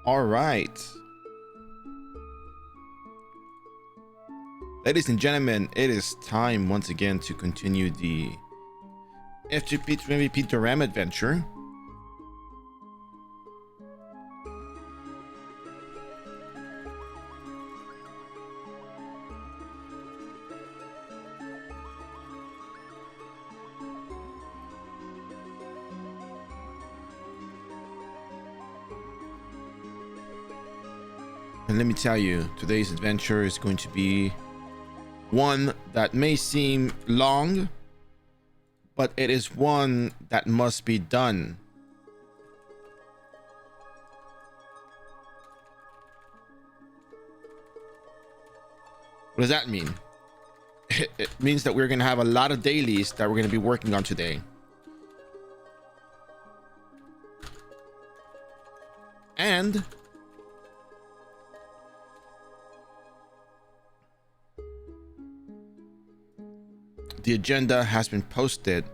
All right. Ladies and gentlemen, it is time once again to continue the F2P to MVP Doram adventure. And let me tell you, today's adventure is going to be one that may seem long, but it is one that must be done. What does that mean? It means that we're going to have a lot of dailies that we're going to be working on today. And the agenda has been posted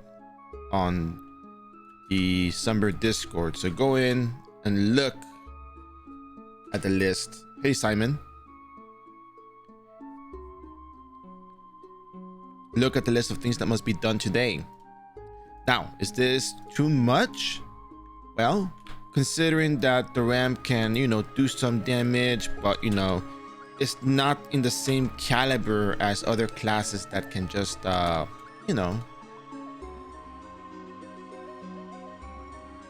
on the Sunbird Discord, so go in and look at the list. Hey Simon, look at the list of things that must be done today. Now, is this too much? Well, considering that the ram can, do some damage, but it's not in the same caliber as other classes that can just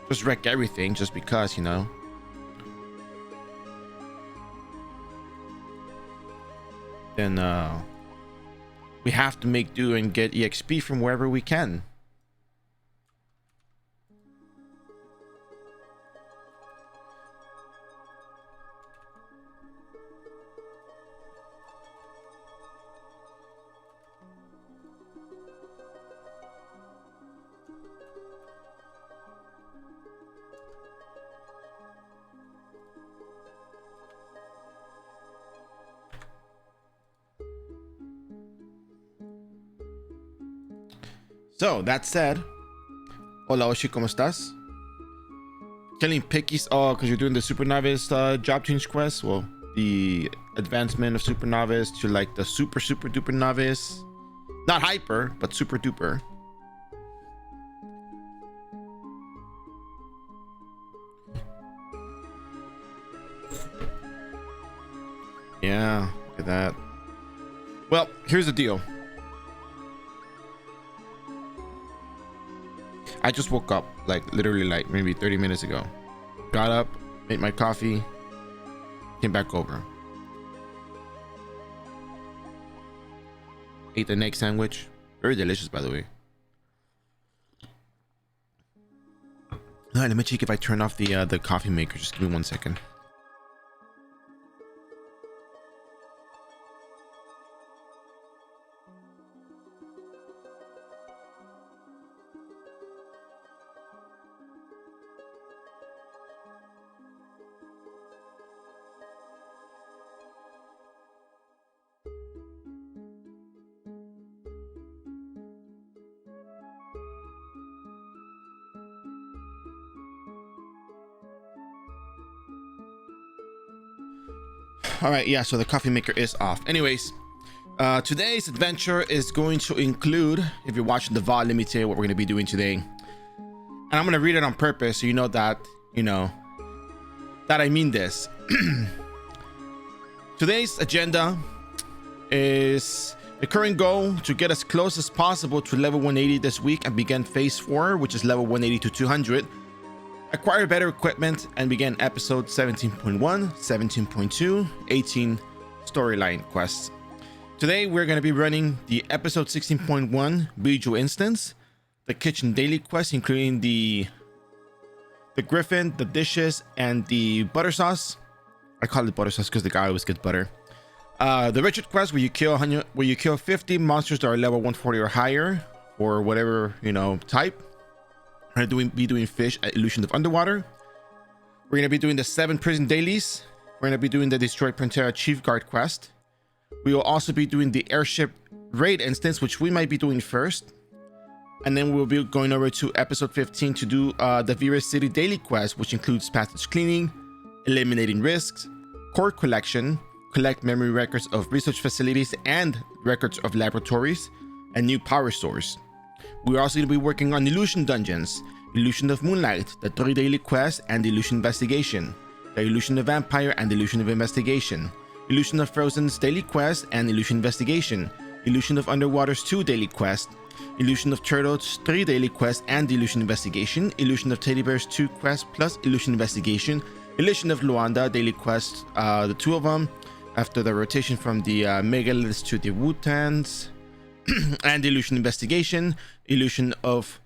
just wreck everything just because then we have to make do and get EXP from wherever we can. So that said, hola Oshi, ¿cómo estás? Killing pickies, oh, because you're doing the Super Novice job change quest. Well, the advancement of Super Novice to like the super duper novice, not hyper, but super duper. Yeah, look at that. Well, here's the deal. I just woke up, like literally like maybe 30 minutes ago. Got up, made my coffee, came back over. Ate an egg sandwich. Very delicious, by the way. All right, let me check if I turn off the coffee maker. Just give me 1 second. All right, yeah, so the coffee maker is off. Anyways, today's adventure is going to include, if you're watching the VOD, let me tell you what we're going to be doing today. And I'm going to read it on purpose so you know that I mean this. Today's agenda is the current goal to get as close as possible to level 180 this week and begin phase 4, which is level 180 to 200. Acquire better equipment and begin episode 17.1, 17.2, 18 storyline quests. Today we're going to be running the episode 16.1 Bijou instance, the kitchen daily quest including the griffin, the dishes, and the butter sauce. I call it butter sauce because the guy always gets butter. The Richard quest where you kill 50 monsters that are level 140 or higher, or whatever type. We're going to be doing fish at Illusion of Underwater. We're going to be doing the 7 prison dailies. We're going to be doing the Destroy Pantera Chief Guard quest. We will also be doing the airship raid instance, which we might be doing first. And then we'll be going over to episode 15 to do the Vera City daily quest, which includes passage cleaning, eliminating risks, core collection, collect memory records of research facilities and records of laboratories, and new power source. We're also going to be working on illusion dungeons, illusion of moonlight, the 3 daily quests, and the illusion investigation, the illusion of vampire and the illusion of investigation, illusion of frozen's daily quest and illusion investigation, illusion of underwater's 2 daily quest, illusion of turtle's 3 daily quest and illusion investigation, illusion of teddy bear's 2 quests plus illusion investigation, illusion of Luanda daily quest, the 2 of them after the rotation from the megaliths to the wutans, and illusion investigation, illusion of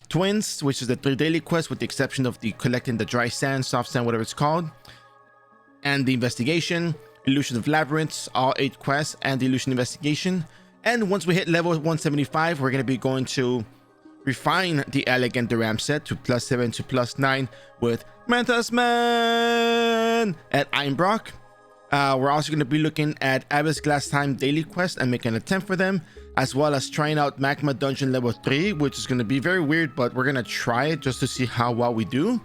twins, which is the 3 daily quest with the exception of the collecting the dry sand, soft sand, whatever it's called, and the investigation, illusion of labyrinths, all 8 quests, and the illusion investigation. And once we hit level 175, we're going to be going to refine the elegant Doram set to +7 to +9 with Mantis Man at Einbrock. We're also going to be looking at Abyss Glass Time daily quest and make an attempt for them, as well as trying out Magma Dungeon level 3, which is going to be very weird, but we're going to try it just to see how well we do.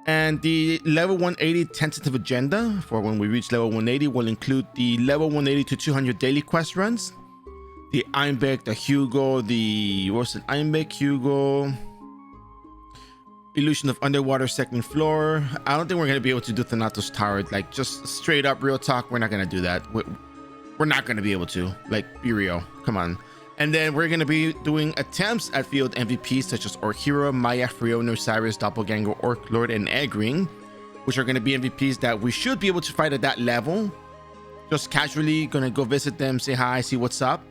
And the level 180 tentative agenda for when we reach level 180 will include the level 180 to 200 daily quest runs, the Einbeck, the Hugo, the Einbeck, Hugo, illusion of underwater second floor. I don't think we're going to be able to do Thanatos Tower, like just straight up real talk. We're not going to do that. We're not going to be able to, like, be real. Come on. And then we're going to be doing attempts at field MVPs such as Orc Hero, Maya, Freon, Osiris, Doppelganger, Orc Lord, and Eggring, which are going to be MVPs that we should be able to fight at that level. Just casually going to go visit them, say hi, see what's up.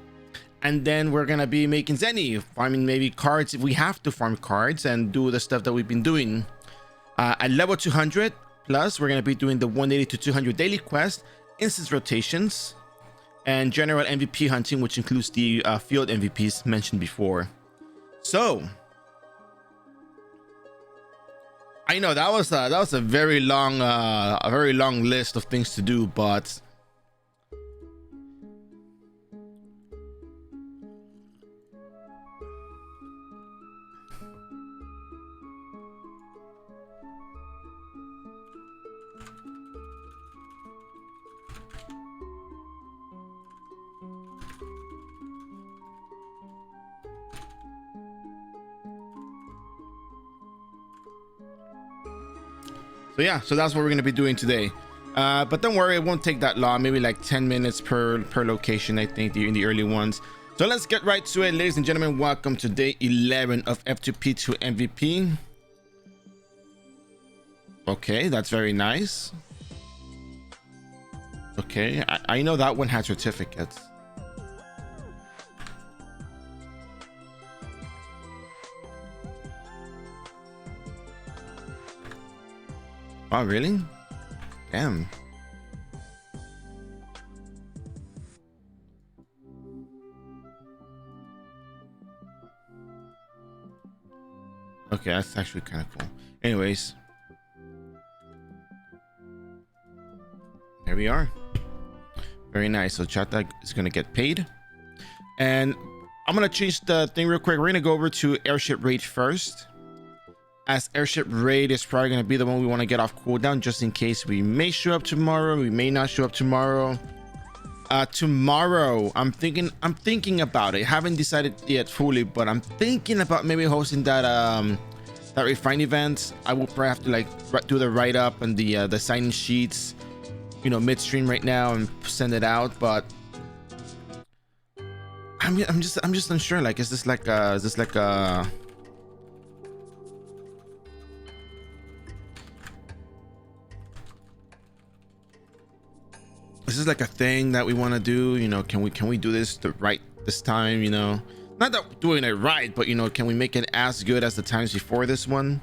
And then we're going to be making Zenny, farming maybe cards if we have to farm cards, and do the stuff that we've been doing. At level 200 plus, we're going to be doing the 180 to 200 daily quest, instance rotations, and general MVP hunting, which includes the field MVPs mentioned before. So I know that was a very long list of things to do, but so yeah, so that's what we're going to be doing today. But don't worry, it won't take that long, maybe like 10 minutes per location, I think, in the early ones. So let's get right to it, ladies and gentlemen. Welcome to day 11 of F2P to MVP. Okay, that's very nice. Okay, I know that one has certificates. Oh, really? Damn. Okay, that's actually kind of cool. Anyways, there we are. Very nice. So Chata is going to get paid. And I'm going to change the thing real quick. We're going to go over to Airship Raid first, as Airship Raid is probably going to be the one we want to get off cooldown, just in case we may show up tomorrow, we may not show up tomorrow. Tomorrow I'm thinking about it. Haven't decided yet fully, but I'm thinking about maybe hosting that refine event. I will probably have to like do the write-up and the sign-in sheets, you know, midstream right now and send it out. But I'm just unsure. Like, is this like a this is like a thing that we want to do, you know? Can we do this right this time, you know? Not that we're doing it right, but you know, can we make it as good as the times before this one?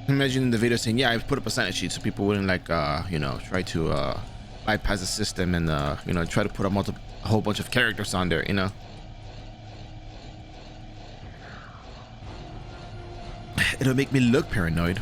Imagine in the video saying, yeah, I put up a sign-in sheet so people wouldn't like you know, try to bypass the system and you know, try to put a whole bunch of characters on there, you know? It'll make me look paranoid.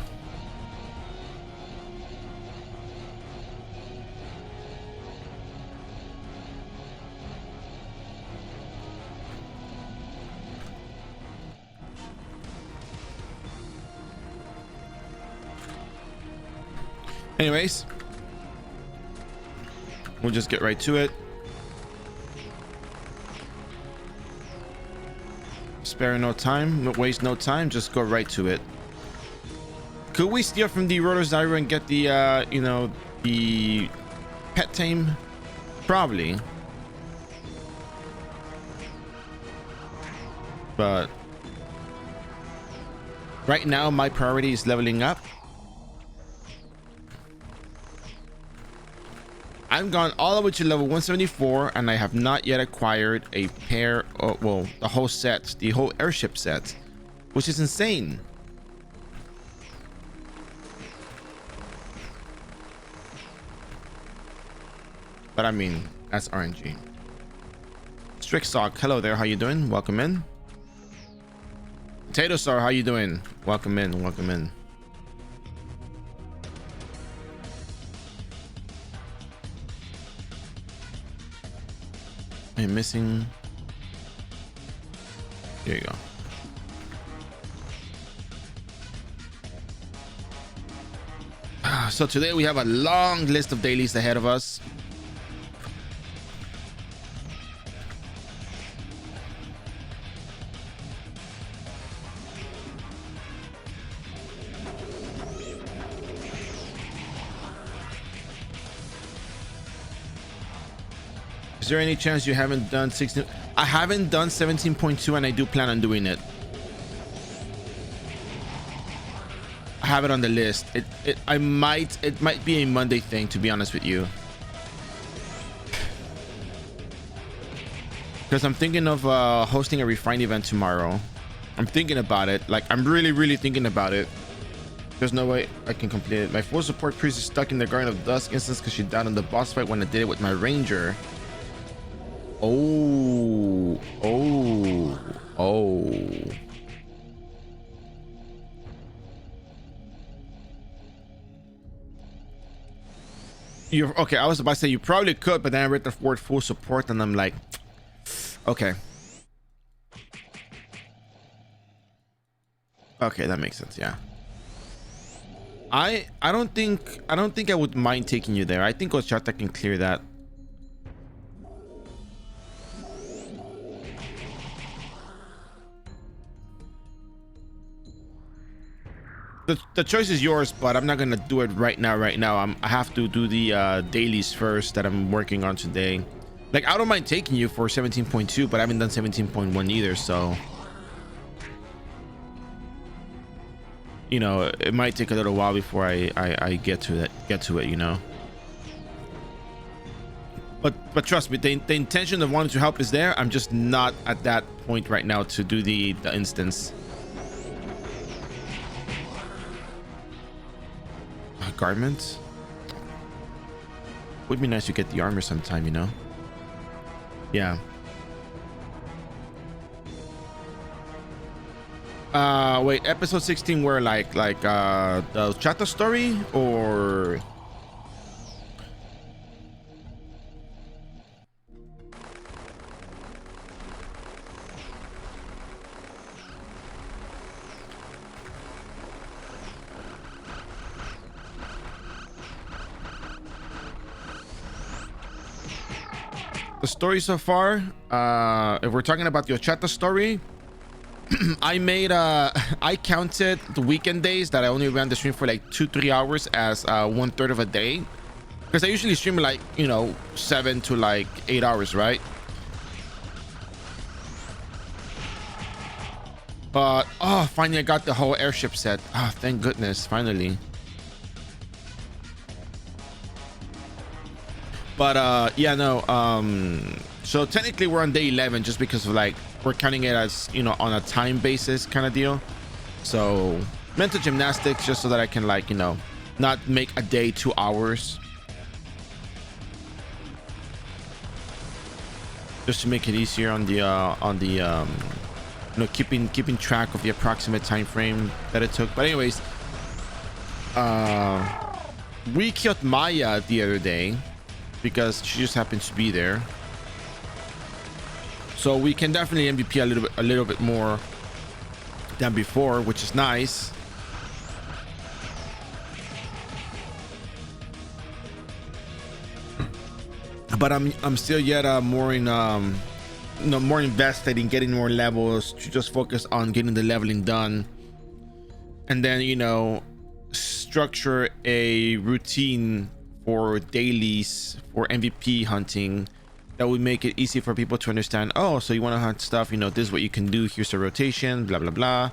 Anyways, we'll just get right to it. Spare no time, waste no time, just go right to it. Could we steal from the Rotor iRO and get the you know, the pet tame? Probably. But right now my priority is leveling up. I've gone all the way to level 174 and I have not yet acquired a pair of, well, the whole set, the whole airship set, which is insane. But I mean, that's RNG. Strixsock, hello there, how you doing? Welcome in. Potato Star, how you doing? Welcome in, welcome in. I'm missing. There you go. So today we have a long list of dailies ahead of us. Is there any chance you haven't done 16? I haven't done 17.2 and I do plan on doing it. I have it on the list. It might be a Monday thing, to be honest with you. Because I'm thinking of hosting a refine event tomorrow. I'm thinking about it. Like, I'm really thinking about it. There's no way I can complete it. My full support priest is stuck in the Garden of Dusk instance because she died on the boss fight when I did it with my ranger. Oh. You're okay. I was about to say you probably could, but then I read the word full support and I'm like, okay. Okay, that makes sense. Yeah. I don't think I would mind taking you there. I think Ochata can clear that. The choice is yours, but I'm not gonna do it right now. I have to do the dailies first that I'm working on today. Like, I don't mind taking you for 17.2, but I haven't done 17.1 either, so you know, it might take a little while before I get to it, you know. But trust me, the intention of wanting to help is there. I'm just not at that point right now to do the instance. Garments would be nice to get the armor sometime, you know. Yeah. Wait, episode 16 where like the Chata story, or the story so far? If we're talking about the Ochata story, I counted the weekend days that I only ran the stream for like 2-3 hours as 1/3 of a day, because I usually stream like, you know, 7 to like 8 hours, right? But oh, finally I got the whole airship set. Oh, thank goodness, finally. But yeah, no, so technically we're on day 11 just because of like we're counting it as, you know, on a time basis kind of deal. So mental gymnastics just so that I can, like, you know, not make a day 2 hours, just to make it easier on the you know, keeping track of the approximate time frame that it took. But anyways, we killed Maya the other day because she just happens to be there, so we can definitely MVP a little bit more than before, which is nice. but I'm still yet more in more invested in getting more levels to just focus on getting the leveling done, and then structure a routine for dailies for MVP hunting that would make it easy for people to understand. Oh, so you want to hunt stuff, this is what you can do, here's a rotation, blah blah blah.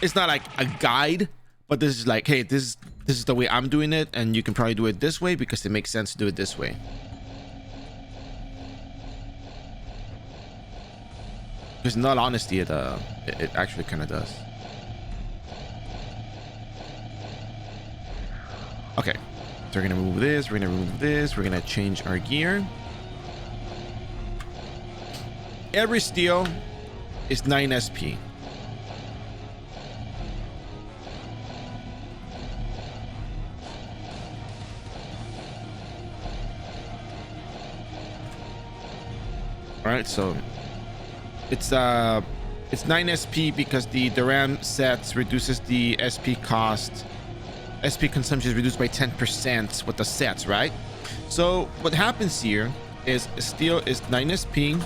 It's not like a guide, but this is like, hey, this is the way I'm doing it, and you can probably do it this way because it makes sense to do it this way. Because in all honesty, it actually kind of does. Okay, so we're gonna remove this, we're gonna remove this, we're gonna change our gear. Every steel is 9 SP. All right, so it's 9 SP because the Doram sets reduces the SP cost. SP consumption is reduced by 10% with the sets, right? So what happens here is steel is 9 SP.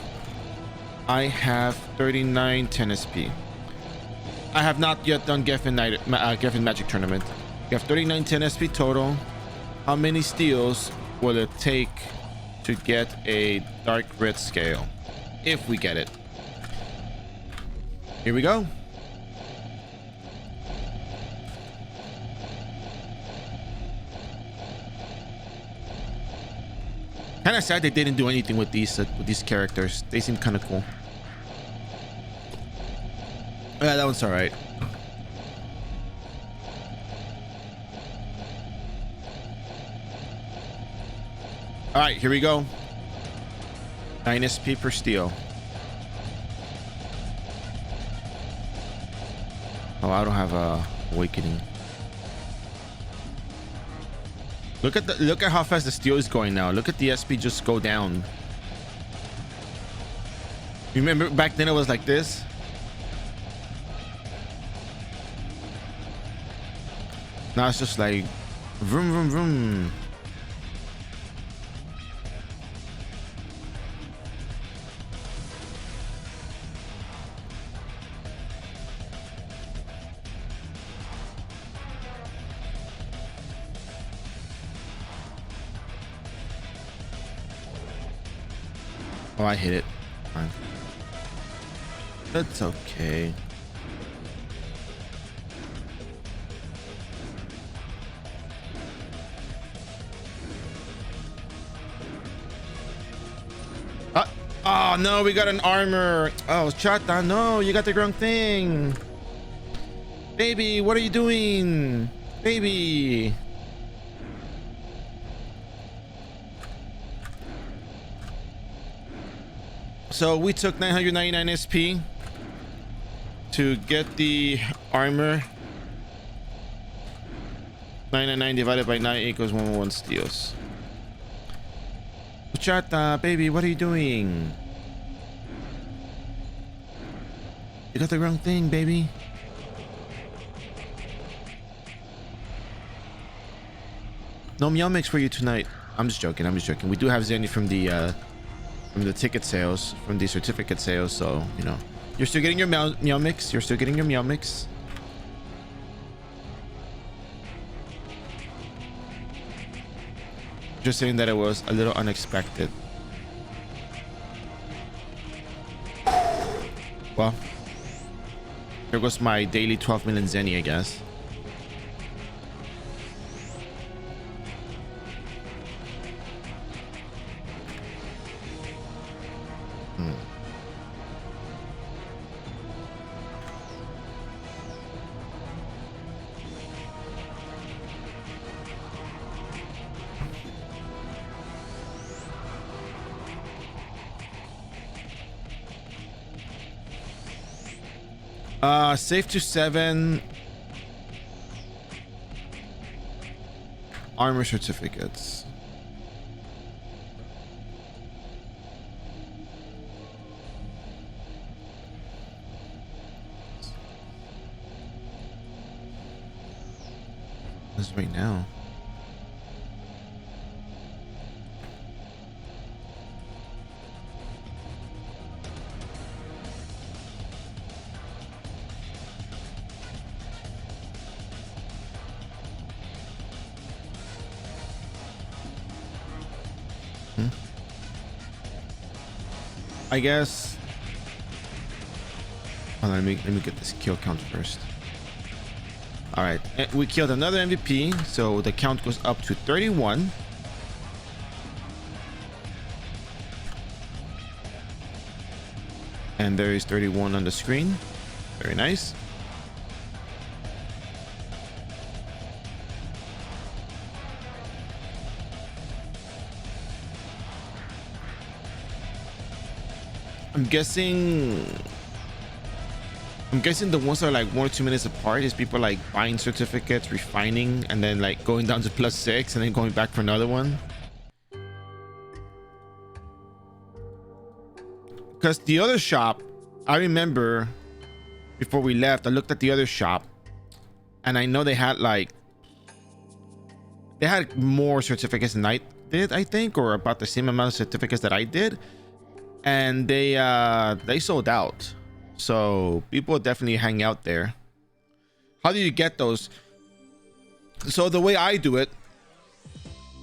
I have 39 10 SP. I have not yet done Geffen Magic Tournament. You have 39 10 SP total. How many steels will it take to get a Dark Red scale? If we get it. Here we go. Kind of sad they didn't do anything with these characters. They seem kind of cool. Yeah, that one's all right. All right, here we go. 9 SP per steel. Oh, I don't have a awakening. Look at how fast the steel is going now. Look at the SP just go down. Remember back then it was like this? Now it's just like vroom vroom vroom. Oh, I hit it. Fine. That's okay. Oh no, we got an armor. Oh, Chata, no, you got the wrong thing. Baby, what are you doing? Baby. So we took 999 SP to get the armor. 999 divided by 9 equals 111 steals. Chata, baby, what are you doing? You got the wrong thing, baby. No meow mix for you tonight. I'm just joking. I'm just joking. We do have Zenny from the ticket sales, from the certificate sales, so you're still getting your meow mix. You're still getting your meow mix. Just saying that it was a little unexpected. Well, here goes my daily 12 million Zenny, I guess. Safe to 7 armor certificates. This is right now. I guess. Hold on, let me get this kill count first. All right, we killed another MVP, so the count goes up to 31. And there is 31 on the screen. Very nice. I'm guessing the ones that are like 1 or 2 minutes apart is people like buying certificates, refining, and then like going down to +6 and then going back for another one. Because the other shop, I remember before we left, I looked at the other shop and I know they had more certificates than I did, I think, or about the same amount of certificates that I did. And they sold out. So people definitely hang out there. How do you get those? So the way I do it,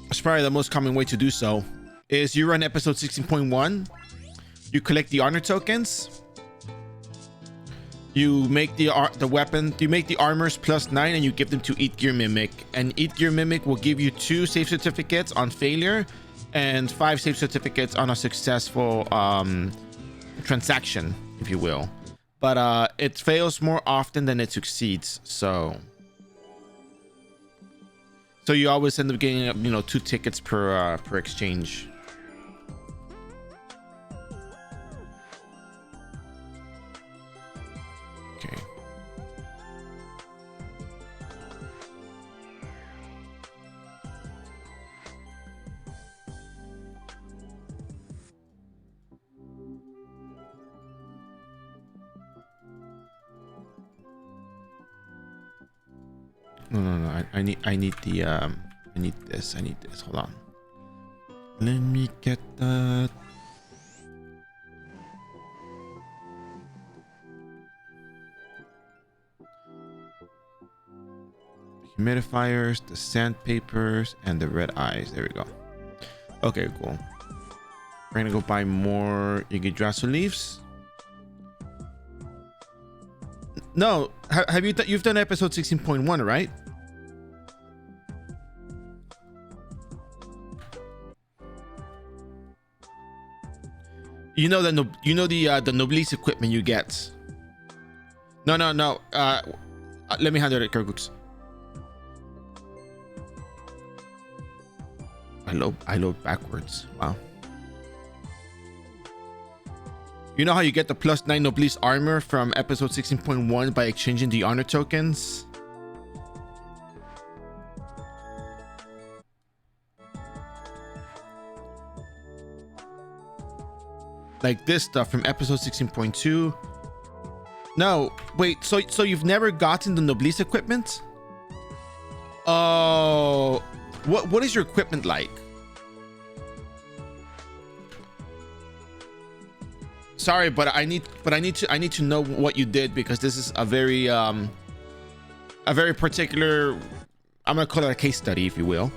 it's probably the most common way to do so, is you run episode 16.1, you collect the honor tokens, you make the weapon, you make the armors +9, and you give them to Eat Gear Mimic. And Eat Gear Mimic will give you 2 save certificates on failure and 5 save certificates on a successful transaction, if you will. But it fails more often than it succeeds, so you always end up getting 2 tickets per exchange. Okay. No. I need this. Hold on. Let me get that. Humidifiers, the sandpapers, and the red eyes. There we go. Okay, cool. We're gonna go buy more Yggdrasil leaves. No, have you've done episode 16.1, right? You know the Noblesse equipment you get. No. Let me handle it, Kirkux. I load backwards. Wow. You know how you get the +9 Noblesse armor from episode 16.1 by exchanging the honor tokens? Like this stuff from episode 16.2. No, wait, so you've never gotten the Noblesse equipment? Oh, what is your equipment like? Sorry, but I need to know what you did, because this is a very particular, I'm gonna call it a case study, if you will.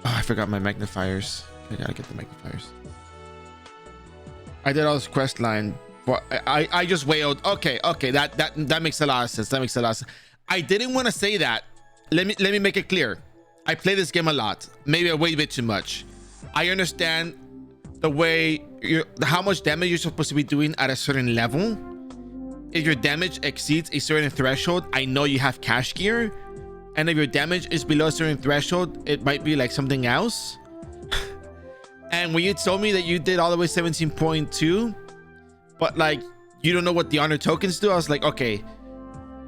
Oh, I forgot my magnifiers. I gotta get the magnifiers. I did all this quest line, but I just wailed. Okay, that makes a lot of sense. I didn't want to say that. Let me make it clear. I play this game a lot, maybe a way bit too much. I understand the way how much damage you're supposed to be doing at a certain level. If your damage exceeds a certain threshold, I know you have cash gear, and if your damage is below a certain threshold, it might be like something else. And when you told me that you did all the way 17.2, but like you don't know what the honor tokens do, I was like, okay,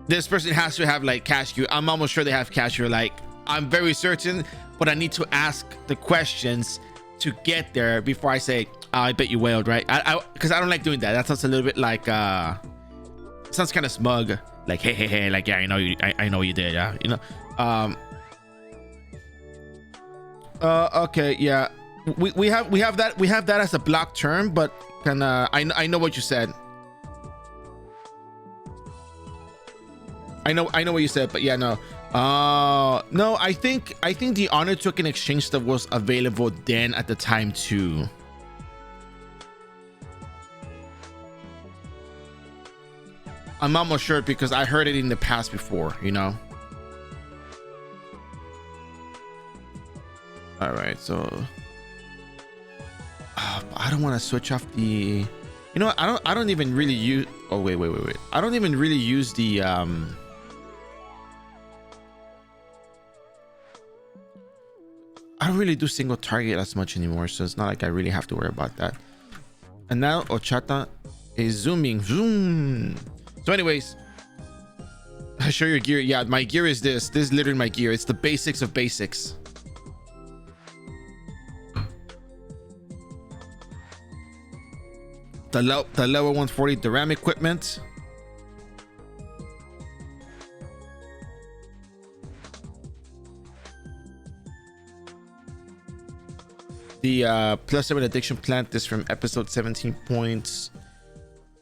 this person has to have like cash gear. I'm almost sure they have cash gear. Like, I'm very certain, but I need to ask the questions to get there before I say, oh, I bet you wailed, right? Because I don't like doing that. That sounds a little bit like sounds kind of smug, like hey, like, yeah, I know you did, yeah, you know. Okay, yeah, we have that as a block term, but can I know what you said. I know what you said, but yeah, no. No, I think the honor token exchange stuff was available then at the time too. I'm almost sure because I heard it in the past before, you know. All right, so I don't want to switch off the, you know, I don't even really use, oh wait, I don't even really use the I don't really do single target as much anymore, so it's not like I really have to worry about that. And now Ochata is zooming. Zoom. So anyways, I show your gear. Yeah, my gear is this is literally my gear. It's the basics of basics. The level 140 Doram equipment. The +7 addiction plant is from episode 17 points.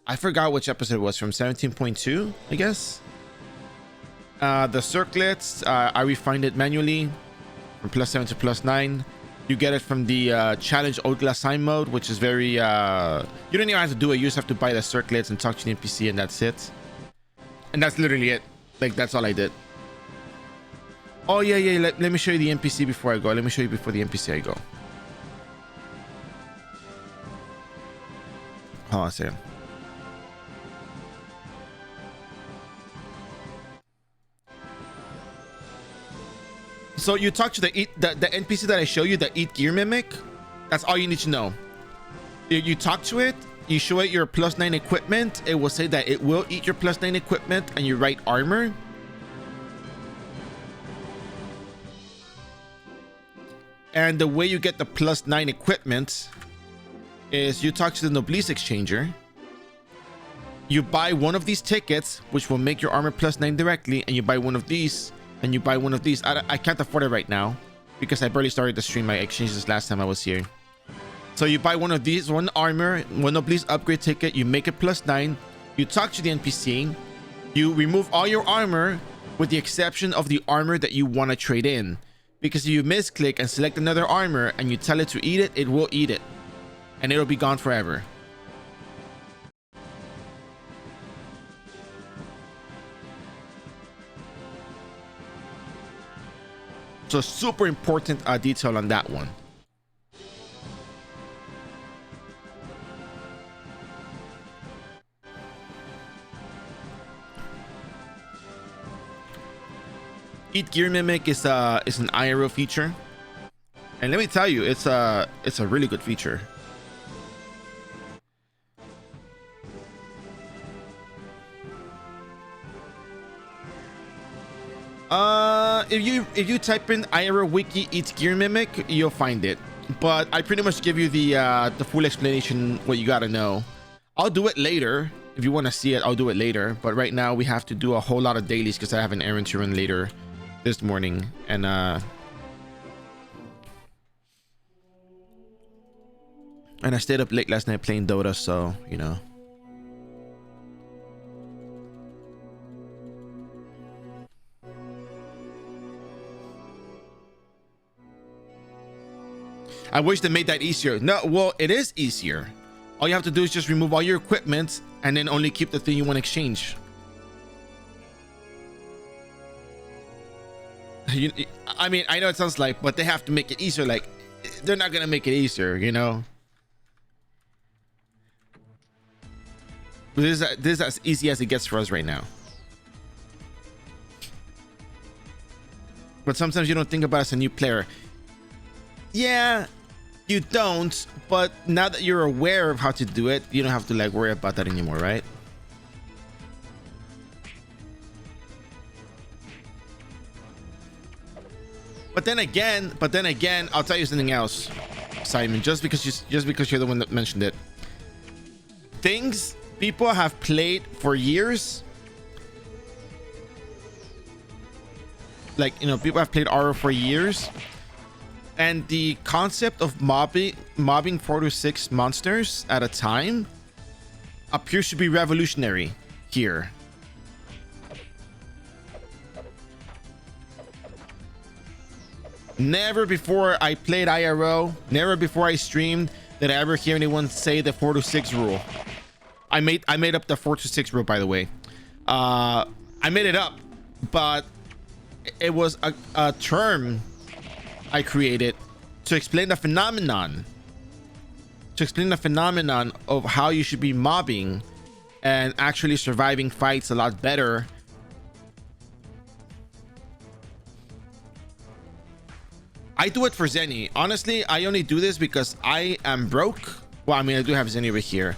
I forgot which episode it was, from 17.2, I guess. The circlets, I refined it manually from +7 to +9. You get it from the challenge old glass sign mode, which is very you don't even have to do it. You just have to buy the circlets and talk to the NPC, and that's it. And that's literally it. Like, that's all I did. Oh yeah, let me show you the NPC before I go. Let me show you before the NPC I go. Hold on a second. So you talk to the NPC that I show you, the Eat Gear Mimic. That's all you need to know. You talk to it, you show it your +9 equipment. It will say that it will eat your +9 equipment, and you write armor. And the way you get the +9 equipment is you talk to the Noblesse Exchanger. You buy one of these tickets, which will make your armor +9 directly, and you buy one of these. And you buy one of these. I can't afford it right now because I barely started the stream. I exchanged this last time I was here. So you buy one of these, one armor, one Noblesse upgrade ticket. You make it +9. You talk to the NPC. You remove all your armor with the exception of the armor that you want to trade in. Because if you misclick and select another armor and you tell it to eat it, it will eat it. And it'll be gone forever. So super important detail on that one. Eat Gear Mimic is an iRO feature, and let me tell you, it's a really good feature. If you type in iRO wiki Eat Gear Mimic, you'll find it. But I pretty much give you the full explanation, what you gotta know. I'll do it later. If you want to see it, I'll do it later. But right now we have to do a whole lot of dailies because I have an errand to run later this morning, and I stayed up late last night playing Dota, so you know. I wish they made that easier. No, well, it is easier. All you have to do is just remove all your equipment and then only keep the thing you want to exchange. I mean, I know it sounds like, but they have to make it easier. Like, they're not gonna make it easier, you know. But this is as easy as it gets for us right now. But sometimes you don't think about it as a new player. Yeah, you don't. But now that you're aware of how to do it, you don't have to like worry about that anymore, right? But then again, I'll tell you something else, Simon. Just because you're the one that mentioned it. Things people have played for years. Like, you know, people have played iRO for years. And the concept of mobbing 4 to 6 monsters at a time appears to be revolutionary here. Never before I played IRO, never before I streamed did I ever hear anyone say the 4 to 6 rule. I made up the 4 to 6 rule, by the way. I made it up, but it was a term I created to explain the phenomenon. To explain the phenomenon of how you should be mobbing and actually surviving fights a lot better. I do it for Zenny. Honestly, I only do this because I am broke. Well, I mean, I do have Zenny over here,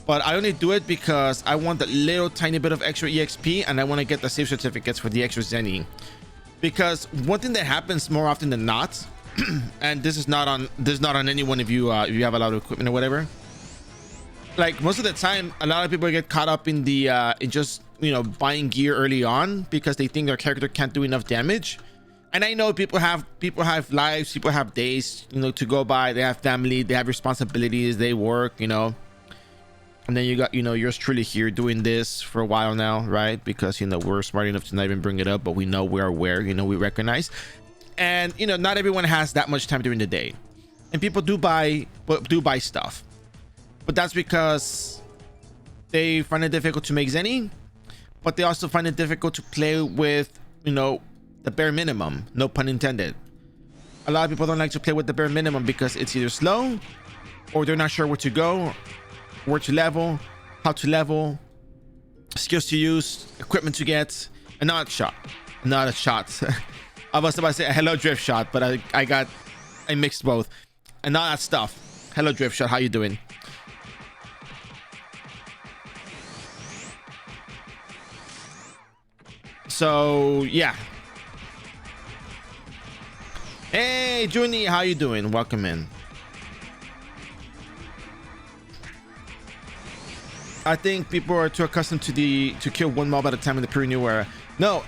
but I only do it because I want that little tiny bit of extra EXP, and I want to get the save certificates for the extra Zenny. Because one thing that happens more often than not, and this is not on any one of you if you have a lot of equipment or whatever. Like most of the time, a lot of people get caught up in the in just, you know, buying gear early on because they think their character can't do enough damage. And I know people have lives, people have days, you know, to go by. They have family, they have responsibilities, they work, you know. And then you got, you know, yours truly here doing this for a while now, right? Because, you know, we're smart enough to not even bring it up, but we know we're aware, you know, we recognize. And, you know, not everyone has that much time during the day. And people do buy stuff. But that's because they find it difficult to make Zenny, but they also find it difficult to play with, you know, the bare minimum, no pun intended. A lot of people don't like to play with the bare minimum because it's either slow, or they're not sure where to go, where to level, how to level, skills to use, equipment to get, and not a shot. I was about to say a hello drift shot, but I mixed both, and not that stuff. Hello drift shot, how you doing? So yeah. Hey Junie, how you doing? Welcome in. I think people are too accustomed to kill one mob at a time in the pre-new era. No.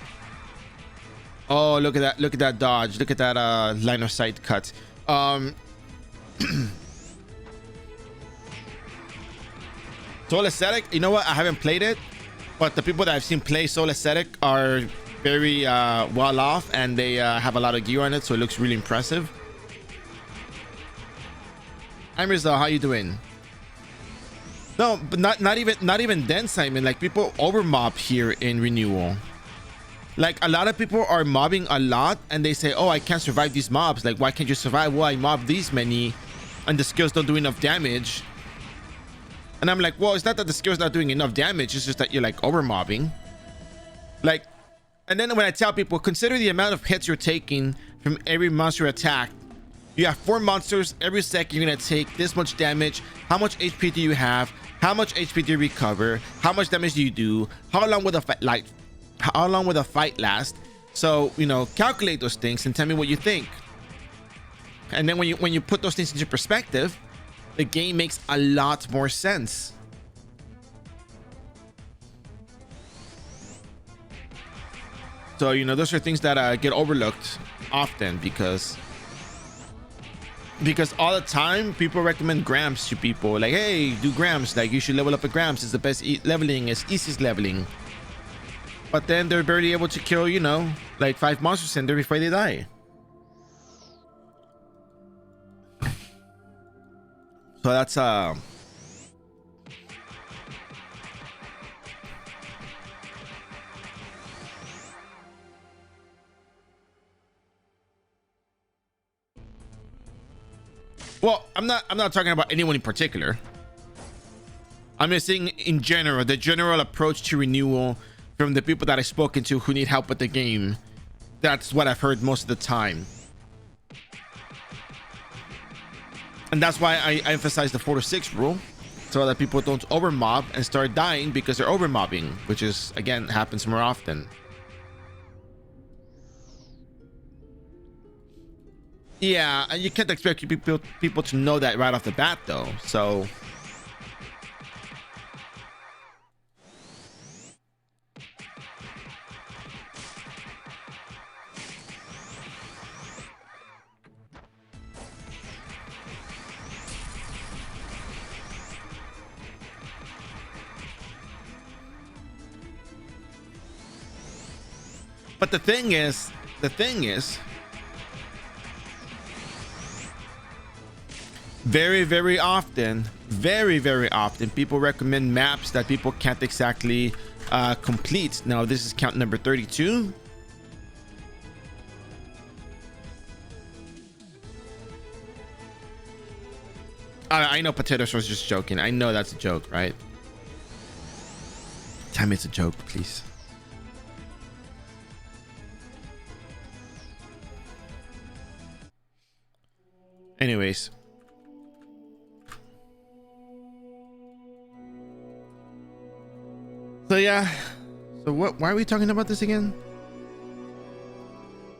Oh, look at that dodge. Look at that line of sight cut. Soul Aesthetic, you know what? I haven't played it, but the people that I've seen play Soul Aesthetic are very well off, and they have a lot of gear on it, so it looks really impressive. Hi Mirza, how you doing? No, but not even then, Simon. Like, people over mob here in renewal. Like, a lot of people are mobbing a lot, and they say, oh, I can't survive these mobs. Like, why can't you survive? Well, I mob these many and the skills don't do enough damage. And I'm like, well, it's not that the skills not doing enough damage, it's just that you're like over mobbing. Like, and then when I tell people, consider the amount of hits you're taking from every monster attack. You have 4 monsters every second, you're gonna take this much damage. How much HP do you have? How much HP do you recover? How much damage do you do? How long will the fight, like, how long will the fight last? So, you know, calculate those things and tell me what you think. And then when you put those things into perspective, the game makes a lot more sense. So, you know, those are things that get overlooked often because all the time people recommend grams to people, like, hey, do grams, like you should level up at grams, it's the best leveling, it's easiest leveling. But then they're barely able to kill, you know, like 5 monsters in there before they die. So that's well, I'm not talking about anyone in particular. I'm just saying in general, the general approach to renewal from the people that I've spoken to who need help with the game. That's what I've heard most of the time. And that's why I emphasize the 4 to 6 rule, so that people don't over mob and start dying because they're over mobbing, which is, again, happens more often. Yeah, and you can't expect people to know that right off the bat, though. So but the thing is, very often, very often, people recommend maps that people can't exactly complete. Now, this is count number 32. I know Potato Source just joking. I know that's a joke, right? Tell me it's a joke, please. Anyways. So yeah. So why are we talking about this again?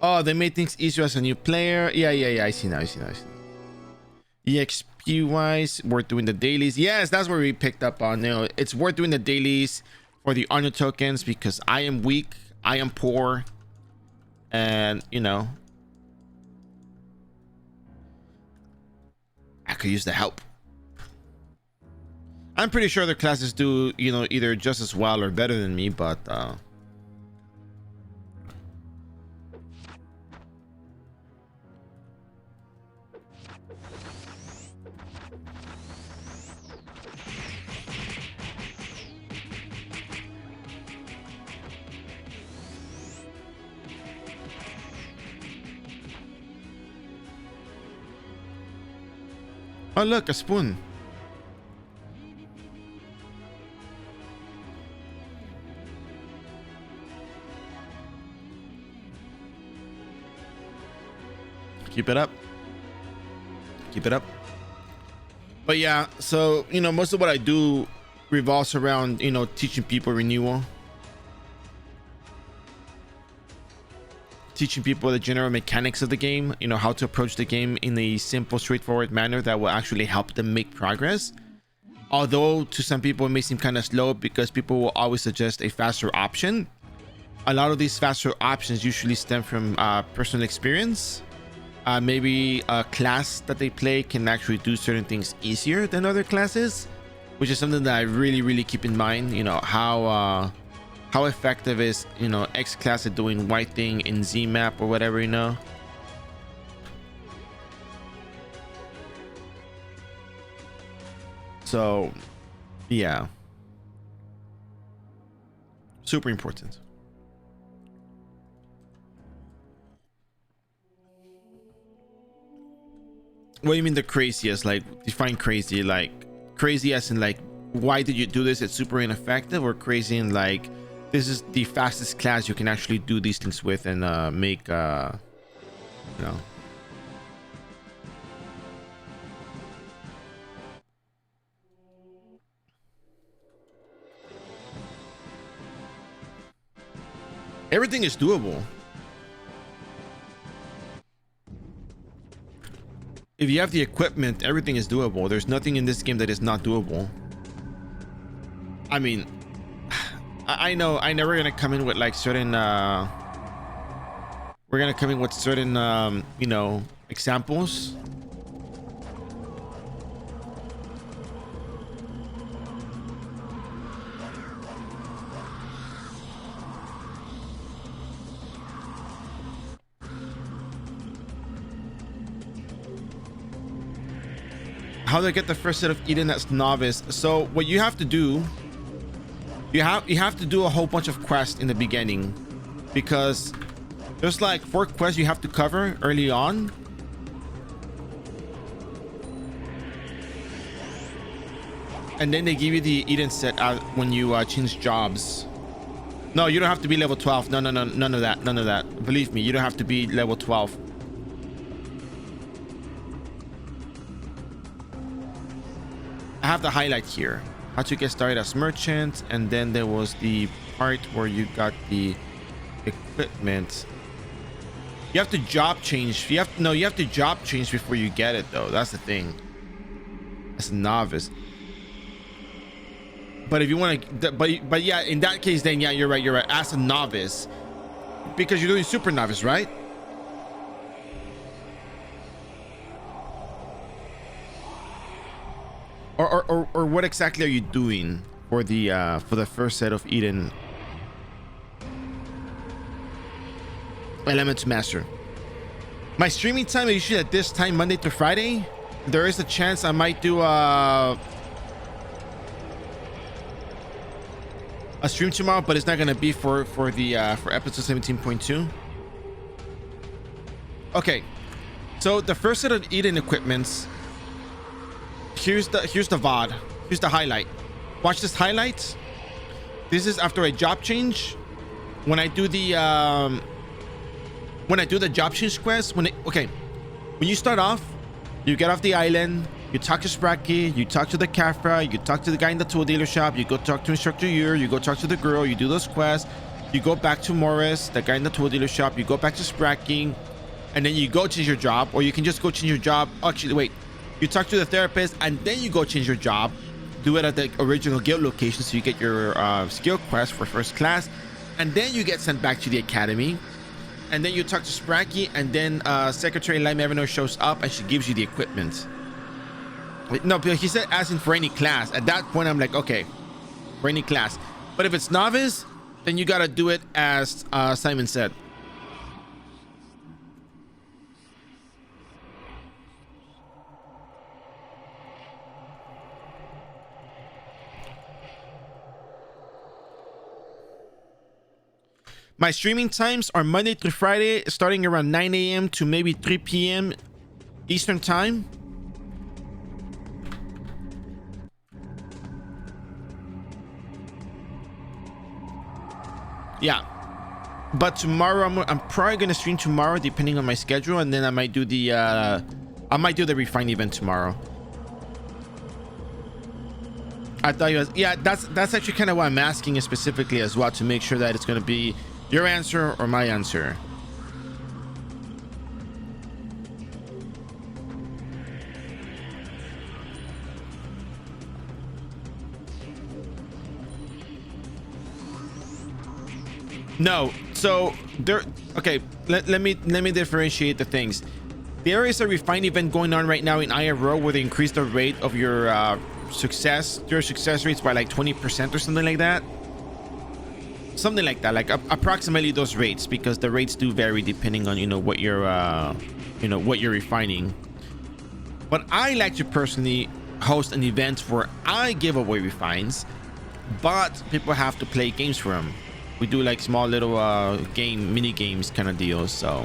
Oh, they made things easier as a new player. Yeah. I see now. EXP wise, worth doing the dailies. Yes, that's where we picked up on. You know, it's worth doing the dailies for the honor tokens because I am weak, I am poor, and you know, I could use the help. I'm pretty sure other classes do, you know, either just as well or better than me, but oh look, a spoon. Keep it up. But yeah, so you know, most of what I do revolves around, you know, teaching people renewal, teaching people the general mechanics of the game, you know, how to approach the game in a simple, straightforward manner that will actually help them make progress. Although to some people it may seem kind of slow because people will always suggest a faster option. A lot of these faster options usually stem from personal experience. Maybe a class that they play can actually do certain things easier than other classes, which is something that I really keep in mind. You know, how effective is, you know, X class at doing Y thing in Z map or whatever, you know. So yeah, super important. What do you mean the craziest? Like, define crazy. Like, crazy as in like, why did you do this? It's super ineffective, or crazy in like, this is the fastest class you can actually do these things with and make you know. Everything is doable. If you have the equipment, everything is doable. There's nothing in this game that is not doable. I mean, I know we're gonna come in with like certain you know, examples. How to get the first set of Eden as novice. So what you have to do, you have to do a whole bunch of quests in the beginning, because there's like 4 quests you have to cover early on. And then they give you the Eden set when you change jobs. No, you don't have to be level 12. No, none of that. Believe me, you don't have to be level 12. I have the highlight here, how to get started as merchant, and then there was the part where you got the equipment. You have to job change. You have to job change before you get it, though. That's the thing. As a novice. But if you want to, but yeah, in that case, then yeah, you're right. As a novice, because you're doing super novice, right? Or what exactly are you doing for the first set of Eden Elements Master? My streaming time is usually at this time, Monday to Friday. there is a chance I might do a stream tomorrow, but it's not gonna be for episode 17.2. Okay, so the first set of eating equipments. Here's the VOD. Here's the highlight. Watch this highlight. This is after a job change. When I do the job change quest, when you start off, you get off the island, you talk to Spracky, you talk to the Kafra, you talk to the guy in the tool dealer shop, you go talk to Instructor Ur, you go talk to the girl, you do those quests, you go back to Morris, the guy in the tool dealer shop, you go back to Spracky, and then you go change your job, or you can just go change your job. Actually, wait, you talk to the therapist, and then you go change your job, do it at the original guild location, so you get your skill quest for first class, and then you get sent back to the academy, and then you talk to Spracky, and then Secretary Lime Evano shows up, and she gives you the equipment. No, but he said asking for any class. At that point, I'm like, okay, for any class. But if it's novice, then you gotta do it as Simon said. My streaming times are Monday through Friday, starting around 9 a.m. to maybe 3 p.m. Eastern time. Yeah, but tomorrow I'm probably gonna stream tomorrow, depending on my schedule, and then I might do the refine event tomorrow. I thought you was, yeah, that's actually kind of why I'm asking it specifically as well, to make sure that it's gonna be your answer or my answer. No, so there. Okay, let me differentiate the things. There is a refine event going on right now in iRO where they increase the rate of your success rates by like 20% or something like that. Something like that, like approximately those rates, because the rates do vary depending on what you're what you're refining. But I like to personally host an event where I give away refines, but people have to play games for them. We do like small little mini games kind of deals. So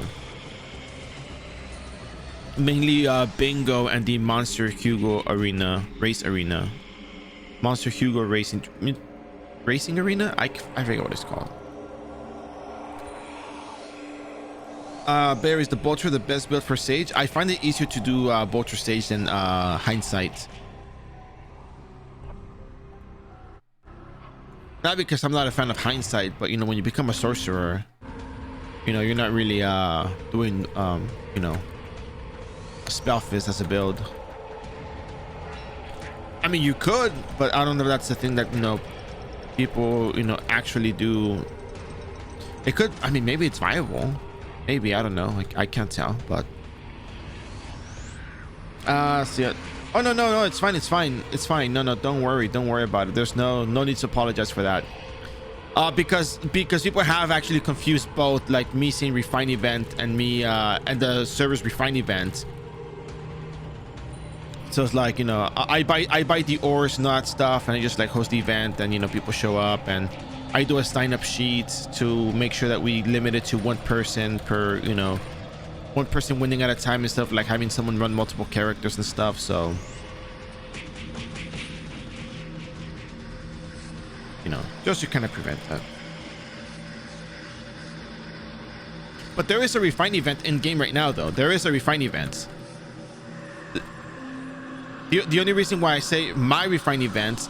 mainly bingo and the Monster Hugo race arena. Monster Hugo racing arena. I forget what it's called. Barry's the Bolter the best build for Sage? I find it easier to do Bolter Sage than Hindsight. Not because I'm not a fan of Hindsight, but when you become a sorcerer, you're not really doing Spellfist as a build. I mean, you could, but I don't know if that's the thing that people actually do. It could. I mean, maybe it's viable. Maybe, I don't know. Like, I can't tell, but see. Oh no, it's fine. No, don't worry about it. There's no need to apologize for that. Because people have actually confused both, like me saying refine event and me and the server's refine event. So it's like, I buy the ores, not stuff, and I just like host the event, and people show up, and I do a sign up sheet to make sure that we limit it to one person per, one person winning at a time instead of like having someone run multiple characters and stuff. So just to kind of prevent that. But there is a refine event in game right now, though. There is a refine event. The only reason why I say my refine event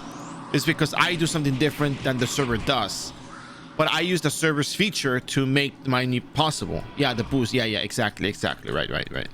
is because I do something different than the server does, but I use the server's feature to make mine possible. Yeah, the boost. Yeah, exactly. Right.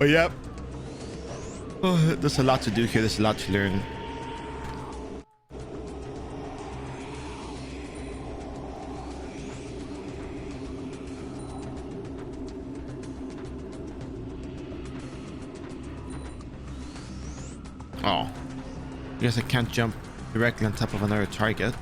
But yep. Oh, there's a lot to do here. There's a lot to learn. Oh, I guess I can't jump directly on top of another target.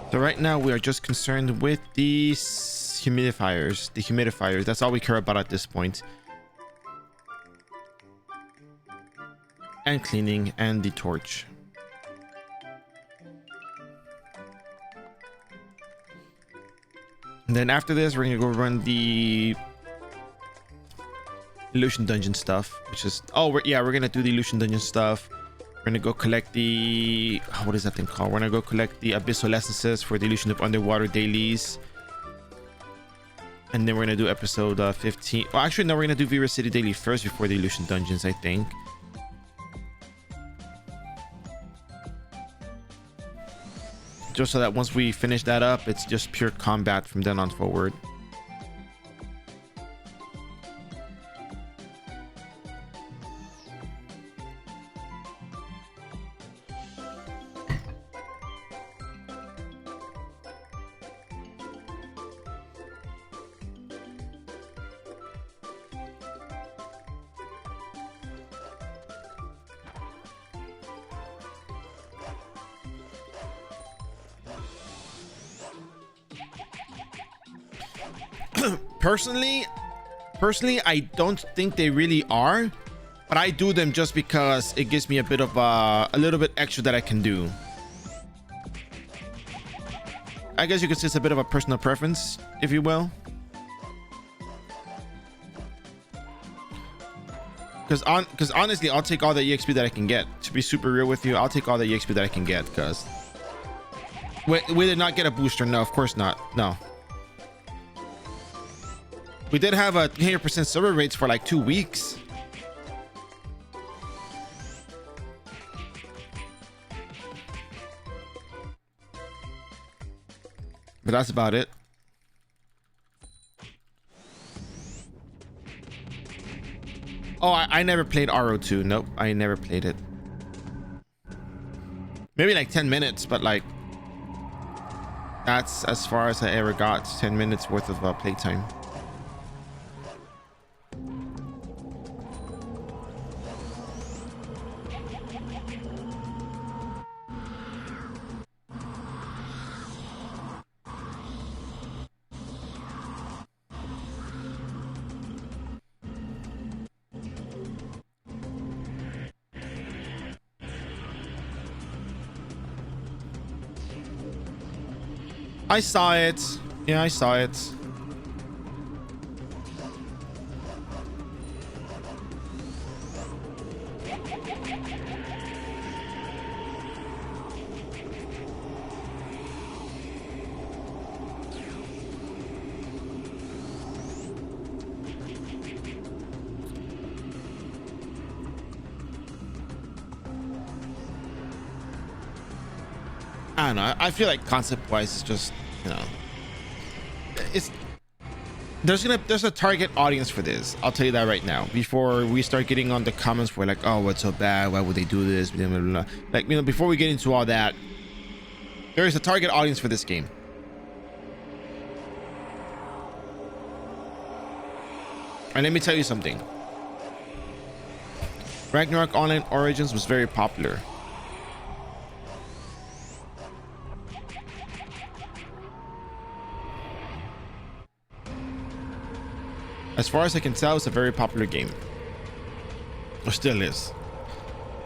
So right now we are just concerned with these humidifiers. The humidifiers. That's all we care about at this point. And cleaning and the torch. And then after this, we're gonna go run the illusion dungeon stuff, which is we're gonna do the illusion dungeon stuff. We're gonna go collect the what is that thing called? We're gonna go collect the abyssal essences for the illusion of underwater dailies, and then we're gonna do episode 15. Well, actually, no, we're gonna do Vera City Daily first before the illusion dungeons, I think. Just so that once we finish that up, it's just pure combat from then on forward. Personally, I don't think they really are, but I do them just because it gives me a bit of a little bit extra that I can do. I guess you could say it's a bit of a personal preference, if you will. Because honestly, I'll take all the EXP that I can get. To be super real with you, I'll take all the EXP that I can get. Because we did not get a booster. No, of course not. No. We did have a 100% server rates for like 2 weeks. But that's about it. Oh, I never played iRO 2. Nope, I never played it. Maybe like 10 minutes, but like that's as far as I ever got. 10 minutes worth of playtime. I saw it. Yeah, I saw it. I don't know. I feel like concept wise, it's just, you know, there's a target audience for this. I'll tell you that right now. Before we start getting on the comments, we're like, oh, what's so bad? Why would they do this? Blah, blah, blah. Like, you know, before we get into all that, there is a target audience for this game. And let me tell you something. Ragnarok Online Origins was very popular. As far as I can tell, it's a very popular game. Or still is.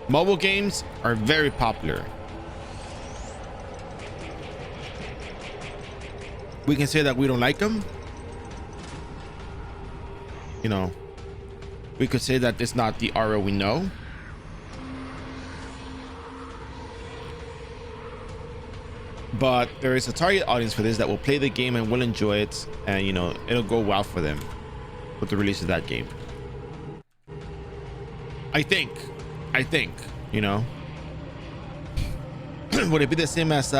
Mobile games are very popular. We can say that we don't like them. You know, we could say that it's not the iRO we know. but there is a target audience for this that will play the game and will enjoy it, and you know, it'll go well for them with the release of that game. I think, you know. Would it be the same as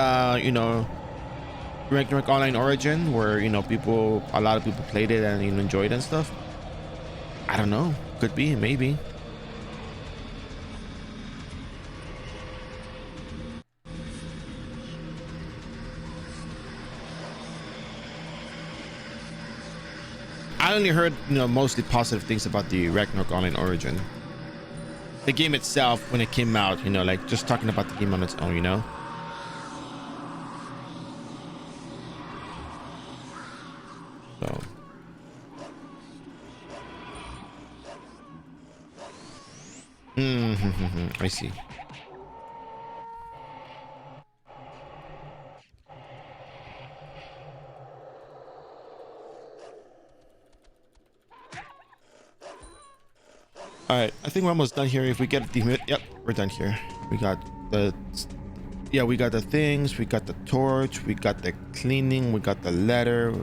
you know, Ragnarok Online Origin, where you know a lot of people played it and you know, enjoyed it and stuff? I don't know. Could be, maybe. I only heard, you know, mostly positive things about the Ragnarok Online Origin. The game itself, when it came out, you know, like just talking about the game on its own, you know. So. I see. All right, I think we're almost done here. If we get the, yep, we're done here. We got the, yeah, we got the things, we got the torch, we got the cleaning, we got the letter.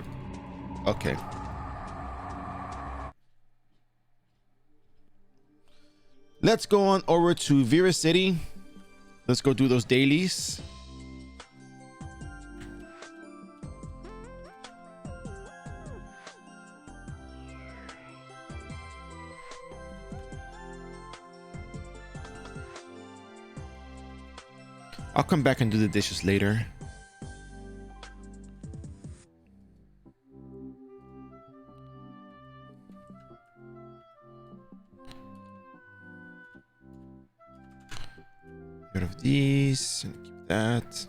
Okay. Let's go on over to Vera City. Let's go do those dailies. I'll come back and do the dishes later. Get rid of these and keep that.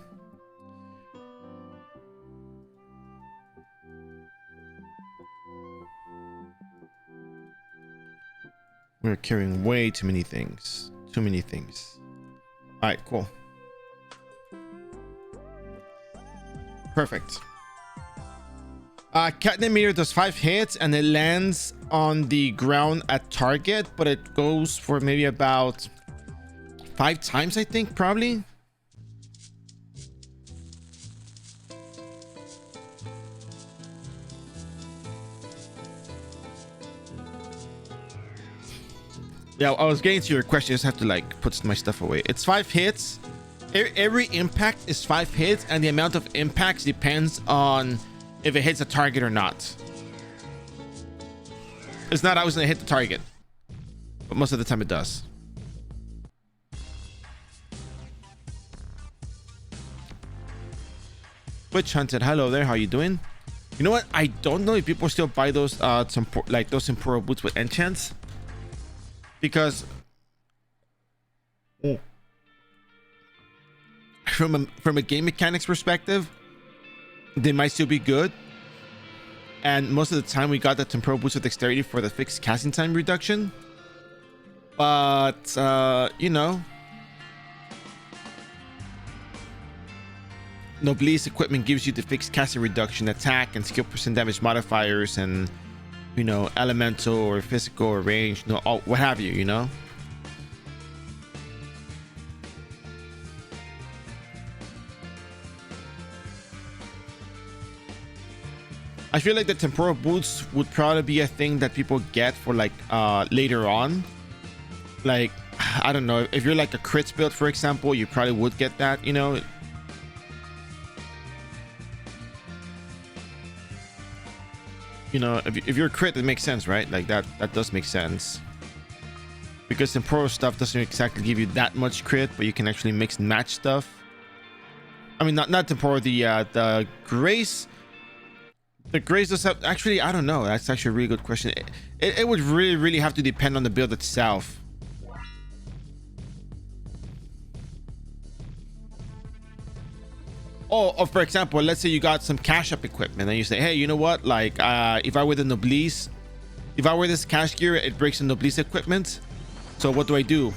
We're carrying way too many things. Too many things. All right, cool. Perfect. Catnip meter does 5 hits and it lands on the ground at target, but it goes for maybe about 5 times, I think, probably. Yeah, I was getting to your question. I just have to like put my stuff away. It's 5 hits. Every impact is 5 hits, and the amount of impacts depends on if it hits a target or not. It's not always gonna hit the target, but most of the time it does. Witch Hunted, hello there, how you doing? You know what? I don't know if people still buy those those Temporal boots with enchants, because from a game mechanics perspective, they might still be good. And most of the time we got the temporal boost with dexterity for the fixed casting time reduction. But you know, Noblesse equipment gives you the fixed casting reduction, attack and skill percent damage modifiers, and you know, elemental or physical or range, you know, all, what have you, you know. I feel like the temporal boots would probably be a thing that people get for like later on. Like, I don't know, if you're like a crits build, for example, you probably would get that, you know. You know, if you're a crit, it makes sense, right? Like that does make sense. Because temporal stuff doesn't exactly give you that much crit, but you can actually mix and match stuff. I mean, not temporal, the grace. The grace does have, actually, I don't know. That's actually a really good question. It would really have to depend on the build itself. Or for example, let's say you got some cash up equipment and you say, hey, you know what? Like, if I were the Noblesse, if I wear this cash gear, it breaks the Noblesse equipment. So what do?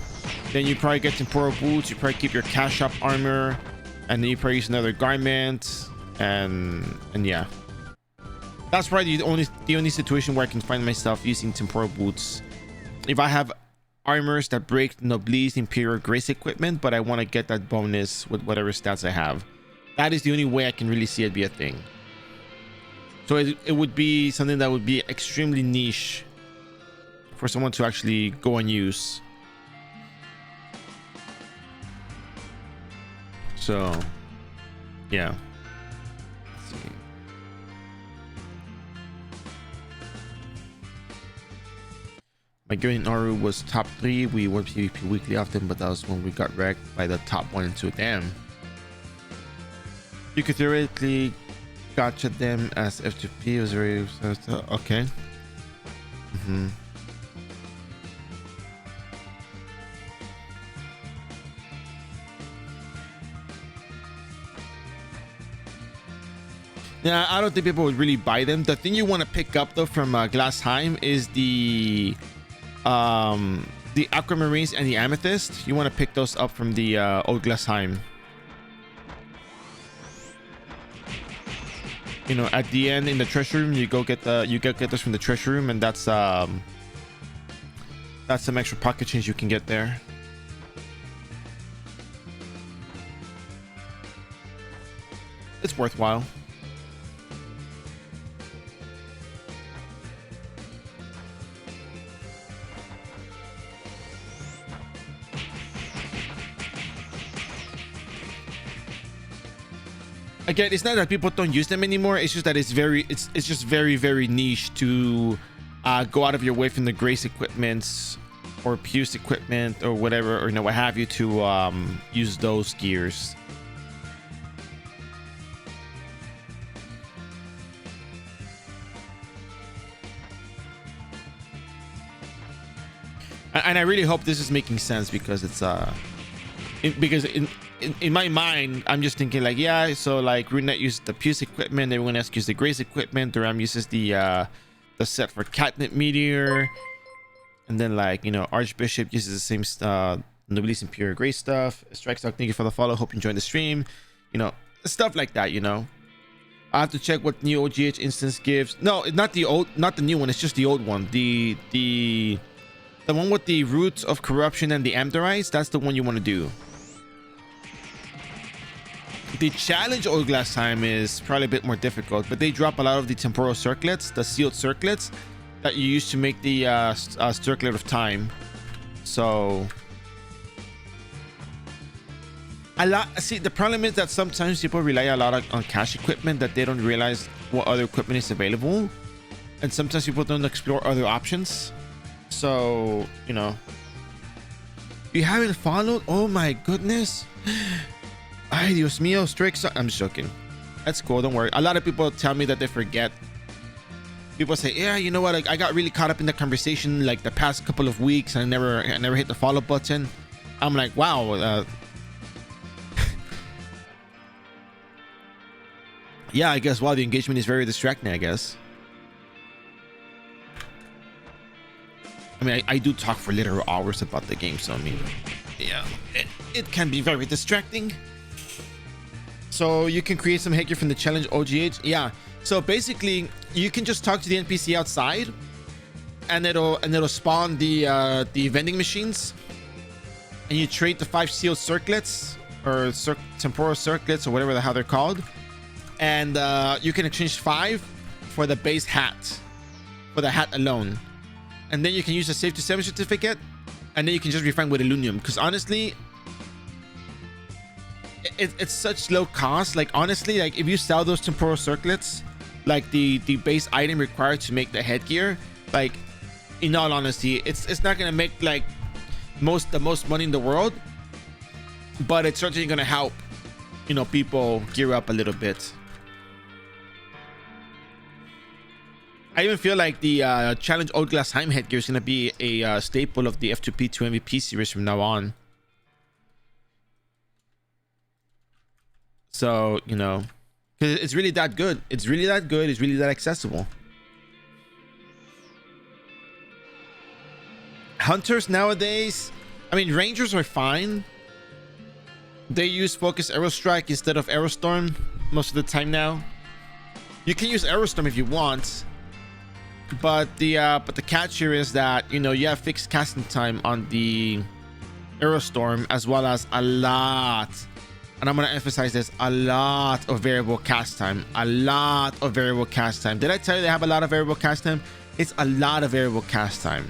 Then you probably get temporal boots. You probably keep your cash up armor, and then you probably use another garment, and yeah. That's probably the only situation where I can find myself using temporal boots. If I have armors that break Noblesse Imperial Grace equipment, but I want to get that bonus with whatever stats I have. That is the only way I can really see it be a thing. So it would be something that would be extremely niche for someone to actually go and use. So yeah. Let's see. My game in iRO was top 3. We won PvP weekly often, but that was when we got wrecked by the top 1 and 2. Damn. You could theoretically gotcha them as F2P. It was very okay. Yeah, I don't think people would really buy them. The thing you want to pick up though from Glassheim is the Aquamarines and the Amethyst. You want to pick those up from the old Glassheim. You know, at the end in the treasure room, you get those from the treasure room, and that's some extra pocket change you can get there. It's worthwhile. Again, it's not that people don't use them anymore. It's just that it's just very niche to go out of your way from the Grace equipments or Puce equipment or whatever, or what have you, to use those gears. And I really hope this is making sense, because it's in my mind, I'm just thinking like, yeah, so like Runet uses the Puce equipment, everyone else uses the Grace equipment, Doram uses the set for Catnip Meteor, and then like, you know, Archbishop uses the same Nobilis Imperial Grace stuff. Strike Stock, thank you for the follow, hope you enjoyed the stream. You know, stuff like that, you know. I have to check what new OGH instance gives. No, not the new one, it's just the old one. The one with the Roots of Corruption and the Amderites, that's the one you want to do. The challenge old Glassheim is probably a bit more difficult, but they drop a lot of the temporal circlets, the sealed circlets that you use to make the circlet of time. So see, the problem is that sometimes people rely a lot on cash equipment, that they don't realize what other equipment is available, and sometimes people don't explore other options. So, you know, you haven't followed? Oh my goodness. Ay, Dios mío, Strix. I'm just joking. That's cool. Don't worry. A lot of people tell me that they forget. People say, yeah, you know what? I got really caught up in the conversation like the past couple of weeks, and I never hit the follow button. I'm like, wow. Yeah, I guess. Wow, the engagement is very distracting, I guess. I mean, I do talk for literal hours about the game, so I mean, yeah, it can be very distracting. So you can create some headgear from the challenge OGH. Yeah. So basically, you can just talk to the NPC outside, and it'll spawn the vending machines, and you trade the 5 sealed circlets or temporal circlets or whatever the hell they're called, and you can exchange 5 for the base hat, for the hat alone, and then you can use a save to 7 certificate, and then you can just refine with Illunium. Because honestly, it's such low cost. Like honestly, like if you sell those temporal circlets, like the base item required to make the headgear, like in all honesty, it's not gonna make like the most money in the world, but it's certainly gonna help, you know, people gear up a little bit. I even feel like the challenge old Glassheim headgear is gonna be a staple of the F2P 2 MVP series from now on. So, you know, because it's really that good. It's really that good. It's really that accessible. Hunters nowadays, I mean, Rangers are fine. They use Focus Aerostrike instead of Aerostorm most of the time now. You can use Aerostorm if you want, but the catch here is that, you know, you have fixed casting time on the Aerostorm, as well as a lot and I'm going to emphasize this, a lot of variable cast time. A lot of variable cast time. Did I tell you they have a lot of variable cast time? It's a lot of variable cast time.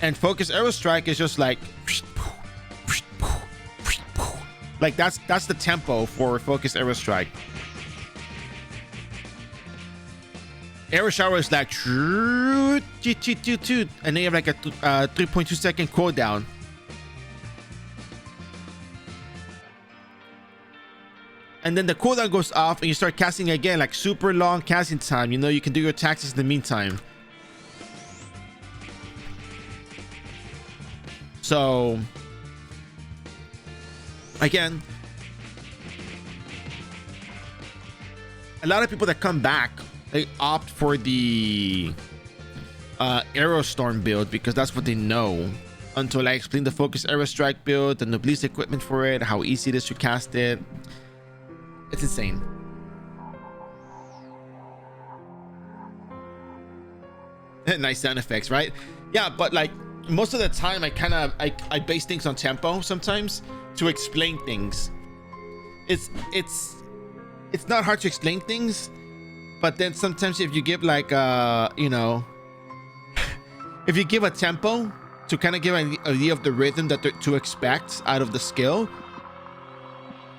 And focus arrow strike is just like that's the tempo for focus arrow strike. Arrow shower is like, and then you have like a 3.2 second cooldown. And then the cooldown goes off and you start casting again, like super long casting time. You know, you can do your taxes in the meantime. So again, a lot of people that come back, they opt for the Arrow Storm build because that's what they know. Until I explain the Focus Arrow Strike build, the Noblesse equipment for it, how easy it is to cast it. It's insane. Nice sound effects, right? Yeah, but like most of the time I base things on tempo sometimes to explain things. It's not hard to explain things. But then sometimes if you give like you know, if you give a tempo to kind of give an idea of the rhythm that to expect out of the skill,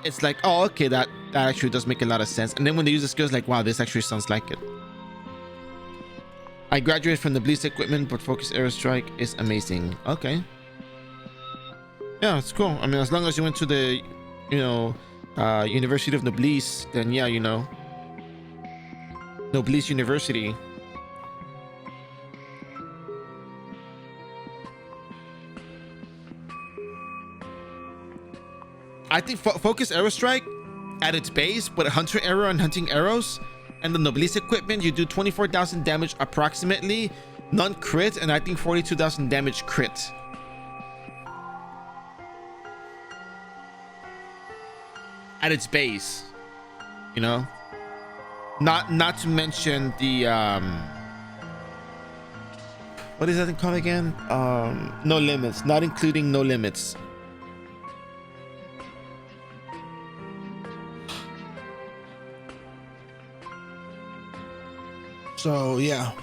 it's like, oh, okay, that actually does make a lot of sense. And then when they use the skills, like, wow, this actually sounds like it. I graduated from the Noblesse equipment, but Focus Arrow Strike is amazing. Okay. Yeah, it's cool. I mean, as long as you went to the, you know, University of Noblesse, then yeah, you know. Noblesse University. I think Focus Arrow Strike at its base with a Hunter Arrow and Hunting Arrows and the Noblesse equipment, you do 24,000 damage approximately, non-crit, and I think 42,000 damage crit. At its base, you know? Not to mention the what is that thing called again? No Limits, not including No Limits. So yeah.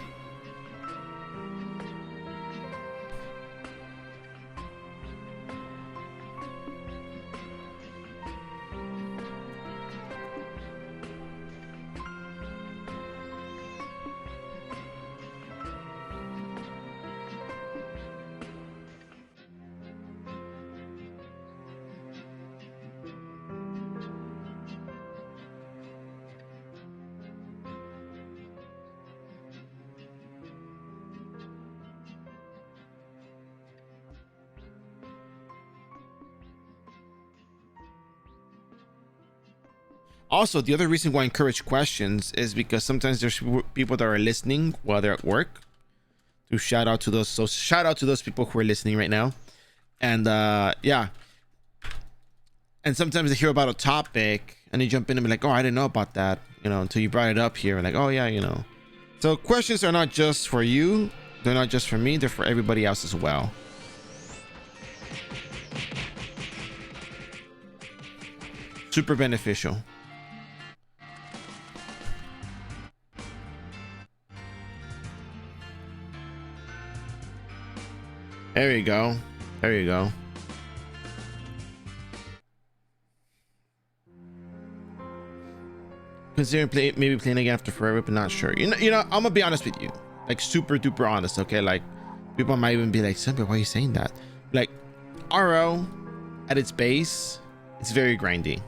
Also, the other reason why I encourage questions is because sometimes there's people that are listening while they're at work. To shout out to those, so shout out to those people who are listening right now. And yeah. And sometimes they hear about a topic and they jump in and be like, oh, I didn't know about that, you know, until you brought it up here. And like, oh yeah, you know. So questions are not just for you, they're not just for me, they're for everybody else as well. Super beneficial. There you go. There you go. Considering maybe playing again after forever, but not sure. You know, I'm gonna be honest with you, like super duper honest. Okay, like people might even be like, "Simba, why are you saying that?" Like, RO at its base, it's very grindy.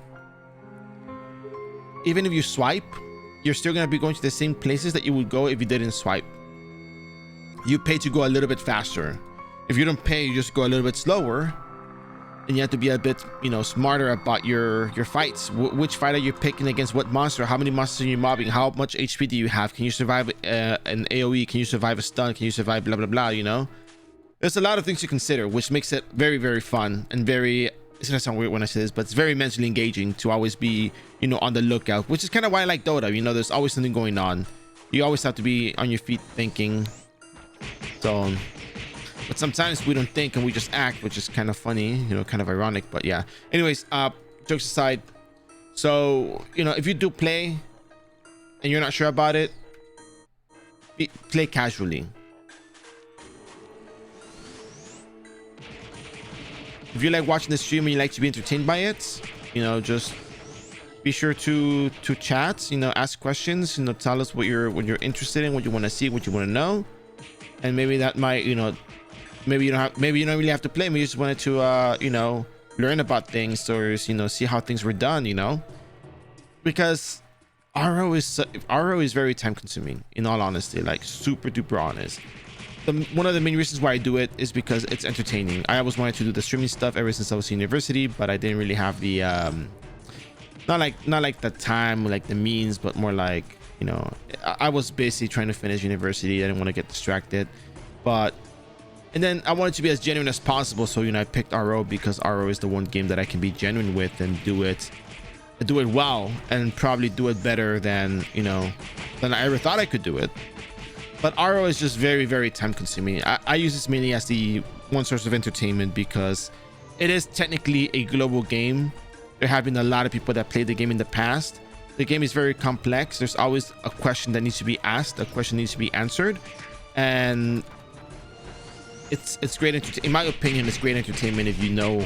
Even if you swipe, you're still gonna be going to the same places that you would go if you didn't swipe. You pay to go a little bit faster. If you don't pay, you just go a little bit slower, and you have to be a bit, you know, smarter about your fights. Which fight are you picking against what monster? How many monsters are you mobbing? How much HP do you have? Can you survive an AoE? Can you survive a stun? Can you survive blah blah blah? You know, there's a lot of things to consider, which makes it very very fun and very. It's gonna sound weird when I say this, but it's very mentally engaging to always be, you know, on the lookout. Which is kind of why I like Dota. You know, there's always something going on. You always have to be on your feet thinking. So. But sometimes we don't think and we just act, which is kind of funny, you know, kind of ironic. But yeah, anyways, jokes aside, so you know, if you do play and you're not sure about it, play casually. If you like watching the stream and you like to be entertained by it, you know, just be sure to chat, you know, ask questions, you know, tell us what you're interested in, what you want to see, what you want to know. And maybe that might, you know, maybe you don't really have to play. Maybe you just wanted to you know, learn about things, or you know, see how things were done, you know, because RO is very time consuming, in all honesty, like super duper honest. One of the main reasons why I do it is because it's entertaining. I always wanted to do the streaming stuff ever since I was in university, but I didn't really have the not like the time, like the means, but more like, you know, I was basically trying to finish university. I didn't want to get distracted, and then I wanted to be as genuine as possible. So, you know, I picked RO because RO is the one game that I can be genuine with and do it well, and probably do it better than, you know, than I ever thought I could do it. But RO is just very, very time consuming. I use this mainly as the one source of entertainment because it is technically a global game. There have been a lot of people that played the game in the past. The game is very complex. There's always a question that needs to be asked, a question needs to be answered, and it's great in my opinion. It's great entertainment if you know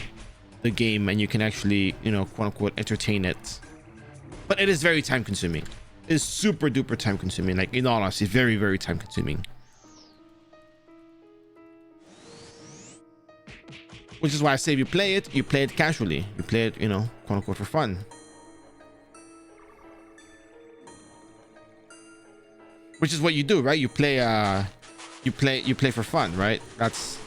the game and you can actually, you know, quote unquote entertain it. But it is very time consuming. It's super duper time consuming, like, in all honesty, very, very time consuming. Which is why I say if you play it casually. You play it, you know, quote unquote for fun. Which is what you do, right? You play for fun, right? That's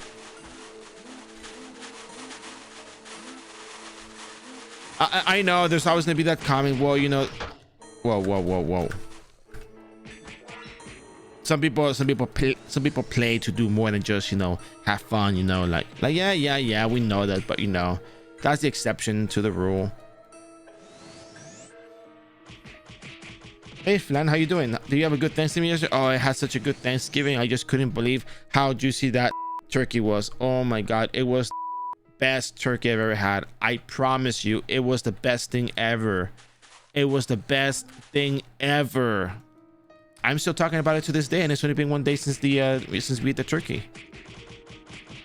I know there's always gonna be that comment, well, you know, whoa. Some people play to do more than just, you know, have fun, you know, like yeah, we know that, but you know, that's the exception to the rule. Hey Flan, how you doing? Do you have a good Thanksgiving yesterday? Oh, I had such a good Thanksgiving. I just couldn't believe how juicy that turkey was. Oh my god, it was the best turkey I've ever had. I promise you, it was the best thing ever. It was the best thing ever. I'm still talking about it to this day, and it's only been one day since we ate the turkey.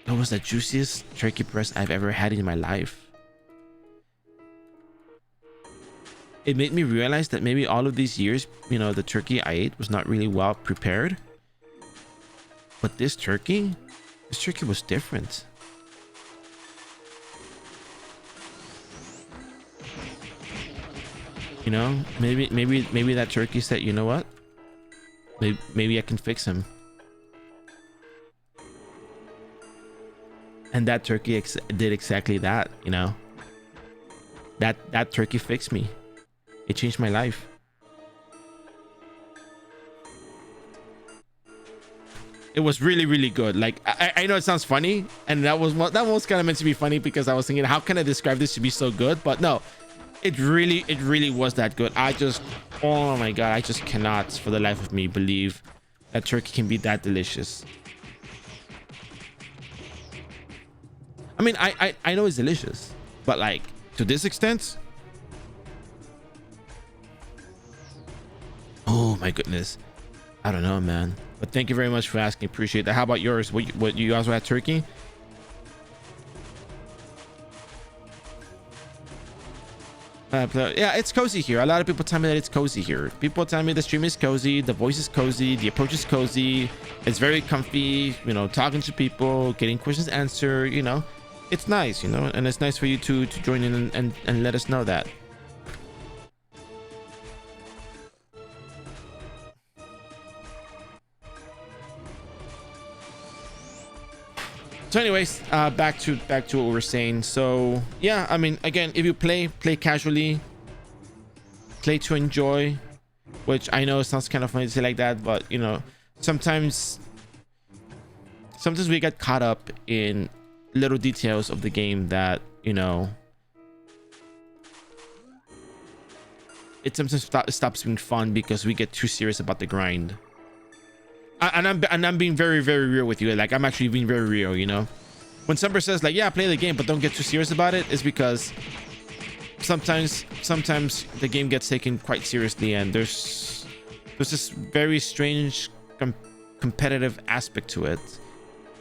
It was the juiciest turkey breast I've ever had in my life. It made me realize that maybe all of these years, you know, the turkey I ate was not really well prepared. But this turkey was different. You know, maybe that turkey said, you know what? Maybe I can fix him. And that turkey did exactly that, you know. That turkey fixed me. It changed my life. It was really, really good. Like, I know it sounds funny, and that was kind of meant to be funny because I was thinking, how can I describe this to be so good? But no, it really was that good. Oh my god, I just cannot for the life of me believe that turkey can be that delicious. I mean, I know it's delicious, but like to this extent, oh my goodness, I don't know, man. But thank you very much for asking. Appreciate that. How about yours? What you also had turkey? Yeah, it's cozy here. A lot of people tell me that it's cozy here. People tell me the stream is cozy, the voice is cozy, the approach is cozy. It's very comfy, you know, talking to people, getting questions answered, you know. It's nice, you know, and it's nice for you to join in and let us know that. So anyways, back to what we were saying. So yeah, I mean, again, if you play casually, play to enjoy, which I know sounds kind of funny to say like that, but you know, sometimes we get caught up in little details of the game that, you know, it sometimes stops being fun because we get too serious about the grind. And I'm being very, very real with you. Like, I'm actually being very real, you know. When somebody says like, yeah, play the game, but don't get too serious about it, is because sometimes the game gets taken quite seriously, and there's this very strange competitive aspect to it.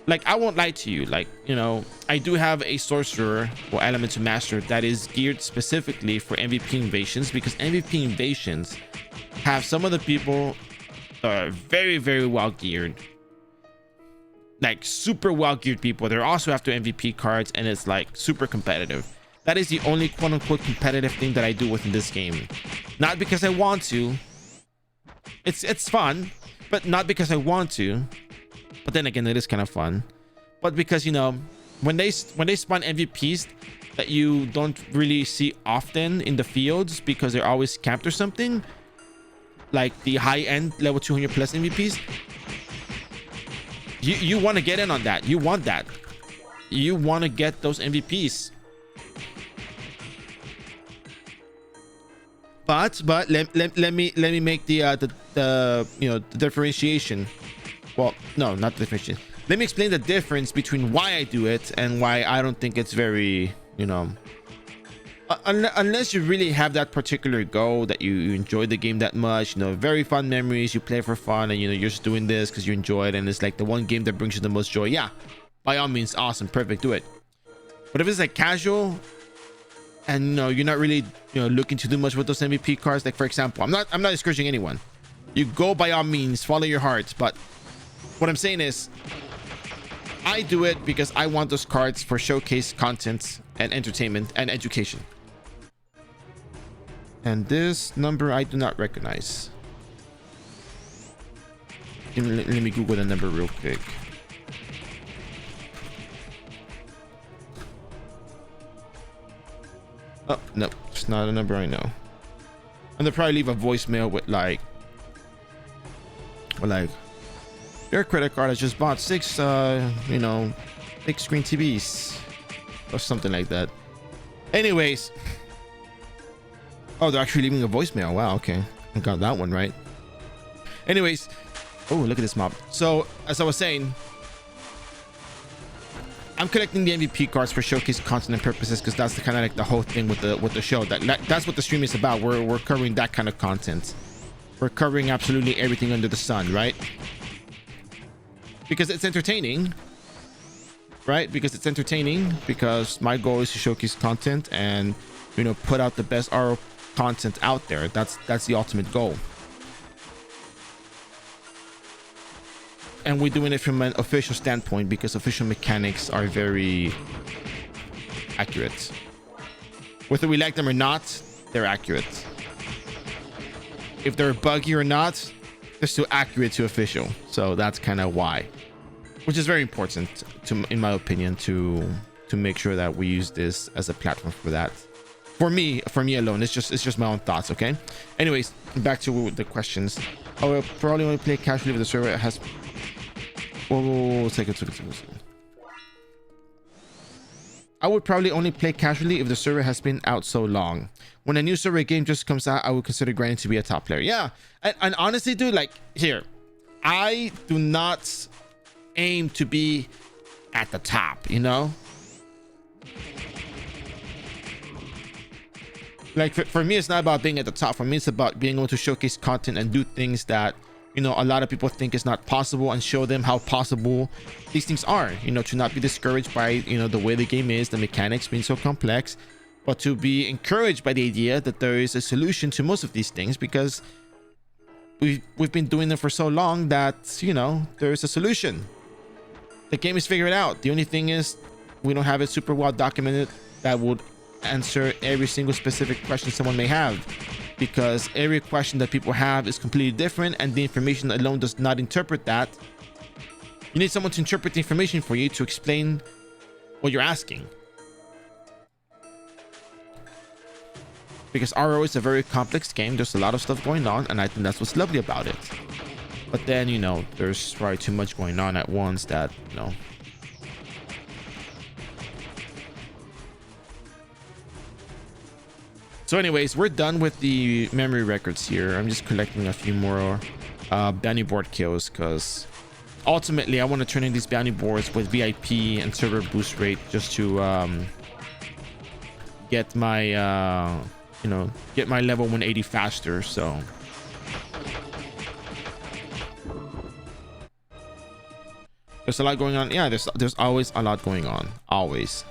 Like, I won't lie to you, like, you know, I do have a sorcerer or elemental master that is geared specifically for MVP invasions, because MVP invasions have some of the people that are very, very well geared, like super well geared people. They're also after MVP cards, and it's like super competitive. That is the only quote unquote competitive thing that I do within this game. Not because I want to. It's fun, but not because I want to. But then again, it is kind of fun. But because, you know, when they spawn MVPs that you don't really see often in the fields because they're always camped or something, like the high-end level 200 plus MVPs, you want to get in on that. You want that. You want to get those MVPs. But let me make the you know, the differentiation. Well, no, not the differentiation. Let me explain the difference between why I do it and why I don't think it's very, you know, unless you really have that particular goal that you enjoy the game that much, you know, very fun memories, you play for fun, and you know, you're just doing this because you enjoy it and it's like the one game that brings you the most joy. Yeah, by all means, awesome, perfect, do it. But if it's like casual and, you know, you're not really, you know, looking to do much with those MVP cards, like for example, I'm not discouraging anyone. You go by all means, follow your hearts, but what I'm saying is, I do it because I want those cards for showcase content and entertainment and education. And this number I do not recognize. Let me Google the number real quick. Oh, no, it's not a number I know. And they'll probably leave a voicemail with like, your credit card has just bought 6 you know, big screen TVs or something like that. Anyways, oh, they're actually leaving a voicemail. Wow, okay, I got that one right. Anyways, oh, look at this mob. So as I was saying, I'm collecting the MVP cards for showcase content and purposes, because that's the kind of like the whole thing with the show. That's what the stream is about. We're covering that kind of content. We're covering absolutely everything under the sun, right? Because it's entertaining, right? Because it's entertaining, because my goal is to showcase content and, you know, put out the best iRO content out there. That's the ultimate goal. And we're doing it from an official standpoint, because official mechanics are very accurate. Whether we like them or not, they're accurate. If they're buggy or not, they're still accurate to official. So that's kind of why, which is very important to, in my opinion, to make sure that we use this as a platform for that. For me alone, it's just my own thoughts. Okay. Anyways, back to the questions. I will probably only play casually if the server has. Whoa, second. I would probably only play casually if the server has been out so long. When a new server game just comes out, I would consider grinding to be a top player. Yeah, and honestly, dude, like, here, I do not aim to be at the top, you know? Like, for me, it's not about being at the top. For me, it's about being able to showcase content and do things that, you know, a lot of people think is not possible, and show them how possible these things are, you know, to not be discouraged by, you know, the way the game is, the mechanics being so complex, but to be encouraged by the idea that there is a solution to most of these things, because we've been doing them for so long that, you know, there's a solution. The game is figured out. The only thing is we don't have it super well documented that would answer every single specific question someone may have, because every question that people have is completely different, and the information alone does not interpret that. You need someone to interpret the information for you, to explain what you're asking, because iRO is a very complex game. There's a lot of stuff going on, and I think that's what's lovely about it. But then, you know, there's probably too much going on at once that, you know. So anyways, we're done with the memory records here. I'm just collecting a few more bounty board kills, because ultimately I want to turn in these bounty boards with VIP and server boost rate just to get my get my level 180 faster. So there's a lot going on. Yeah, there's always a lot going on, always.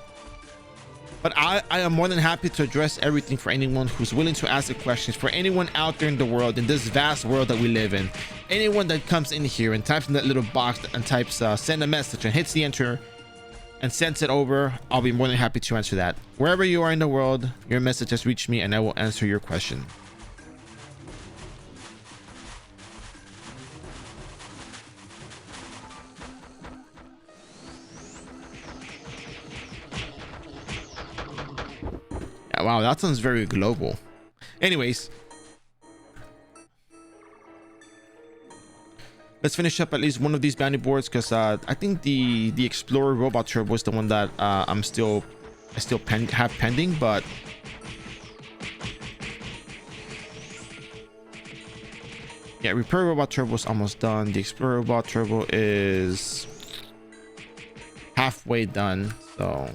But I am more than happy to address everything for anyone who's willing to ask the questions. For anyone out there in the world, in this vast world that we live in, anyone that comes in here and types in that little box and types send a message and hits the enter and sends it over, I'll be more than happy to answer that. Wherever you are in the world, your message has reached me and I will answer your question. Wow, that sounds very global. Anyways, let's finish up at least one of these bounty boards, because I think the Explorer Robot Turbo is the one that I still have pending. But yeah, Repair Robot Turbo is almost done. The Explorer Robot Turbo is halfway done. So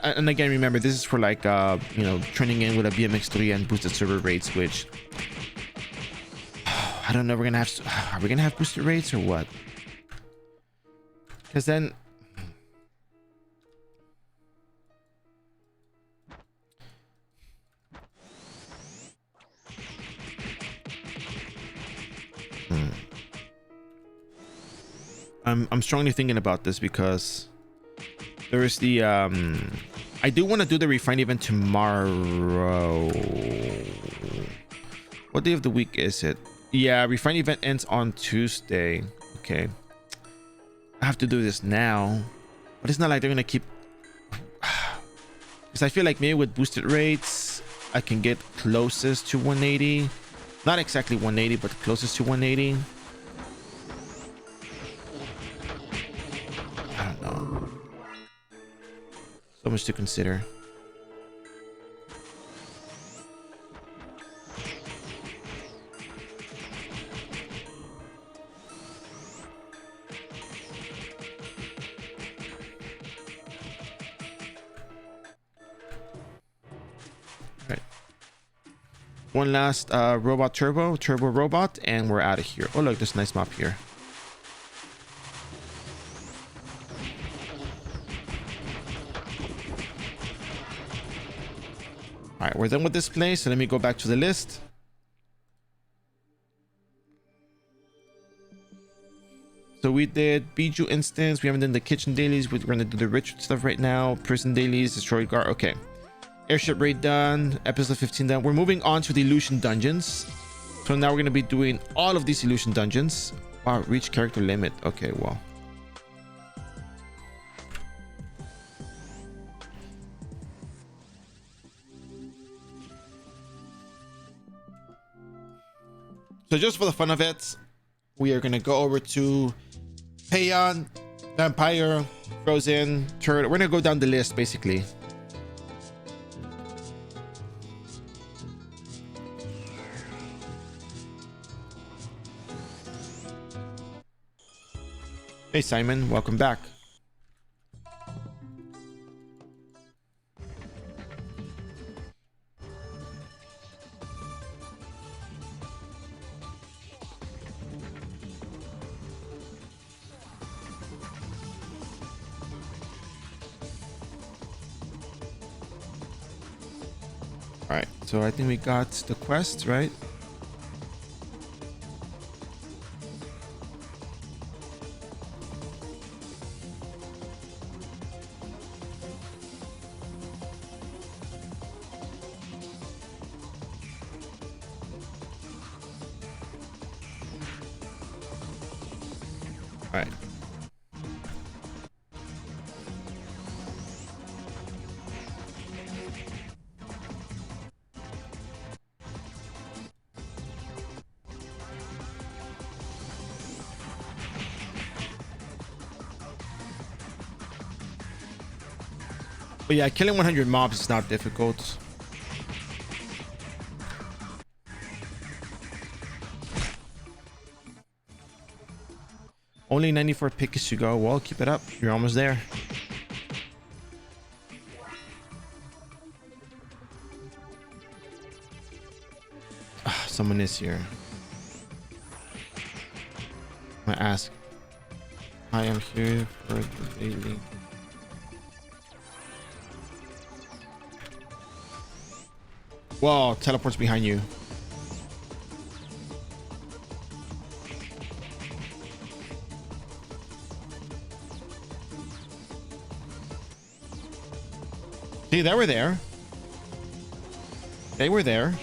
and again, remember, this is for like training in with a BMX3 and boosted server rates, which I don't know. Are we gonna have boosted rates or what? Because then I'm strongly thinking about this, because there is the I do want to do the refine event tomorrow. What day of the week is it? Yeah, refine event ends on Tuesday. Okay, I have to do this now, but it's not like they're gonna keep, because I feel like maybe with boosted rates I can get closest to 180, not exactly 180, but closest to 180. I don't know. So much to consider. Right. One last robot turbo robot, and we're out of here. Oh look, there's a nice map here. All right, we're done with this place, so let me go back to the list. So we did Bijou instance. We haven't done the kitchen dailies. We're gonna do the rich stuff right now. Prison dailies, destroyed guard. Okay. Airship raid done. Episode 15 done. We're moving on to the illusion dungeons. So now we're gonna be doing all of these illusion dungeons. Wow, reach character limit. Okay, well. So just for the fun of it, we are gonna go over to Payon, Vampire, Frozen, Turret. We're gonna go down the list basically. Hey Simon, welcome back. All right, so I think we got the quest, right? All right. But yeah, killing 100 mobs is not difficult. Only 94 pickets to go. Well, keep it up. You're almost there. Someone is here. I'm gonna ask. I am here for the daily. Whoa, teleports behind you. See, they were there. They were there.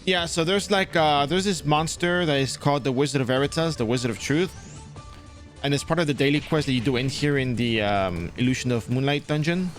Yeah, so there's like there's this monster that is called the Wizard of Veritas, the Wizard of Truth, and it's part of the daily quest that you do in here in the Illusion of Moonlight dungeon.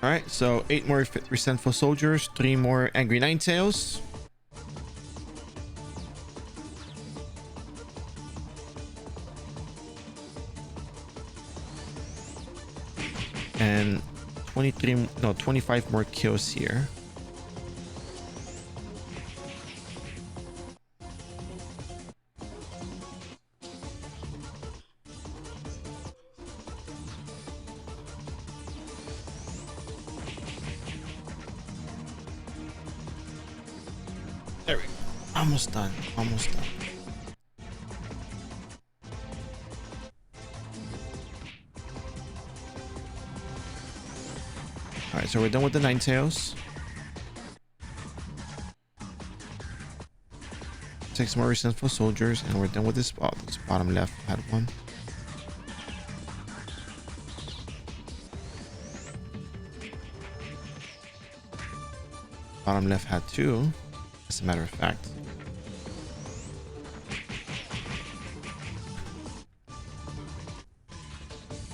All right, so 8 more resentful soldiers, 3 more angry ninetails. And 25 more kills here. There we go. Almost done. Almost done. All right, so we're done with the ninetails. Take some more resentful soldiers, and we're done with this. Oh, this bottom left had one. Bottom left had 2. As a matter of fact.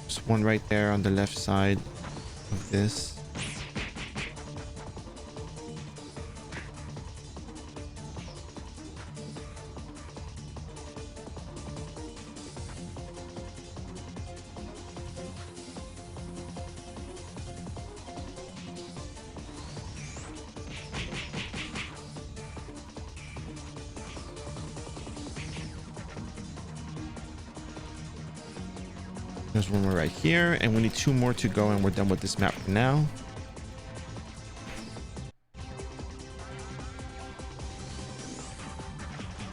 There's one right there on the left side of this. There's one more right here, and we need 2 more to go, and we're done with this map for now.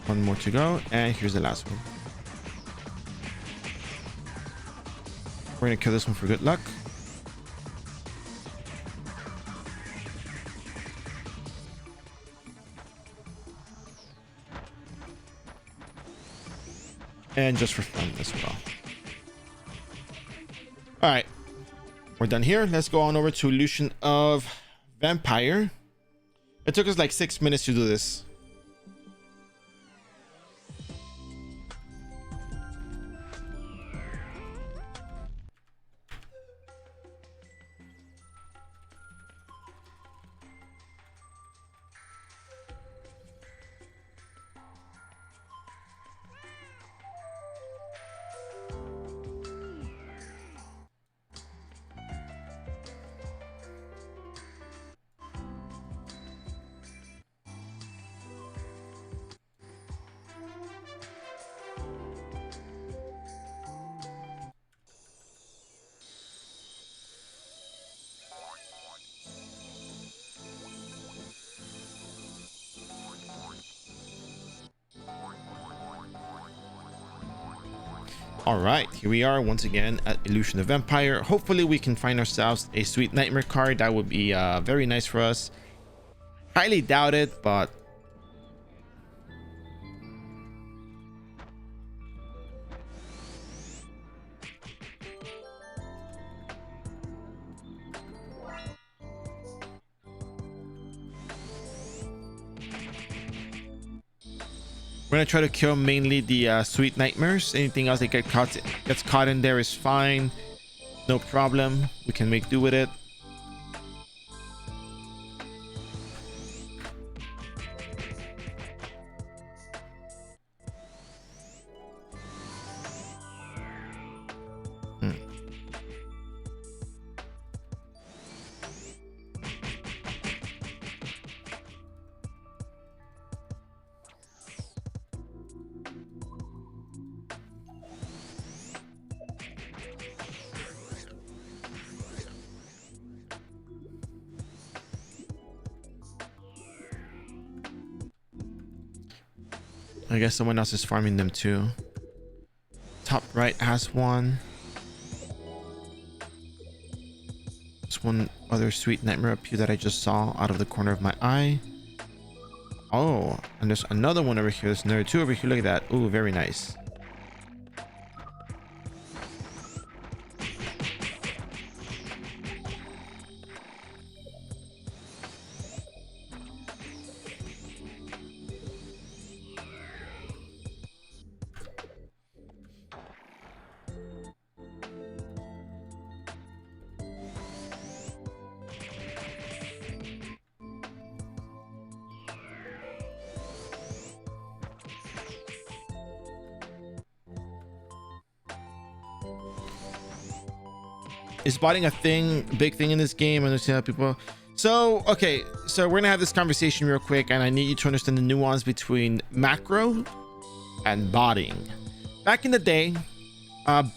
One more to go, and here's the last one. We're gonna kill this one for good luck. And just for fun as well. All right, We're done here. Let's go on over to Illusion of Vampire. It took us like 6 minutes to do this. All right, here we are once again at Illusion of Vampire. Hopefully we can find ourselves a sweet nightmare card. That would be very nice for us. Highly doubt it, but we're gonna try to kill mainly the sweet nightmares. Anything else that gets caught in there is fine, no problem. We can make do with it. I guess someone else is farming them too. Top right has one. There's one other sweet nightmare up here that I just saw out of the corner of my eye. Oh, and there's another one over here. There's another two over here. Look at that. Ooh, very nice. Is botting a big thing in this game? I understand how people. So okay, so we're gonna have this conversation real quick, and I need you to understand the nuance between macro and botting. Back in the day,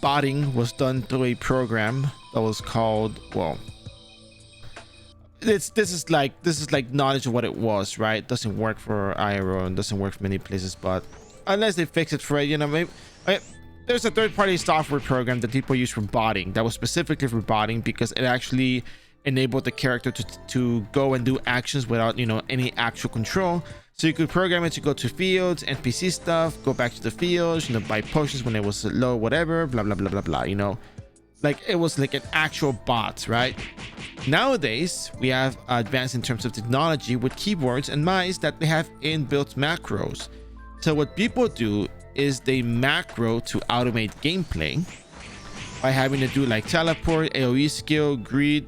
botting was done through a program that was called, well, this is like knowledge of what it was, right? It doesn't work for iRO and doesn't work for many places, but unless they fix it for it, you know, maybe. There's a third-party software program that people use for botting that was specifically for botting because it actually enabled the character to go and do actions without, you know, any actual control. So you could program it to go to fields, NPC stuff, go back to the fields, you know, buy potions when it was low, whatever, blah blah blah blah blah, you know, like it was like an actual bot, right? Nowadays we have advanced in terms of technology with keyboards and mice that they have inbuilt macros. So what people do is they macro to automate gameplay by having to do like teleport, AoE skill, greed,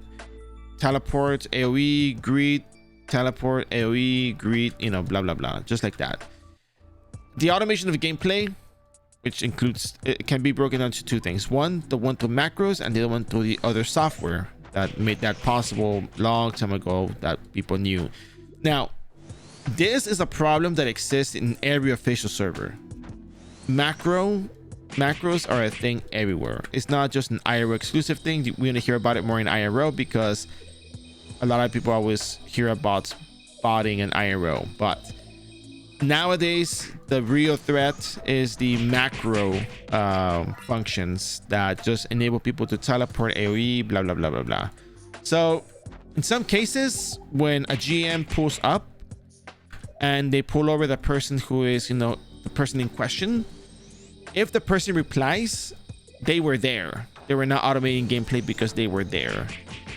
teleport, AoE, greed, teleport, AoE, greed, you know, blah blah blah, just like that. The automation of gameplay, which includes, it can be broken down to two things: one through macros, and the other one through the other software that made that possible long time ago that people knew. Now this is a problem that exists in every official server. Macros are a thing everywhere. It's not just an iRO exclusive thing. We're gonna hear about it more in iRO because a lot of people always hear about botting and iRO, but nowadays the real threat is the macro functions that just enable people to teleport, AoE, blah blah blah blah blah. So in some cases, when a GM pulls up and they pull over the person who is, you know, the person in question, if the person replies they were there, they were not automating gameplay because they were there.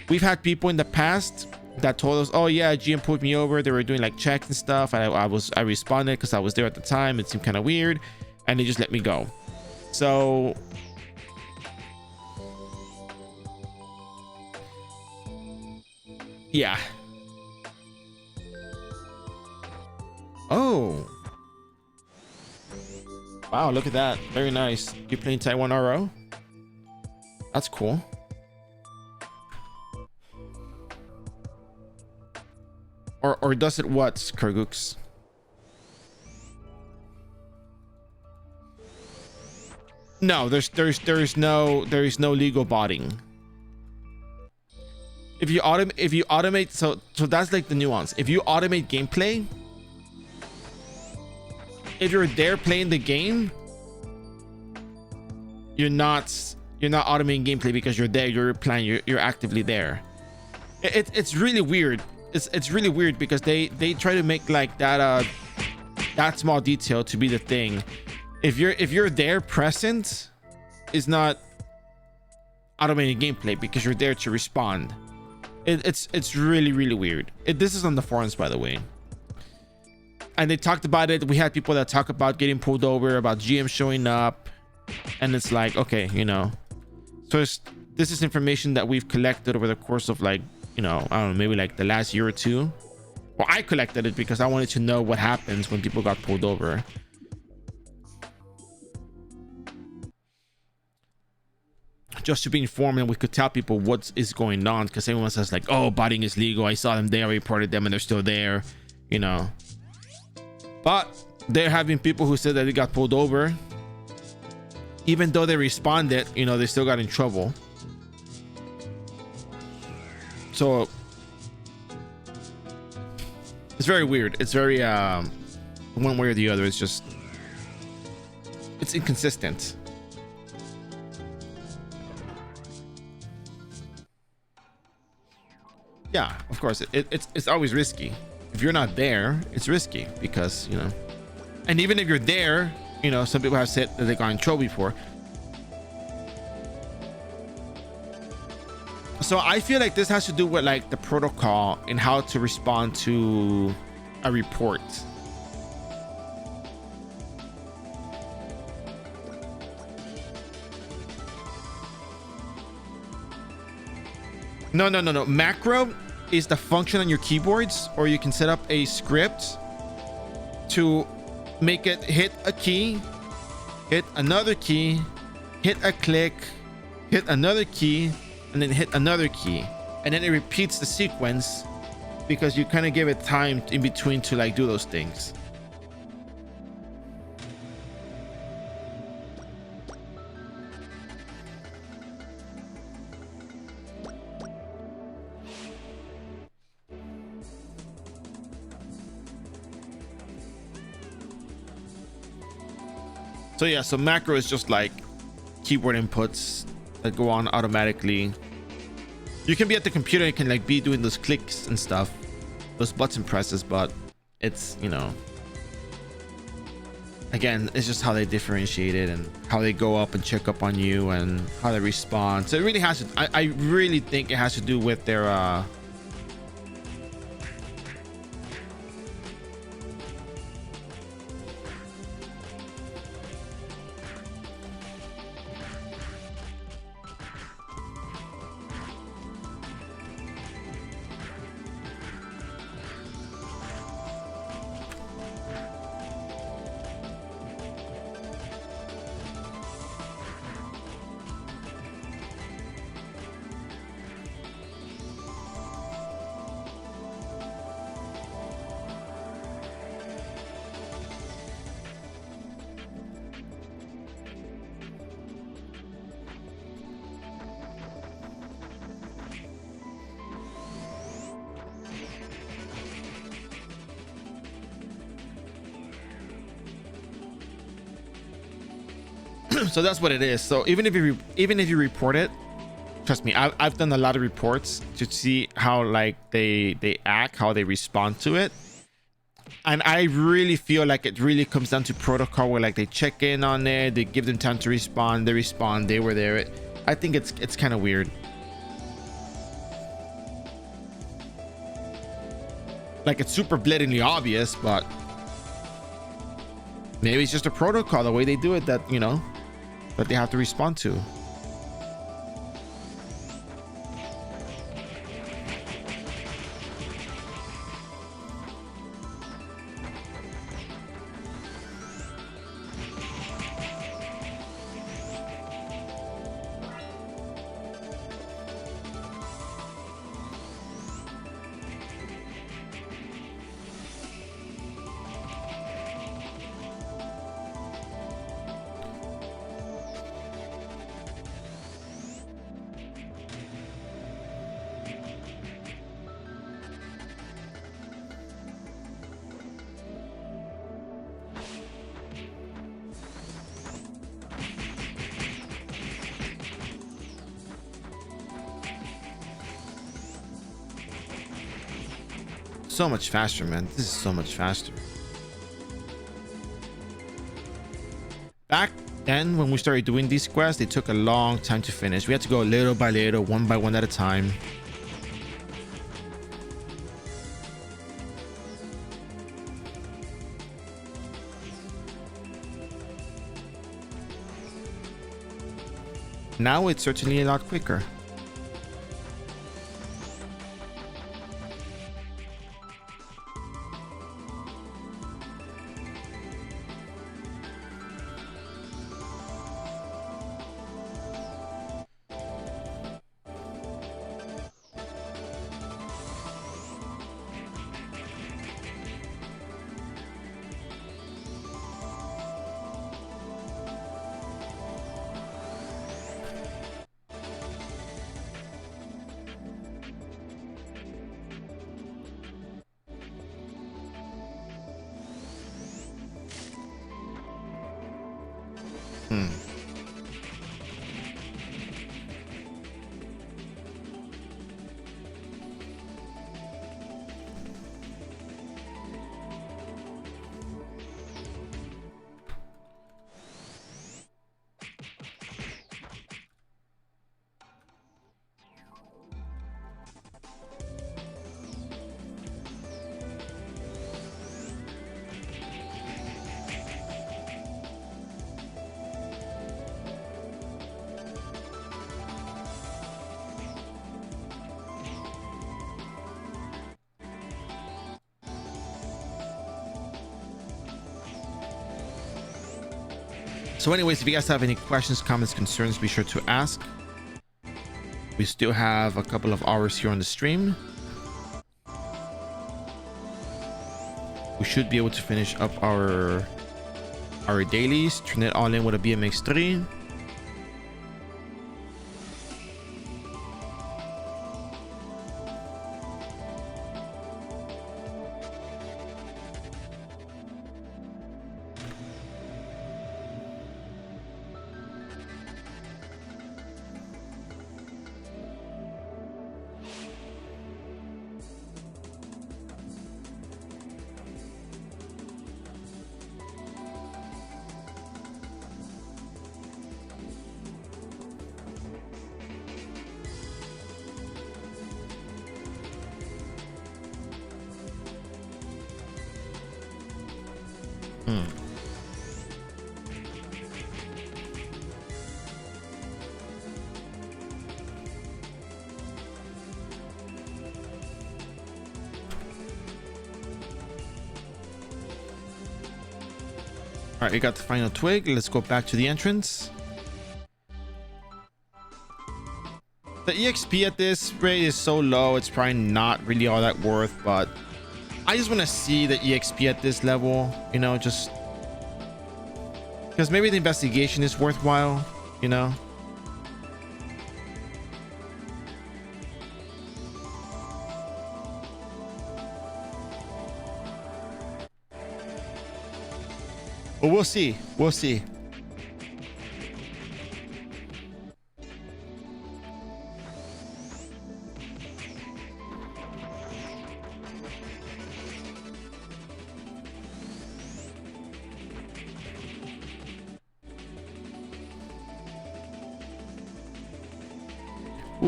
We've had people in the past that told us, oh yeah, GM pulled me over, they were doing like checks and stuff, and I responded because I was there at the time. It seemed kind of weird, and they just let me go. So yeah. Oh wow, look at that. Very nice. You playing Taiwan iRO? That's cool. Or does it what, Kurgooks? No, there is no legal botting. If you automate, so that's like the nuance. If you automate gameplay, if you're there playing the game, you're not automating gameplay because you're there, you're playing, you're actively there. It's really weird. It's really weird because they try to make like that small detail to be the thing. If you're there present, is not automating gameplay because you're there to respond. It's really weird. This is on the forums, by the way, and they talked about it. We had people that talk about getting pulled over, about GM showing up, and it's like, okay, you know, so this is information that we've collected over the course of like, you know, I don't know, maybe like the last year or two. Well, I collected it because I wanted to know what happens when people got pulled over. Just to be informed, and we could tell people what is going on, because everyone says like, oh, botting is legal, I saw them there, I reported them, and they're still there, you know. But there have been people who said that they got pulled over, even though they responded, you know, they still got in trouble. So it's very weird. It's very one way or the other. It's just, it's inconsistent. Yeah, of course, it's always risky. If you're not there, it's risky because, you know, and even if you're there, you know, some people have said that they got in trouble before. So I feel like this has to do with like the protocol and how to respond to a report. No. Macro is the function on your keyboards, or you can set up a script to make it hit a key, hit another key, hit a click, hit another key, and then hit another key, and then it repeats the sequence because you kind of give it time in between to like do those things. So yeah, so macro is just like keyboard inputs that go on automatically. You can be at the computer, you can like be doing those clicks and stuff, those button presses, but it's, you know, again, it's just how they differentiate it and how they go up and check up on you and how they respond. So it really has to, I really think it has to do with their so that's what it is. So even if you report it, trust me, I've done a lot of reports to see how like they act, how they respond to it, and I really feel like it really comes down to protocol, where like they check in on it, they give them time to respond, they respond, they were there. I think it's kind of weird. Like, it's super blatantly obvious, but maybe it's just a protocol, the way they do it, that, you know, that they have to respond to. So much faster, man. This is so much faster. Back then, when we started doing these quests, they took a long time to finish. We had to go little by little, one by one at a time. Now it's certainly a lot quicker. So anyways, if you guys have any questions, comments, concerns, be sure to ask. We still have a couple of hours here on the stream. We should be able to finish up our dailies, turn it all in with a BMX3. All right, we got the final twig. Let's go back to the entrance. The EXP at this rate is so low, it's probably not really all that worth, but I just want to see the EXP at this level, you know, just because maybe the investigation is worthwhile, you know. But we'll see. We'll see.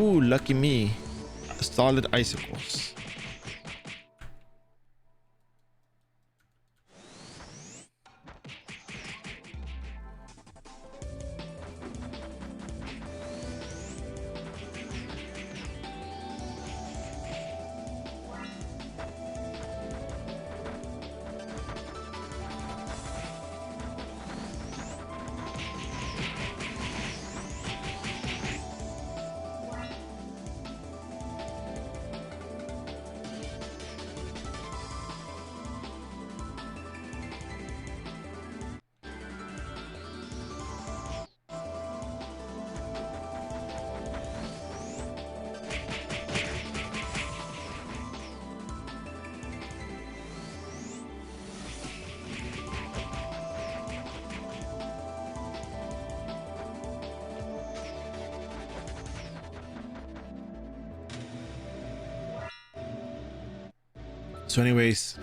Ooh, lucky me. Solid icicles. So anyways,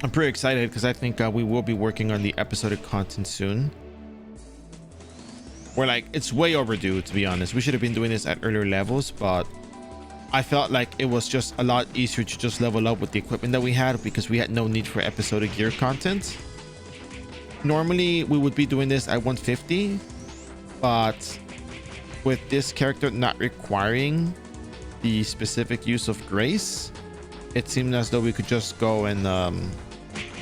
I'm pretty excited because I think we will be working on the episodic content soon. We're like, it's way overdue, to be honest. We should have been doing this at earlier levels, but I felt like it was just a lot easier to just level up with the equipment that we had because we had no need for episodic gear content. Normally we would be doing this at 150, but with this character not requiring the specific use of grace, it seemed as though we could just go and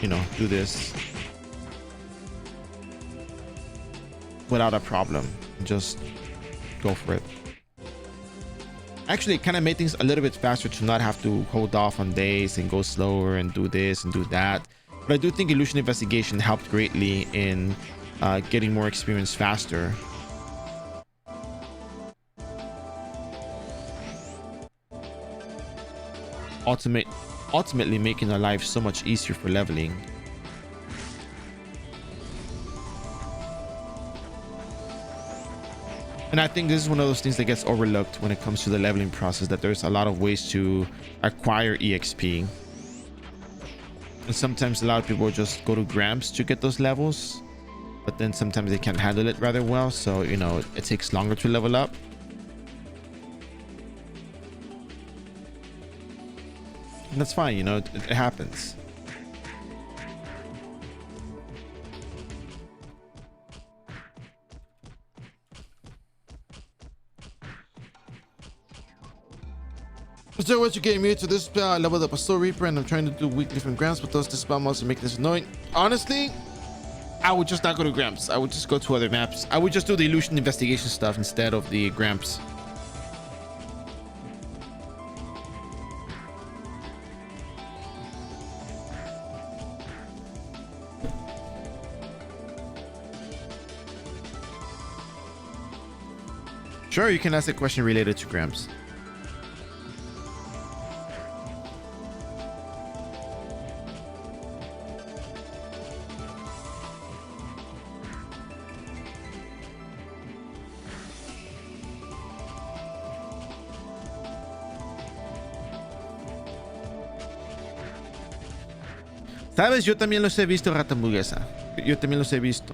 you know, do this without a problem. Just go for it. Actually, it kind of made things a little bit faster to not have to hold off on days and go slower and do this and do that. But I do think illusion investigation helped greatly in getting more experience faster. Ultimately making our life so much easier for leveling. And I think this is one of those things that gets overlooked when it comes to the leveling process, that there's a lot of ways to acquire EXP. And sometimes a lot of people just go to grams to get those levels, but then sometimes they can't handle it rather well, so you know, it takes longer to level up. And that's fine, you know, it happens. So what you getting me to this level up a Soul Reaper, and I'm trying to do weekly from grams, but those dispel mobs make this annoying. Honestly, I would just not go to grams. I would just go to other maps. I would just do the illusion investigation stuff instead of the grams. Sure, you can ask a question related to grams. Sabes, yo también los he visto, rata hamburguesa. Yo también los he visto.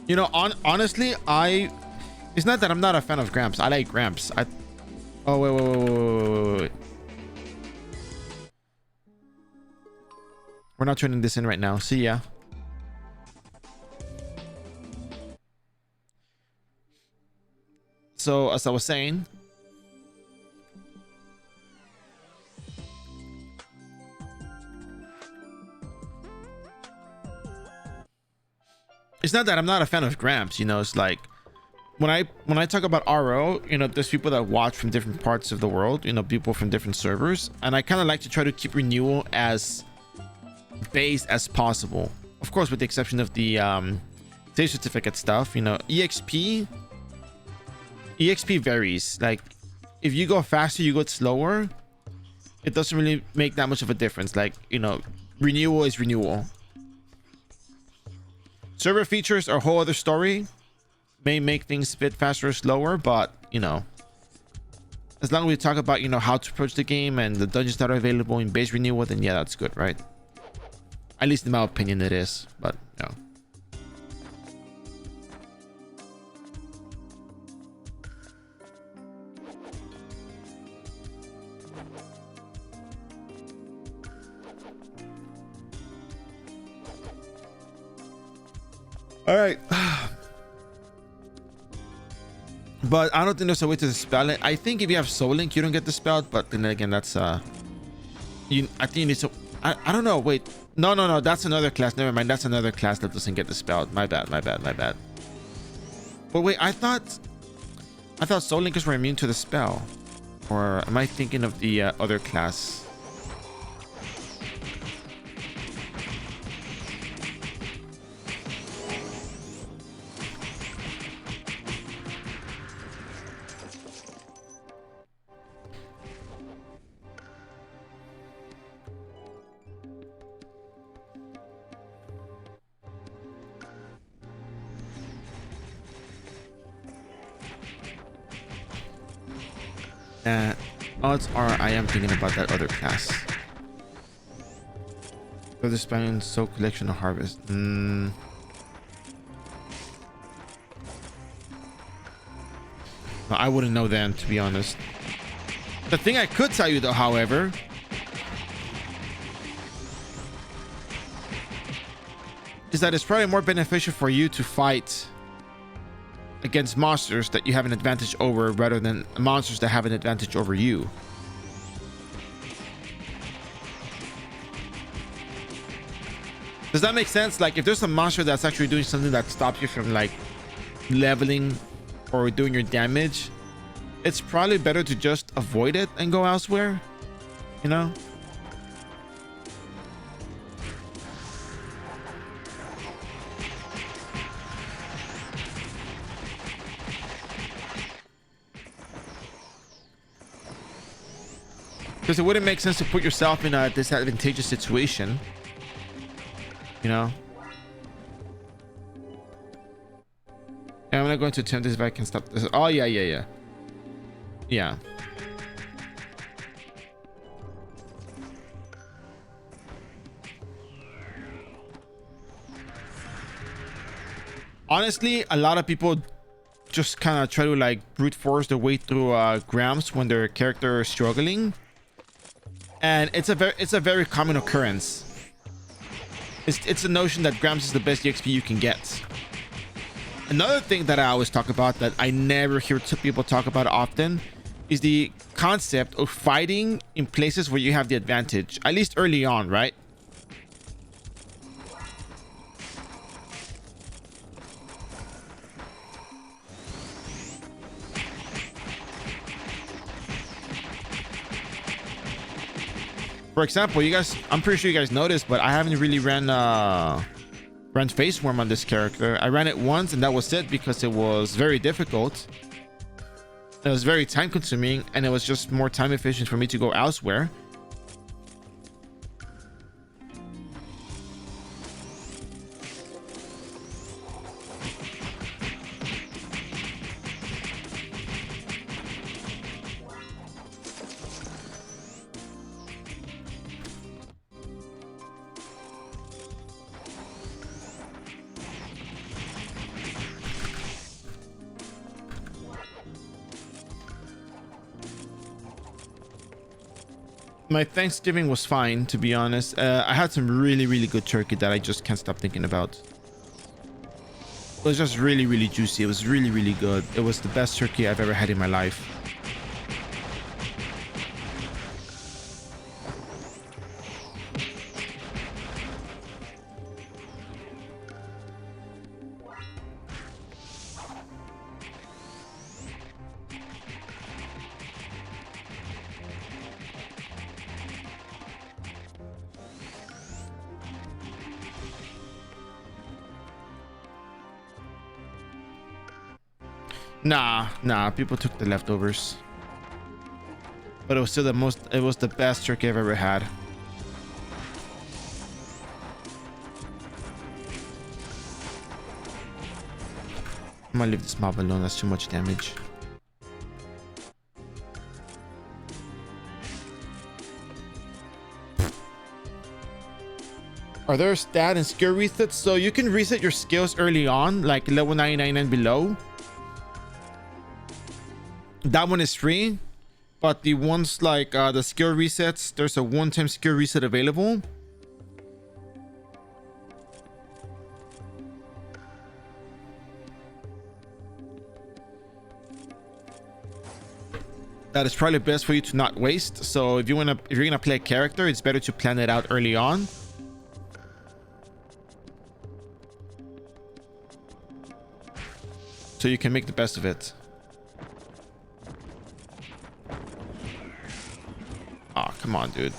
You know, honestly, it's not that I'm not a fan of Gramps. I like Gramps. Oh, wait. We're not turning this in right now. See ya. So, as I was saying, it's not that I'm not a fan of Gramps, you know. It's like when I talk about iRO, you know, there's people that watch from different parts of the world, you know, people from different servers, and I kind of like to try to keep renewal as base as possible, of course, with the exception of the save certificate stuff. You know, EXP varies. Like if you go faster, you go slower, it doesn't really make that much of a difference. Like, you know, renewal is renewal. Server features are a whole other story. May make things a bit faster or slower, but you know, as long as we talk about, you know, how to approach the game and the dungeons that are available in base renewal, then yeah, that's good, right? At least in my opinion it is, but no. All right. But I don't think there's a way to dispel it. I think if you have Soul Link, you don't get dispelled. But then again, that's I think you need to. I don't know. Wait, no. That's another class. Never mind. That's another class that doesn't get dispelled. My bad. But wait, I thought Soul Linkers were immune to the spell, or am I thinking of the other class? Odds are I am thinking about that other class. For the Spanish Soul Collection or Harvest. No, I wouldn't know then, to be honest. The thing I could tell you though, however, is that it's probably more beneficial for you to fight against monsters that you have an advantage over rather than monsters that have an advantage over you. Does that make sense? Like if there's a monster that's actually doing something that stops you from like leveling or doing your damage, it's probably better to just avoid it and go elsewhere, you know? Because it wouldn't make sense to put yourself in a disadvantageous situation, you know? And I'm not going to attempt this if I can stop this. Oh, yeah. Honestly, a lot of people just kind of try to like brute force their way through Grams when their character is struggling. And it's a very common occurrence. It's a notion that Grams is the best EXP you can get. Another thing that I always talk about that I never hear people talk about often is the concept of fighting in places where you have the advantage, at least early on, right? For example, you guys, I'm pretty sure you guys noticed, but I haven't really ran Face Worm on this character. I ran it once and that was it because it was very difficult. It was very time consuming and it was just more time efficient for me to go elsewhere. My Thanksgiving was fine, to be honest. I had some really good turkey that I just can't stop thinking about. It was just really juicy. It was really good. It was the best turkey I've ever had in my life. Nah, people took the leftovers. But it was still it was the best turkey I've ever had. I'm gonna leave this mob alone, that's too much damage. Are there stat and skill resets? So you can reset your skills early on, like level 99 and below. That one is free. But the ones like the skill resets, there's a one-time skill reset available. That is probably best for you to not waste. So if you're gonna play a character, it's better to plan it out early on. So you can make the best of it. Oh, come on, dude.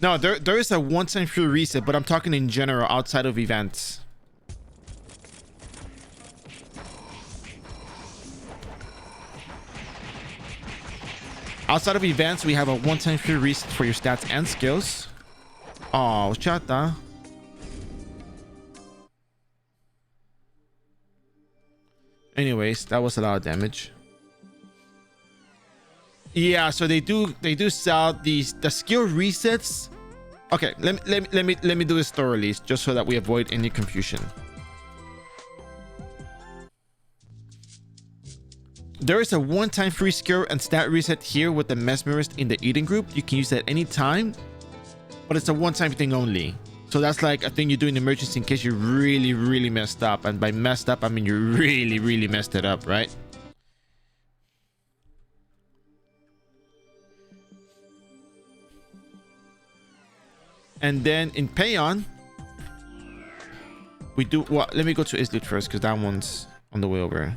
No, there is a one-time free reset, but I'm talking in general outside of events. Outside of events, we have a one-time free reset for your stats and skills. Oh, chata. Anyways, that was a lot of damage. Yeah, so they do sell the skill resets. Okay, let me do this thoroughly, just so that we avoid any confusion. There is a one-time free skill and stat reset here with the mesmerist in the Eden group. You can use it any time, but it's a one-time thing only. So that's like a thing you do in emergency in case you really messed up, and by messed up I mean you really messed it up, right? And then in Payon, we do, well, let me go to Isloot first because that one's on the way over.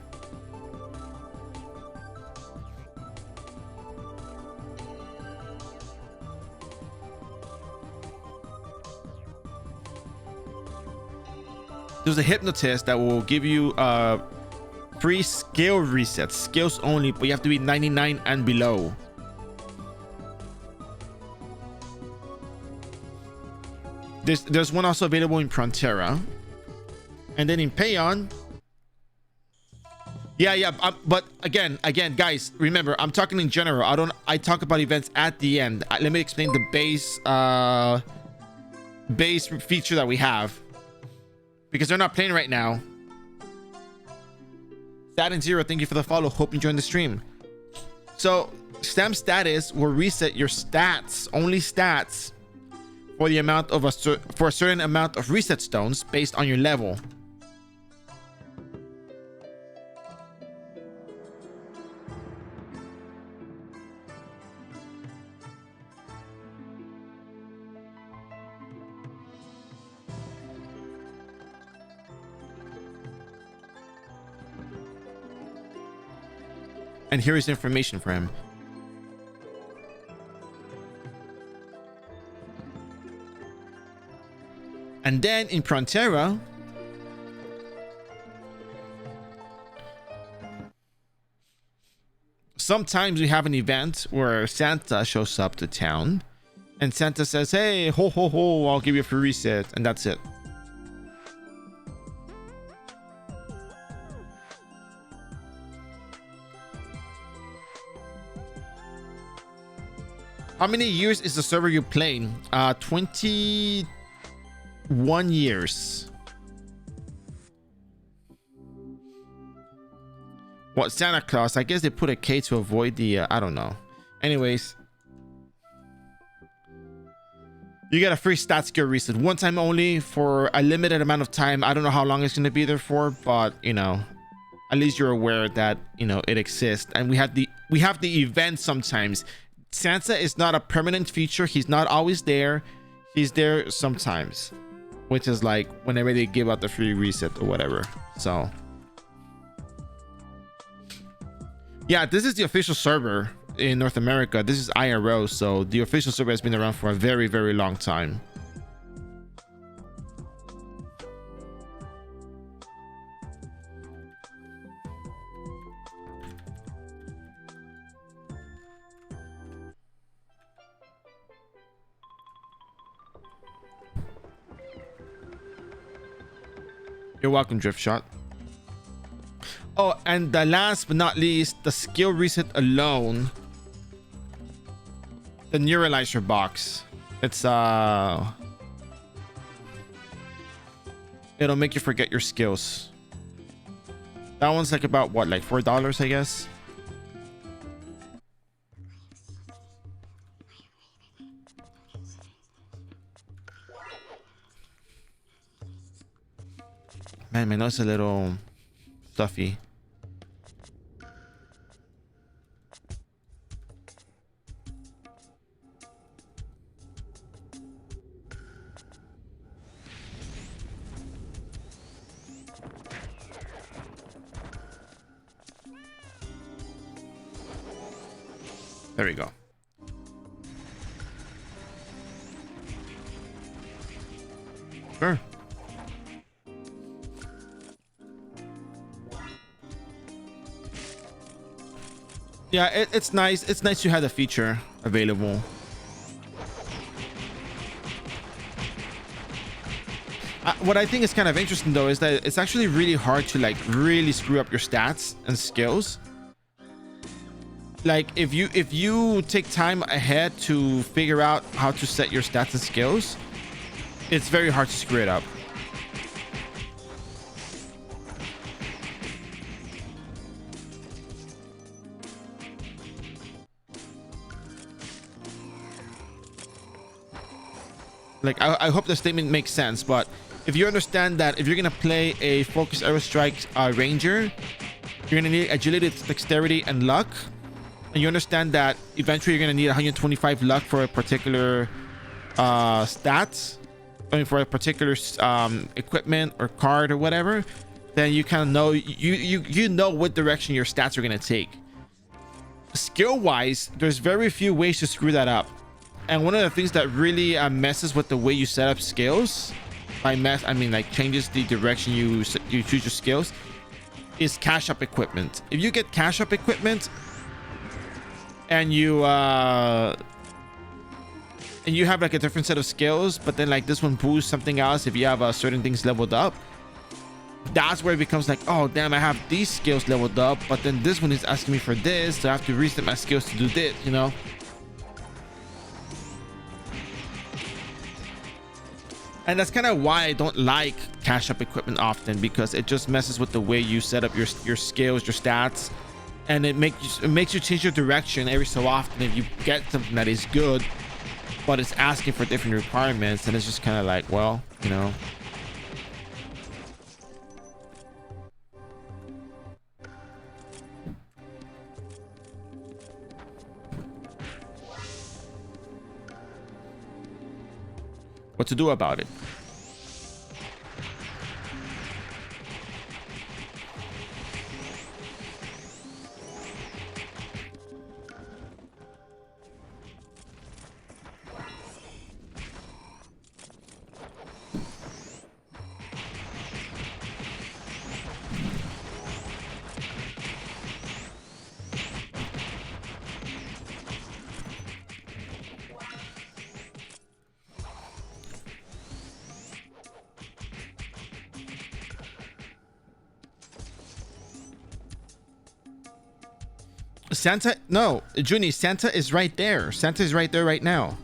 There's a hypnotist that will give you free skill resets, skills only, but you have to be 99 and below. There's one also available in Frontera, and then in Payon. Yeah, but again, guys, remember, I'm talking in general. I talk about events at the end. Let me explain the base feature that we have, because they're not playing right now. Stat and Zero, thank you for the follow. Hope you joined the stream. So stem status will reset your stats, only stats, for the amount of for a certain amount of reset stones based on your level. And here is information for him. And then in Frontera, sometimes we have an event where Santa shows up to town and Santa says, hey, ho ho ho, I'll give you a free reset, and that's it. How many years is the server you playing? 21 years. What, Santa Claus? I guess they put a K to avoid the I don't know. Anyways, you get a free stat skill reset, one time only for a limited amount of time. I don't know how long it's going to be there for, but you know, at least you're aware that, you know, it exists. And we have the event sometimes. Santa is not a permanent feature. He's not always there. He's there sometimes, which is like whenever they give out the free reset or whatever. So yeah, this is the official server in North America. This is iRO, so the official server has been around for a very long time. You're welcome, Drift Shot. Oh, and the last but not least, the skill reset alone, the neuralizer box. It's it'll make you forget your skills. That one's like about what, like $4, I guess. Man, my nose is a little stuffy. There we go. Sure. Yeah, it's nice. It's nice to have the feature available. What I think is kind of interesting though is that it's actually really hard to like really screw up your stats and skills. Like if you take time ahead to figure out how to set your stats and skills, it's very hard to screw it up. Like I hope the statement makes sense, but if you understand that if you're gonna play a focus aerostrike ranger, you're gonna need agility, dexterity, and luck, and you understand that eventually you're gonna need 125 luck for a particular stats, I mean for a particular equipment or card or whatever, then you kind of know you know what direction your stats are gonna take. Skill wise, there's very few ways to screw that up. And one of the things that really messes with the way you set up skills, by mess I mean like changes the direction you choose your skills, is cash up equipment. If you get cash up equipment and you have like a different set of skills, but then like this one boosts something else if you have certain things leveled up, that's where it becomes like, oh damn, I have these skills leveled up, but then this one is asking me for this, so I have to reset my skills to do this, you know. And that's kind of why I don't like cash up equipment often, because it just messes with the way you set up your skills, your stats, and it makes you change your direction every so often if you get something that is good, but it's asking for different requirements, and it's just kind of like, well, you know. What to do about it? Santa, no, Junie, Santa is right there. Santa is right there right now.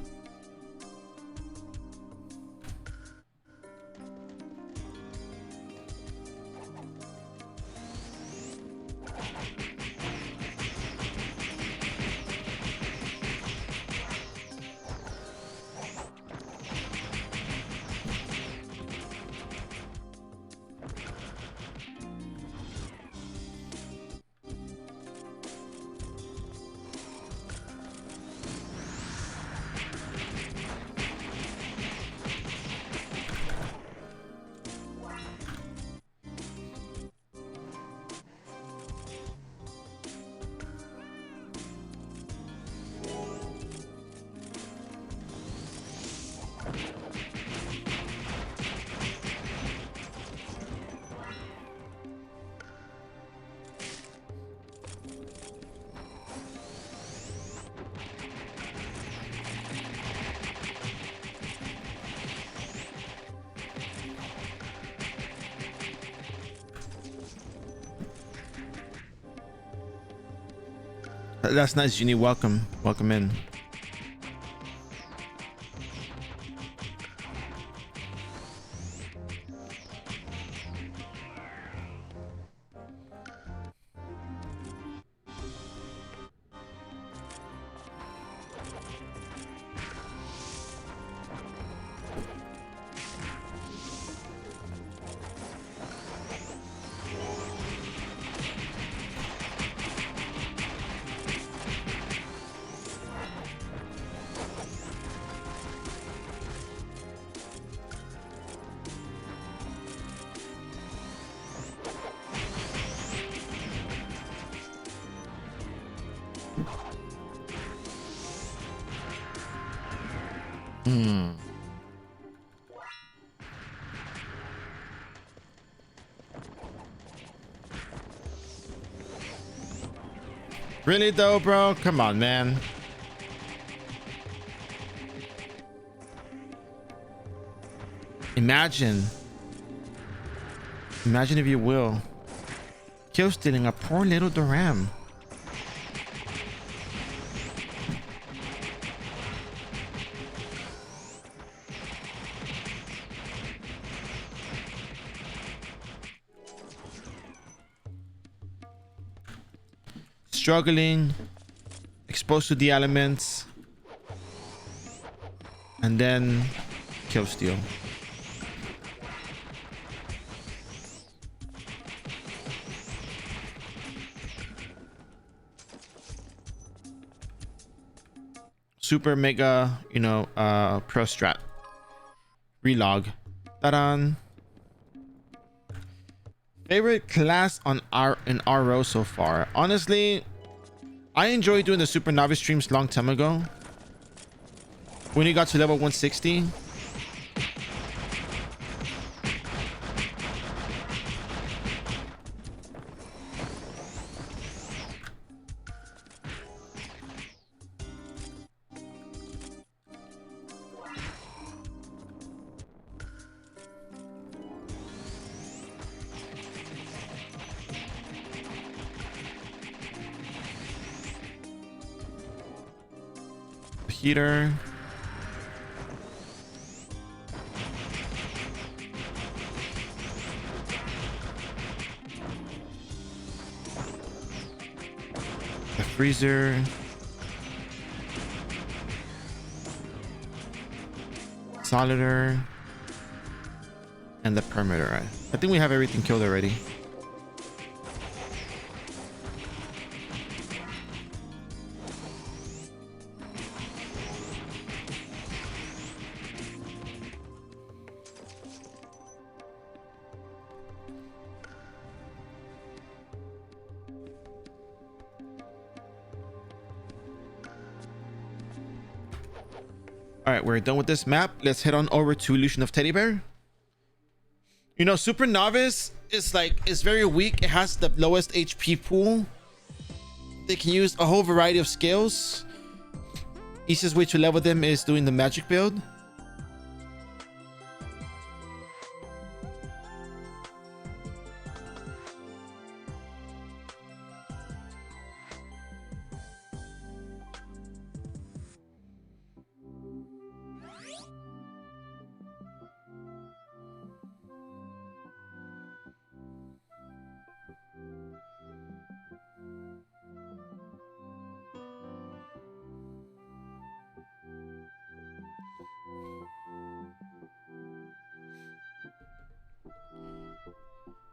That's nice, Genie. Welcome. Welcome in. Really though, bro? Come on, man. Imagine if you will. Kill stealing a poor little Doram. Struggling, exposed to the elements, and then kill steal. Super mega, you know, pro strat. Relog. Ta-da! Favorite class on in iRO so far? Honestly, I enjoyed doing the Super Novice streams long time ago. When you got to level 160. Heater. The freezer. Solider. And the perimeter. I think we have everything killed already. All right, we're done with this map. Let's head on over to Illusion of Teddy Bear. You know, Super Novice is like, it's very weak. It has the lowest HP pool. They can use a whole variety of skills. Easiest way to level them is doing the magic build.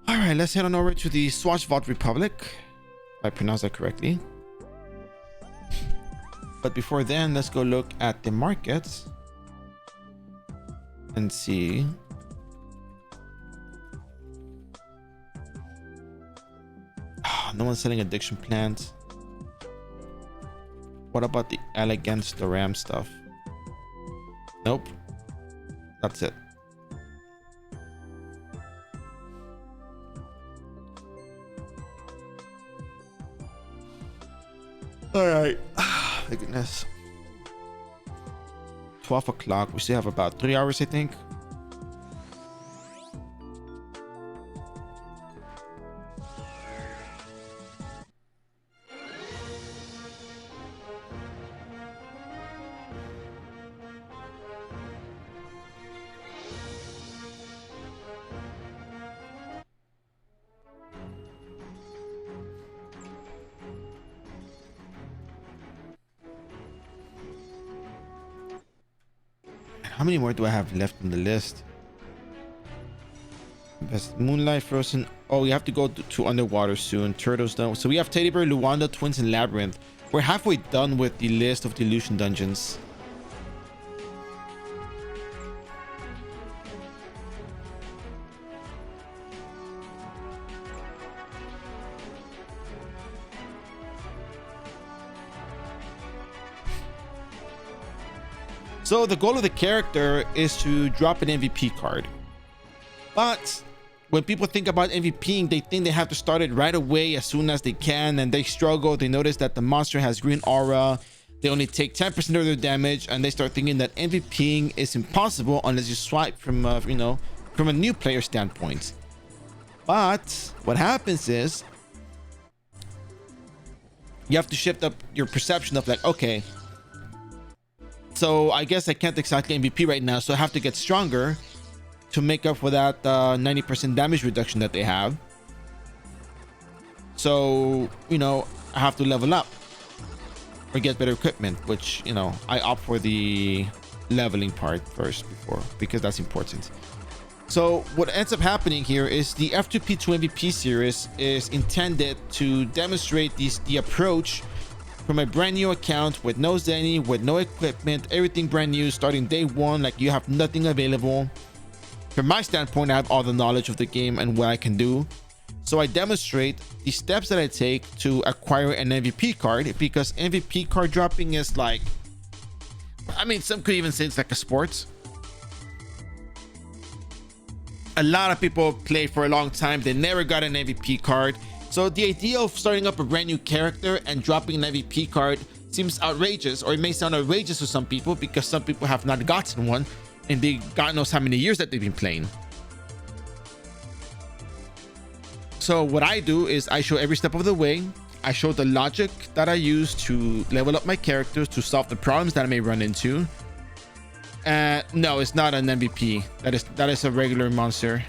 All right, let's head on over to the Swashvot Republic, if I pronounce that correctly. But before then, let's go look at the markets and see. No one's selling addiction plants. What about the elegance Doram stuff? Nope. That's it. All right. My goodness. 12 o'clock. We still have about 3 hours, I think. How many more do I have left on the list? Best Moonlight, Frozen. Oh, we have to go to Underwater soon. Turtles done. So we have Teddy Bear, Luanda, Twins, and Labyrinth. We're halfway done with the list of the Illusion dungeons. So the goal of the character is to drop an MVP card. But when people think about MVPing, they think they have to start it right away as soon as they can, and they struggle. They notice that the monster has green aura. They only take 10% of their damage, and they start thinking that MVPing is impossible unless you swipe from from a new player standpoint. But what happens is you have to shift up your perception of like, okay, so I guess I can't exactly MVP right now, so I have to get stronger to make up for that 90% damage reduction that they have. So, I have to level up or get better equipment, which, I opt for the leveling part first because that's important. So what ends up happening here is the F2P to MVP series is intended to demonstrate the approach from a brand new account with no Zenny, with no equipment, everything brand new, starting day one, like you have nothing available. From my standpoint, I have all the knowledge of the game and what I can do. So I demonstrate the steps that I take to acquire an MVP card, because MVP card dropping is like, some could even say it's like a sport. A lot of people play for a long time, they never got an MVP card. So the idea of starting up a brand new character and dropping an MVP card seems outrageous, or it may sound outrageous to some people because some people have not gotten one in the God knows how many years that they've been playing. So what I do is I show every step of the way. I show the logic that I use to level up my characters, to solve the problems that I may run into. No, it's not an MVP. That is a regular monster.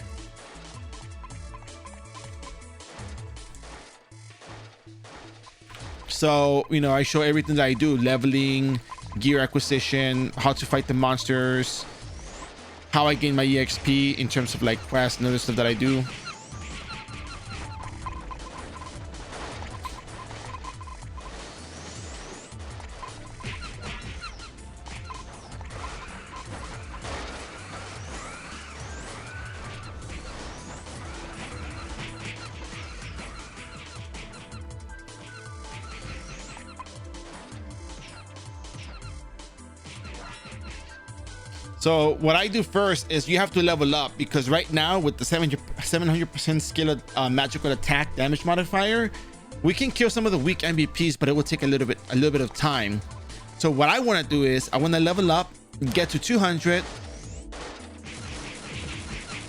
So, I show everything that I do: leveling, gear acquisition, how to fight the monsters, how I gain my EXP in terms of like quests and other stuff that I do. So what I do first is you have to level up, because right now with the 700% skill magical attack damage modifier, we can kill some of the weak MVPs, but it will take a little bit of time. So what I want to do is I want to level up, get to 200,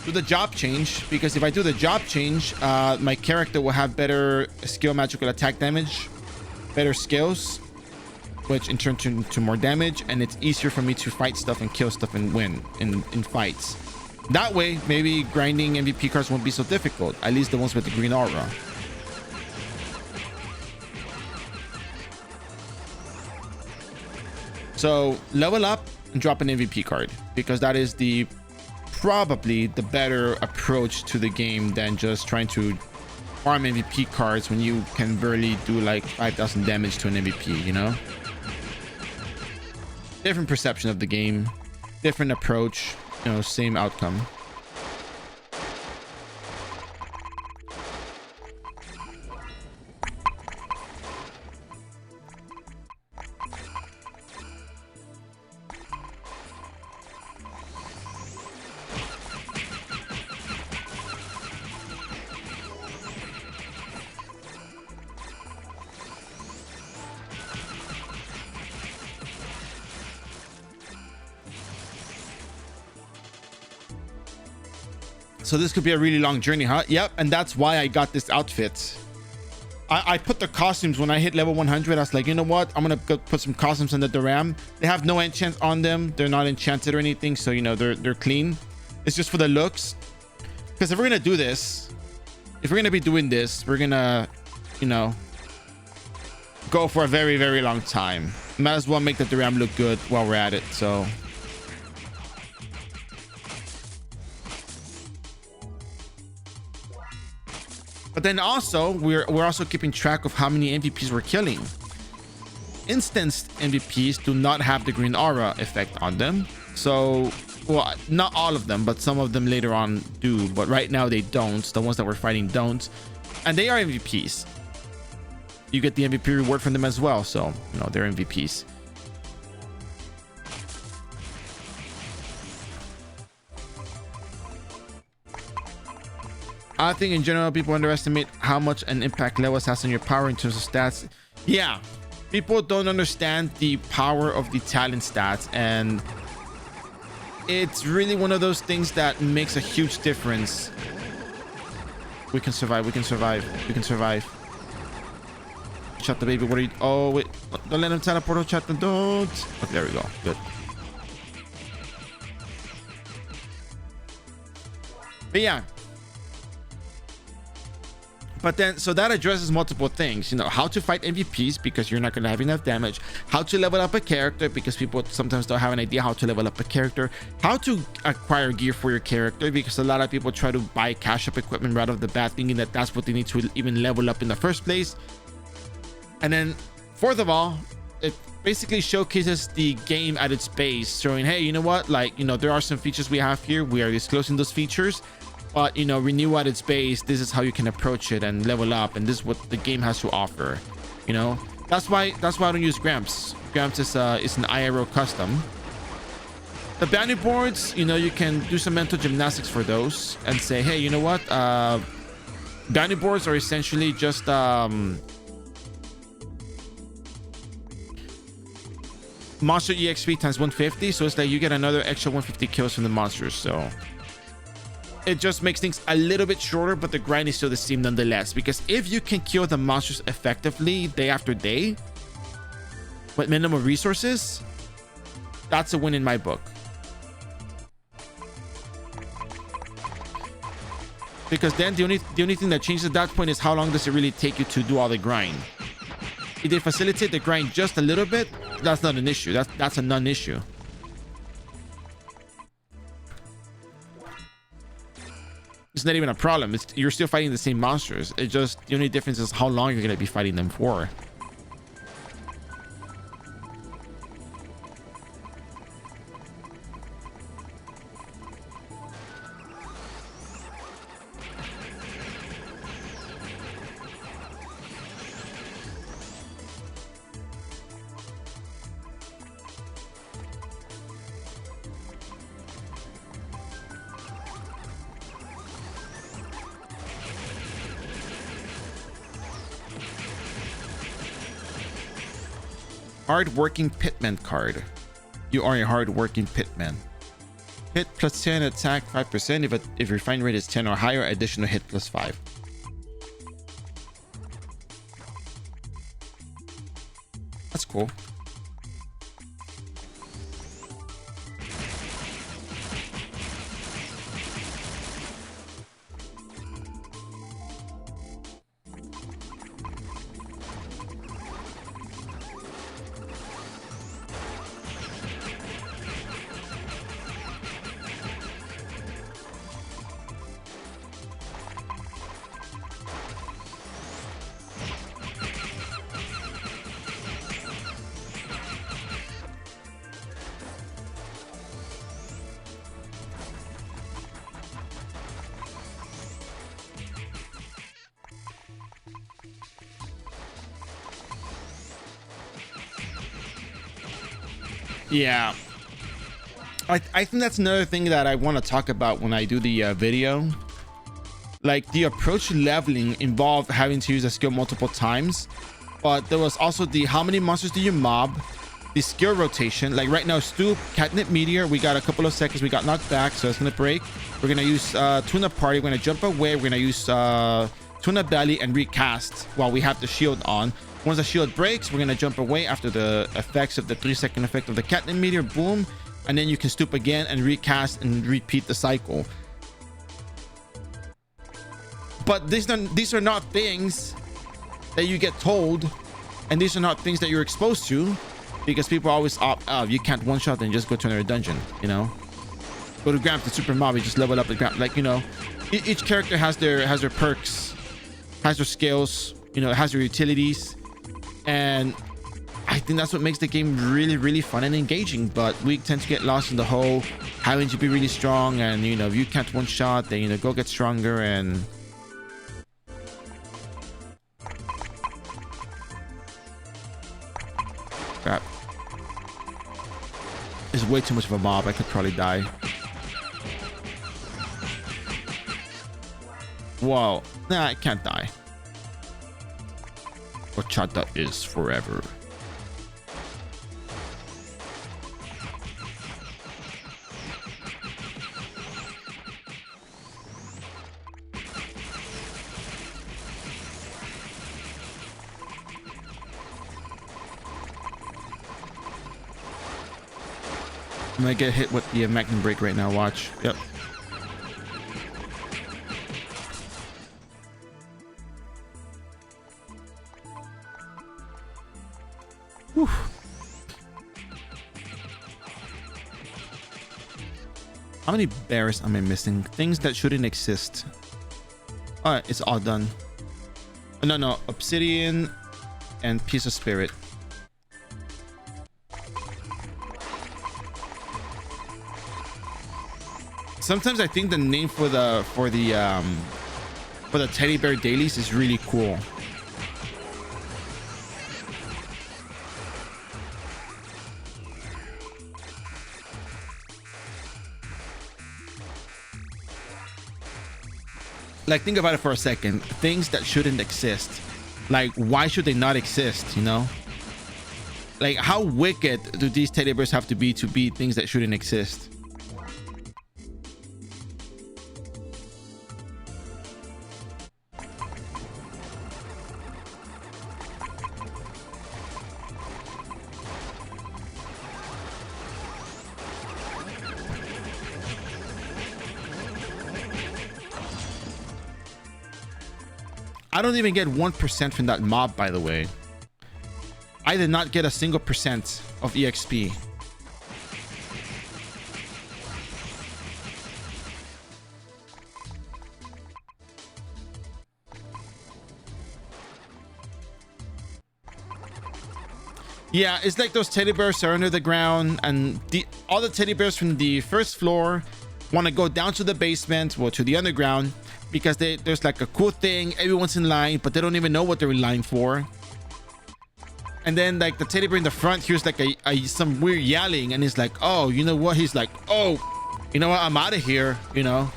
do the job change, because if I do the job change, my character will have better skill magical attack damage, better skills, which in turn to more damage, and it's easier for me to fight stuff and kill stuff and win in fights. That way, maybe grinding MVP cards won't be so difficult, at least the ones with the green aura. So level up and drop an MVP card, because that is probably the better approach to the game than just trying to farm MVP cards when you can barely do like 5,000 damage to an MVP, Different perception of the game, different approach, same outcome. So this could be a really long journey, huh? Yep, and that's why I got this outfit. I put the costumes when I hit level 100. I was like, you know what? I'm gonna go put some costumes on the Doram. They have no enchant on them. They're not enchanted or anything, so they're clean. It's just for the looks. Because if we're gonna do this, if we're gonna be doing this, we're gonna, go for a very, very long time. Might as well make the Doram look good while we're at it. So But then also we're also keeping track of how many MVPs we're killing. Instanced MVPs do not have the green aura effect on them. So, well, not all of them, but some of them later on do. But right now they don't. The ones that we're fighting don't. And they are MVPs. You get the MVP reward from them as well. So, you know, they're MVPs. I think in general, people underestimate how much an impact Levels has on your power in terms of stats. Yeah, people don't understand the power of the talent stats, and it's really one of those things that makes a huge difference. We can survive. We can survive. We can survive. Shut the baby. What are you? Oh wait! Don't let him teleport. Oh, chat. Don't. Okay, there we go. Good. But yeah. But then, so that addresses multiple things, you know, how to fight MVPs because you're not going to have enough damage, how to level up a character because people sometimes don't have an idea how to level up a character, how to acquire gear for your character because a lot of people try to buy cash up equipment right off the bat thinking that that's what they need to even level up in the first place. And then fourth of all, it basically showcases the game at its base, showing, hey, you know what, like, you know, there are some features we have here, we are disclosing those features. But, you know, Renew at its base, this is how you can approach it and level up, and this is what the game has to offer. You know, that's why I don't use Gramps. Gramps is an iRO custom. The bounty boards, you know, you can do some mental gymnastics for those and say, hey, you know what, bounty boards are essentially just monster EXP times 150, so it's like you get another extra 150 kills from the monsters. So it just makes things a little bit shorter, but the grind is still the same nonetheless, because if you can kill the monsters effectively day after day with minimum resources, that's a win in my book. Because then the only thing that changes at that point is how long does it really take you to do all the grind. If they facilitate the grind just a little bit, that's not an issue. That's a non-issue. It's not even a problem. You're still fighting the same monsters. It just, the only difference is how long you're going to be fighting them for. Hard-working pitman card. You are a hard-working pitman. Hit plus 10, attack 5%. If your refine rate is 10 or higher, additional hit plus 5. That's cool. Yeah, I think that's another thing that I want to talk about when I do the video. Like, the approach to leveling involved having to use a skill multiple times, but there was also the how many monsters do you mob, the skill rotation. Like right now, Stoop, Catnip Meteor, we got a couple of seconds, we got knocked back, so it's gonna break. We're gonna use Tuna Party, we're gonna jump away, we're gonna use Tuna Belly and recast while we have the shield on. Once the shield breaks, we're gonna jump away after the effects of the 3-second effect of the Catnip Meteor, boom, and then you can stoop again and recast and repeat the cycle. But these are not things that you get told, and these are not things that you're exposed to, because people always opt out. You can't one-shot and just go to another dungeon, you know? Go to Gramps, the super mob, you just level up the Gramps. Like, you know, each character has their perks has their skills, you know, it has their utilities, and I think that's what makes the game really, really fun and engaging. But we tend to get lost in the whole having to be really strong, and you know, if you catch one shot, then you know, go get stronger. And crap, it's way too much of a mob. I could probably die. Whoa, nah, I can't die. Horchata is forever. I'm gonna get hit with the Magnum break right now. Watch. Yep. Whew. How many bears am I missing? Things that shouldn't exist. All right, it's all done. No, obsidian and piece of spirit. Sometimes I think the name for the teddy bear dailies is really cool. Like, think about it for a second. Things that shouldn't exist. Like, why should they not exist, you know? Like, how wicked do these teddy bears have to be things that shouldn't exist? I don't even get 1% from that mob, by the way. I did not get a single percent of EXP. Yeah, it's like those teddy bears are under the ground, and all the teddy bears from the first floor want to go down to the basement, well, to the underground, because there's like a cool thing, everyone's in line, but they don't even know what they're in line for. And then like the teddy bear in the front hears like some weird yelling, and he's like, oh, you know what? He's like, oh, you know what? I'm out of here, you know?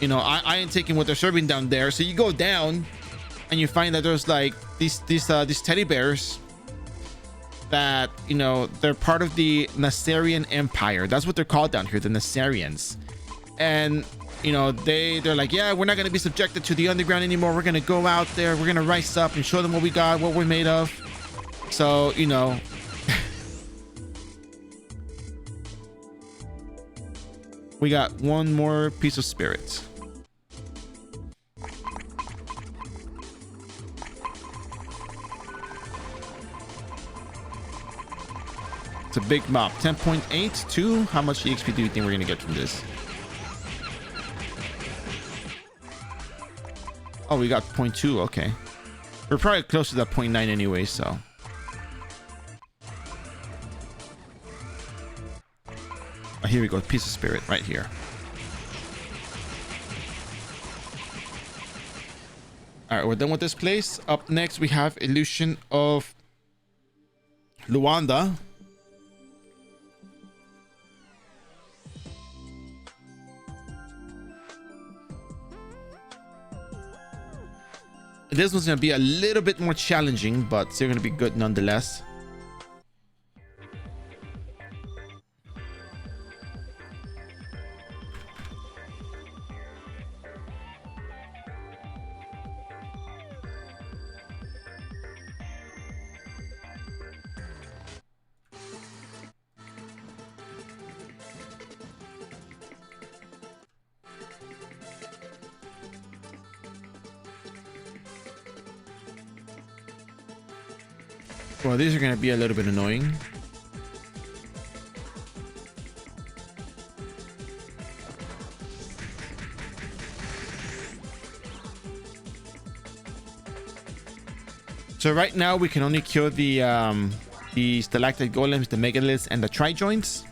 You know, I ain't taking what they're serving down there. So you go down and you find that there's like these teddy bears that, you know, they're part of the Nasarian Empire. That's what they're called down here, the Nasarians. And you know, they're like, yeah, we're not going to be subjected to the underground anymore. We're going to go out there, we're going to rise up and show them what we got, what we're made of. So, you know, we got one more piece of spirit. It's a big mob. 10.82. How much EXP do you think we're gonna get from this? Oh, we got 0.2. Okay, we're probably close to that 0.9 anyway, so oh, here we go. Piece of spirit right here. All right, we're done with this place. Up next we have Illusion of Luanda. This one's gonna be a little bit more challenging, but still gonna be good nonetheless. Well, these are going to be a little bit annoying. So right now we can only kill the stalactite golems, the megaliths, and the tri-joints.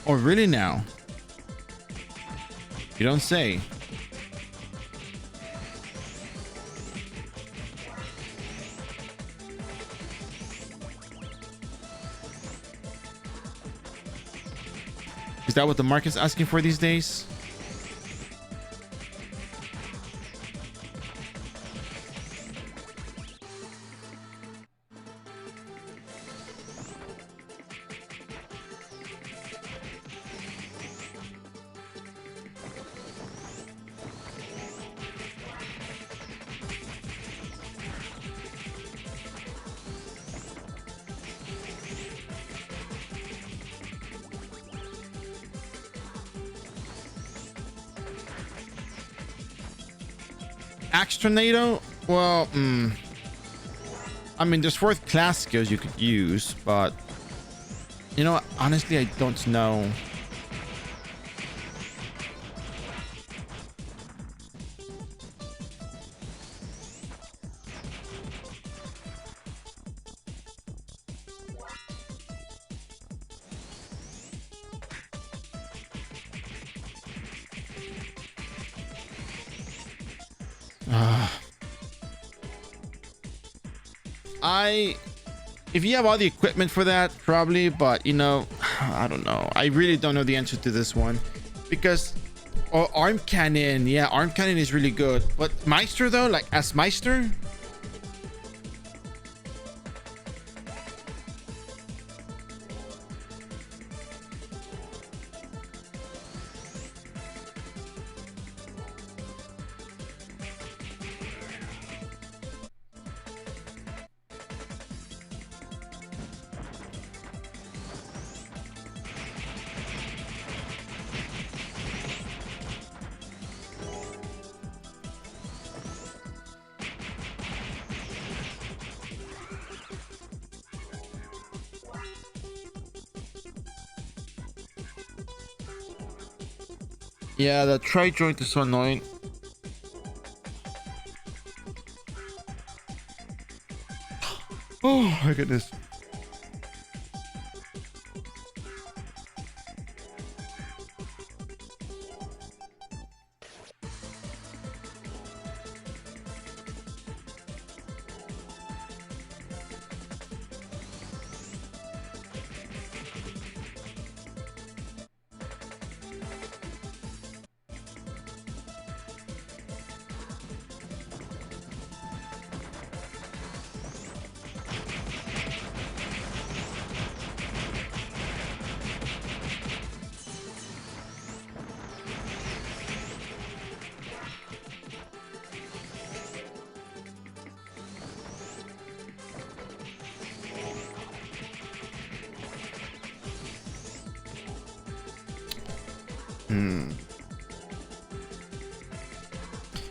Oh, really now? You don't say. Is that what the market's asking for these days? Axe Tornado? Well, I mean, there's 4th class skills you could use, but you know what? Honestly, I don't know. If you have all the equipment for that, probably, but you know, I don't know. I really don't know the answer to this one because arm cannon, yeah, arm cannon is really good, but Meister though, like as Meister. Yeah, the tri-joint is so annoying. Oh my goodness.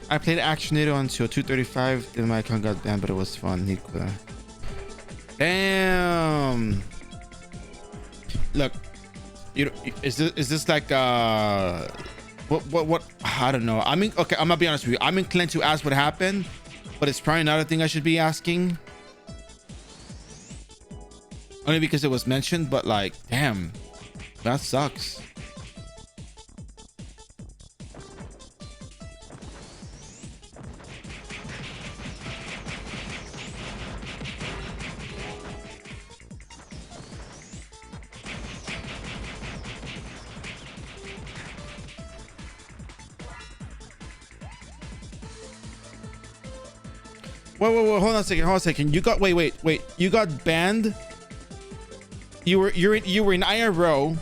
I played Actionado until 2:35. Then my account got banned, but it was fun. Need quit. Damn. Look, is this like what? I don't know. I mean, okay, I'm gonna be honest with you. I'm inclined to ask what happened, but it's probably not a thing I should be asking. Only because it was mentioned, but like, damn, that sucks. Wait, hold on a second. You got wait. You got banned. You were in iRO,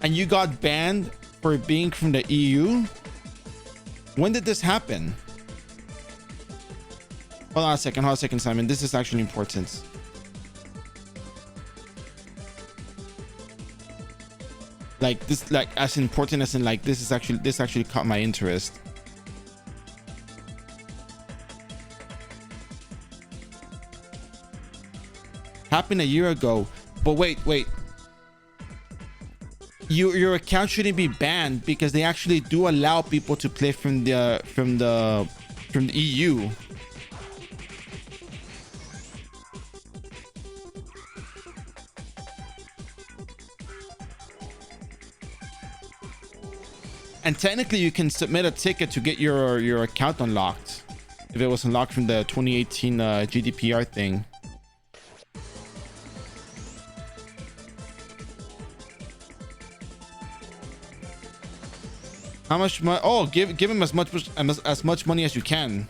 and you got banned for being from the EU. When did this happen? Hold on a second, Simon. This is actually important. Like this, like as important as in like this actually caught my interest. Happened a year ago, but wait. Your account shouldn't be banned because they actually do allow people to play from the EU. And technically, you can submit a ticket to get your account unlocked if it was unlocked from the 2018 GDPR thing. How much money? Oh, give him as much money as you can.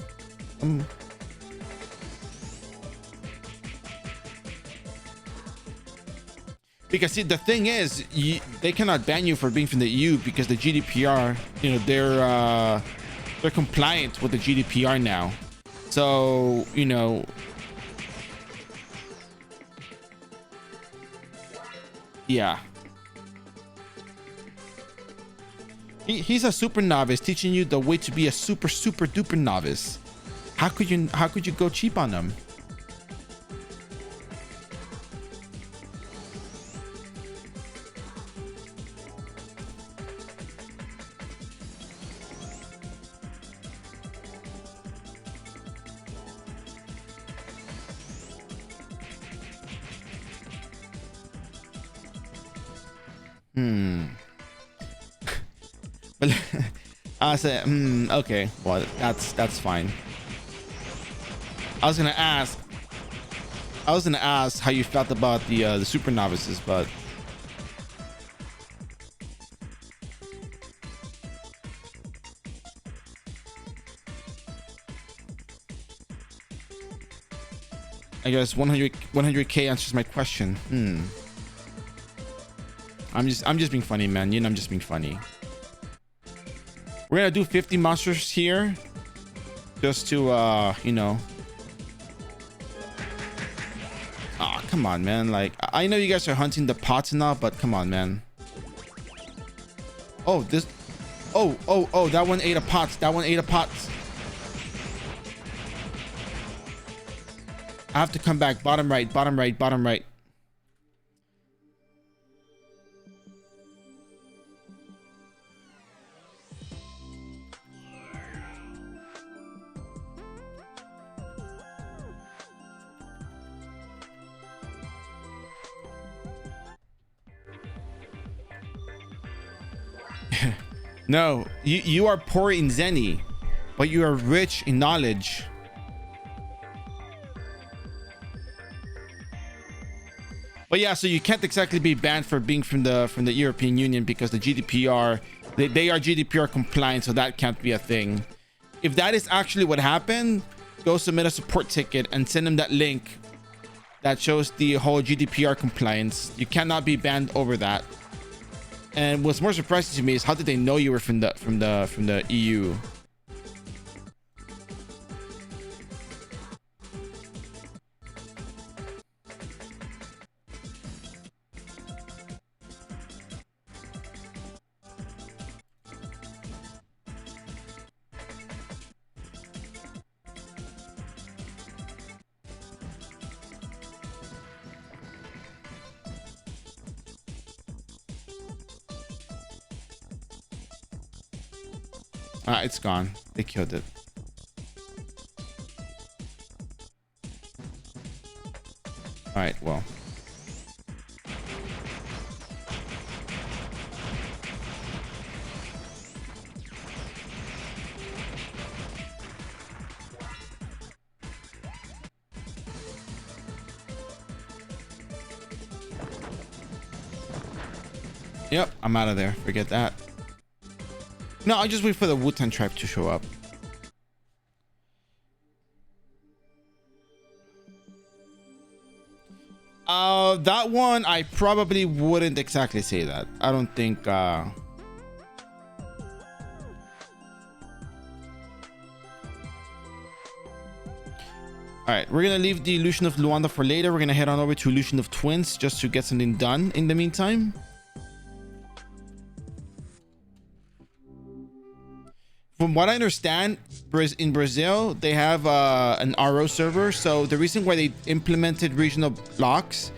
Because see, the thing is, they cannot ban you for being from the EU because the GDPR, you know, they're compliant with the GDPR now. So, you know, yeah. He's a super novice teaching you the way to be a super duper novice. How could you go cheap on them? But I said, okay, well, that's fine. I was gonna ask how you felt about the super novices, but I guess 100k answers my question. I'm just being funny, man. You know, I'm just being funny. We're gonna do 50 monsters here, just to you know. Ah, come on, man. Like, I know you guys are hunting the pots and all, but come on, man. Oh, this. Oh, that one ate a pot. That one ate a pot. I have to come back. Bottom right. No, you are poor in Zenny, but you are rich in knowledge. But yeah, so you can't exactly be banned for being from the European Union because the GDPR, they are GDPR compliant, so that can't be a thing. If that is actually what happened, go submit a support ticket and send them that link that shows the whole GDPR compliance. You cannot be banned over that. And what's more surprising to me is how did they know you were from the EU? It's gone. They killed it. All right, well. Yep, I'm out of there. Forget that. No, I'll just wait for the Wu-Tang tribe to show up. That one, I probably wouldn't exactly say that. I don't think, all right, we're gonna leave the Illusion of Luanda for later. We're gonna head on over to Illusion of Twins just to get something done in the meantime. From what I understand, in Brazil, they have an iRO server. So the reason why they implemented regional blocks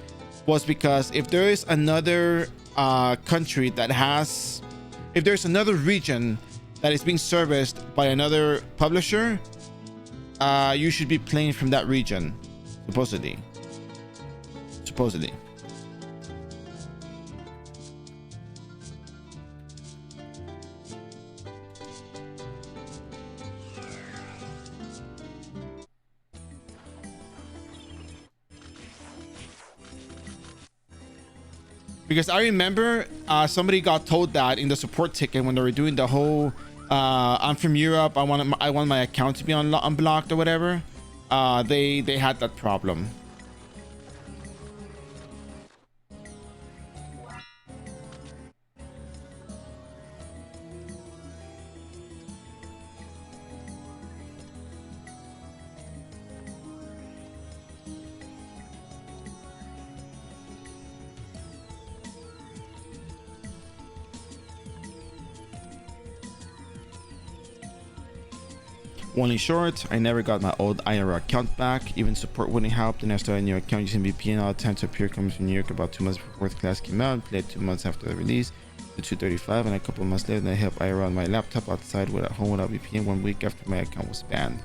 was because if there is another country that has, if there's another region that is being serviced by another publisher, you should be playing from that region, supposedly. Because I remember somebody got told that in the support ticket when they were doing the whole I'm from Europe, I want my account to be unblocked or whatever. They had that problem. One in short, I never got my old iRO account back. Even support wouldn't help. Then I started a new account using VPN. All the time to appear comes from New York about 2 months before the class came out. Played 2 months after the release to 235, and a couple months later, I helped iRO on my laptop outside at home without VPN 1 week after my account was banned.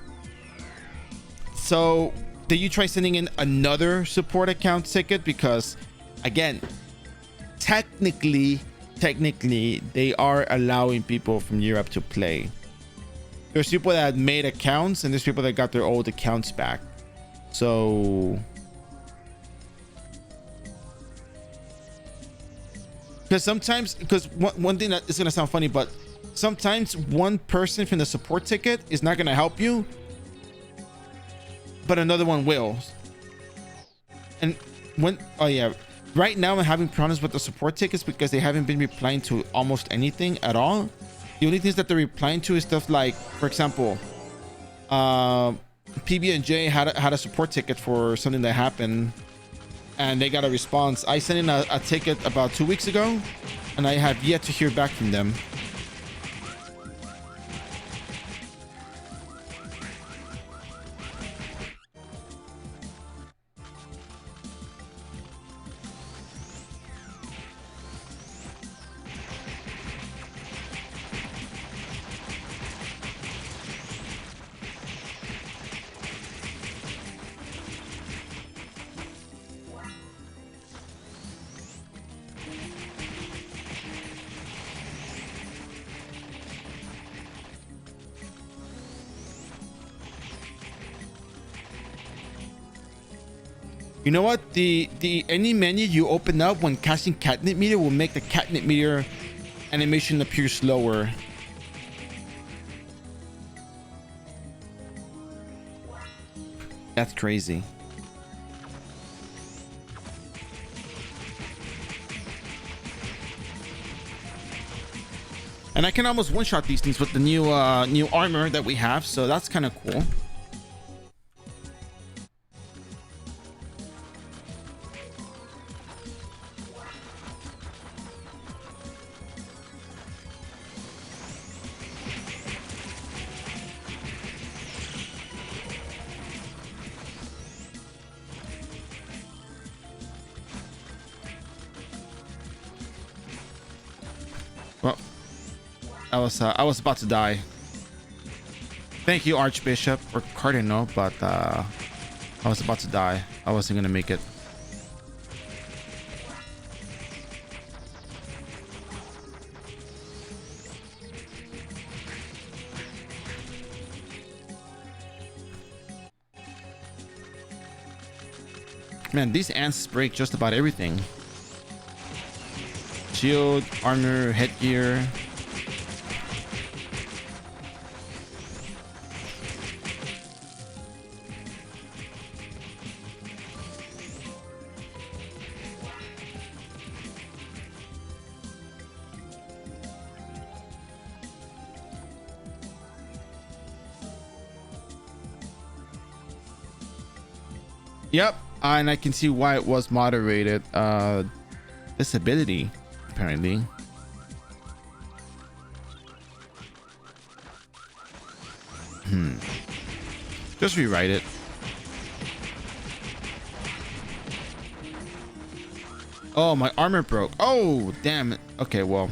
So, did you try sending in another support account ticket? Because, again, technically, they are allowing people from Europe to play. There's people that made accounts and there's people that got their old accounts back. So because one thing that is going to sound funny, but sometimes one person from the support ticket is not going to help you, but another one will. And right now I'm having problems with the support tickets because they haven't been replying to almost anything at all. The only things that they're replying to is stuff like, for example, PB&J had a support ticket for something that happened, and they got a response. I sent in a ticket about 2 weeks ago, and I have yet to hear back from them. You know what? The any menu you open up when casting catnip meter will make the catnip meter animation appear slower. That's crazy. And I can almost one-shot these things with the new armor that we have, so that's kind of cool. Well, I was about to die. Thank you, Archbishop or Cardinal, but I was about to die. I wasn't gonna make it. Man, these ants break just about everything. Shield, armor, headgear. Yep, and I can see why it was moderated. Disability, apparently. Just rewrite it. Oh, my armor broke. Oh, damn it. Okay, well.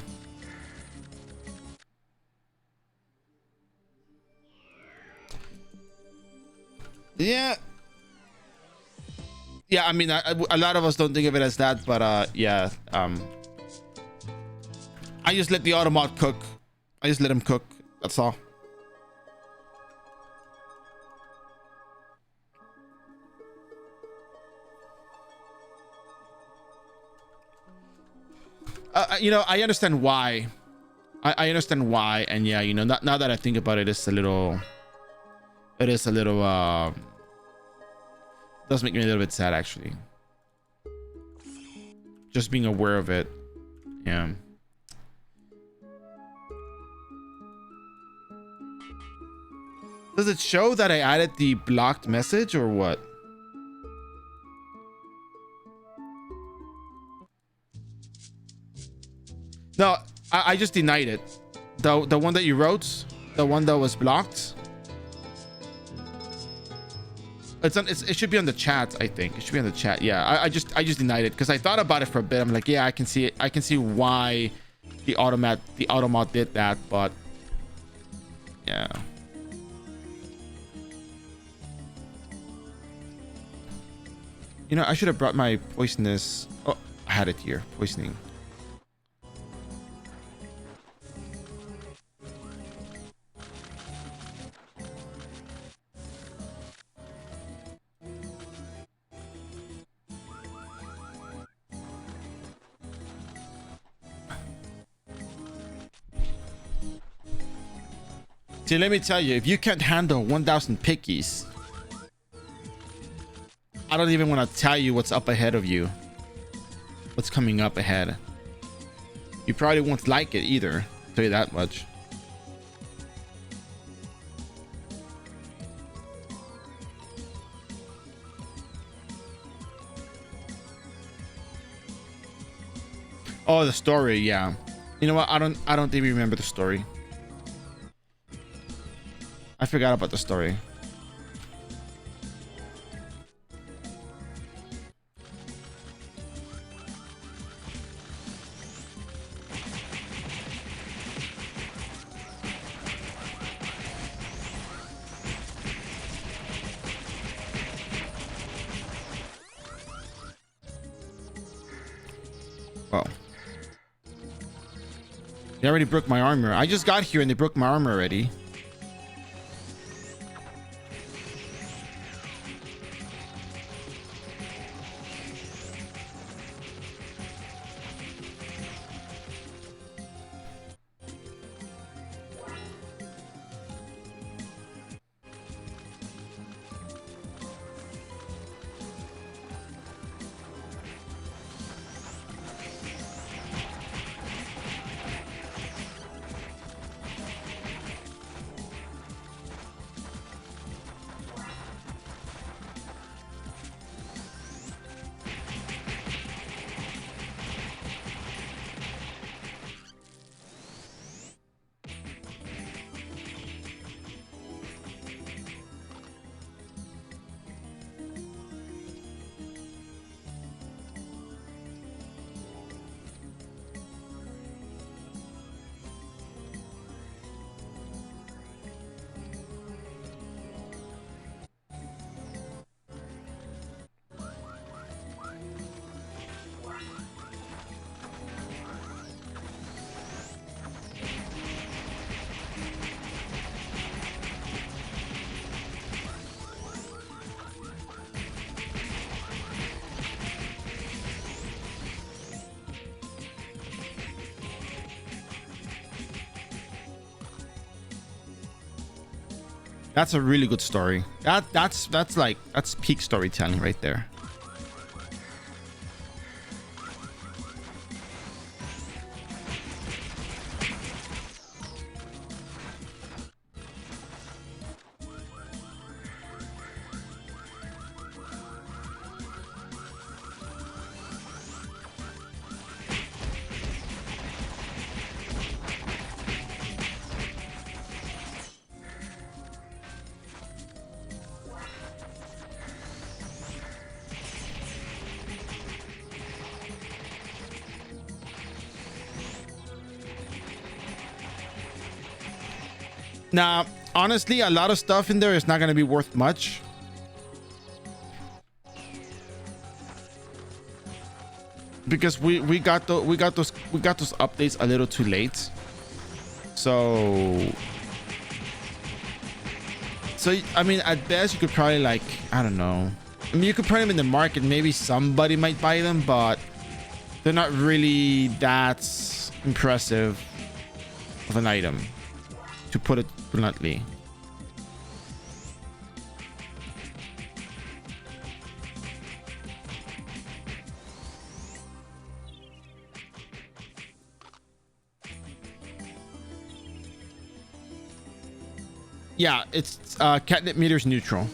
Yeah. Yeah, I mean, a lot of us don't think of it as that, but yeah. I just let the automat cook. I just let him cook. That's all. You know, I understand why. I understand why, and yeah, you know, now that I think about it, it's a little. It is a little. Does make me a little bit sad, actually. Just being aware of it. Yeah. Does it show that I added the blocked message or what? No, I just denied it. The one that you wrote, the one that was blocked. It should be on the chat. I think it should be on the chat. Yeah, I just denied it because I thought about it for a bit. I'm like, yeah, I can see it. I can see why the automat did that, but yeah. You know, I should have brought my poisonous. Oh, I had it here. Poisoning. See, let me tell you, if you can't handle 1,000 pickies, I don't even want to tell you what's up ahead of you. What's coming up ahead. You probably won't like it either. I'll tell you that much. Oh, the story, yeah. You know what? I don't even remember the story. I forgot about the story. Well, they already broke my armor. I just got here and they broke my armor already. That's a really good story. That's peak storytelling right there. Now, honestly, a lot of stuff in there is not going to be worth much. Because we got those updates a little too late. So I mean, at best you could probably, like, I don't know. I mean, you could put them in the market, maybe somebody might buy them, but they're not really that impressive of an item, to put it bluntly. Yeah, it's catnip meter's neutral.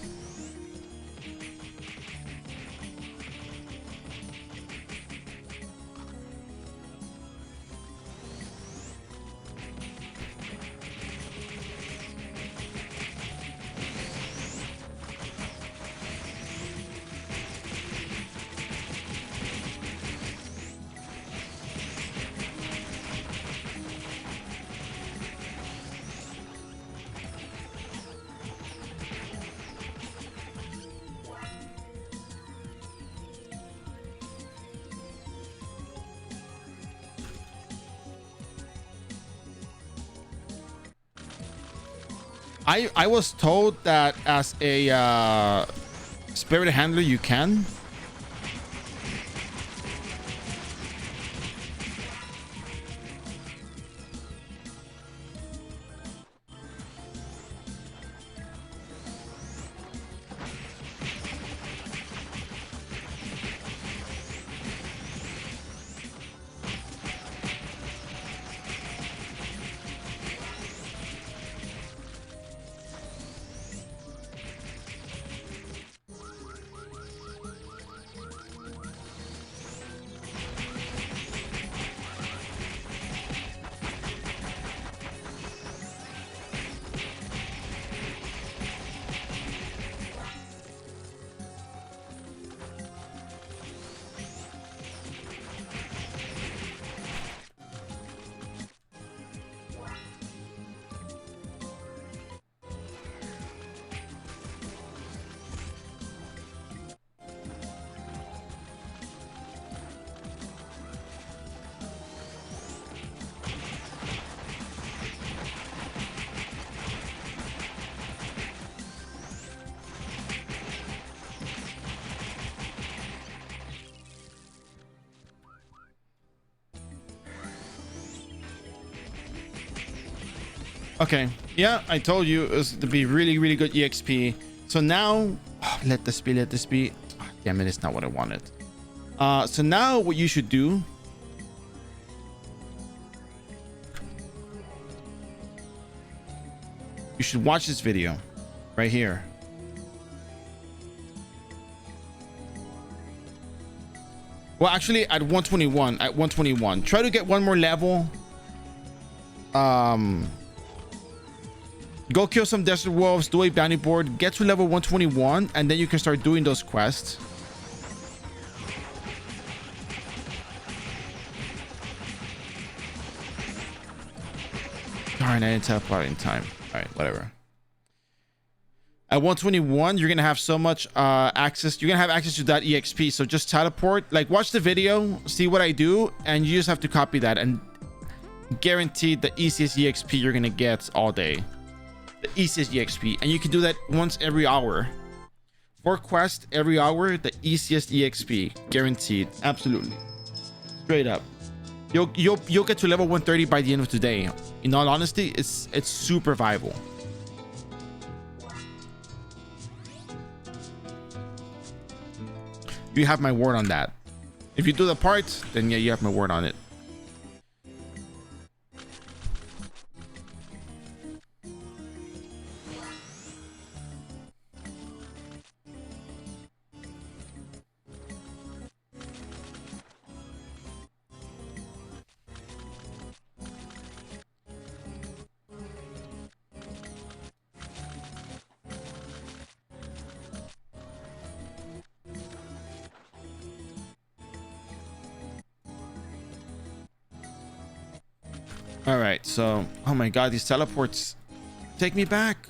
I was told that as a spirit handler you can. Okay, yeah, I told you it was to be really, really good EXP. So now, let this be. Oh, damn it, it's not what I wanted. So now what you should do, you should watch this video right here. Well, actually at 121, try to get one more level. Go kill some desert wolves, do a bounty board, get to level 121, and then you can start doing those quests. Darn, I didn't teleport in time. All right, whatever. At 121, you're gonna have so much access. You're gonna have access to that EXP. So just teleport. Like, watch the video, see what I do, and you just have to copy that, and guaranteed the easiest EXP you're gonna get all day. The easiest EXP, and you can do that once every hour. 4 quests every hour, the easiest EXP, guaranteed. Absolutely, straight up. You'll get to level 130 by the end of today. In all honesty, it's super viable. You have my word on that. If you do the parts, then yeah, you have my word on it. All right, so oh my god, these teleports take me back.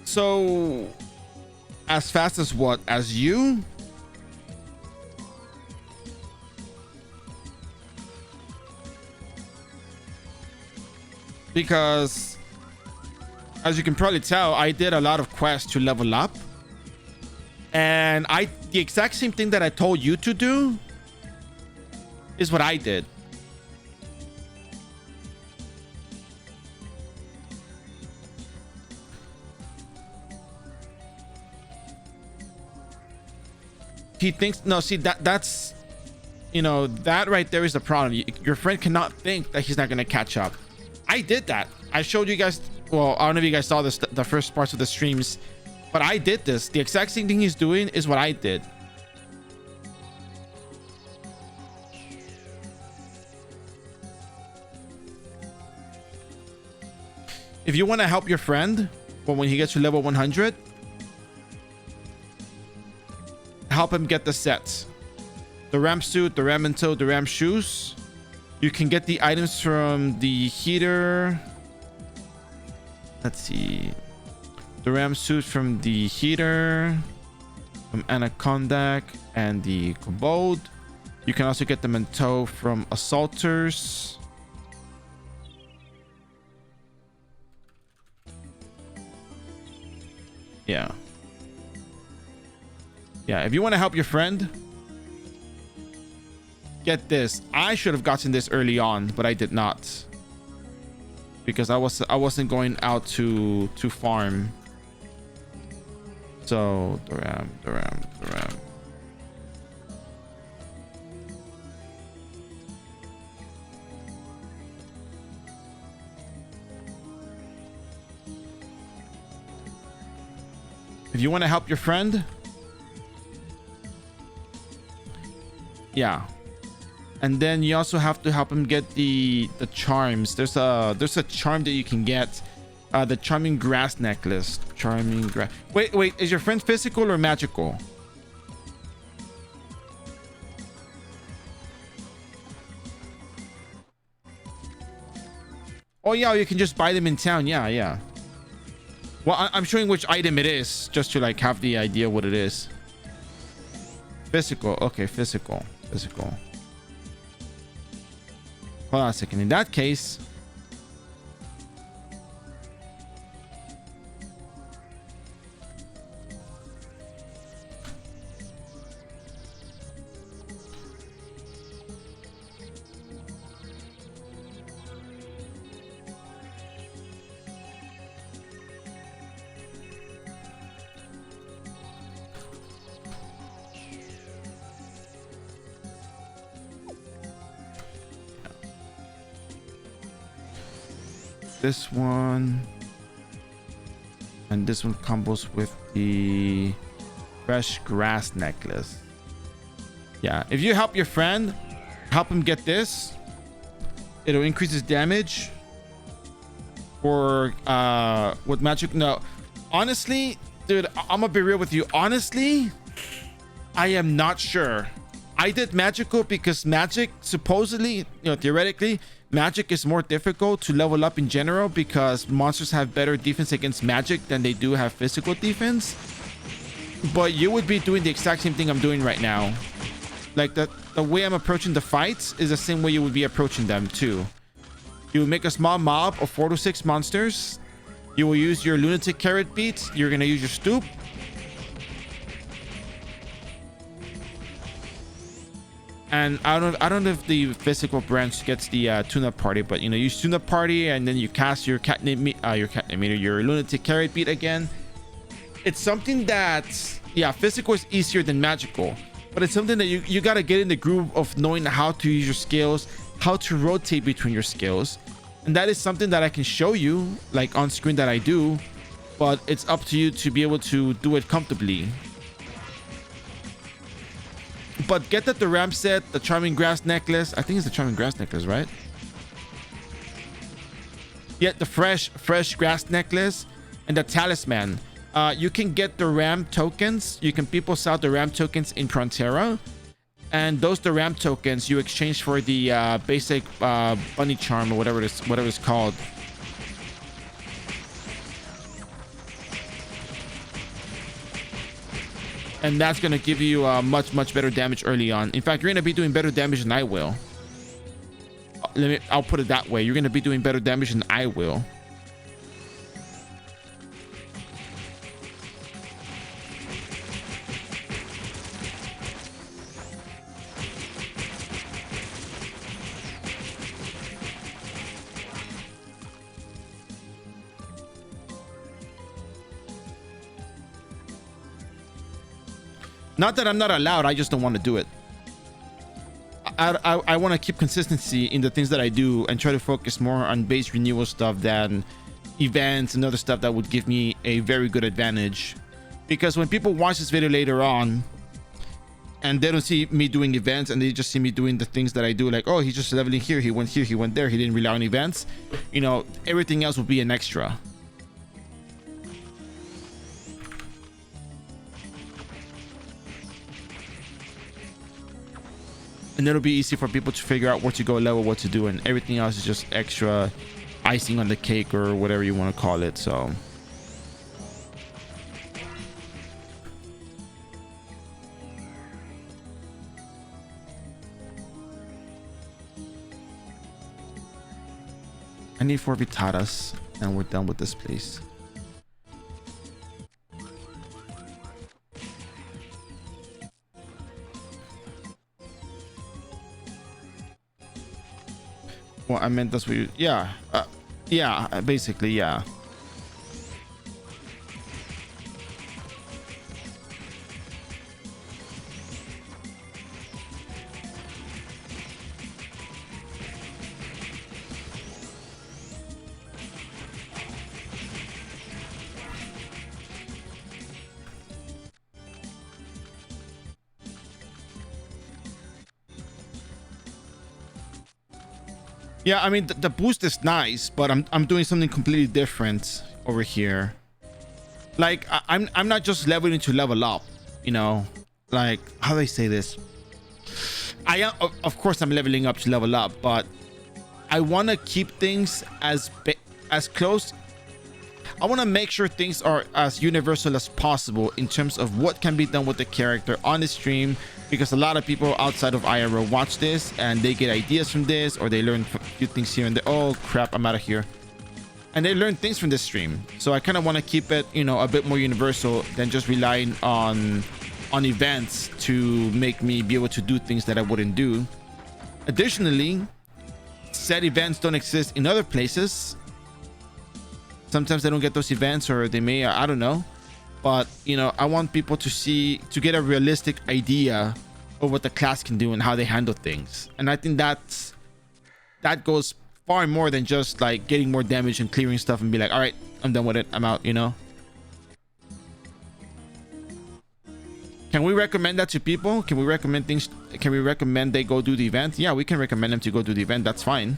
So as fast as what? As you? Because as you can probably tell, I did a lot of quests to level up. And the exact same thing that I told you to do is what I did. He thinks, no, see, that's, you know, that right there is the problem. Your friend cannot think that he's not going to catch up. I did that. I showed you guys. Well, I don't know if you guys saw this, the first parts of the streams, but I did this. The exact same thing he's doing is what I did. If you want to help your friend, well, when he gets to level 100, help him get the sets. The Ram suit, the Ram mantle, the Ram shoes. You can get the items from the heater. Let's see. The Ram suit from the heater, from Anaconda, and the Kobold. You can also get the manteau from assaulters. Yeah. Yeah, if you want to help your friend, get this. I should have gotten this early on, but I did not. Because I wasn't going out to farm. So Doram. If you want to help your friend, yeah. And then you also have to help him get the charms. There's a charm that you can get, the charming grass necklace. Charming grass. Wait, is your friend physical or magical? Oh yeah, you can just buy them in town. Yeah. Well, I'm showing which item it is, just to like have the idea what it is. Physical. Okay, physical. Hold on a second. In that case, this one and this one combos with the fresh grass necklace. Yeah, if you help your friend, help him get this, it'll increase his damage for with magic. No, honestly, dude, I'm gonna be real with you. Honestly, I am not sure. I did magical because magic supposedly, you know, theoretically, magic is more difficult to level up in general because monsters have better defense against magic than they do have physical defense. But you would be doing the exact same thing I'm doing right now. Like the way I'm approaching the fights is the same way you would be approaching them too. You will make a small mob of 4 to 6 monsters. You will use your lunatic carrot beat. You're gonna use your stoop. And I don't know if the physical branch gets the tune-up party, but you know, you tune-up party and then you cast your your lunatic carrot beat again. It's something that, yeah, physical is easier than magical, but it's something that you got to get in the groove of knowing how to use your skills, how to rotate between your skills. And that is something that I can show you like on screen that I do, but it's up to you to be able to do it comfortably. But get the Doram set, the Charming Grass necklace. I think it's the Charming Grass necklace, right? Yeah, the fresh grass necklace and the talisman. You can get the Doram tokens. You can people sell the Doram tokens in Frontera, and those Doram tokens you exchange for the basic bunny charm or whatever it's called. And that's going to give you much better damage early on. In fact, you're going to be doing better damage than I will. I'll put it that way. You're going to be doing better damage than I will. Not that I'm not allowed, I just don't want to do it. I want to keep consistency in the things that I do and try to focus more on base renewal stuff than events and other stuff that would give me a very good advantage. Because when people watch this video later on and they don't see me doing events and they just see me doing the things that I do, like, oh, he's just leveling here, he went there, he didn't rely on events, you know, everything else will be an extra. And it'll be easy for people to figure out where to go level, what to do, and everything else is just extra icing on the cake or whatever you want to call it. So I need 4 Vitaras and we're done with this place. Well, I meant that's what you, yeah, basically, yeah. Yeah, I mean the boost is nice, but I'm doing something completely different over here. Like I'm not just leveling to level up, you know. Like, how do I say this? I am, of course I'm leveling up to level up, but I want to keep things as close. I want to make sure things are as universal as possible in terms of what can be done with the character on the stream, because a lot of people outside of iRO watch this and they get ideas from this, or they learn a few things here and there. Oh crap, I'm out of here. And they learn things from this stream. So I kind of want to keep it, you know, a bit more universal than just relying on events to make me be able to do things that I wouldn't do. Additionally, said events don't exist in other places. Sometimes they don't get those events, or they may, I don't know. But, you know, I want people to get a realistic idea of what the class can do and how they handle things. And I think that goes far more than just like getting more damage and clearing stuff and be like, all right, I'm done with it, I'm out, you know. Can we recommend that to people? Can we recommend things? Can we recommend they go do the event? Yeah, we can recommend them to go do the event. That's fine.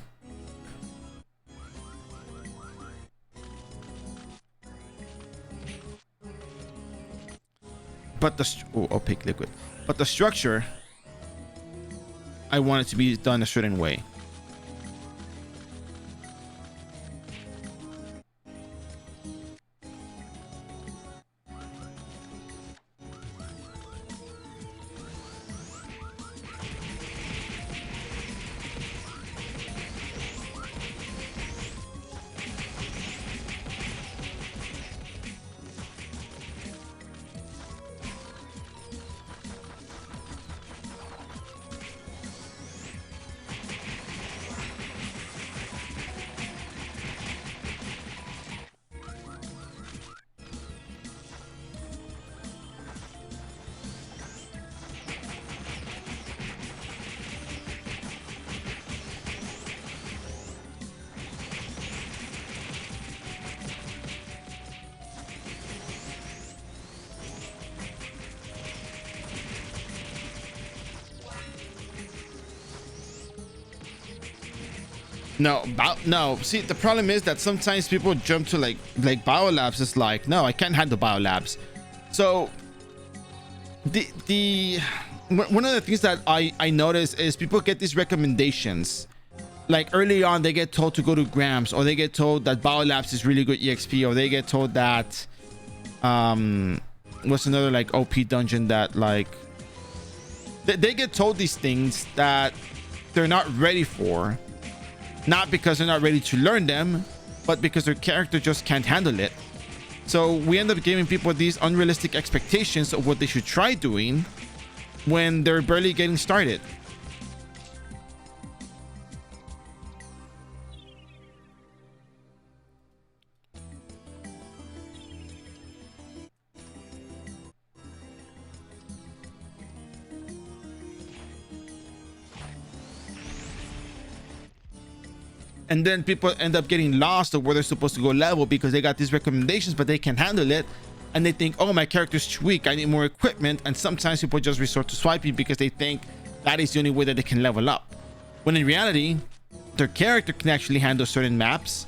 But the opaque liquid. But the structure, I want it to be done a certain way. No. See, the problem is that sometimes people jump to like biolabs. It's like, no, I can't handle biolabs. So one of the things that I notice is people get these recommendations. Like early on, they get told to go to Grams, or they get told that biolabs is really good EXP, or they get told that what's another like OP dungeon that like they get told these things that they're not ready for. Not because they're not ready to learn them, but because their character just can't handle it. So we end up giving people these unrealistic expectations of what they should try doing when they're barely getting started. And then people end up getting lost of where they're supposed to go level because they got these recommendations, but they can't handle it. And they think, oh, my character's too weak, I need more equipment. And sometimes people just resort to swiping because they think that is the only way that they can level up. When in reality, their character can actually handle certain maps.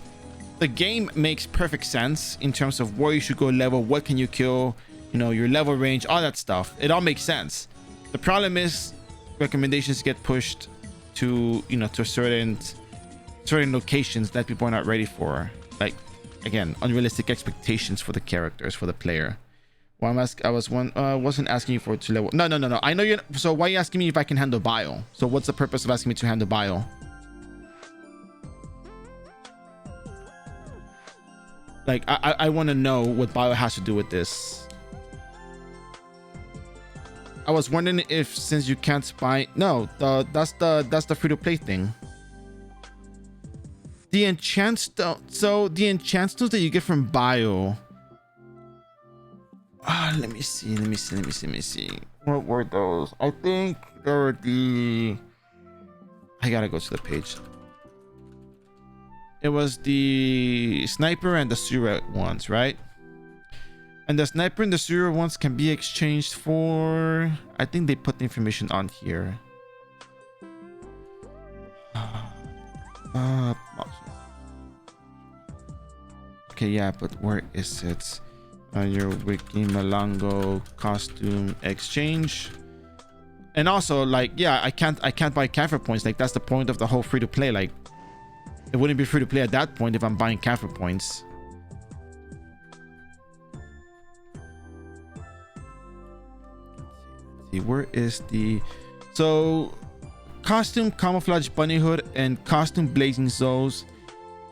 The game makes perfect sense in terms of where you should go level, what can you kill, you know, your level range, all that stuff. It all makes sense. The problem is recommendations get pushed to, you know, to certain locations that people are not ready for. Like, again, unrealistic expectations for the characters, for the player. Well, wasn't asking you for to level. No. I know you. So why are you asking me if I can handle bio? So what's the purpose of asking me to handle bio? Like, I want to know what bio has to do with this. I was wondering if, since you can't buy, no, that's the free-to-play thing. The enchant stone. So the enchant stones that you get from bio. Let me see. What were those? I think they were the. I gotta go to the page. It was the sniper and the Sura ones, right? And the sniper and the Sura ones can be exchanged for. I think they put the information on here. Okay, yeah, but where is it? Your Wiki Malango costume exchange. And also, like, yeah, I can't buy Kafir points. Like, that's the point of the whole free to play. Like, it wouldn't be free to play at that point if I'm buying Kafir points. Let's see, where is the. So, costume camouflage bunny hood and costume blazing souls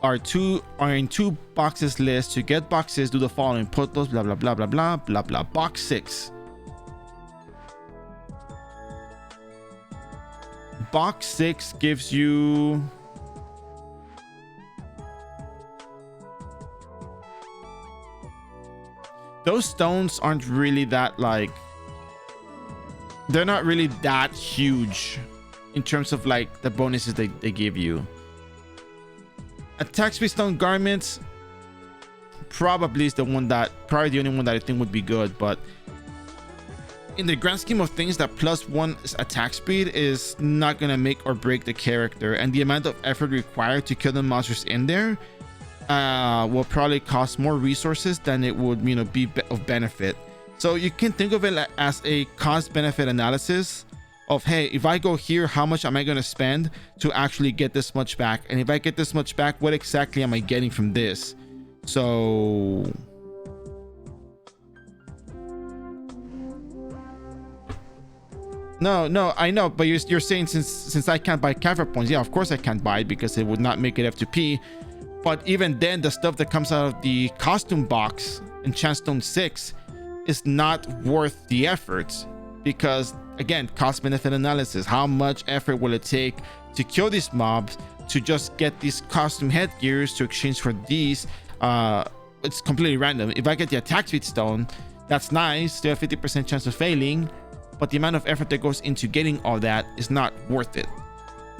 are in two boxes list. To get boxes, do the following: put those blah blah blah blah blah blah blah. Box 6. Box 6 gives you those stones aren't really that, like, they're not really that huge in terms of like the bonuses they give you. Attack speed stone garments probably is the only one that I think would be good, but in the grand scheme of things, that +1 attack speed is not gonna make or break the character, and the amount of effort required to kill the monsters in there will probably cost more resources than it would, you know, be of benefit. So you can think of it as a cost benefit analysis of, hey, if I go here, how much am I going to spend to actually get this much back? And if I get this much back, what exactly am I getting from this? So no, I know, but you're saying since I can't buy Kafir points, yeah, of course I can't buy it because it would not make it F2P. But even then, the stuff that comes out of the costume box in Enchantstone 6 is not worth the effort, because again, cost benefit analysis. How much effort will it take to kill these mobs to just get these costume headgears to exchange for these? It's completely random. If I get the attack speed stone, that's nice, still a 50% chance of failing, but the amount of effort that goes into getting all that is not worth it.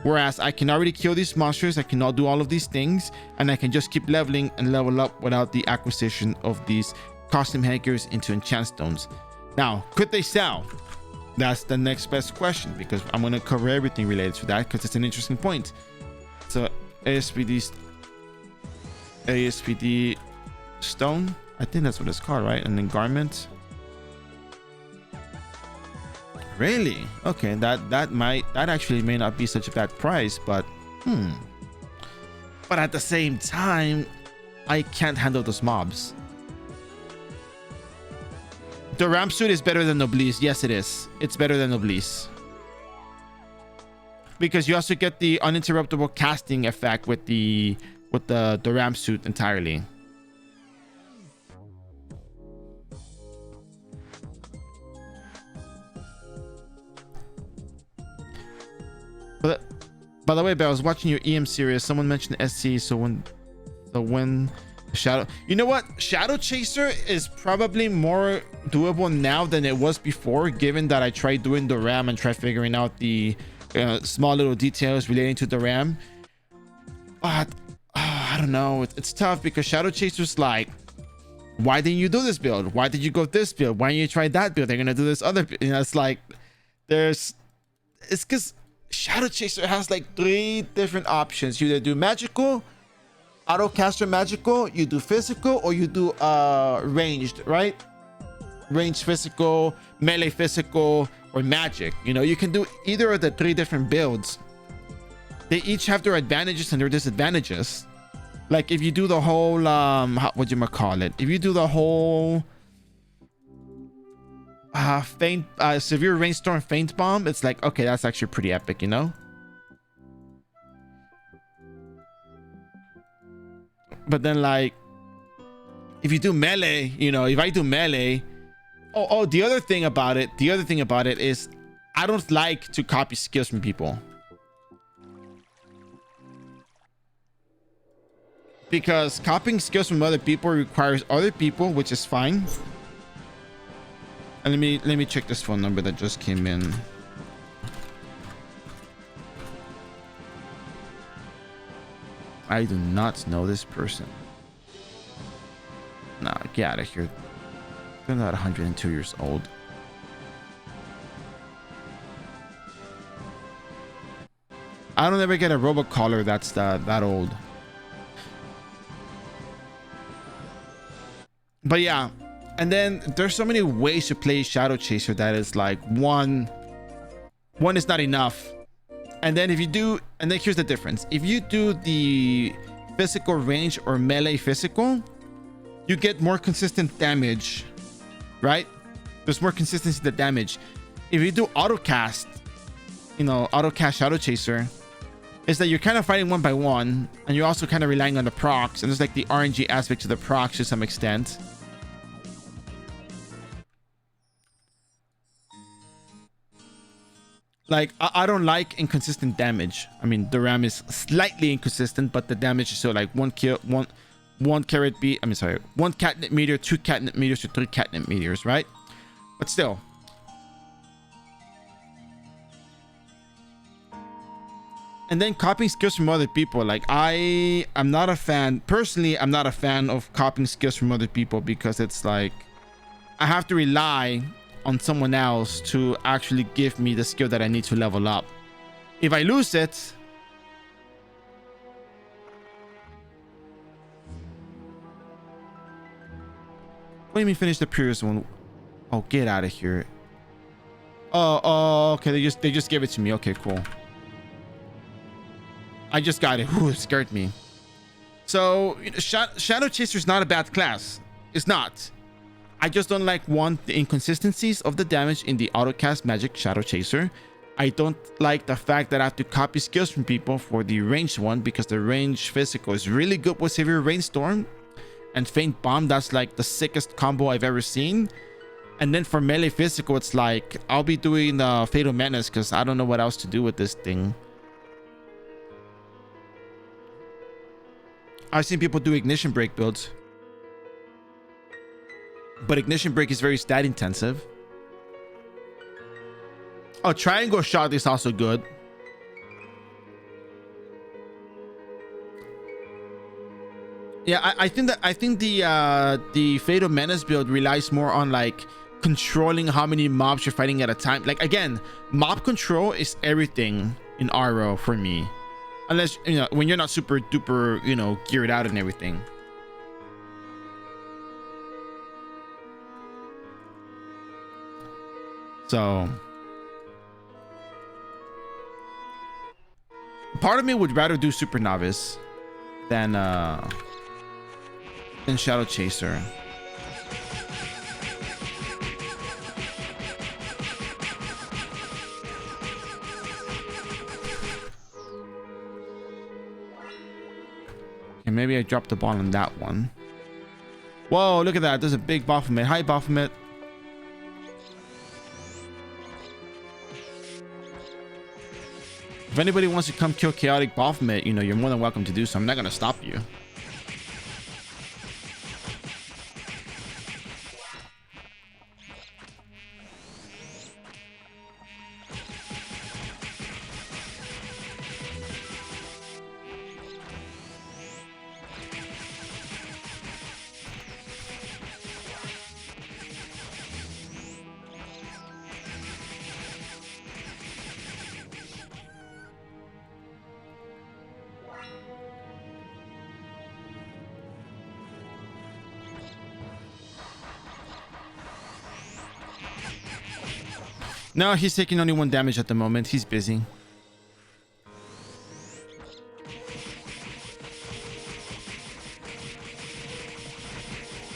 Whereas I can already kill these monsters, I can all do all of these things, and I can just keep leveling and level up without the acquisition of these costume headgears into enchant stones. Now, could they sell? That's the next best question, because I'm going to cover everything related to that because it's an interesting point. So ASPD ASPD stone. I think that's what it's called, right? And then garment. Really? Okay, that actually may not be such a bad price, but but at the same time, I can't handle those mobs. The ramp suit is better than Noblesse. Yes, it is. It's better than Noblesse. Because you also get the uninterruptible casting effect with the ramp suit entirely. But by the way, I was watching your EM series. Someone mentioned SC, so when Shadow, you know what, Shadow Chaser is probably more doable now than it was before, given that I tried doing the RAM and tried figuring out the small little details relating to the RAM. But I don't know, it's tough because Shadow Chaser's like, why didn't you do this build? Why did you go this build? Why didn't you try that build? They're gonna do this other, it's like it's because Shadow Chaser has like 3 different options. You either do magical, autocaster magical, you do physical, or you do ranged, right? Ranged physical, melee physical, or magic. You know, you can do either of the 3 different builds. They each have their advantages and their disadvantages. Like if you do the whole what you might call it, if you do the whole severe rainstorm feint bomb, it's like, okay, that's actually pretty epic, you know. But then like if you do melee, you know, if I do melee, the other thing about it is I don't like to copy skills from people, because copying skills from other people requires other people, which is fine. And let me check this phone number that just came in. I do not know this person. Nah, get out of here. They're not 102 years old. I don't ever get a robocaller that's that old. But yeah, and then there's so many ways to play Shadow Chaser that is like one is not enough. And then if you do, and then here's the difference. If you do the physical range or melee physical, you get more consistent damage, right? There's more consistency to the damage. If you do autocast, you know, autocast Shadow Chaser, is that you're kind of fighting one by one, and you're also kind of relying on the procs, and there's like the RNG aspect to the procs to some extent. Like I don't like inconsistent damage. I mean, the RAM is slightly inconsistent, but the damage is still like one carrot beat. I mean, sorry, 1 catnip meter, 2 catnip meters, or 3 catnip meters, right? But still. And then copying skills from other people. Like I'm not a fan. Personally, I'm not a fan of copying skills from other people, because it's like I have to rely on someone else to actually give me the skill that I need to level up. If I lose it, what do you mean finish the previous one? Oh, get out of here. Oh, okay, they just gave it to me. Okay, cool. I just got it. Ooh, it scared me. So Shadow Chaser is not a bad class. It's not. I just don't like, one, the inconsistencies of the damage in the autocast magic Shadow Chaser. I don't like the fact that I have to copy skills from people for the ranged one, because the ranged physical is really good with severe rainstorm and feint bomb. That's like the sickest combo I've ever seen. And then for melee physical, it's like I'll be doing the Fatal Menace because I don't know what else to do with this thing. I've seen people do ignition break builds, but ignition break is very stat intensive. Oh, triangle shot is also good. Yeah, I think the Fatal Menace build relies more on like controlling how many mobs you're fighting at a time. Like again, mob control is everything in iRO for me. unless, you know, when you're not super duper, you know, geared out and everything. So part of me would rather do Super Novice than Shadow Chaser. And maybe I dropped the ball on that one. Whoa, look at that. There's a big Baphomet. Hi, Baphomet. If anybody wants to come kill Chaotic Baphomet, you know, you're more than welcome to do so. I'm not going to stop you. No, he's taking only 1 damage at the moment. He's busy.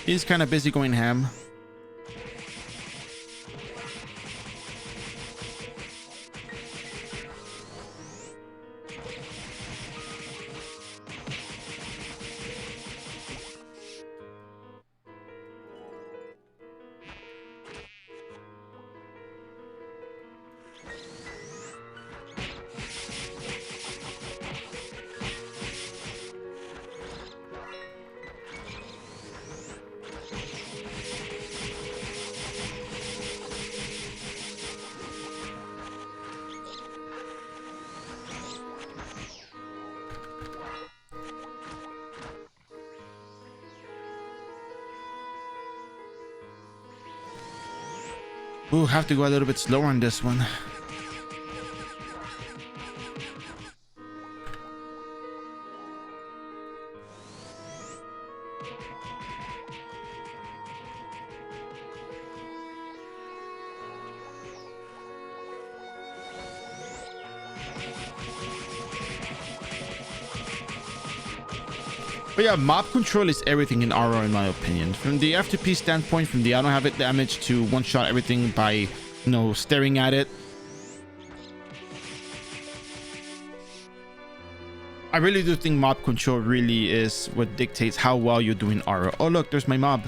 He's kind of busy going ham. Ooh, have to go a little bit slower on this one. But yeah, mob control is everything in iRO in my opinion. From the F2P standpoint, from the I don't have it damage to one-shot everything by, you know, staring at it. I really do think mob control really is what dictates how well you're doing iRO. Oh look, there's my mob.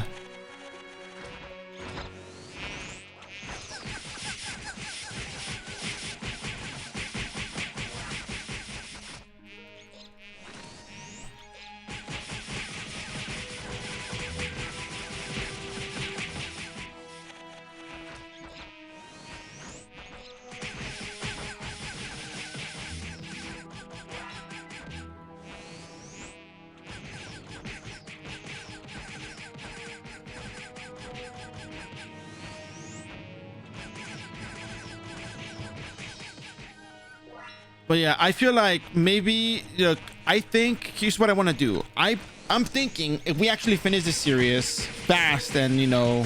But yeah, I feel like maybe, you know, I think here's what I want to do. I'm thinking if we actually finish this series fast and, you know,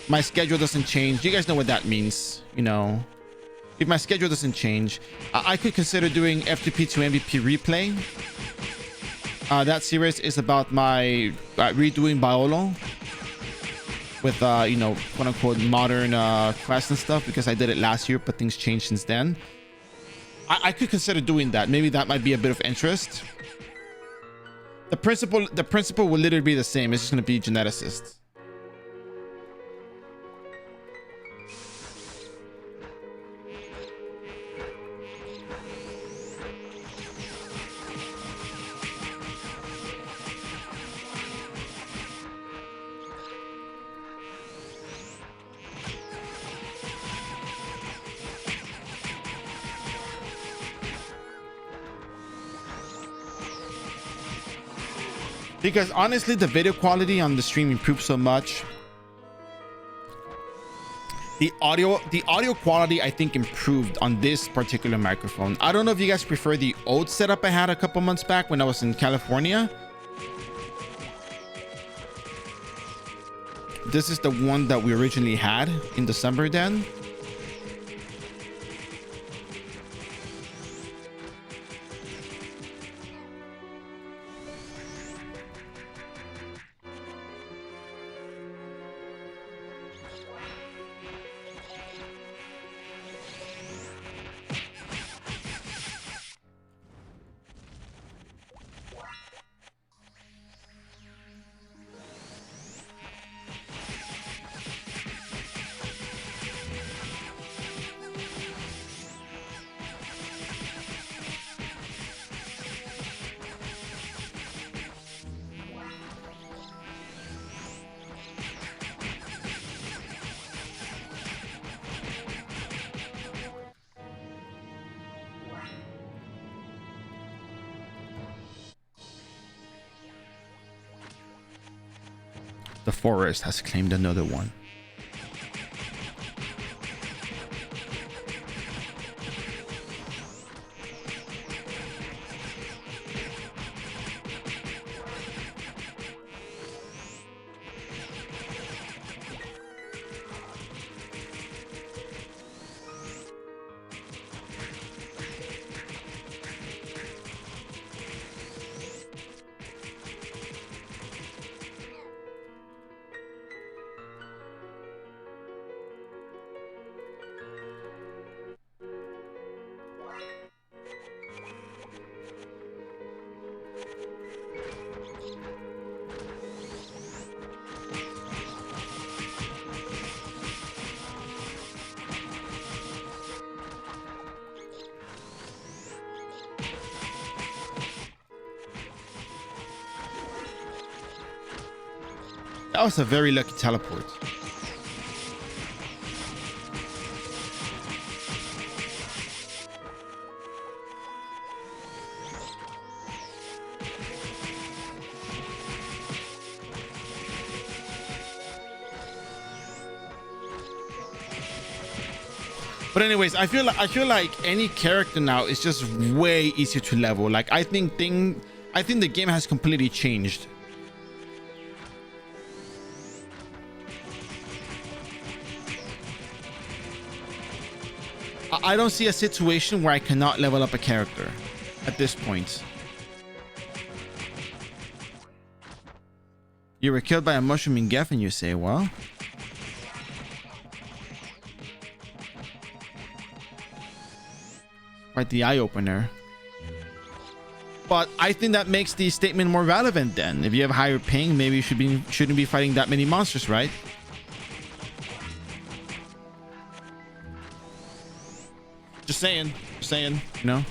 my schedule doesn't change, you guys know what that means, you know, if my schedule doesn't change, I could consider doing F2P to MVP replay. That series is about my redoing Baolo with, you know, quote unquote modern quests and stuff, because I did it last year, but things changed since then. I could consider doing that. Maybe that might be a bit of interest. The principle will literally be the same. It's just going to be geneticists. Because honestly, the video quality on the stream improved so much. The audio quality, I think, improved on this particular microphone. I don't know if you guys prefer the old setup I had a couple months back when I was in California. This is the one that we originally had in December then. The forest has claimed another one. That was a very lucky teleport. But anyways, I feel like any character now is just way easier to level. Like I think the game has completely changed. I don't see a situation where I cannot level up a character at this point. You were killed by a mushroom in Geffen, you say? Well, quite the eye-opener. But I think that makes the statement more relevant then. If you have higher ping, maybe you shouldn't be fighting that many monsters, right? Just saying, you know.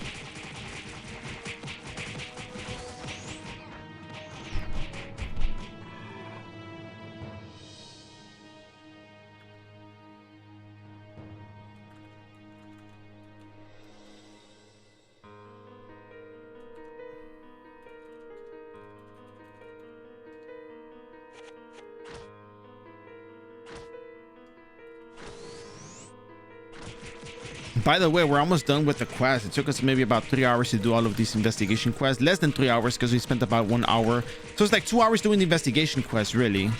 By the way, we're almost done with the quest. It took us maybe about 3 hours to do all of these investigation quests. Less than 3 hours because we spent about 1 hour. So it's like 2 hours doing the investigation quest, really.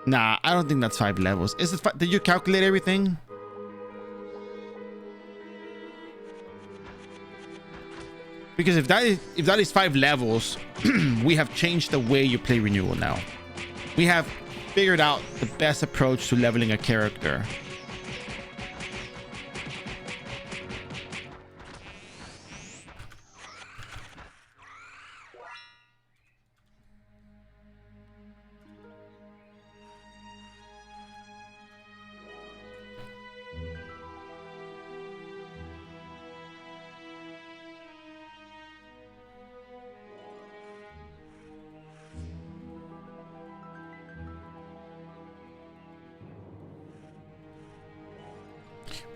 Nah, I don't think that's 5 levels. Is it? Did you calculate everything? Because if that is 5 levels, we have changed the way you play renewal now. We have figured out the best approach to leveling a character.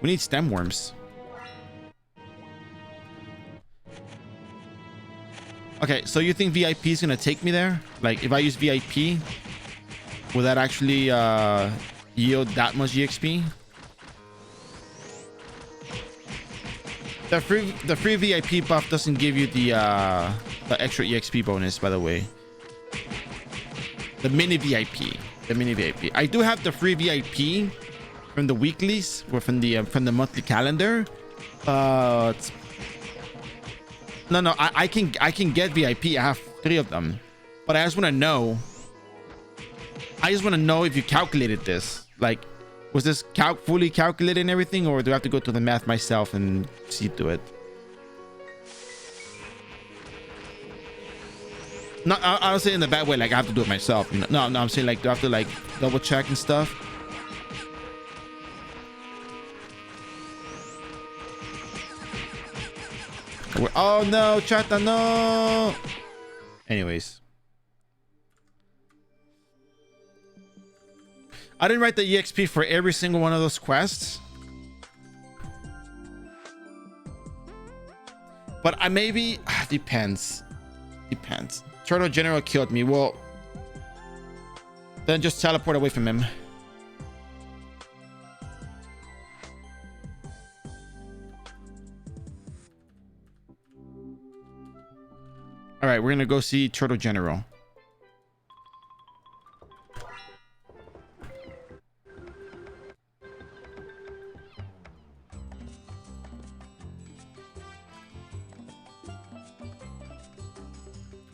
We need stem worms. Okay, so you think VIP is gonna take me there? Like, if I use VIP, will that actually yield that much EXP? The free VIP buff doesn't give you the extra EXP bonus, by the way. The mini VIP. The mini VIP. I do have the free VIP from the weeklies or from the monthly calendar, but no, I can get VIP. I have 3 of them, but I just want to know if you calculated this. Like, was this fully calculated and everything, or do I have to go to the math myself and see to it? No, I don't say in the bad way, like I have to do it myself, you know. No, I'm saying, like, do I have to, like, double check and stuff? Oh no, chata, no. Anyways, I didn't write the EXP for every single one of those quests, but I maybe depends. Turtle General killed me. Well, then just teleport away from him. All right, we're gonna go see Turtle General.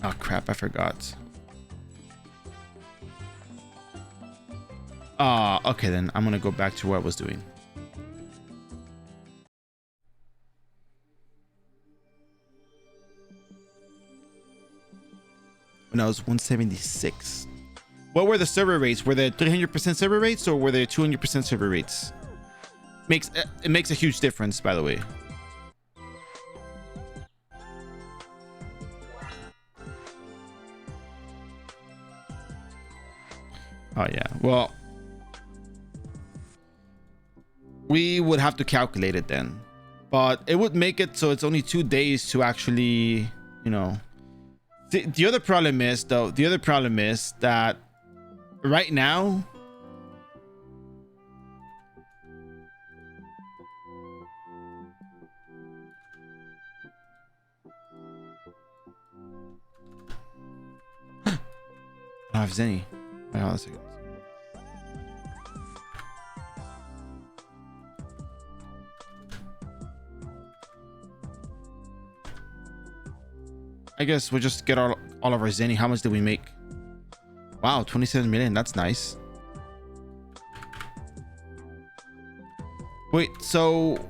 Oh crap, I forgot. Okay then, I'm gonna go back to what I was doing. When I was 176. What were the server rates? Were they 300% server rates, or were they 200% server rates? It makes a huge difference, by the way. Oh yeah, well, we would have to calculate it then, but it would make it so it's only 2 days to actually, you know. The other problem is, though, that right now, I don't have any. Wait, hold on a second. I guess we'll just get all of our Zenny. How much did we make? Wow, 27 million. That's nice. Wait, so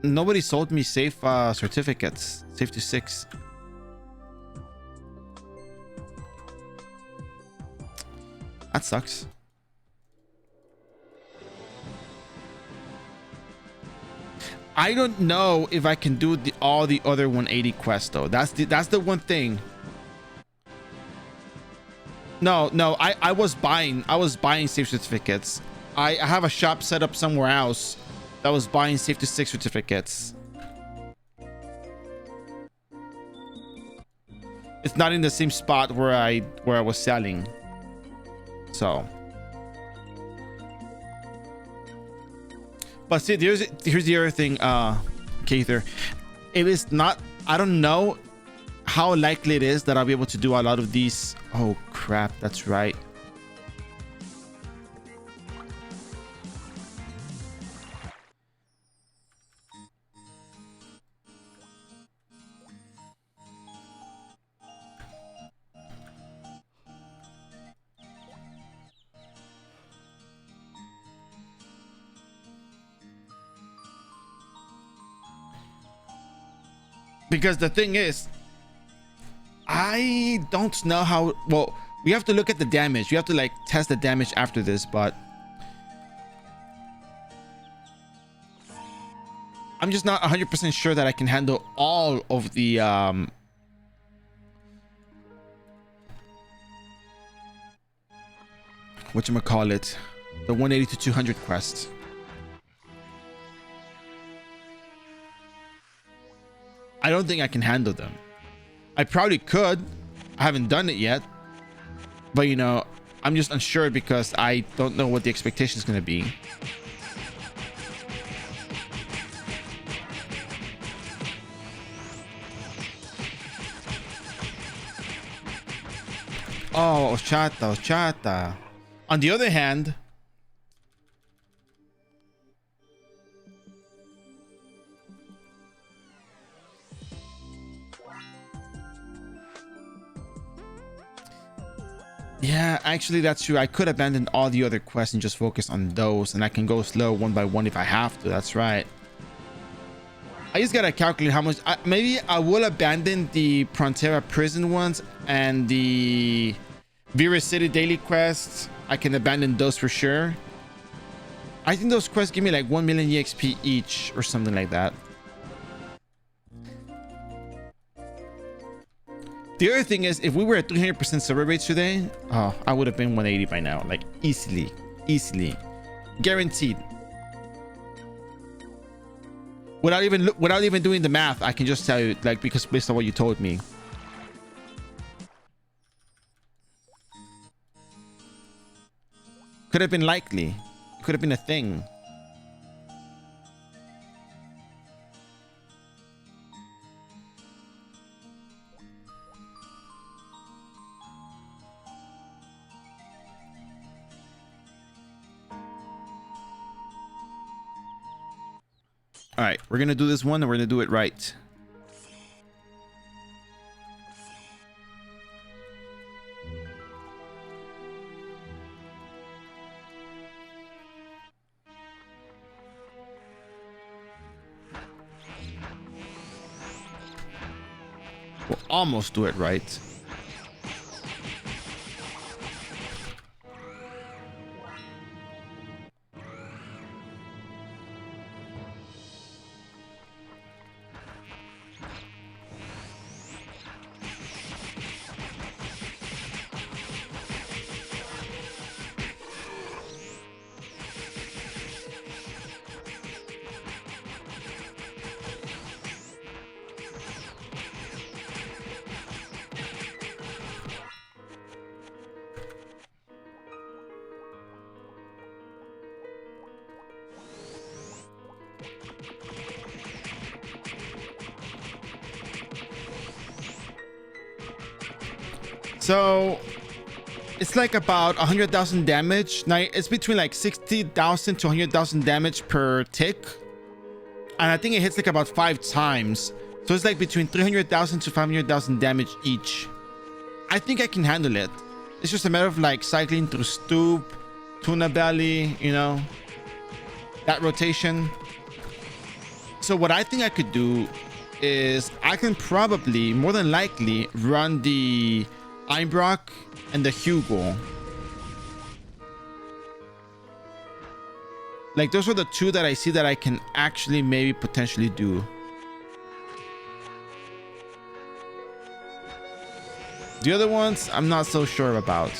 nobody sold me safe certificates. Safe to 6. That sucks. I don't know if I can do all the other 180 quests though. That's the one thing. No, I was buying safe certificates. I have a shop set up somewhere else that was buying safe to 6 certificates. It's not in the same spot where I was selling. So, but see, here's the other thing, Kather. It is not, I don't know how likely it is that I'll be able to do a lot of these. Oh crap, that's right. Because the thing is, I don't know how. Well, we have to look at the damage. We have to like test the damage after this, but I'm just not 100% sure that I can handle all of the whatchamacallit, the 180 to 200 quests. I don't think I can handle them. I probably could. I haven't done it yet, but you know, I'm just unsure because I don't know what the expectation is going to be. Oh, chata. On the other hand, yeah, actually that's true. I could abandon all the other quests and just focus on those, and I can go slow one by one if I have to. That's right. I just gotta calculate how much. Maybe I will abandon the Prontera prison ones and the Vera City daily quests. I can abandon those for sure. I think those quests give me like 1 million EXP each or something like that. The other thing is, if we were at 300% server rates today, oh, I would have been 180 by now, like easily, guaranteed. Without even doing the math, I can just tell you, like, because based on what you told me. Could have been likely. Could have been a thing. All right, we're gonna do this one and we're gonna do it right. We'll almost do it right. So it's like about 100,000 damage. Now it's between like 60,000 to 100,000 damage per tick. And I think it hits like about 5 times. So it's like between 300,000 to 500,000 damage each. I think I can handle it. It's just a matter of like cycling through Stoop, Tuna Belly, you know, that rotation. So what I think I could do is I can probably, more than likely, run the Einbrock and the Hugo. Like those are the two that I see that I can actually maybe potentially do. The other ones I'm not so sure about.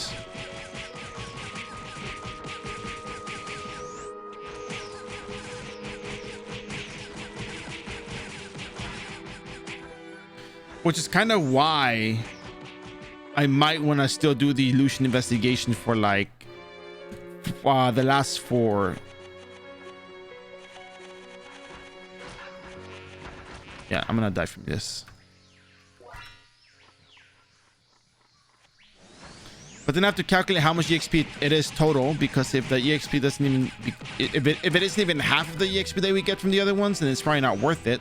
Which is kind of why I might want to still do the illusion investigation for like the last 4. Yeah, I'm gonna die from this. But then I have to calculate how much EXP it is total, because if the EXP doesn't even, if it isn't even half of the EXP that we get from the other ones, then it's probably not worth it.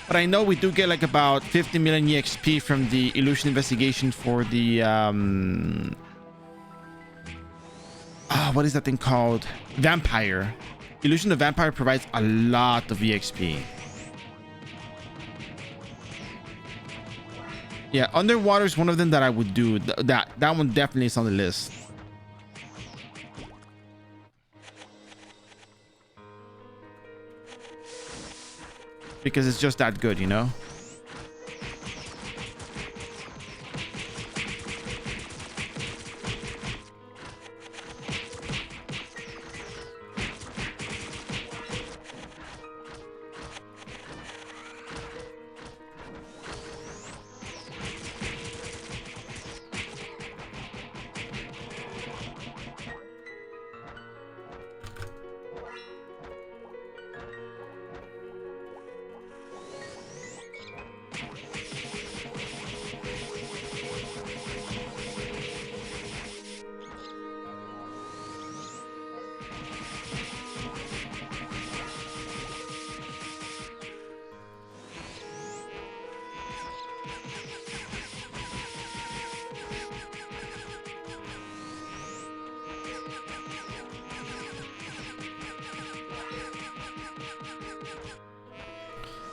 But I know we do get like about 50 million EXP from the illusion investigation for the what is that thing called? Vampire. Illusion of Vampire provides a lot of EXP. Yeah, underwater is one of them that I would do. That one definitely is on the list. Because it's just that good, you know?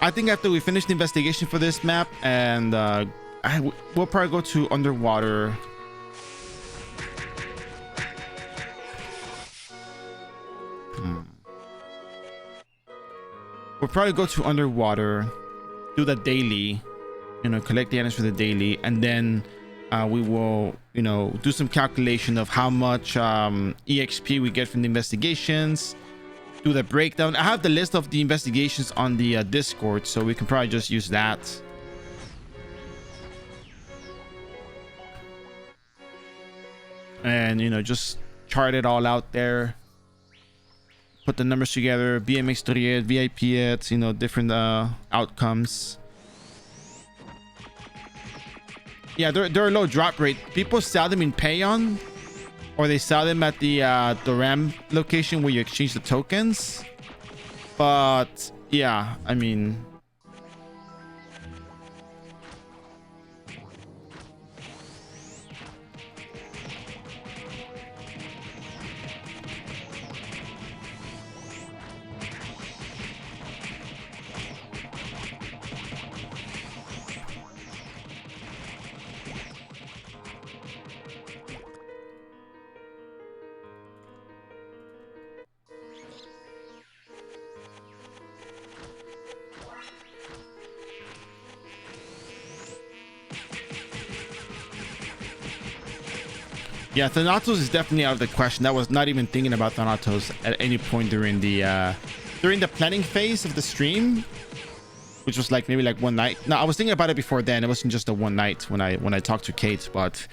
I think after we finish the investigation for this map, and we'll probably go to underwater. We'll probably go to underwater, do the daily, you know, collect the items for the daily, and then we will, you know, do some calculation of how much EXP we get from the investigations. Do the breakdown. I have the list of the investigations on the Discord, so we can probably just use that. And, you know, just chart it all out there. Put the numbers together. BMX3, VIP it, you know, different outcomes. Yeah, they're low drop rate. People sell them in Payon, or they sell them at the Doram location where you exchange the tokens. But yeah, I mean, yeah, Thanatos is definitely out of the question. That was not even thinking about Thanatos at any point during the planning phase of the stream, which was like maybe like one night. No, I was thinking about it before then. It wasn't just a one night when I talked to Kate, but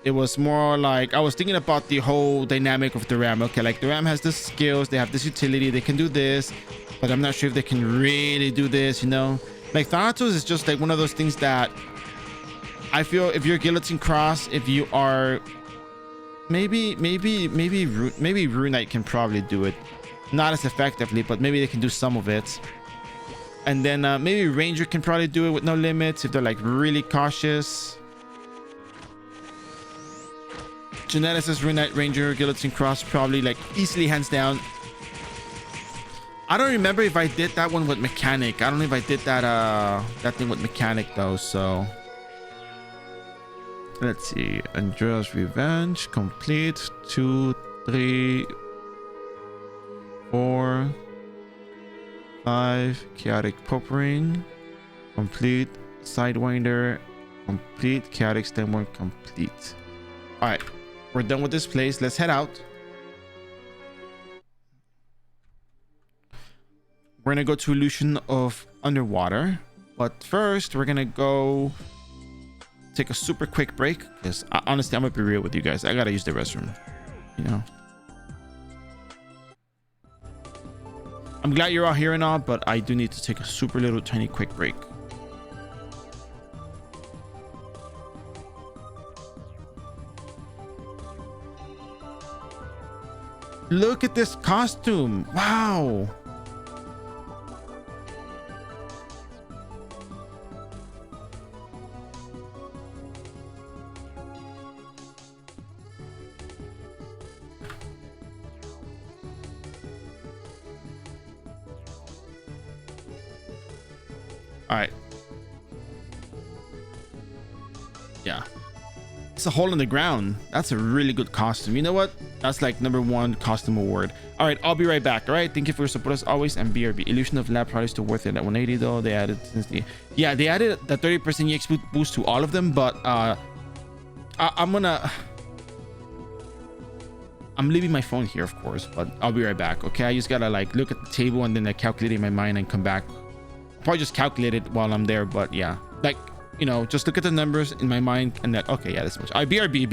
it was more like I was thinking about the whole dynamic of Doram. Okay, like Doram has this skills, they have this utility, they can do this, but I'm not sure if they can really do this, you know? Like Thanatos is just like one of those things that I feel if you're Guillotine Cross, if you are maybe Rune Knight can probably do it, not as effectively, but maybe they can do some of it. And then maybe Ranger can probably do it with no limits if they're like really cautious. Geneticist, Rune Knight, Ranger, Guillotine Cross, probably like easily hands down. I don't remember if I did that one with Mechanic. I don't know if I did that thing with Mechanic though, so let's see. Andrea's Revenge complete. 2, 3, 4, 5. Chaotic Pop Ring complete. Sidewinder complete. Chaotic Stemworm complete. All right, we're done with this place. Let's head out. We're gonna go to Illusion of Underwater, but first we're gonna go take a super quick break because honestly, I'm gonna be real with you guys. I gotta use the restroom, you know. I'm glad you're all here and all, but I do need to take a super little tiny quick break. Look at this costume. Wow. All right. Yeah. It's a hole in the ground. That's a really good costume. You know what? That's like #1 costume award. All right, I'll be right back. All right, thank you for your support as always. And BRB. Illusion of Lab probably still worth it at 180 though. They added since the they added the 30% EX boost to all of them, but I'm leaving my phone here, of course, but I'll be right back. Okay, I just gotta like look at the table and then I calculate in my mind and come back. I'll probably just calculate it while I'm there, but yeah, like, you know, just look at the numbers in my mind and that, okay, yeah, that's much. BRB.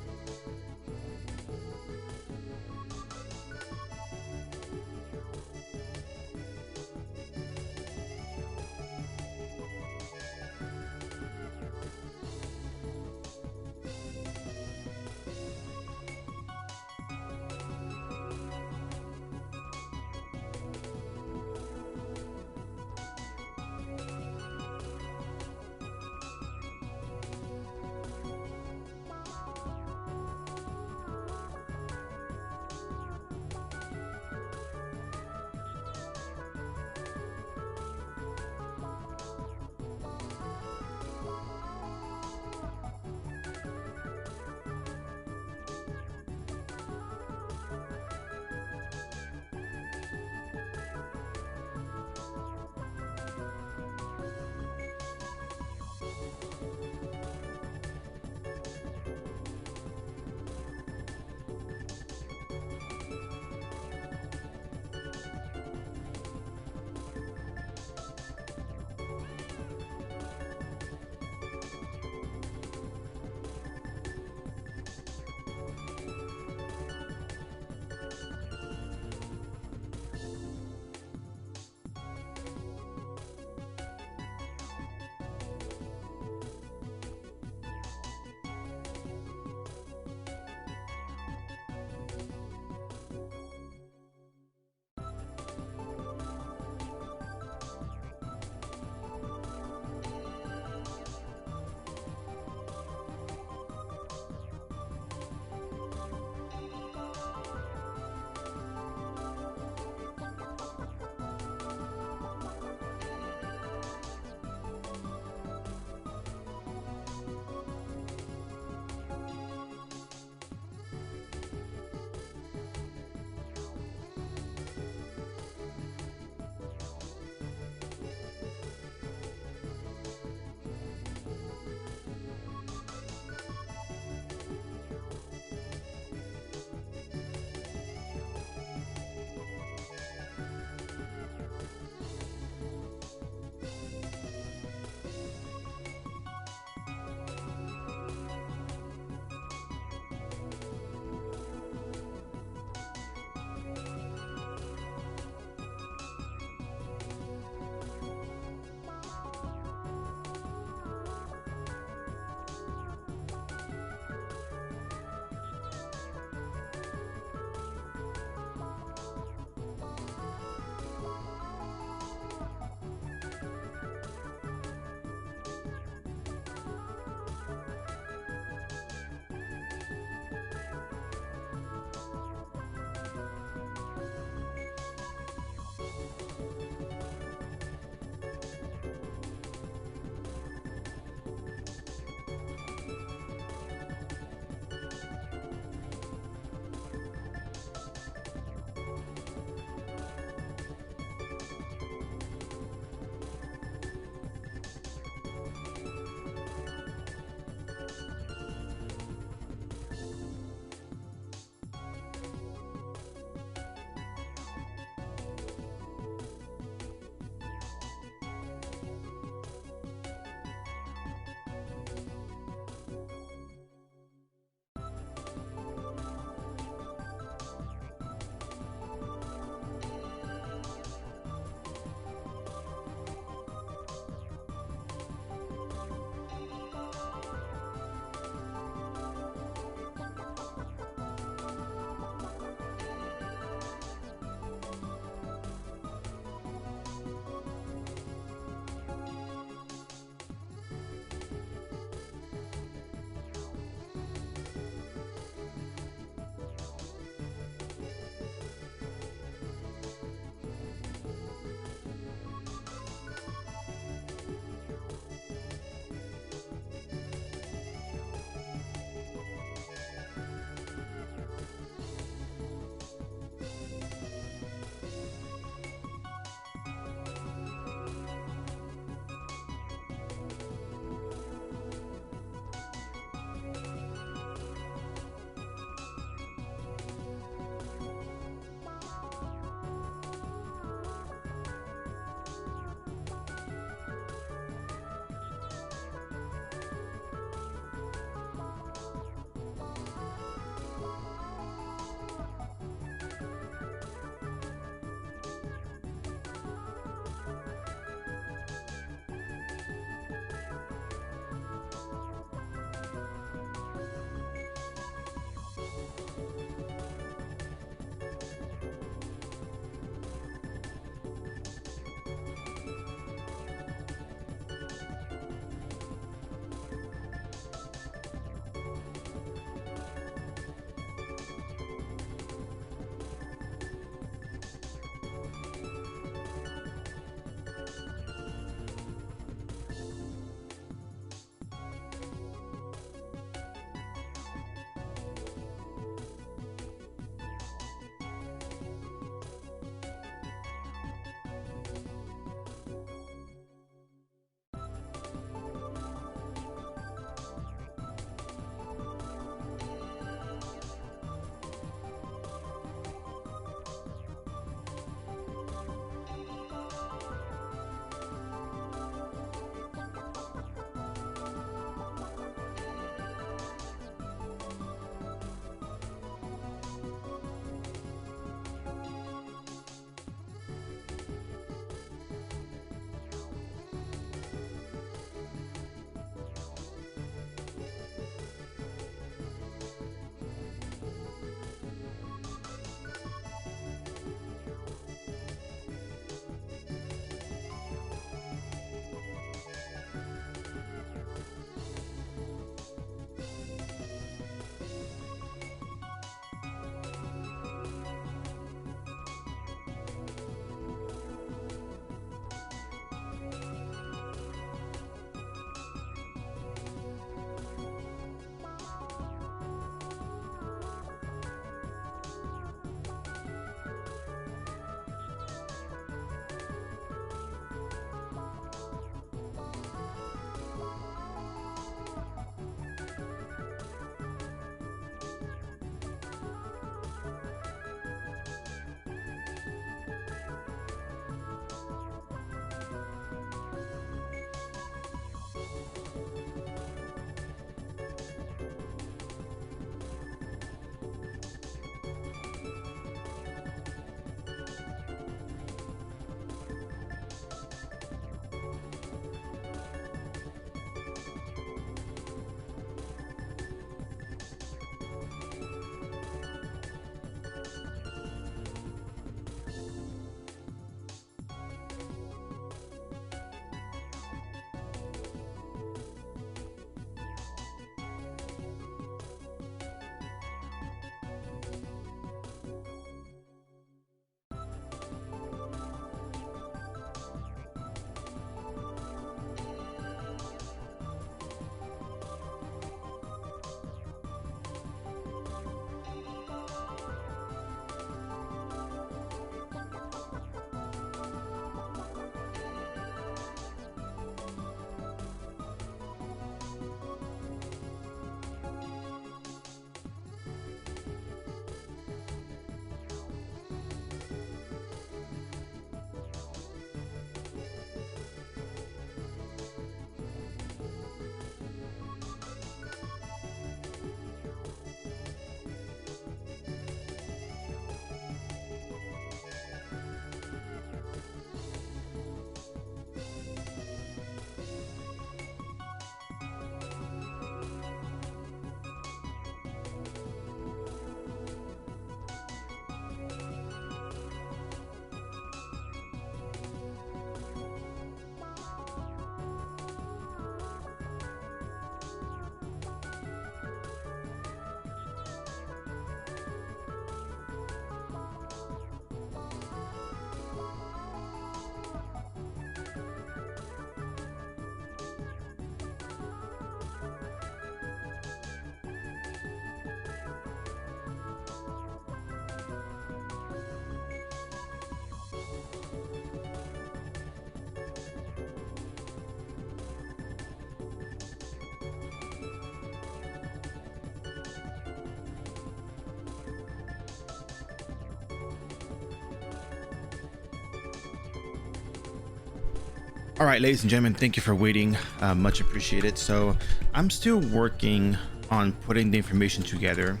All right, ladies and gentlemen, thank you for waiting. Much appreciated. So I'm still working on putting the information together.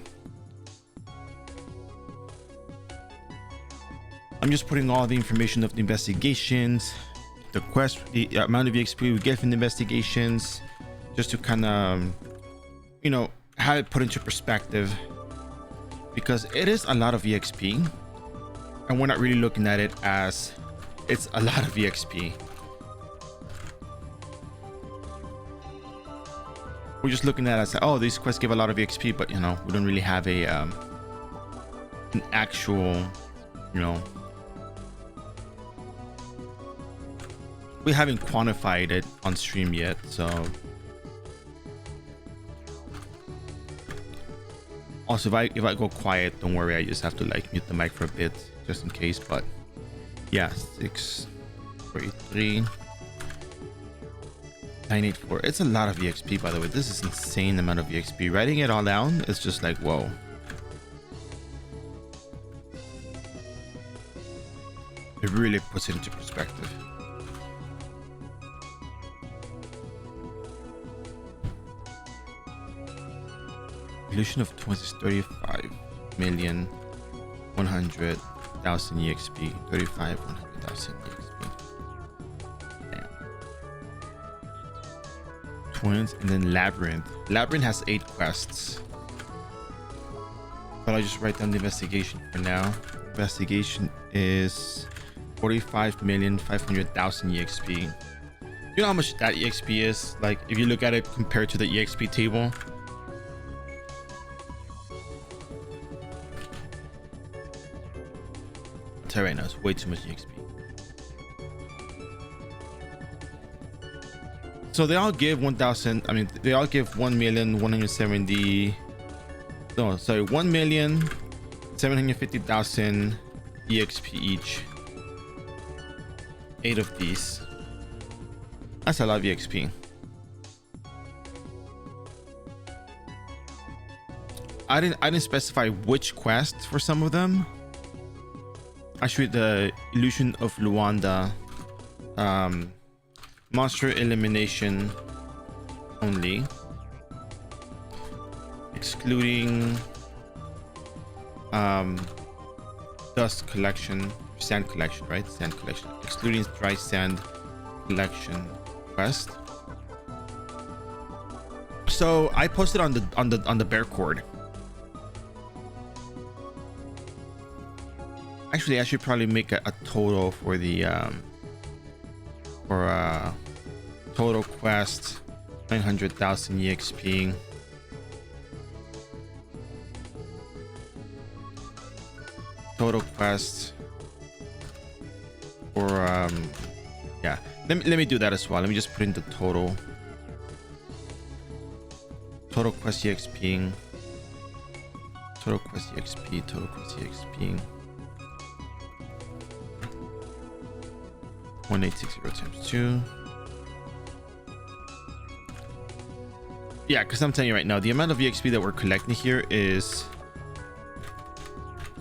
I'm just putting all the information of the investigations, the quest, the amount of EXP we get from the investigations, just to kind of, you know, have it put into perspective, because it is a lot of EXP and we're not really looking at it as it's a lot of EXP. We're just looking at it as, oh, these quests give a lot of EXP, but you know, we don't really have a an actual, you know, we haven't quantified it on stream yet. So also, if I go quiet, don't worry, I just have to like mute the mic for a bit just in case. But yeah, 643 984. It's a lot of EXP, by the way. This is insane amount of EXP. Writing it all down, it's just like, whoa. It really puts it into perspective. Illusion of Twins is 35,100,000 EXP. 35,100,000 EXP. Damn. Twins, and then Labyrinth. Labyrinth has 8 quests. But I'll just write down the investigation for now. Investigation is 45,500,000 EXP. You know how much that EXP is? Like, if you look at it compared to the EXP table. Right now, it's way too much EXP. So they all give 1,000. I mean, they all give 1,170. No, sorry, 1,750,000 EXP each. 8 of these. That's a lot of EXP. I didn't specify which quest for some of them. Actually, the Illusion of Luanda, monster elimination only, excluding dust collection, sand collection, right? Sand collection, excluding dry sand collection quest. So I posted on the bear cord. Actually, I should probably make a total for the total quest 900,000 EXP. Total quest for yeah. Let me do that as well. Let me just put in the total quest EXP. Total quest EXP. Total quest EXP. 1860 times 2. Yeah, because I'm telling you right now, the amount of EXP that we're collecting here is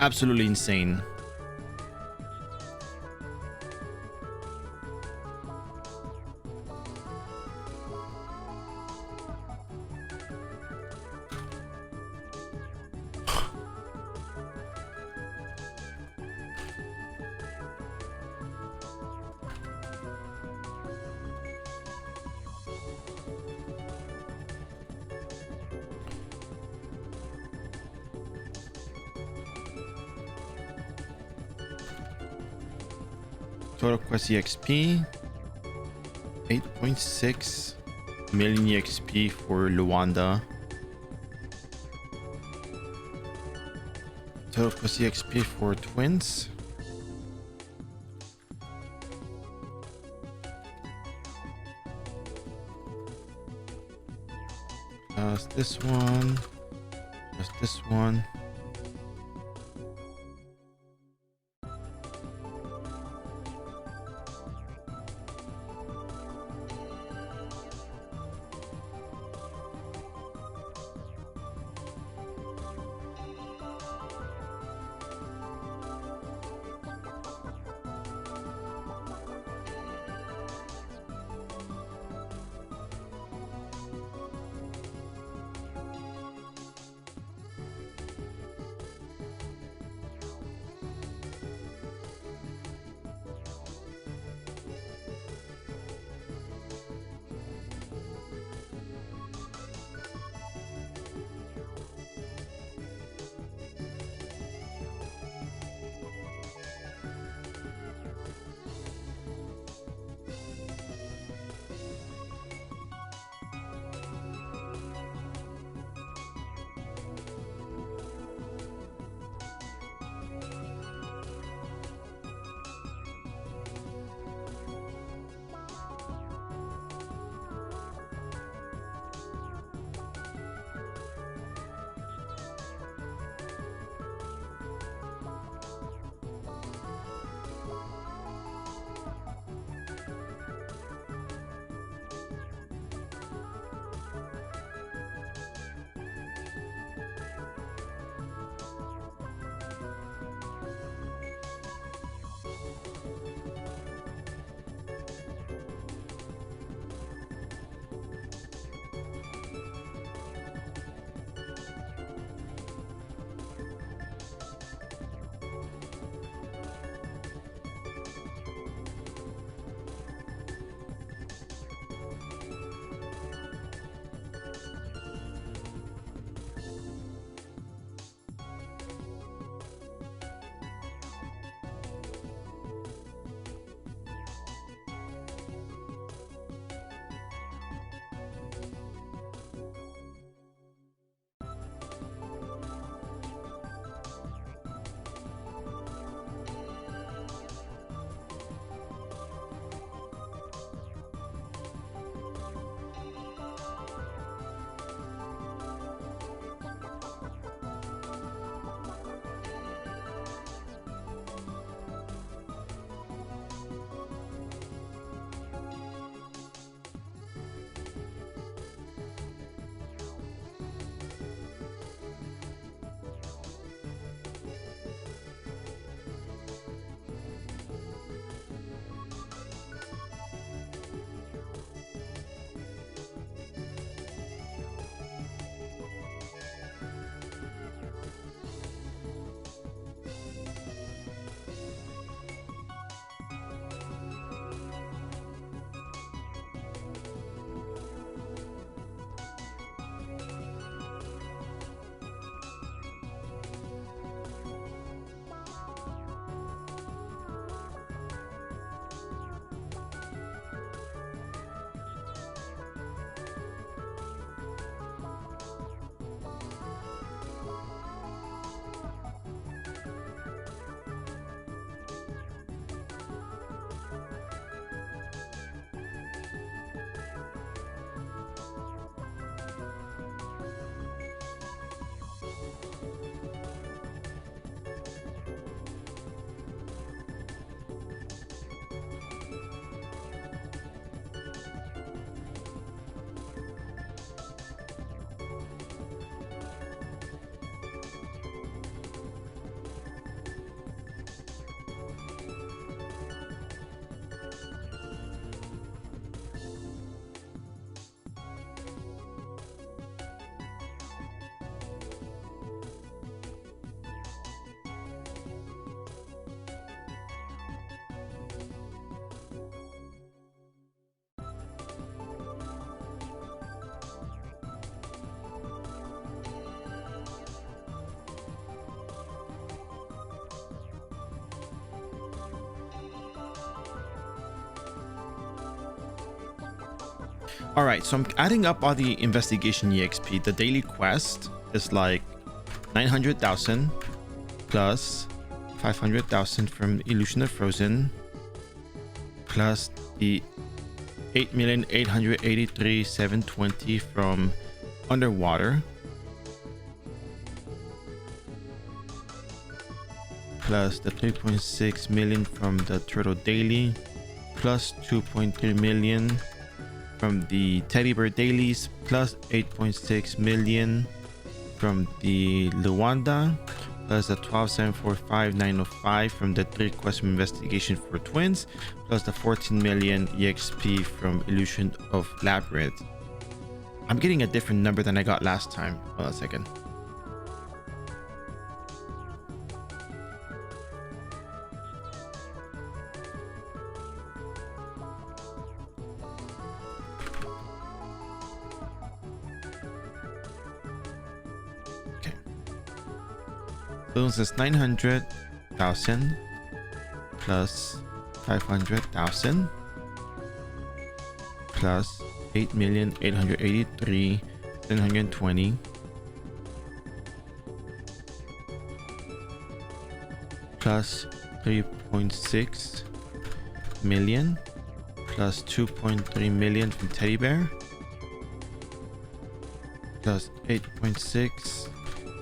absolutely insane. Total quest EXP 8.6 million EXP for Luanda. Total quest EXP for Twins. This one. Just this one. All right, so I'm adding up all the investigation EXP. The daily quest is like 900,000 plus 500,000 from Illusion of Frozen plus the 8,883,720 from Underwater plus the 3.6 million from the Turtle Daily plus 2.3 million from the Teddy Bear Dailies plus 8.6 million from the Luanda plus the 12,745,905 from the 3 quest investigation for twins plus the 14 million EXP from Illusion of Labyrinth. I'm getting a different number than I got last time. Hold on a second. So this is 900,000 plus 500,000 plus 8,883,720 plus 3.6 million plus 2.3 million from Teddy Bear plus 8.6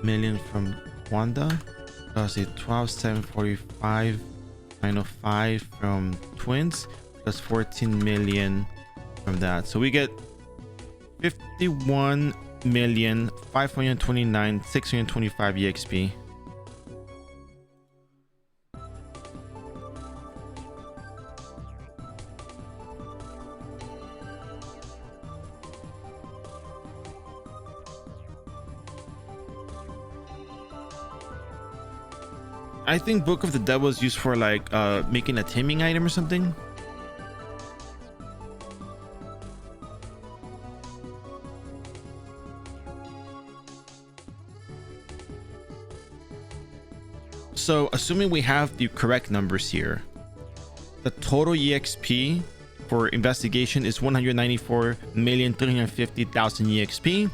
million from Wanda plus a 12,745,905 from twins plus 14 million from that. So we get 51,529,625 EXP. I think Book of the Devil is used for like making a taming item or something. So assuming we have the correct numbers here, the total EXP for investigation is 194,350,000 EXP,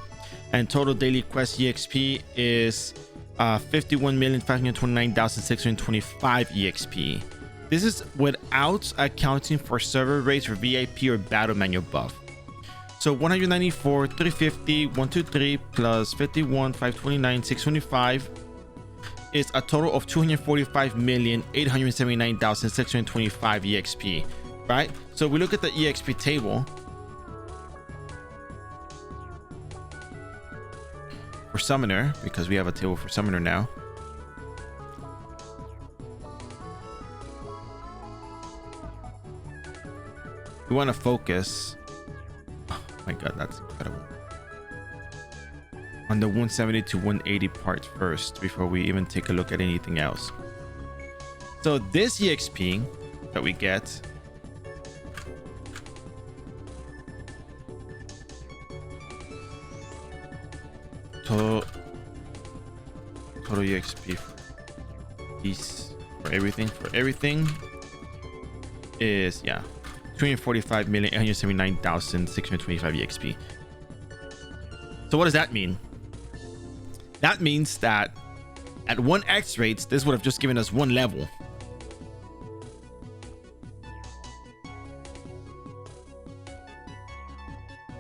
and total daily quest EXP is 51,529,625 EXP. This is without accounting for server rates for VIP or battle manual buff. So 194,350, 123 plus 51,529,625 is a total of 245,879,625 EXP, right? So we look at the EXP table for Summoner, because we have a table for Summoner now. We want to focus. Oh my god, that's incredible. On the 170 to 180 part first before we even take a look at anything else. So this EXP that we get total EXP for everything is 245,879,625 EXP. So what does that mean? That means that at 1x rates, this would have just given us 1 level.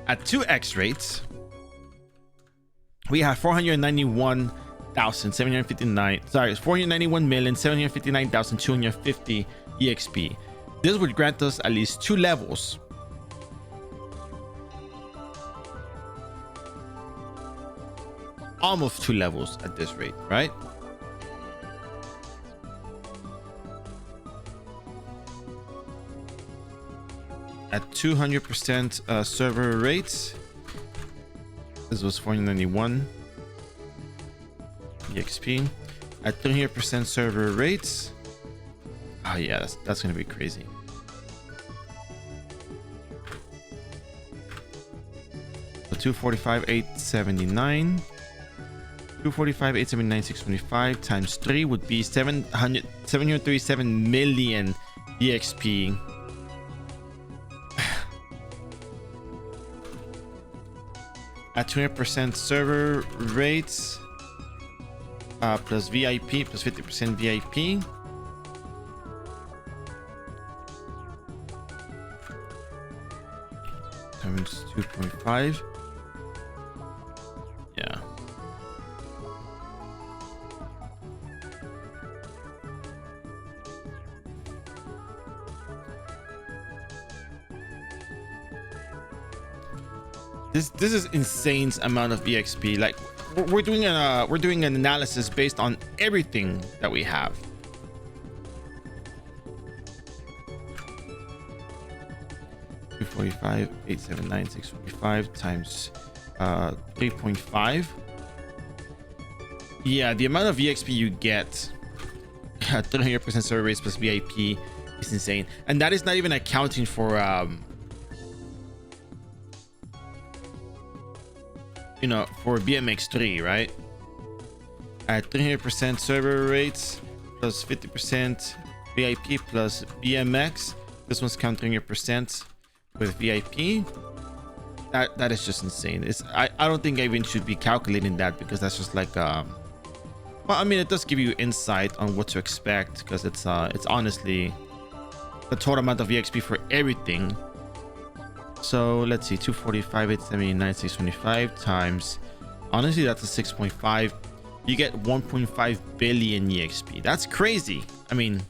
At 2x rates, we have 491,759,250 EXP. This would grant us at least 2 levels. Almost 2 levels at this rate, right? At 200% server rates, this was 491 EXP. At 300% server rates, oh yeah, that's gonna be crazy. So 245,879. 245,879,625 times 3 would be 737 million EXP. at 200% server rates, plus VIP plus 50% VIP. Times 2.5. Yeah. This is insane amount of EXP. Like we're doing an analysis based on everything that we have. $245, $879, $645 times 3.5. Yeah, the amount of EXP you get at 300% server rates plus VIP is insane, and that is not even accounting for you know, for BMX3, right? At 300% server rates plus 50% VIP plus BMX. This one's counting your percent with VIP. That is just insane. I don't think I even should be calculating that, because that's just like well, I mean, it does give you insight on what to expect, because it's honestly the total amount of EXP for everything. So let's see, 245, 879, 625 times, honestly that's a 6.5. You get 1.5 billion EXP. That's crazy. I mean,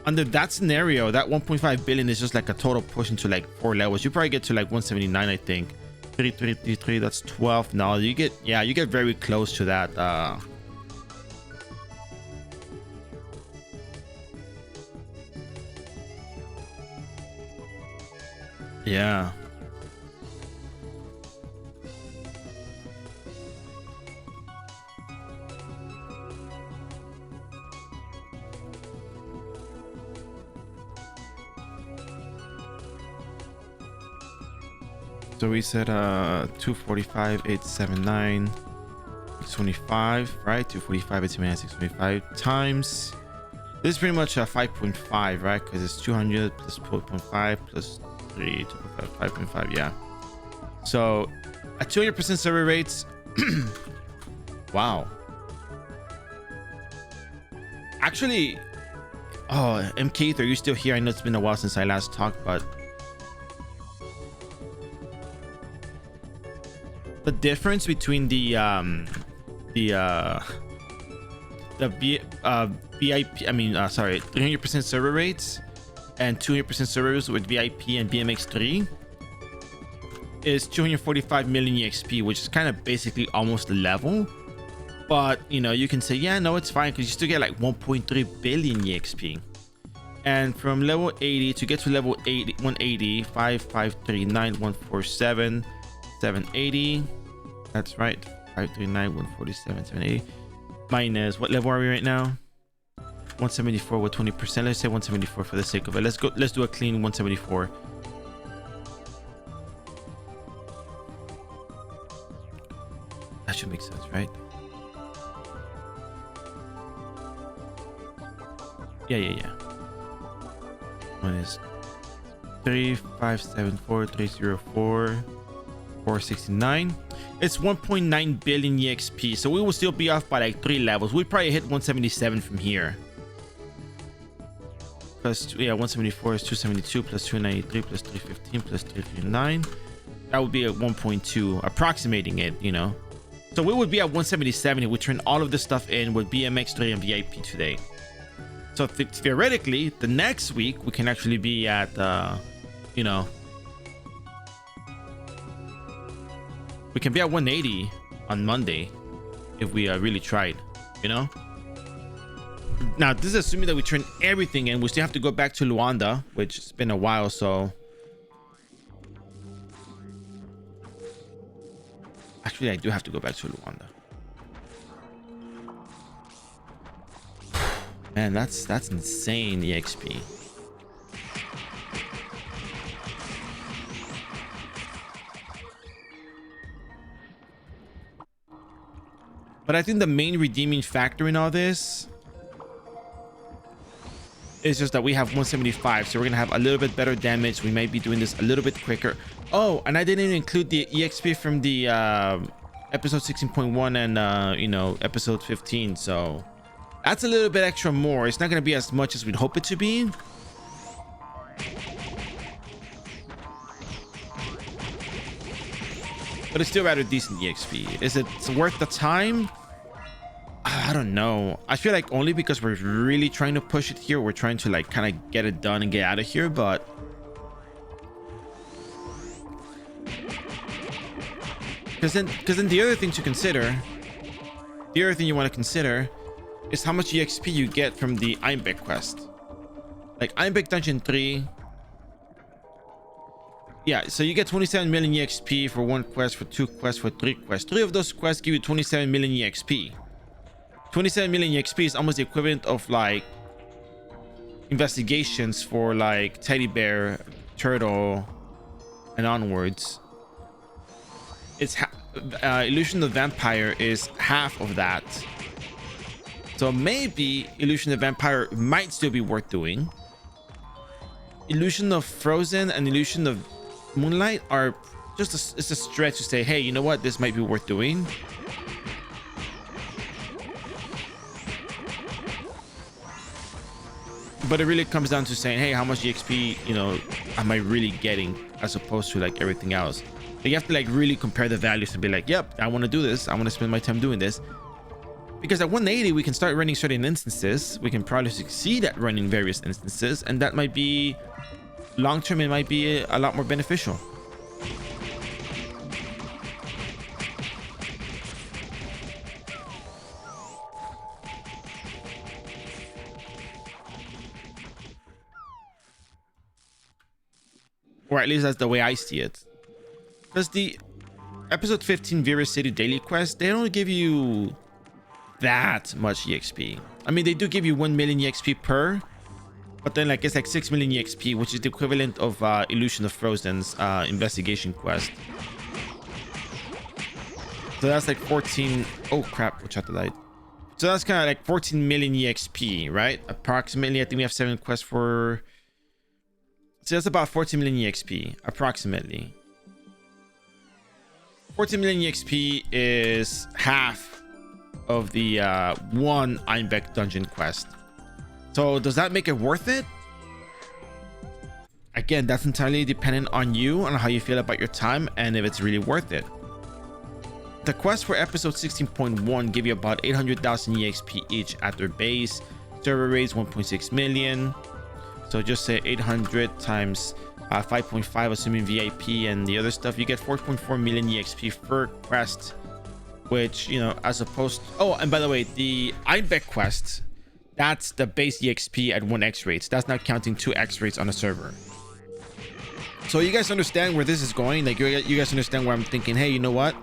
under that scenario, that 1.5 billion is just like a total push into like 4 levels. You probably get to like 179, I think. 333, that's 12. Now you get, yeah, you get very close to that. Yeah. So we said 245, 879, 625, right? 245, 879, 625 times. This is pretty much a 5.5, right? Because it's 200 plus 4.5 plus 3, 2.5, 5.5, yeah. So at 200% server rates, wow. Actually, oh, MK, are you still here? I know it's been a while since I last talked, but the difference between the VIP, I mean, sorry, 300% server rates and 200% servers with VIP and BMX3 is 245 million EXP, which is kind of basically almost level. But you know, you can say, yeah, no, it's fine, because you still get like 1.3 billion EXP. And from level 80 to get to level 80, 180, 5539, 147, 780. That's right, 539, 147, 780. Minus, what level are we right now? 174 with 20%. Let's say 174 for the sake of it. Let's go. Let's do a clean 174. That should make sense, right? Yeah. One is 3574 304 469. It's 1.9 billion EXP, so we will still be off by like 3 levels. We'd probably hit 177 from here. Plus, yeah, 174 is 272 plus 293 plus 315 plus 339. That would be at 1.2, approximating it, you know. So we would be at 177 if we turn all of this stuff in with BMX3 and VIP today. So theoretically, the next week we can actually be at, you know, we can be at 180 on Monday if we really tried, you know. Now this is assuming that we turn everything in. We still have to go back to Luanda, which has been a while, so actually I do have to go back to Luanda. Man, that's insane EXP. But I think the main redeeming factor in all this It's just that we have 175, so we're gonna have a little bit better damage. We might be doing this a little bit quicker. Oh, and I didn't even include the EXP from the episode 16.1 and you know, episode 15, so that's a little bit extra more. It's not gonna be as much as we'd hope it to be, but it's still rather decent EXP. Is it worth the time? I don't know. I feel like only because we're really trying to push it here, we're trying to like kind of get it done and get out of here. But because then the other thing to consider, the other thing you want to consider is how much EXP you get from the Einbeck quest. Like Einbeck Dungeon 3. Yeah, so you get 27 million EXP for 1 quest, for 2 quests, for 3 quests. 3 of those quests give you 27 million EXP. 27 million EXP is almost the equivalent of like investigations for like teddy bear, turtle, and onwards. It's Illusion of Vampire is half of that, so maybe Illusion of Vampire might still be worth doing. Illusion of Frozen and Illusion of Moonlight are just it's a stretch to say, hey, you know what, this might be worth doing. But it really comes down to saying, hey, how much EXP, you know, am I really getting, as opposed to like everything else. So you have to like really compare the values and be like, yep, I want to do this, I want to spend my time doing this. Because at 180 we can start running certain instances, we can probably succeed at running various instances, and that might be long term, it might be a lot more beneficial. Or at least that's the way I see it. Because the episode 15 Vera City daily quest, they don't give you that much EXP. I mean, they do give you 1 million EXP per, but then like it's like 6 million EXP, which is the equivalent of Illusion of Frozen's investigation quest. So that's like 14. Oh crap, watch out the light. So that's kind of like 14 million EXP, right? Approximately. I think we have 7 quests for. So that's about 14 million EXP, approximately. 14 million EXP is half of the 1 Einbeck dungeon quest. So does that make it worth it? Again, that's entirely dependent on you, on how you feel about your time, and if it's really worth it. The quest for episode 16.1 give you about 800,000 EXP each at their base. Server rates 1.6 million. So just say 800 times 5.5, assuming VIP and the other stuff, you get 4.4 million EXP per quest, which, you know, as opposed to, oh, and by the way, the Einbeck quest, that's the base EXP at 1x rates. That's not counting 2x rates on a server. So you guys understand where this is going? Like, you guys understand where I'm thinking, hey, you know what?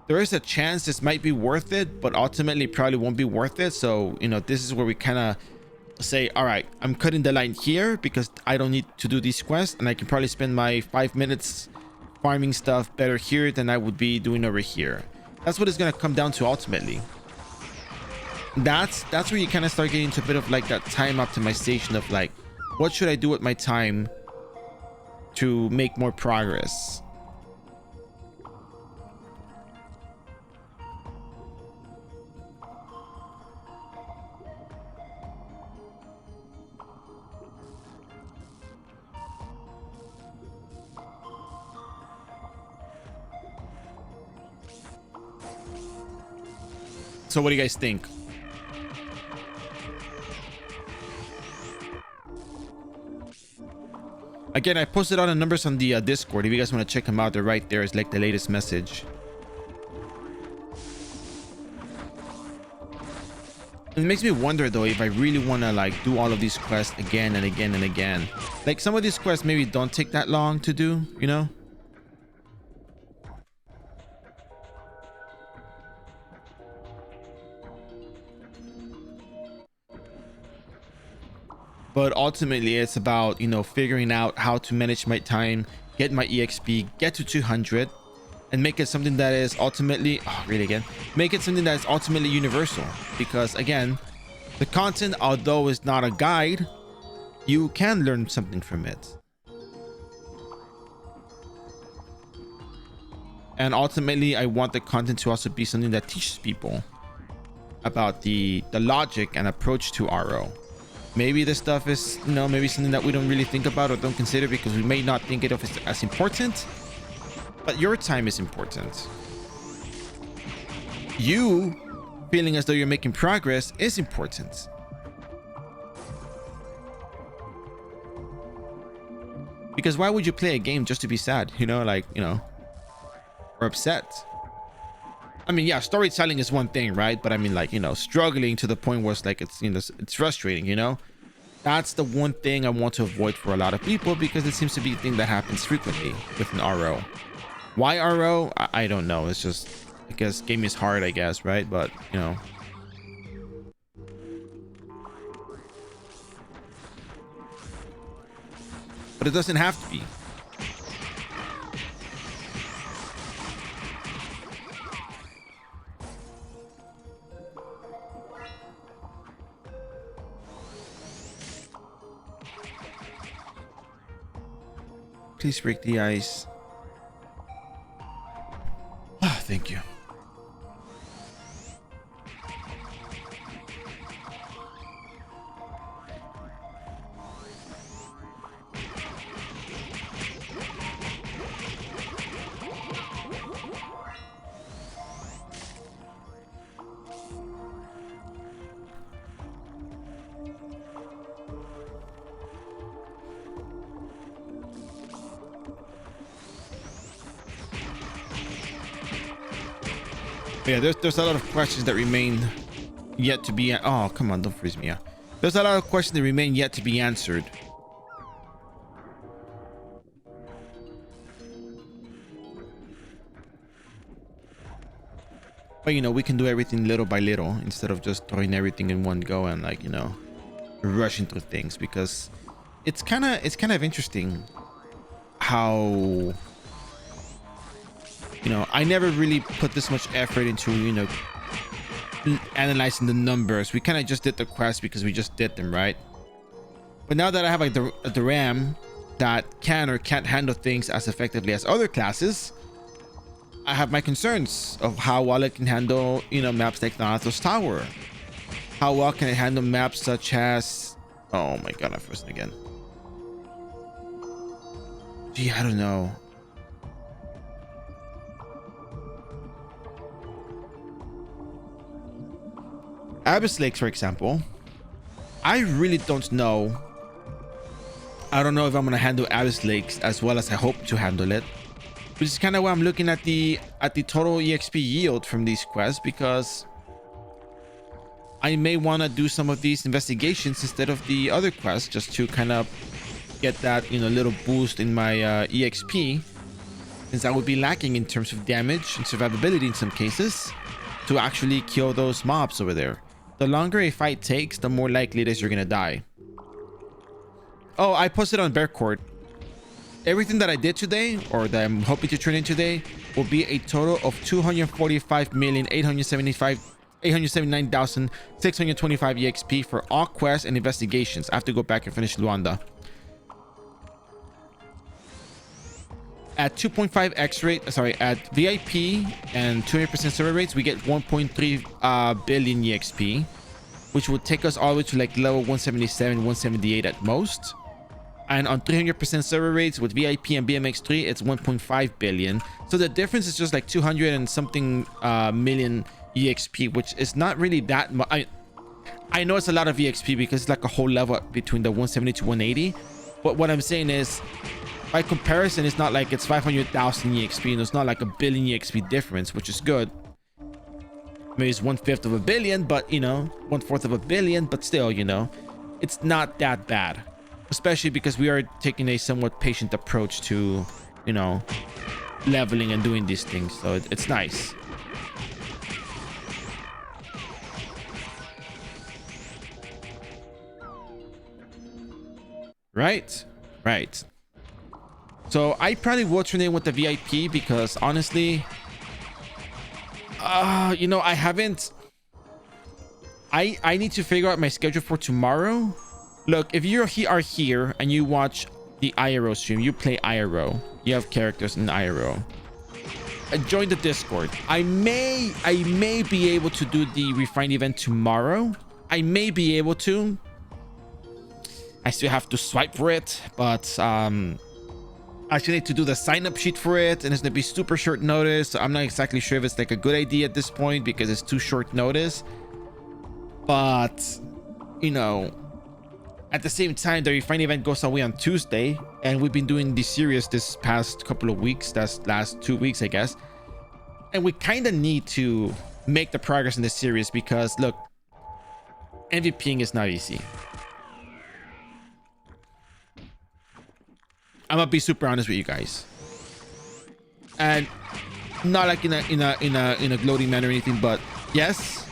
There is a chance this might be worth it, but ultimately probably won't be worth it. So, you know, this is where we kind of say, all right, I'm cutting the line here because I don't need to do these quests, and I can probably spend my 5 minutes farming stuff better here than I would be doing over here. That's what it's going to come down to ultimately. That's where you kind of start getting into a bit of like that time optimization of like, what should I do with my time to make more progress? So what do you guys think? Again, I posted all the numbers on the Discord. If you guys want to check them out, they're right there. It's like the latest message. It makes me wonder though if I really want to like do all of these quests again and again and again. Like some of these quests maybe don't take that long to do, you know? But ultimately it's about, you know, figuring out how to manage my time, get my EXP, get to 200, and make it something that is ultimately, make it something that is ultimately universal. Because again, the content, although it's not a guide, you can learn something from it. And ultimately, I want the content to also be something that teaches people about the logic and approach to RO. Maybe this stuff is, you know, maybe something that we don't really think about or don't consider because we may not think it of as important. But your time is important. You feeling as though you're making progress is important. Because why would you play a game just to be sad, you know, like, you know, or upset? I mean, yeah, storytelling is one thing, right? But I mean, like, you know, struggling to the point where it's like, it's, you know, it's frustrating, you know? That's the one thing I want to avoid for a lot of people because it seems to be a thing that happens frequently with an RO. Why RO? I don't know. It's just because game is hard, I guess, right? But, you know. But it doesn't have to be. Please break the ice. Ah, thank you. Yeah, there's a lot of questions that remain yet to be. Oh, come on, don't freeze me. Yeah, there's a lot of questions that remain yet to be answered. But you know, we can do everything little by little instead of just throwing everything in one go and, like, you know, rushing through things, because it's kind of interesting how, you know, I never really put this much effort into, you know, analyzing the numbers. We kind of just did the quest because we just did them, right? But now that I have like the Doram that can or can't handle things as effectively as other classes, I have my concerns of how well it can handle, you know, maps like Thanatos Tower. How well can it handle maps such as, oh my god, I'm frozen again. Gee, I don't know. Abyss Lakes, for example, I really don't know. I don't know if I'm gonna handle Abyss Lakes as well as I hope to handle it, which is kind of why I'm looking at the total EXP yield from these quests, because I may want to do some of these investigations instead of the other quests just to kind of get that, you know, little boost in my EXP, since I would be lacking in terms of damage and survivability in some cases to actually kill those mobs over there. The longer a fight takes, the more likely it is you're gonna die. Oh, I posted on Bear Court. Everything that I did today, or that I'm hoping to turn in today, will be a total of 245,879,625 EXP for all quests and investigations. I have to go back and finish Luanda. At 2.5 X rate, sorry, at VIP and 200% server rates, we get 1.3 billion EXP, which would take us all the way to like level 177, 178 at most. And on 300% server rates with VIP and BMX3, it's 1.5 billion. So the difference is just like 200 and something million EXP, which is not really that much. I know it's a lot of EXP because it's like a whole level between the 170 to 180. But what I'm saying is, by comparison, it's not like it's 500,000 EXP, and it's not like a billion EXP difference, which is good. Maybe it's 1/5 of a billion, but, you know, 1/4 of a billion, but still, you know, it's not that bad. Especially because we are taking a somewhat patient approach to, you know, leveling and doing these things. So it's nice. Right? Right. So I probably will turn in with the VIP because honestly, you know, I haven't. I need to figure out my schedule for tomorrow, Look, if you are here and you watch the iRO stream, you play iRO, you have characters in iRO, join the Discord. I may be able to do the refine event tomorrow. I may be able to. I still have to swipe for it, but I still need to do the sign up sheet for it, and it's gonna be super short notice. So I'm not exactly sure if it's like a good idea at this point because it's too short notice. But you know, at the same time, the refine event goes away on Tuesday, and we've been doing the series this past couple of weeks. That's last 2 weeks, I guess. And we kind of need to make the progress in this series because look, MVPing is not easy. I'm gonna be super honest with you guys, and not like in a gloating manner or anything, but yes,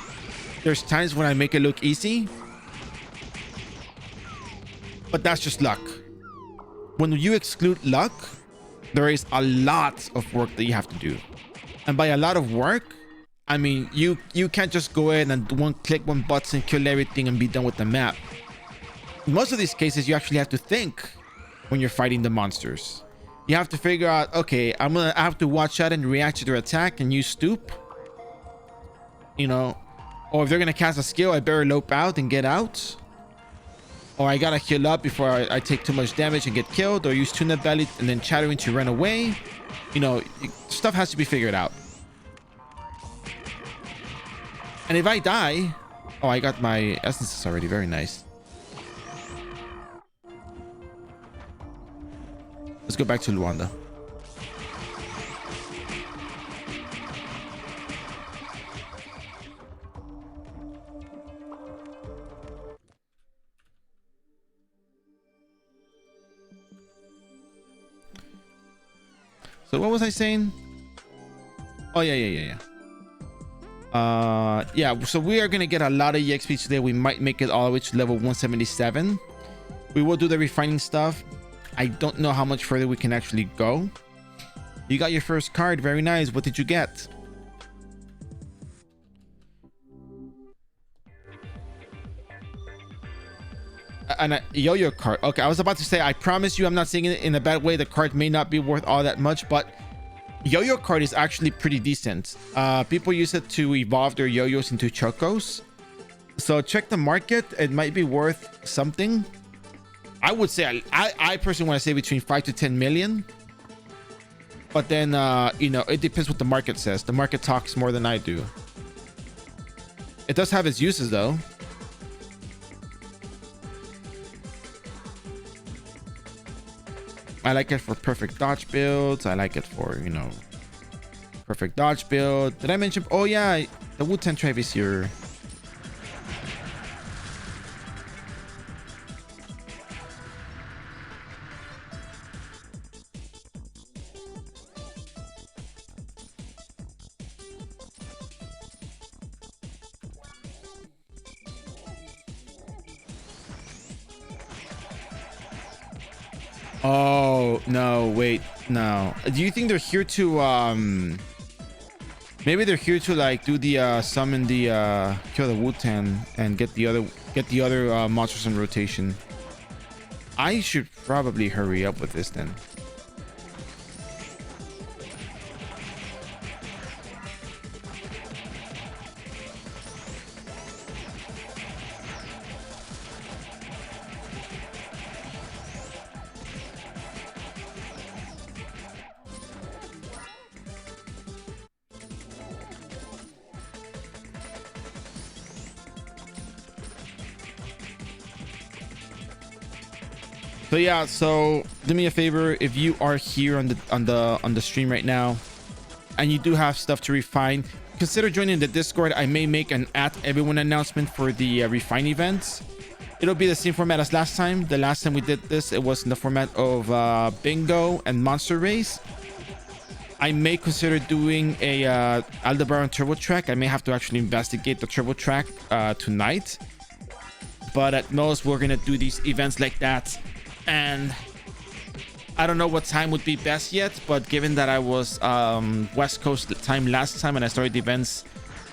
there's times when I make it look easy, but that's just luck. When you exclude luck, there is a lot of work that you have to do, and by a lot of work, I mean you can't just go in and click one button, kill everything, and be done with the map. In most of these cases, you actually have to think when you're fighting the monsters. You have to figure out, okay, I have to watch out and react to their attack and use stoop, you know, or if they're gonna cast a skill, I better lope out and get out, or I gotta heal up before I take too much damage and get killed, or use tuna belly and then chattering to run away. You know, stuff has to be figured out. And if I die, oh, I got my essences already, very nice. Let's go back to Luanda. So what was I saying? Oh yeah. Yeah, so we are gonna get a lot of EXP today. We might make it all the way to level 177. We will do the refining stuff. I don't know how much further we can actually go. You got your first card, very nice. What did you get? And a yo-yo card. Okay, I was about to say, I promise you I'm not saying it in a bad way. The card may not be worth all that much, but yo-yo card is actually pretty decent. People use it to evolve their yo-yos into chocos, so check the market. It might be worth something. I would say I personally want to say between 5 to 10 million, but then you know, it depends what the market says. The market talks more than I do. It does have its uses though. I like it for perfect dodge builds. I like it for, you know, perfect dodge build. Did I mention? Oh yeah, the Wu-Tang tribe is here. Oh no, wait, no. Do you think they're here to maybe they're here to like do the summon the kill the Wu-Tang and get the other monsters in rotation? I should probably hurry up with this then. So yeah, so do me a favor, if you are here on the stream right now and you do have stuff to refine, consider joining the Discord. I may make an @everyone announcement for the refine events. It'll be the same format as last time. The last time we did this, it was in the format of bingo and monster race. I may consider doing a Aldebaran turbo track. I may have to actually investigate the turbo track tonight, but at most we're gonna do these events like that. And I don't know what time would be best yet, but given that I was West Coast time last time and I started the events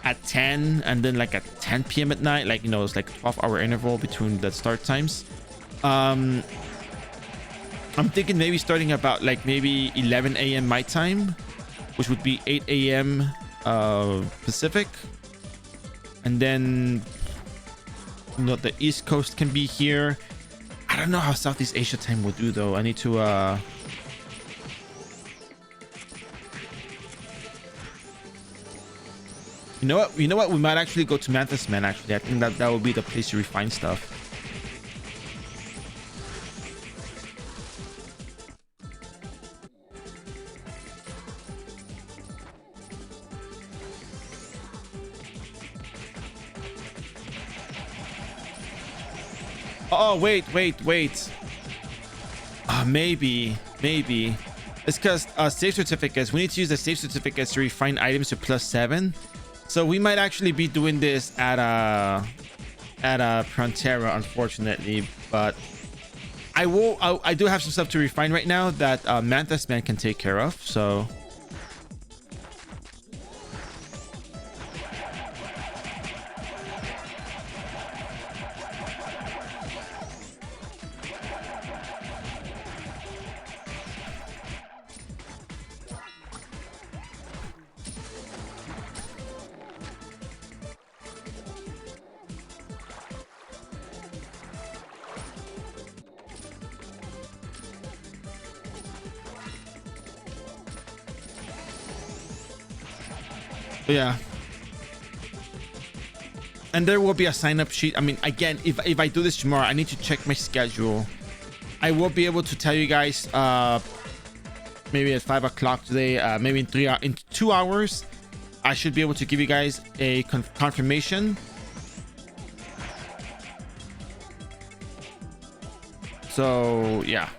at 10 and then like at 10 p.m. at night, like, you know, it's like 12-hour interval between the start times. I'm thinking maybe starting about like maybe 11 a.m. my time, which would be 8 a.m. Pacific. And then, you know, the East Coast can be here. I don't know how Southeast Asia time will do though. I need to you know what? We might actually go to Mantis Man, actually. I think that would be the place to refine stuff. Oh, wait. Maybe. It's because safe certificates. We need to use the safe certificates to refine items to +7. So we might actually be doing this at Frontera, unfortunately. But I do have some stuff to refine right now that Mantis Man can take care of. So. Yeah, and there will be a sign-up sheet. I mean, again, if I do this tomorrow, I need to check my schedule. I will be able to tell you guys maybe at 5 o'clock today, maybe in 2 hours I should be able to give you guys a confirmation. So yeah.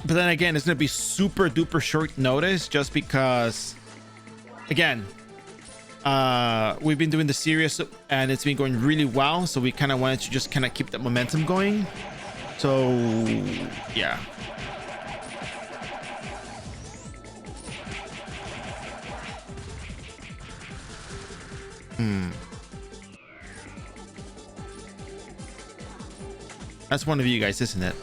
But then again, it's going to be super duper short notice just because, again, we've been doing the series and it's been going really well. So we kind of wanted to just kind of keep that momentum going. So, yeah. That's one of you guys, isn't it?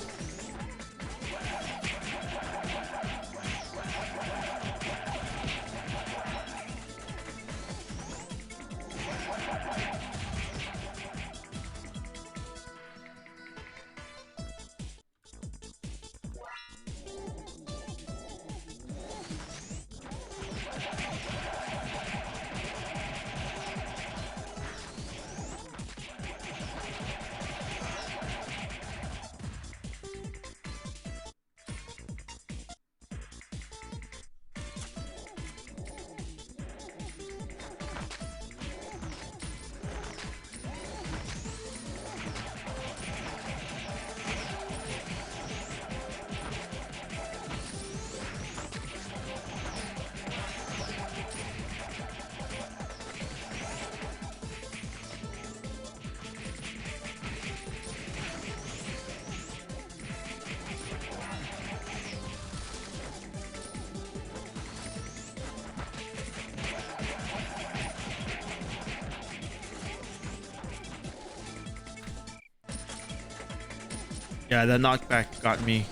Yeah, the knockback got me.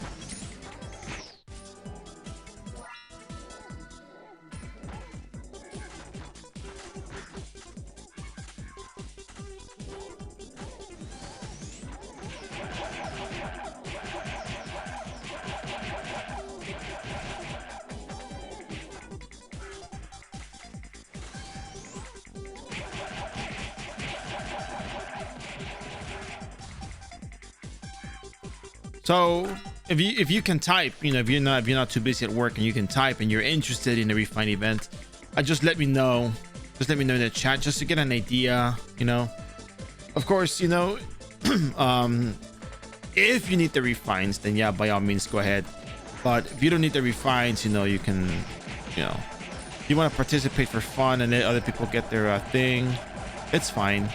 So if you can type, you know, if you're not too busy at work and you can type and you're interested in the refine event, just let me know. Just let me know in the chat just to get an idea, you know. Of course, you know, if you need the refines, then yeah, by all means go ahead. But if you don't need the refines, you know, you can, you know, if you want to participate for fun and let other people get their thing, it's fine.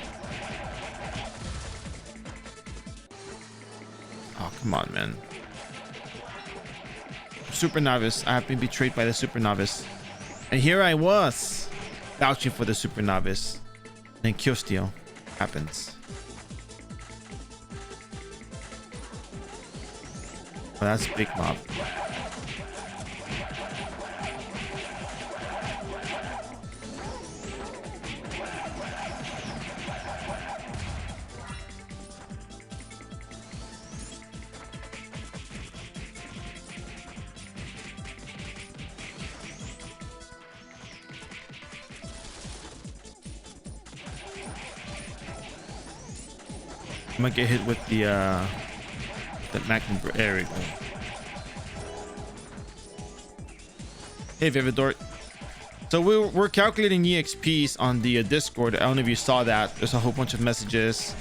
Oh, come on, man. Super novice. I have been betrayed by the super novice. And here I was vouching for the super novice. And then kill steal happens. Oh, that's big mob. I might get hit with the Magnum. There we go. Hey Vividort. So we're calculating EXPs on the Discord. I don't know if you saw that. There's a whole bunch of messages,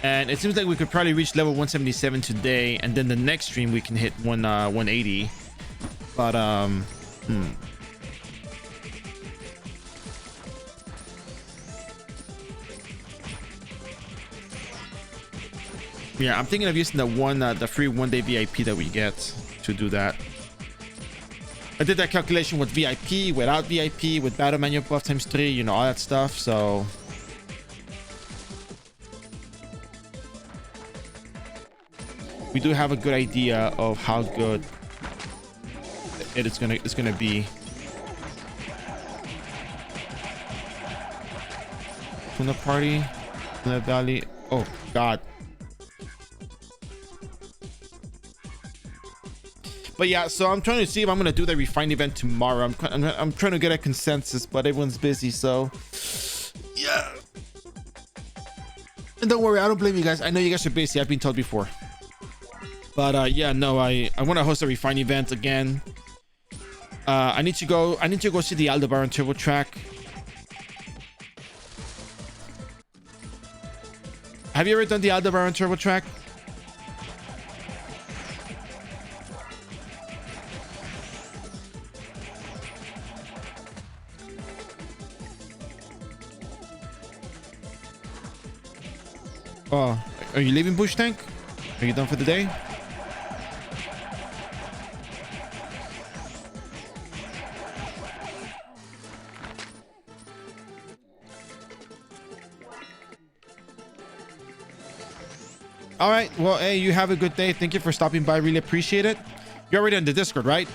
and it seems like we could probably reach level 177 today, and then the next stream we can hit 180. But yeah, I'm thinking of using the free 1 day VIP that we get to do that. I did that calculation with VIP, without VIP, with battle manual buff ×3, you know, all that stuff. So we do have a good idea of how good it's gonna be. Tuna party, Tuna Valley. Oh God. But yeah, so I'm trying to see if I'm gonna do the refine event tomorrow. I'm trying to get a consensus, but everyone's busy, so yeah. And don't worry, I don't blame you guys. I know you guys are busy. I've been told before. But yeah, no, I want to host a refine event again. I need to go see the Aldebaran Turbo Track. Have you ever done the Aldebaran Turbo Track? Oh, are you leaving Bush Tank? Are you done for the day? All right. Well, hey, you have a good day. Thank you for stopping by. Really appreciate it. You're already on the Discord, right?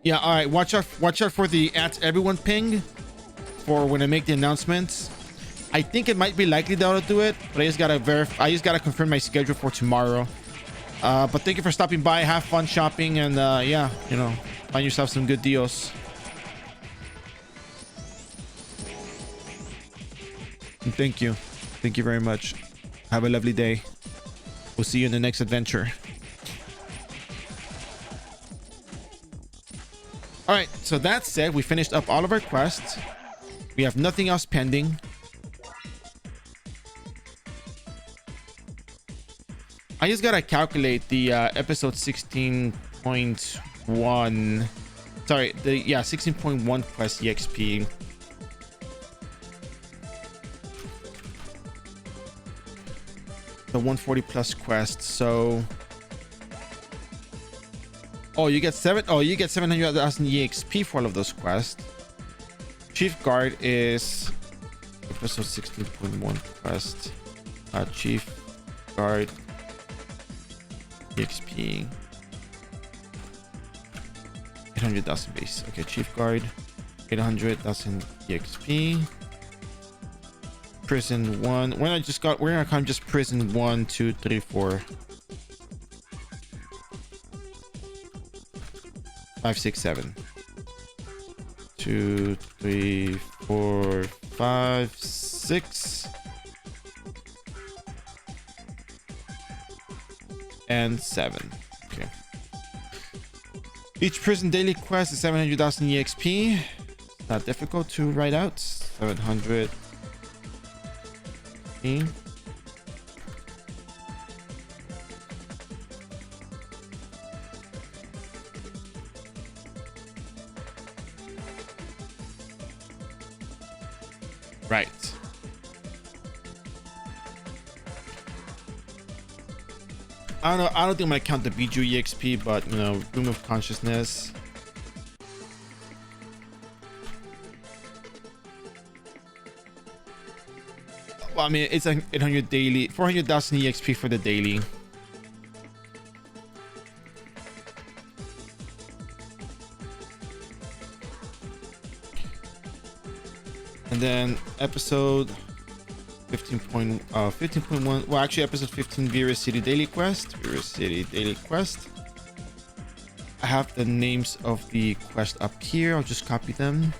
Yeah, all right. Watch out for the @everyone ping for when I make the announcements. I think it might be likely that I'll do it, but I just gotta confirm my schedule for tomorrow. But thank you for stopping by. Have fun shopping, and yeah, you know, find yourself some good deals. And thank you very much. Have a lovely day. We'll see you in the next adventure. All right, so that said, we finished up all of our quests. We have nothing else pending. I just gotta calculate the episode 16.1. Sorry, 16.1 quest EXP. The 140 plus quest. So you get 700,000 EXP for all of those quests. Chief Guard is episode 16.1 quest. Chief Guard EXP 800,000 base. Okay, Chief Guard 800,000 EXP. Prison 1. We're gonna come just prison 1, 2, 3, 4, 5, 6, 7. 2, 3, 4, 5, 6. And 7. Okay. Each prison daily quest is 700,000 EXP. Not difficult to write out. 700. Right. I don't know. I don't think I'm gonna count the Biju EXP, but you know, Room of Consciousness. Well, I mean, it's like 800 daily, 400,000 EXP for the daily. And then episode 15.1. Well, actually, episode 15, Vera City Daily Quest. Vera City Daily Quest. I have the names of the quest up here. I'll just copy them.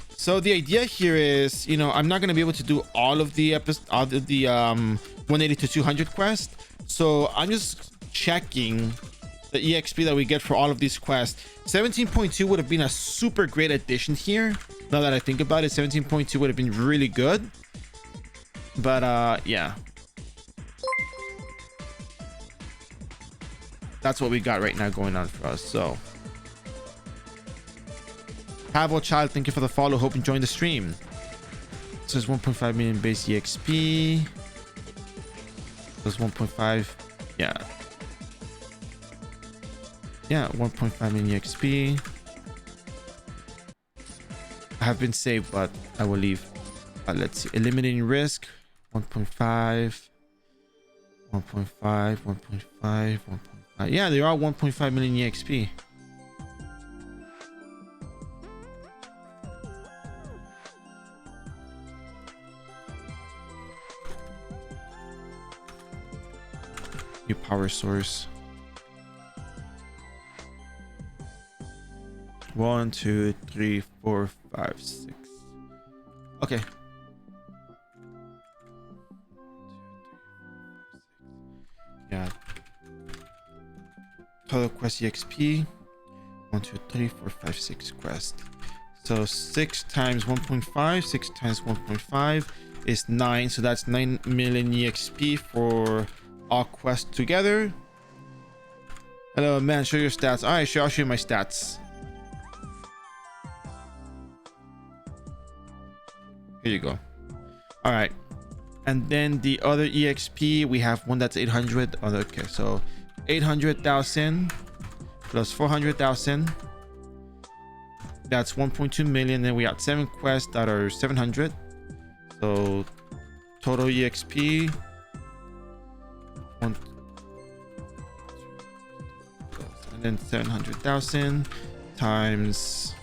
So the idea here is, you know, I'm not going to be able to do all of the episode, all of the 180 to 200 quest. So I'm just checking the EXP that we get for all of these quests. 17.2 would have been a super great addition here. Now that I think about it, 17.2 would have been really good. But yeah. That's what we got right now going on for us. So Pavel Child, thank you for the follow. Hope you enjoying the stream. This is 1.5 million base EXP. This 1.5. Yeah. Yeah, 1.5 million EXP. I have been saved, but I will leave. Let's see. Eliminating risk. 1.5. 1.5. 1.5. 1.5. Yeah, they are 1.5 million EXP. New power source. 1, 2, 3, 4, 5, 6. Okay. Yeah. Total quest EXP. 1, 2, 3, 4, 5, 6 quest. So 6 times 1.5. 6 times 1.5 is 9. So that's 9 million EXP for all quests together. Hello, man. Show your stats. All right, sure. I'll show you my stats. Here you go. All right. And then the other EXP, we have one that's 800. Oh, okay. So 800,000 plus 400,000. That's 1.2 million. Then we got 7 quests that are 700. So total EXP. And then 700,000 times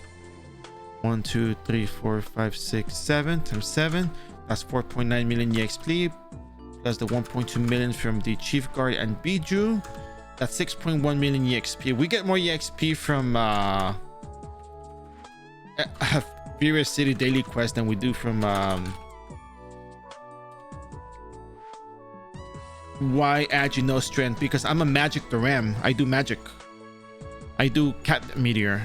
1, 2, 3, 4, 5, 6, 7 times 7. That's 4.9 million EXP. Plus the 1.2 million from the Chief Guard and Biju. That's 6.1 million EXP. We get more EXP from Vera City Daily Quest than we do from why add you no strength? Because I'm a magic Doram. I do magic. I do cat meteor.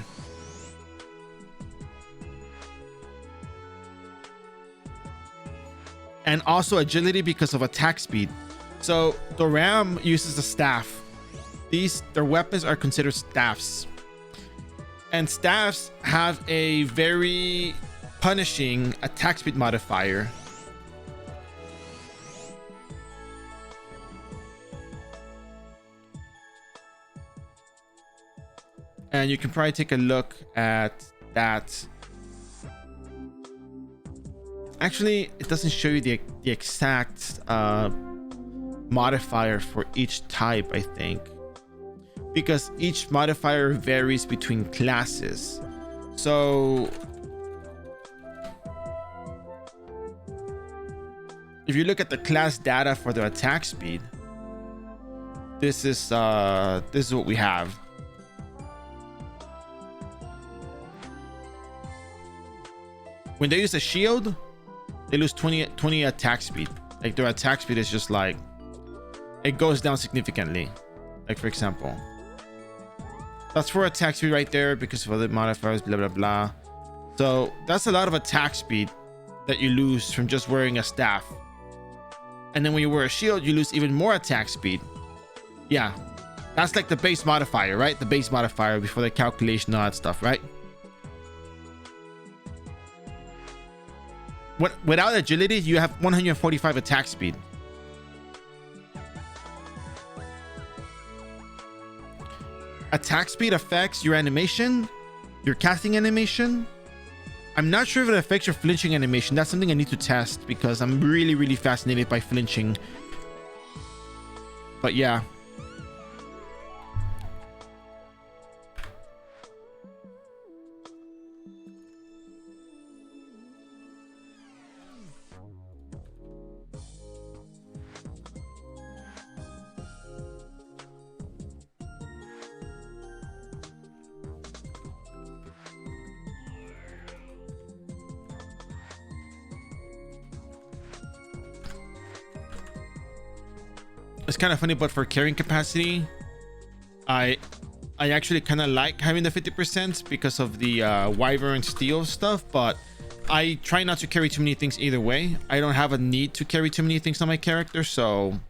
And also agility because of attack speed. So Doram uses a staff. Their weapons are considered staffs. And staffs have a very punishing attack speed modifier. And you can probably take a look at that. Actually, it doesn't show you the exact modifier for each type, I think, because each modifier varies between classes. So if you look at the class data for the attack speed, this is what we have. When they use a shield, they lose 20 attack speed. Like their attack speed is just like, it goes down significantly. Like for example, that's 4 attack speed right there because of other modifiers, blah blah blah. So that's a lot of attack speed that you lose from just wearing a staff. And then when you wear a shield, you lose even more attack speed. Yeah, that's like the base modifier, right? The base modifier before the calculation and all that stuff, right? Without agility, you have 145 attack speed. Attack speed affects your animation, your casting animation. I'm not sure if it affects your flinching animation. That's something I need to test because I'm really, really fascinated by flinching. But yeah. It's kind of funny, but for carrying capacity, I actually kind of like having the 50% because of the Wyvern steel stuff, but I try not to carry too many things either way. I don't have a need to carry too many things on my character, so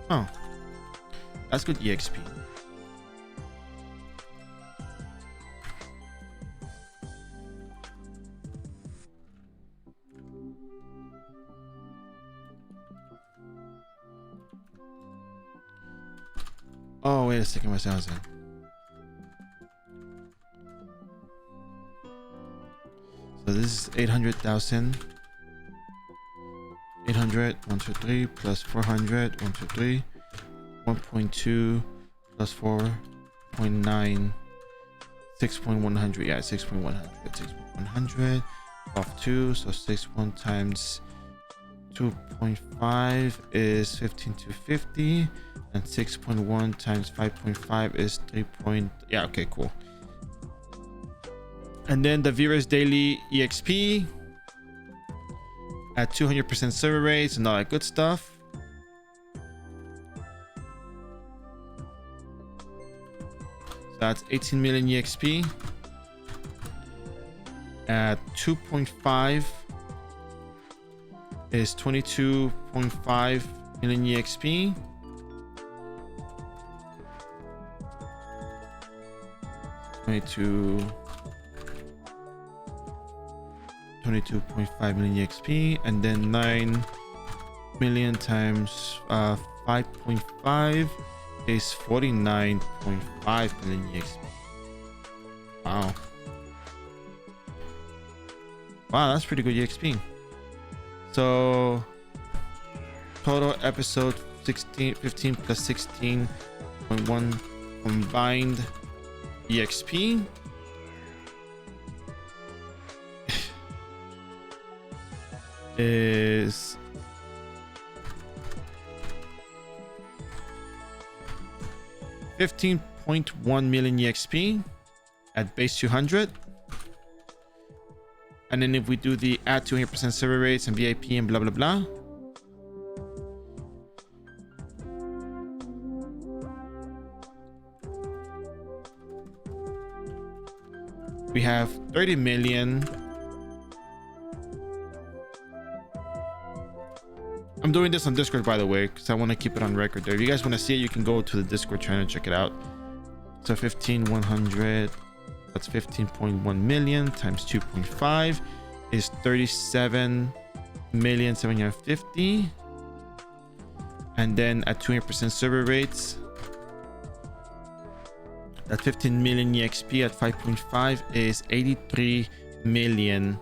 oh, that's good EXP. Oh, wait a second, what sounds in? So this is 800,000. 800, 1, 2, 3, plus 400, 1, 2, 3, 1.2, plus 4.9, 6.100, yeah, 6.100, 6.100, off 2, so 6.1 times 2.5 is 15,250, and 6.1 times 5.5 is 3. Yeah, okay, cool. And then the Vera's daily EXP at 200% server rates and all that good stuff. So that's 18 million EXP. At 2.5 is 22.5 million EXP. $22.5 million EXP, and then 9 million times 5.5 is 49.5 million EXP. Wow. Wow, that's pretty good EXP. So total episode 15 plus 16.1 combined EXP is $15.1 million EXP at base 200. And then if we do the add 200% server rates and VIP and blah blah blah, we have 30 million. I'm doing this on Discord, by the way, because I want to keep it on record there. If you guys want to see it, you can go to the Discord channel and check it out. So 15,100, that's 15.1 million times 2.5 is 37,750,000. And then at 200% server rates, that 15 million EXP at 5.5 is 83 million.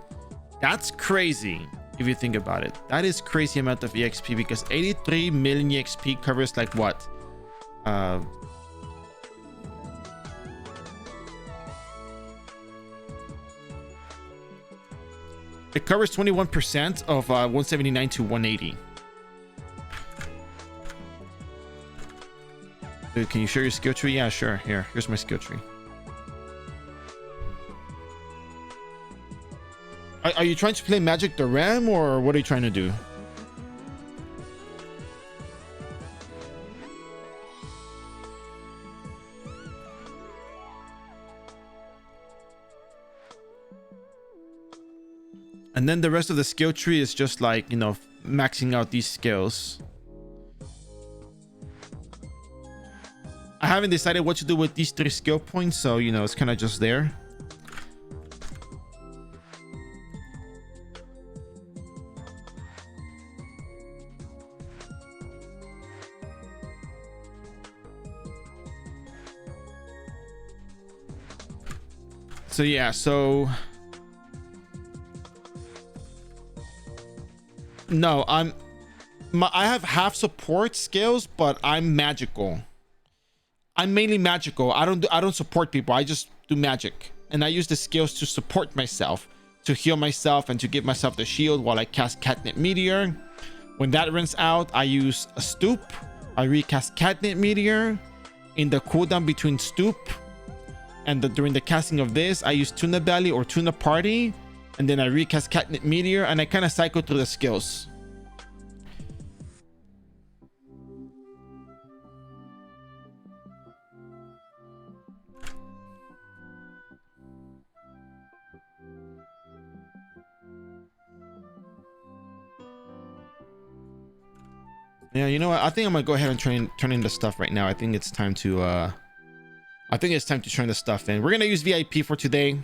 That's crazy. if you think about it. That is crazy amount of EXP, because 83 million EXP covers like what? It covers 21% of 179 to 180. Dude, can you share your skill tree? Yeah, sure. Here's my skill tree. Are you trying to play Magic Doram, or what are you trying to do? And then the rest of the skill tree is just like, you know, maxing out these skills. I haven't decided what to do with these 3 skill points, so, you know, it's kind of just there. So yeah, so no, I have half support skills, but I'm magical. I'm mainly magical. I don't support people. I just do magic, and I use the skills to support myself, to heal myself, and to give myself the shield while I cast Catnip Meteor. When that runs out, I use a Stoop. I recast Catnip Meteor. In the cooldown between Stoop and during the casting of this, I use Tuna Belly or Tuna Party, and then I recast Catnip Meteor, and I kind of cycle through the skills. Yeah, you know what? I think I'm gonna go ahead and turn in the stuff right now. I think it's time to turn the stuff in. We're gonna use VIP for today.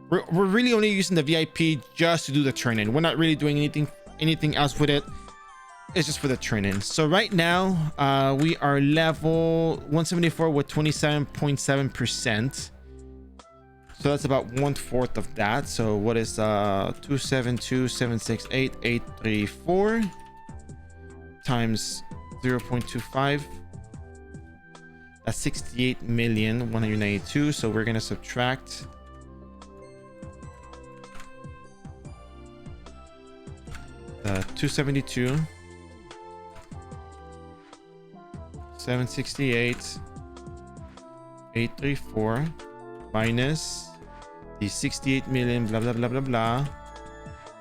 We're really only using the VIP just to do the turn in. We're not really doing anything else with it. It's just for the turn in. So right now, we are level 174 with 27.7%. So that's about 1/4 of that. So what is 272,768,834 times 0.25? That's 68,192,000. So we're gonna subtract 272, 768, 834 minus the 68 million, blah blah blah blah blah.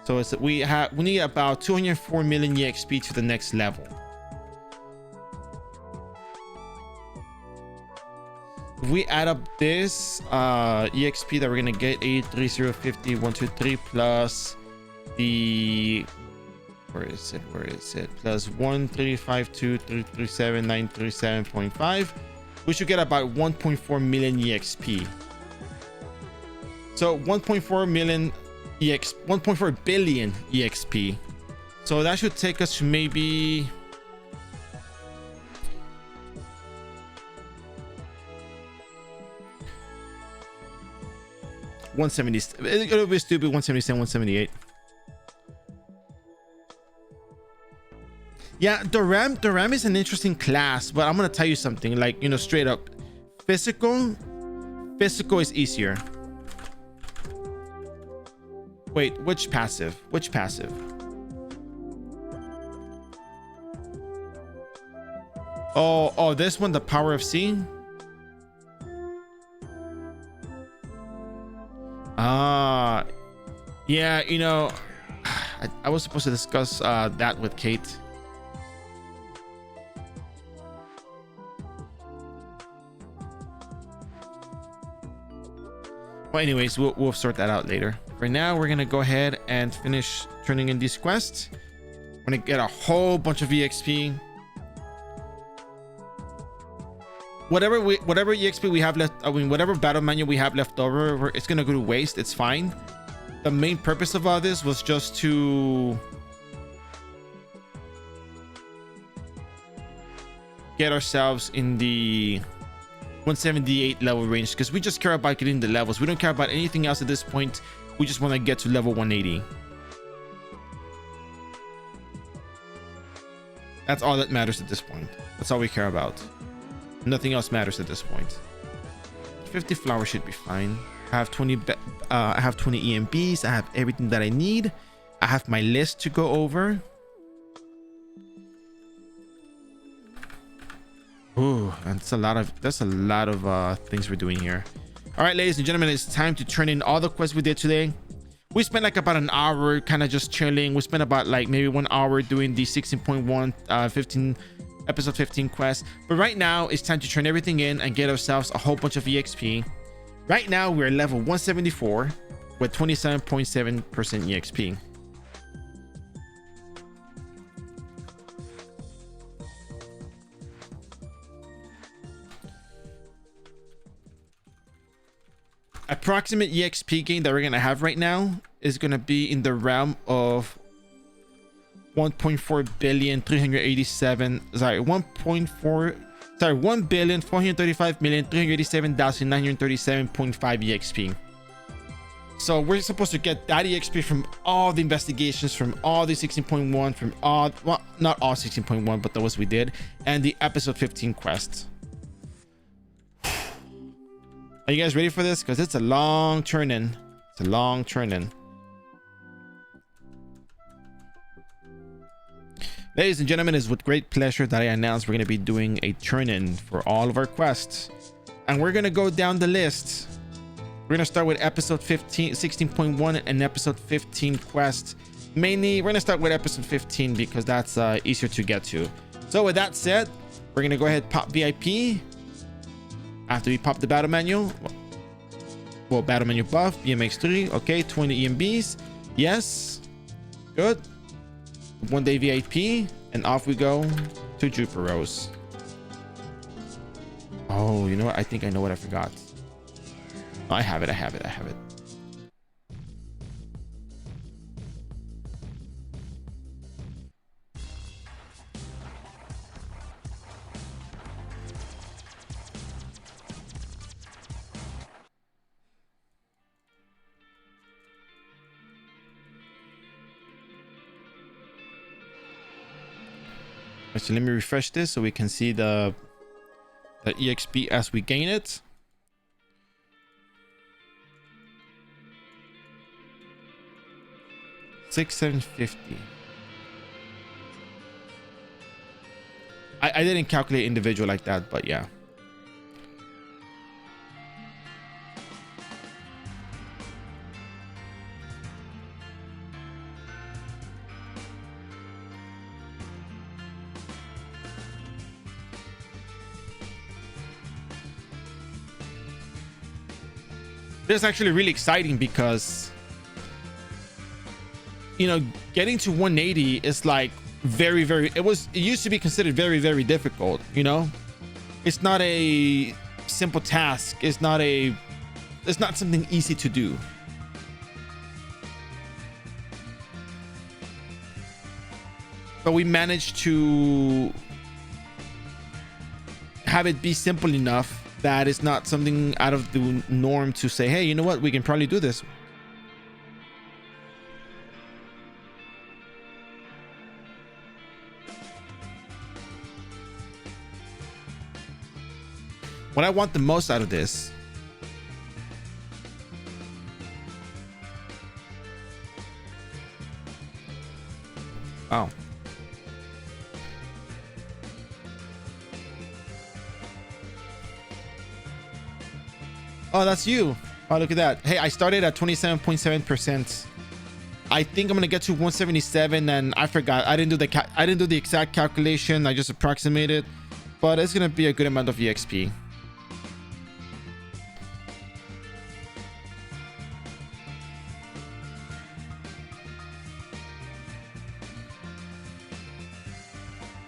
So it's we need about 204 million EXP to the next level. If we add up this EXP that we're gonna get, 83050 123 plus the where is it plus 1352337,937.5, we should get about 1.4 million EXP. So 1.4 billion EXP. So that should take us to maybe $170. It'll be stupid. 177, 178. Yeah, Doram is an interesting class, but I'm gonna tell you something, like, you know, straight up, physical is easier. Wait, which passive? Oh, this one, the Power of C. Yeah, you know, I was supposed to discuss that with Kate. Well, anyways, we'll sort that out later. For now, we're gonna go ahead and finish turning in these quests. We're gonna get a whole bunch of EXP. Whatever EXP we have left, I mean, whatever battle manual we have left over, it's gonna go to waste. It's fine. The main purpose of all this was just to get ourselves in the 178 level range, because we just care about getting the levels. We don't care about anything else at this point. We just want to get to level 180. That's all that matters at this point. That's all we care about. Nothing else matters at this point. 50 flowers should be fine. I have 20 EMBs. I have everything that I need. I have my list to go over. Ooh, that's a lot of things we're doing here. All right, ladies and gentlemen, it's time to turn in all the quests we did today. We spent like about an hour kind of just chilling. We spent about like maybe 1 hour doing the 16.1 episode 15 quest. But right now it's time to turn everything in and get ourselves a whole bunch of EXP. Right now we're level 174 with 27.7% EXP. Approximate EXP gain that we're gonna have right now is gonna be in the realm of 1.4 billion 387 sorry 1 billion 435 million 387,937.5 EXP. So we're supposed to get that EXP from all the investigations, from all the 16.1, from all, well, not all 16.1, but those we did, and the episode 15 quest. Are you guys ready for this? Because it's a long turn in. It's a long turn in. Ladies and gentlemen, it's with great pleasure that I announce we're going to be doing a turn in for all of our quests. And we're going to go down the list. We're going to start with episode 15, 16.1 and episode 15 quest. Mainly, we're going to start with episode 15 because that's easier to get to. So with that said, we're going to go ahead and pop VIP. After we pop the battle manual, well, battle menu buff, BMX3, okay, 20 EMBs, yes, good. 1 day VIP, and off we go to Jupiter Rose. Oh, you know what? I think I know what I forgot. Oh, I have it. So let me refresh this so we can see the EXP as we gain it. $6,750. I didn't calculate individual like that, but yeah. This is actually really exciting because, you know, getting to 180 is like it used to be considered very difficult. You know, it's not a simple task. It's not something easy to do. But we managed to have it be simple enough that it's not something out of the norm to say, hey, you know what, we can probably do this. What I want the most out of this oh, oh, that's you. Oh, look at that. Hey, I started at 27.7%. I think I'm gonna get to 177, and I forgot. I didn't do the exact calculation. I just approximated, but it's gonna be a good amount of EXP.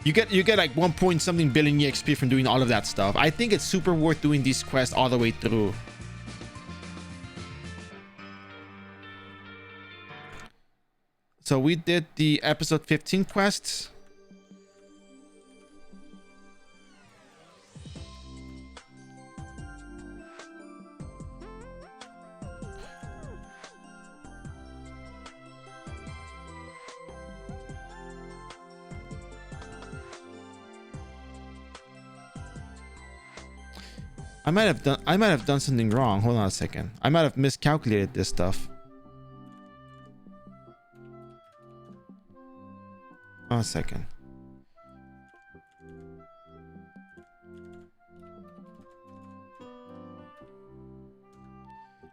You get like 1 point something billion EXP from doing all of that stuff. I think it's super worth doing these quests all the way through. So we did the episode 15 quests. I might have done something wrong. Hold on a second. I might have miscalculated this stuff. Hold on a second.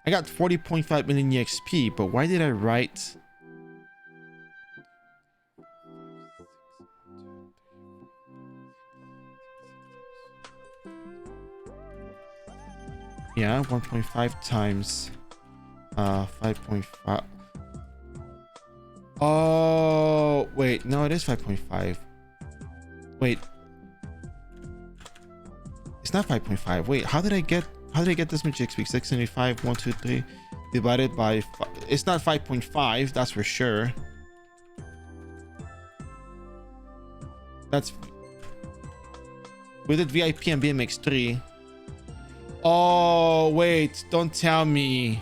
I got 40.5 million EXP, but why did I write... Yeah, 1.5 times 5.5. Oh, wait, no, it is 5.5. Wait, it's not 5.5. Wait, how did I get this much XP? 675, 1, 2, 3 divided by 5. It's not 5.5, that's for sure. That's we did VIP and BMX3. Oh, wait, don't tell me.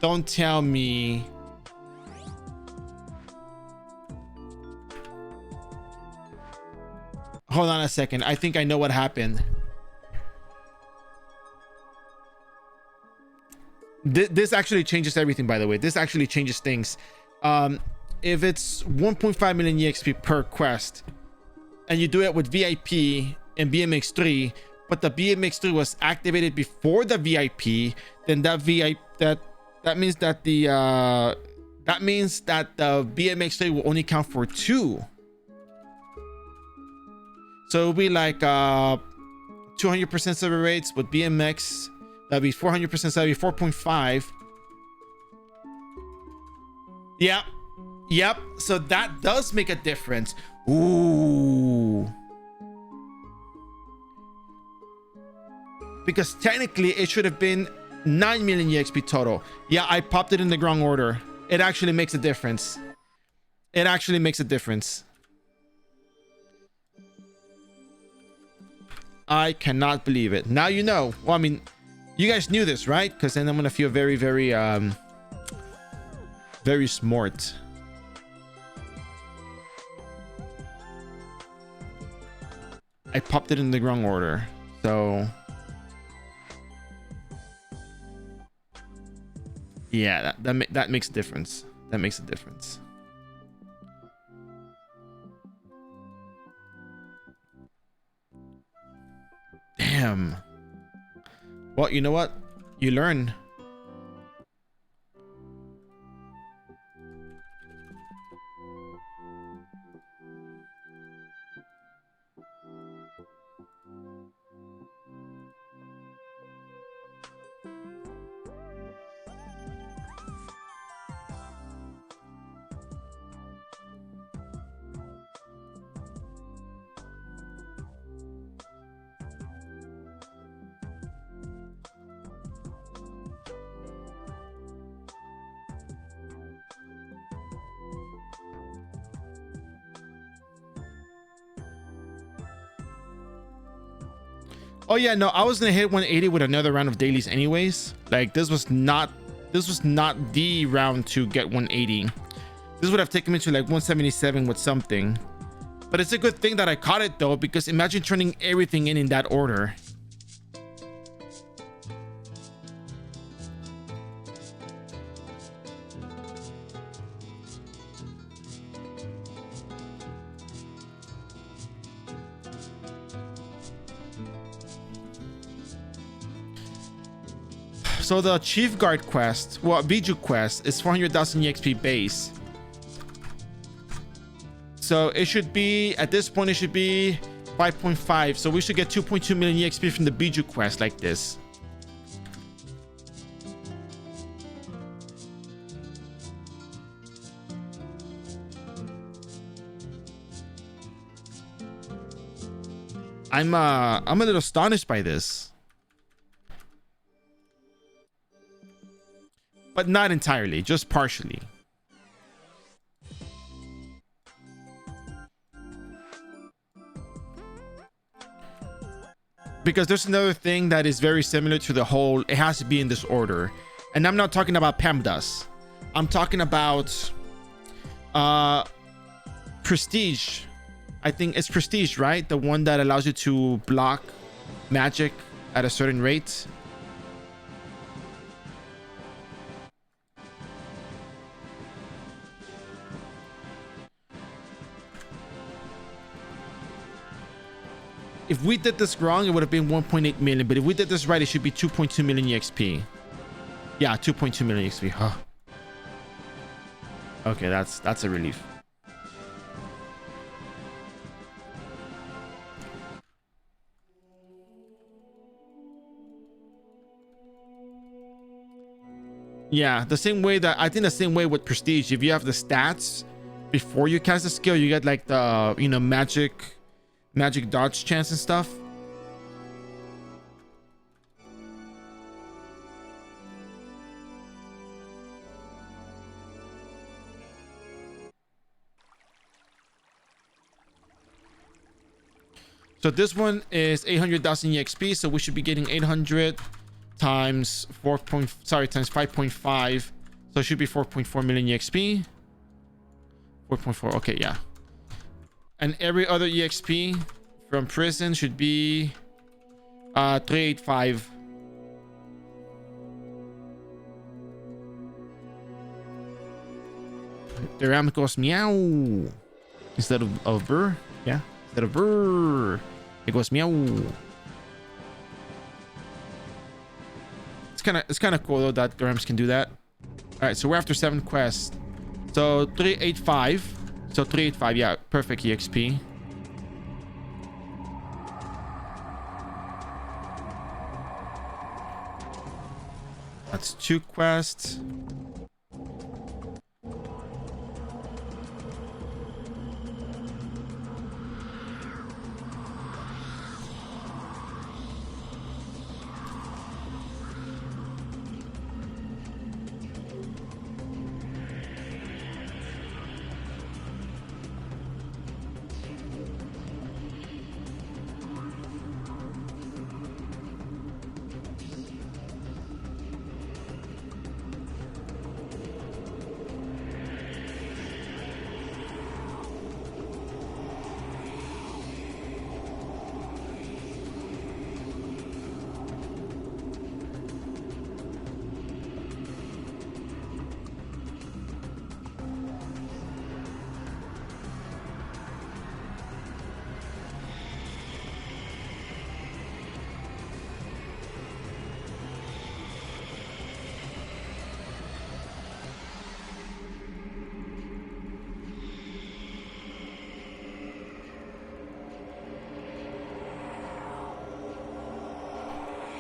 Don't tell me. Hold on a second. I think I know what happened. This actually changes everything, by the way. This actually changes things. If it's 1.5 million EXP per quest, and you do it with VIP and BMX3, but the BMX3 was activated before the VIP, then that means that the BMX3 will only count for 2. So it'll be like 200% server rates with BMX. That'd be 400%, so that'd be 4.5. Yep. So that does make a difference. Ooh. Because technically it should have been 9 million EXP total. Yeah, I popped it in the wrong order. It actually makes a difference. It actually makes a difference. I cannot believe it. Now you know. Well, I mean, you guys knew this, right? Because then I'm gonna feel very, very, very smart. I popped it in the wrong order, so yeah, that makes a difference. That makes a difference. Damn. Well, you know what? You learn. Oh yeah, no, I was gonna hit 180 with another round of dailies anyways. Like this was not the round to get 180. This would have taken me to like 177 with something. But it's a good thing that I caught it though, because imagine turning everything in that order. So the Chief Guard quest, well, Bijou quest is 400,000 EXP base. So it should be, at this point, it should be 5.5. So we should get 2.2 million EXP from the Bijou quest like this. I'm a little astonished by this. But not entirely, just partially. Because there's another thing that is very similar to the whole, it has to be in this order. And I'm not talking about PEMDAS. I'm talking about Prestige. I think it's Prestige, right? The one that allows you to block magic at a certain rate. If we did this wrong, it would have been 1.8 million. But if we did this right, it should be 2.2 million EXP. Yeah, 2.2 million EXP. Huh. Okay, that's a relief. Yeah, the same way that I think the same way with Prestige. If you have the stats before you cast the skill, you get like the magic dodge chance and stuff. So this one is 800,000 EXP, so we should be getting 800 times times 5.5, so it should be 4.4 million EXP. 4.4. Okay, yeah. And every other EXP from prison should be 385. Doram goes meow instead of burr. Yeah, instead of burr, it goes meow. It's kind of cool though that Dorams can do that. All right, so we're after 7 quests. So 385. So 385, yeah, perfect EXP. That's 2 quests.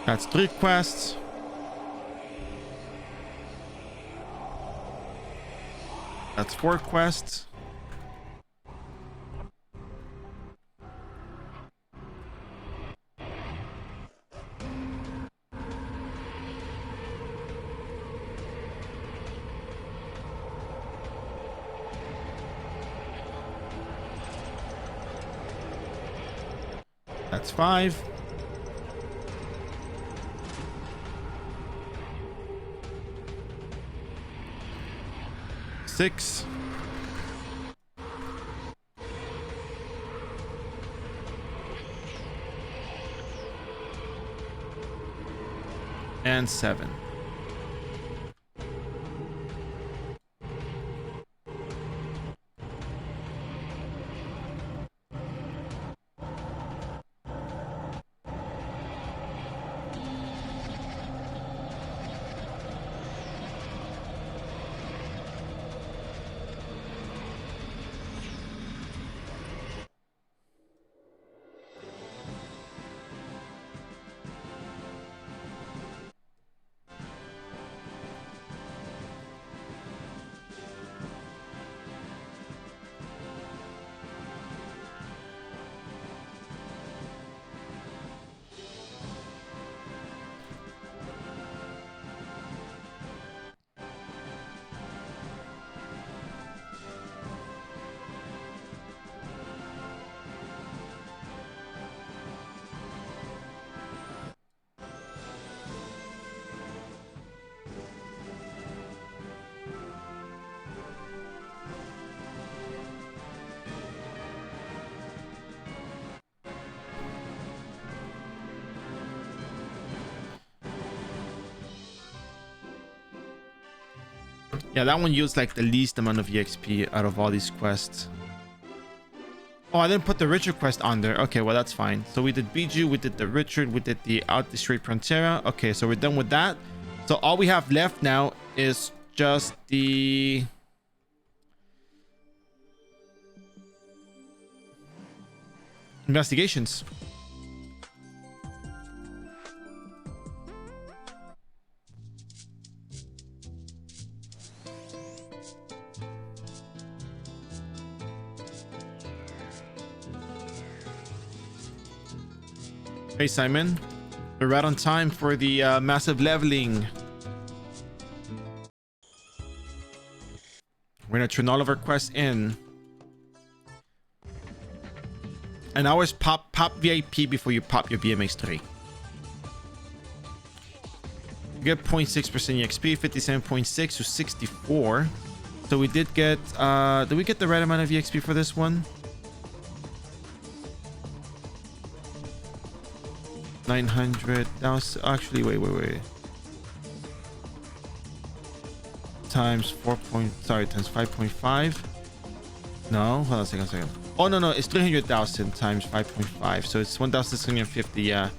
That's 3 quests. That's 4 quests. That's 5. Six. And 7. Yeah, that one used like the least amount of EXP out of all these quests. Oh, I didn't put the Richard quest on there. Okay, well, that's fine. So we did Biju, we did the Richard, we did the Out the Straight Frontera. Okay, so we're done with that. So all we have left now is just the... investigations. Hey Simon, we're right on time for the massive leveling. We're gonna turn all of our quests in. And always pop VIP before you pop your BMX3. You get 0.6% EXP, 57.6 to 64. So we did get, did we get the right amount of EXP for this one? 900. That was actually, wait. Times 4. Times 5.5. No, hold on a second. Oh, no, it's 300,000 times 5.5. So it's 1,650, yeah.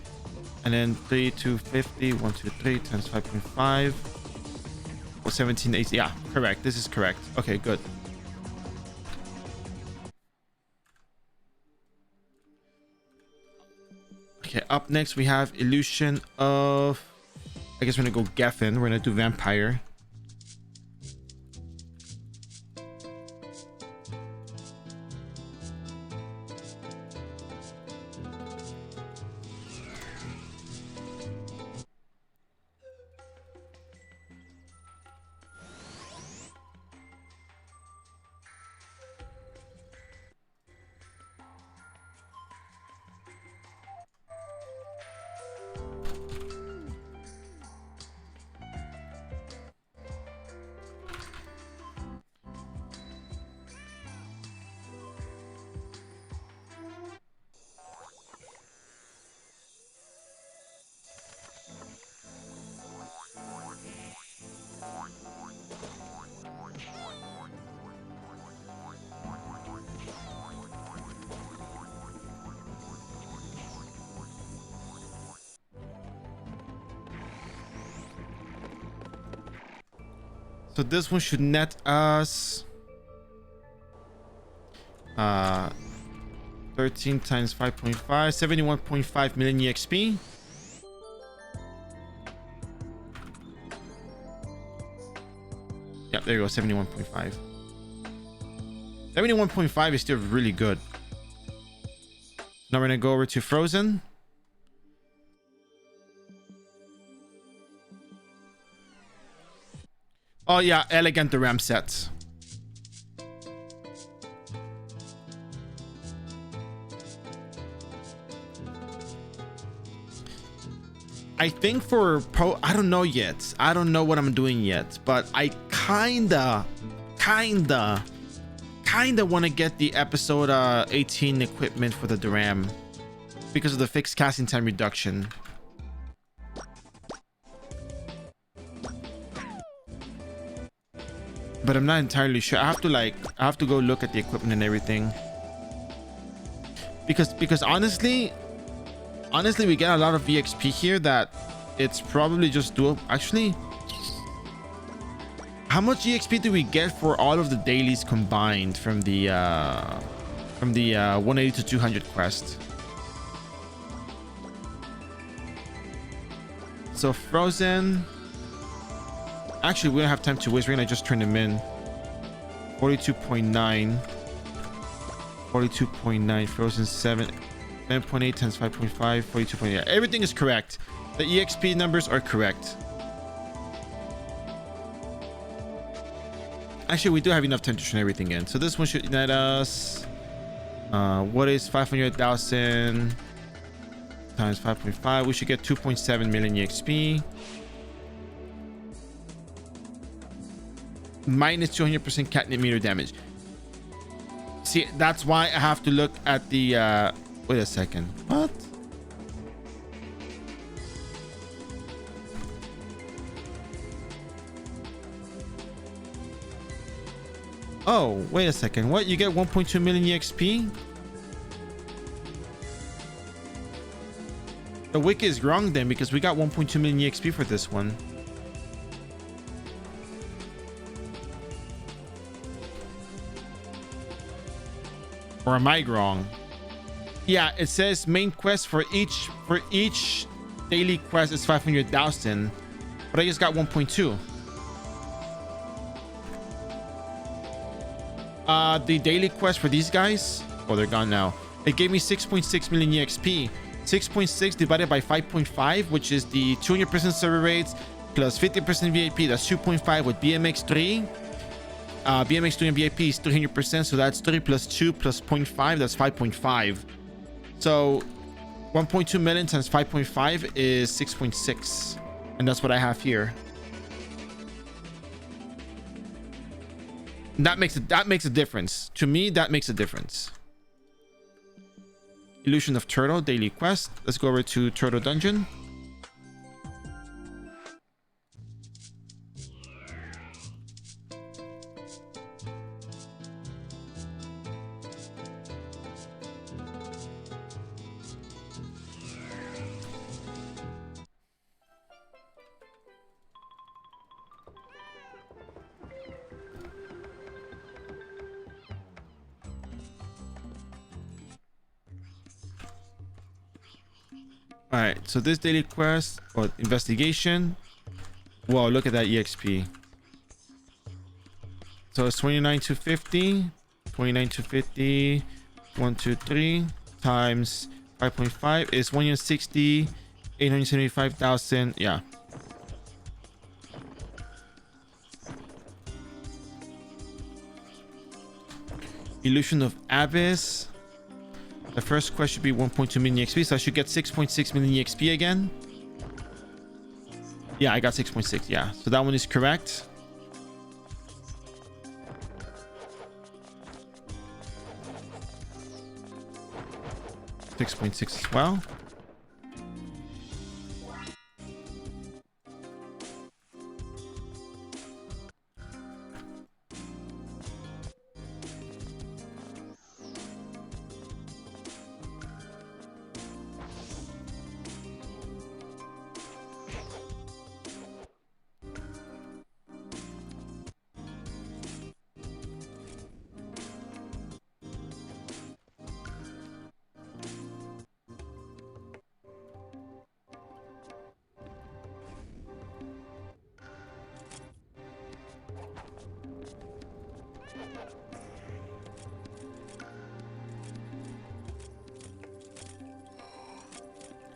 And then 3,250, 123 times 5.5. Or 1780. Yeah, correct. This is correct. Okay, good. Okay, up next we have Illusion of... I guess we're gonna go Geffen. We're gonna do Vampire. So this one should net us 13 times 5.5, 71.5 million EXP. Yep, there you go, 71.5. 71.5 is still really good. Now we're gonna go over to Frozen. Oh yeah, elegant Doram sets. I think for pro, I don't know yet. I don't know what I'm doing yet, but I kinda want to get the episode 18 equipment for the Doram because of the fixed casting time reduction. But I'm not entirely sure. I have to go look at the equipment and everything. Because honestly we get a lot of EXP here that it's probably just doable. Actually, how much EXP do we get for all of the dailies combined from the 180 to 200 quest? So Frozen. Actually, we don't have time to waste. We're gonna just turn them in. 42.9. 42.9. Frozen 7. 10.8 times 5.5. 42.8. Everything is correct. The EXP numbers are correct. Actually, we do have enough time to turn everything in. So this one should net us... what is 500,000 times 5.5? We should get 2.7 million EXP. Minus 200% catnip meter damage. See, that's why I have to look at the wait a second, what? Oh, wait a second. What? You get 1.2 million EXP? The wiki is wrong then, because we got 1.2 million EXP for this one. Or am I wrong? Yeah, it says main quest for each daily quest is 500,000, but I just got 1.2. The daily quest for these guys, oh, they're gone now. It gave me 6.6 million EXP. 6.6 divided by 5.5, which is the 200% server rates plus 50% VIP. That's 2.5 with BMX3. BMX3 and VIP is 300%, so that's 3 plus 2 plus 0.5. That's 5.5. So 1.2 million times 5.5 is 6.6, and that's what I have here. That makes a difference to me. That makes a difference. Illusion of Turtle daily quest. Let's go over to Turtle Dungeon. All right, so this daily quest or investigation. Whoa, look at that EXP. So it's 29,250, 29,250, 123 times 5.5 is 160, 875,000. Yeah. Illusion of Abyss. The first quest should be 1.2 million XP, so I should get 6.6 million XP again. Yeah, I got 6.6. Yeah, so that one is correct. $6.6 as well.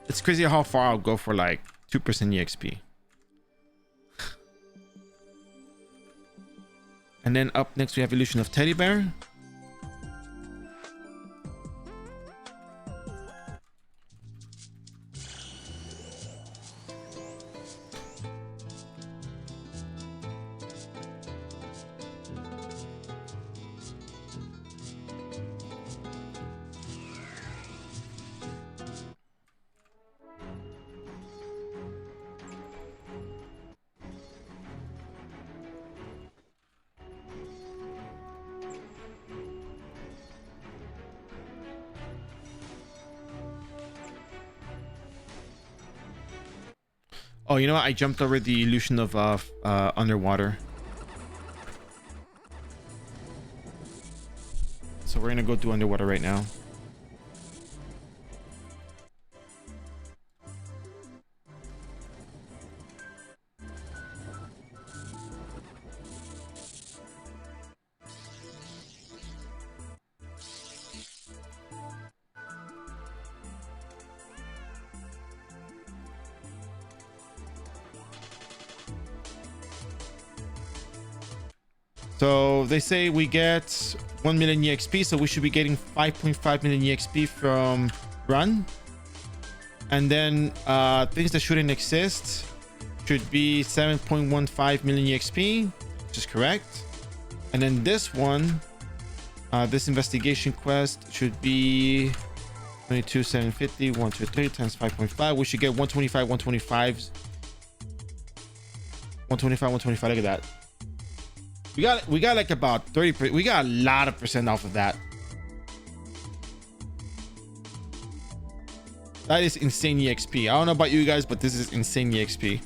It's crazy how far I'll go for like 2% EXP. And then up next we have Illusion of Teddy Bear. Oh, you know what? I jumped over the illusion of underwater. So we're gonna go do underwater right now. So they say we get 1 million EXP, so we should be getting 5.5 million EXP from Run. And then things that shouldn't exist should be 7.15 million EXP, which is correct. And then this one, this investigation quest should be 22,750, 123 times 5.5. We should get 125, 125, 125, 125. Look at that. We got like about 30%. We got a lot of percent off of that. That is insane EXP. I don't know about you guys, but this is insane EXP.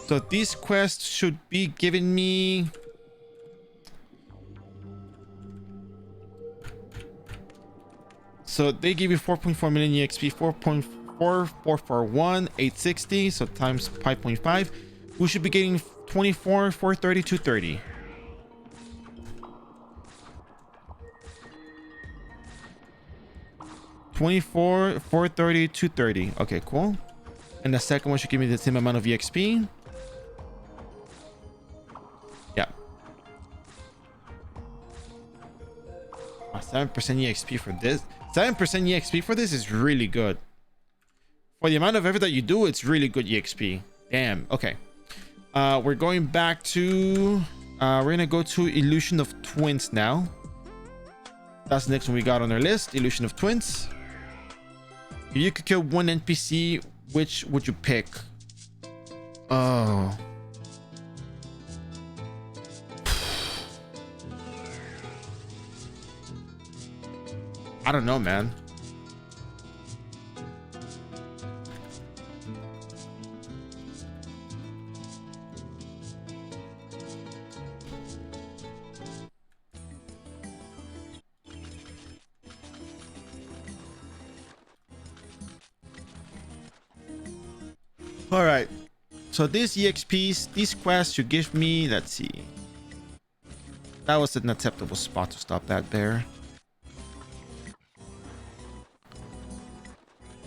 So these quests should be giving me so they give you 4.4 million EXP, 4.4441, 860, so times 5.5. We should be getting 24, 430, 230. $24, 430, 230. Okay, cool. And the second one should give me the same amount of EXP. Yeah. 7% EXP for this. 7% EXP for this is really good. For the amount of effort that you do, it's really good EXP. Damn. Okay. We're going back to... we're going to go to Illusion of Twins now. That's the next one we got on our list. Illusion of Twins. If you could kill one NPC, which would you pick? Oh... I don't know, man. All right. So these EXPs, these quests should give me, let's see. That was an acceptable spot to stop that there.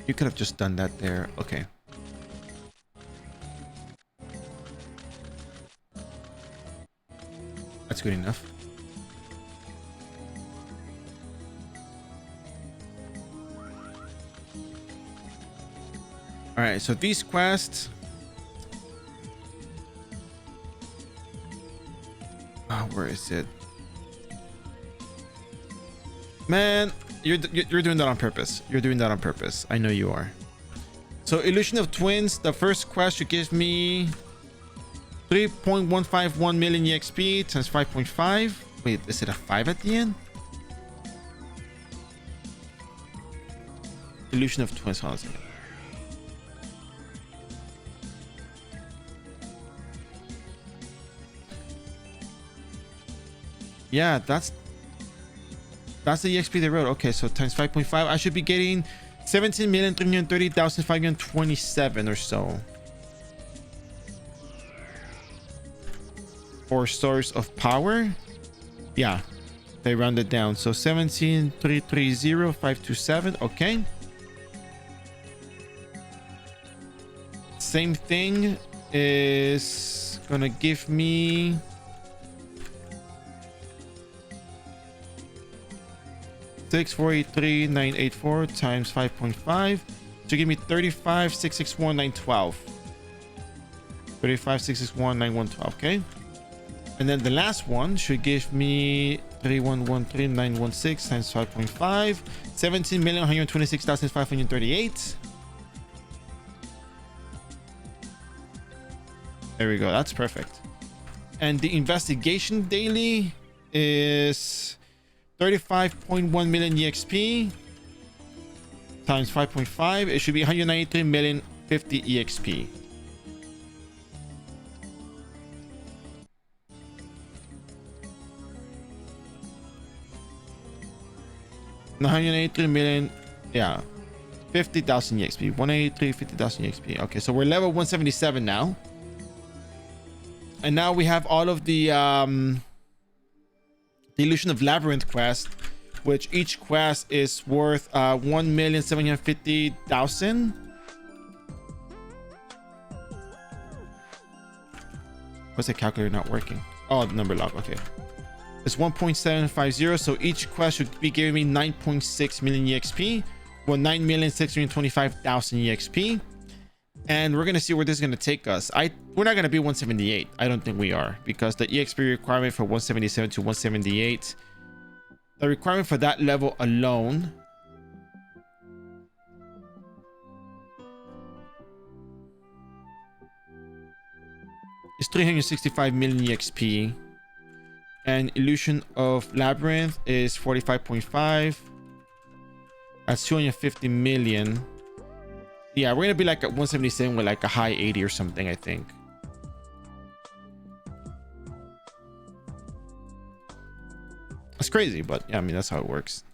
You could have just done that there. Okay. That's good enough. All right, so these quests. Where is it? Man, you're doing that on purpose. You're doing that on purpose. I know you are. So Illusion of Twins, the first quest should give me 3.151 million EXP times 5.5. Wait, is it a 5 at the end? Illusion of Twins, hold on a second. Yeah, that's the EXP they wrote. Okay, so times 5.5. I should be getting 17,330,527 or so. For source of power. Yeah, they rounded down. So 17,330,527. Okay. Same thing is gonna give me... Six 483,984 times 5.5 to give me 35,661,912. 35,661,912. Okay, and then the last one should give me 3113,916 times 5.5. 17,126,538. There we go. That's perfect. And the investigation daily is 35.1 million EXP times 5.5. It should be 193,050,000 EXP. $183 million, yeah, 50,000 EXP. 183, 50,000 EXP. Okay, so we're level 177 now, and now we have all of the Illusion of Labyrinth quest, which each quest is worth 1,750,000. What's the calculator not working? Oh, the number lock. Okay, it's 1.750. So each quest should be giving me 9.6 million EXP, well, 9,625,000 EXP. and we're gonna see where this is gonna take us. We're not gonna be 178. I don't think we are, because the EXP requirement for 177 to 178, the requirement for that level alone is 365 million EXP, and Illusion of Labyrinth is 45.5. That's 250 million. Yeah, we're gonna be like at 177 with like a high 80 or something, I think. That's crazy, but yeah, I mean, that's how it works.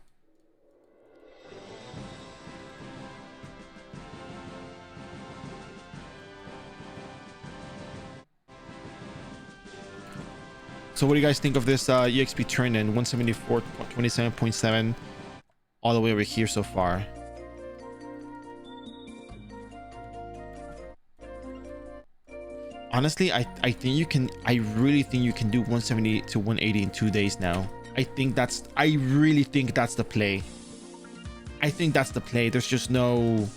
So what do you guys think of this EXP turn in 174, 27.7 all the way over here so far? Honestly, I think you can, I really think you can do 170 to 180 in 2 days now. I really think that's the play. I think that's the play. There's just no,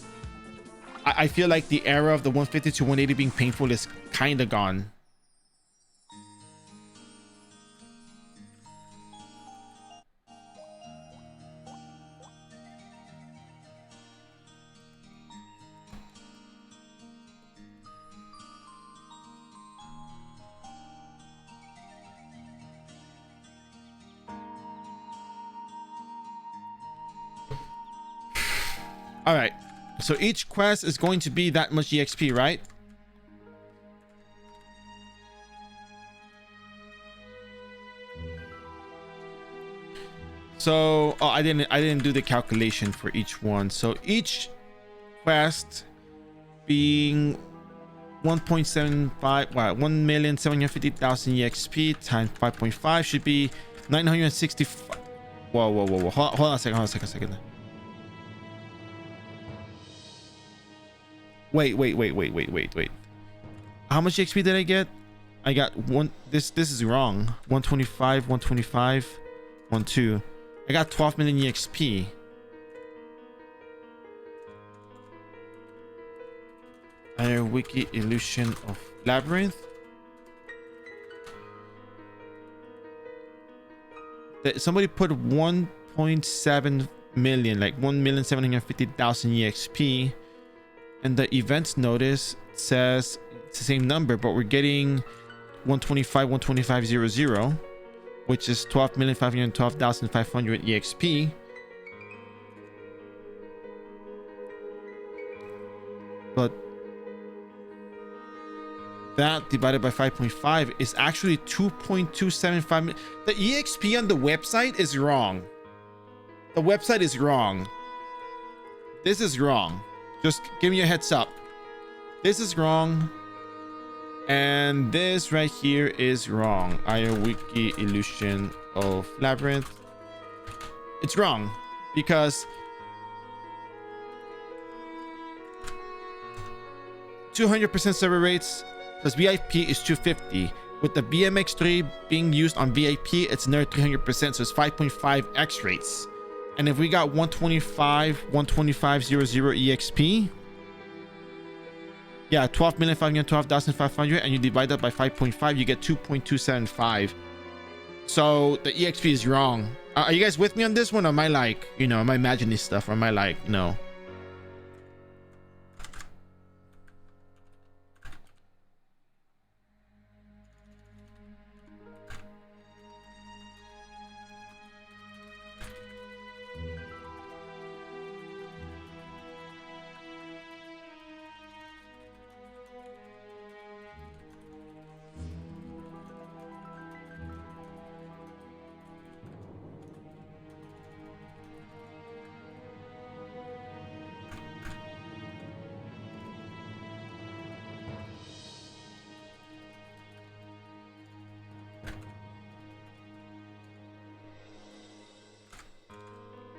I feel like the era of the 150 to 180 being painful is kind of gone. All right, so each quest is going to be that much EXP, right? So, oh, I didn't do the calculation for each one. So each quest being 1.75, wow, 1,750,000 EXP times 5.5 should be 965. Whoa. Hold on a second. Wait. How much XP did I get? I got one. This is wrong. 125, 12. I got 12 million EXP. Wiki Illusion of Labyrinth. Somebody put 1.7 million, like 1,750,000 EXP. And the events notice says it's the same number, but we're getting 125,000, which is 12,512,500 EXP. But that divided by 5.5 is actually 2.275. The EXP on the website is wrong. The website is wrong. This is wrong. Just give me a heads up. This is wrong. And this right here is wrong. iRO Wiki Illusion of Labyrinth. It's wrong because 200% server rates plus VIP is 250. With the BMX3 being used on VIP, it's another 300%, so it's 5.5x rates. And if we got 125,000 EXP, yeah, 12,512,500, and you divide that by 5.5, you get 2.275. So the EXP is wrong. Are you guys with me on this one? Or am I like, you know, am I imagining stuff? Or am I like, no?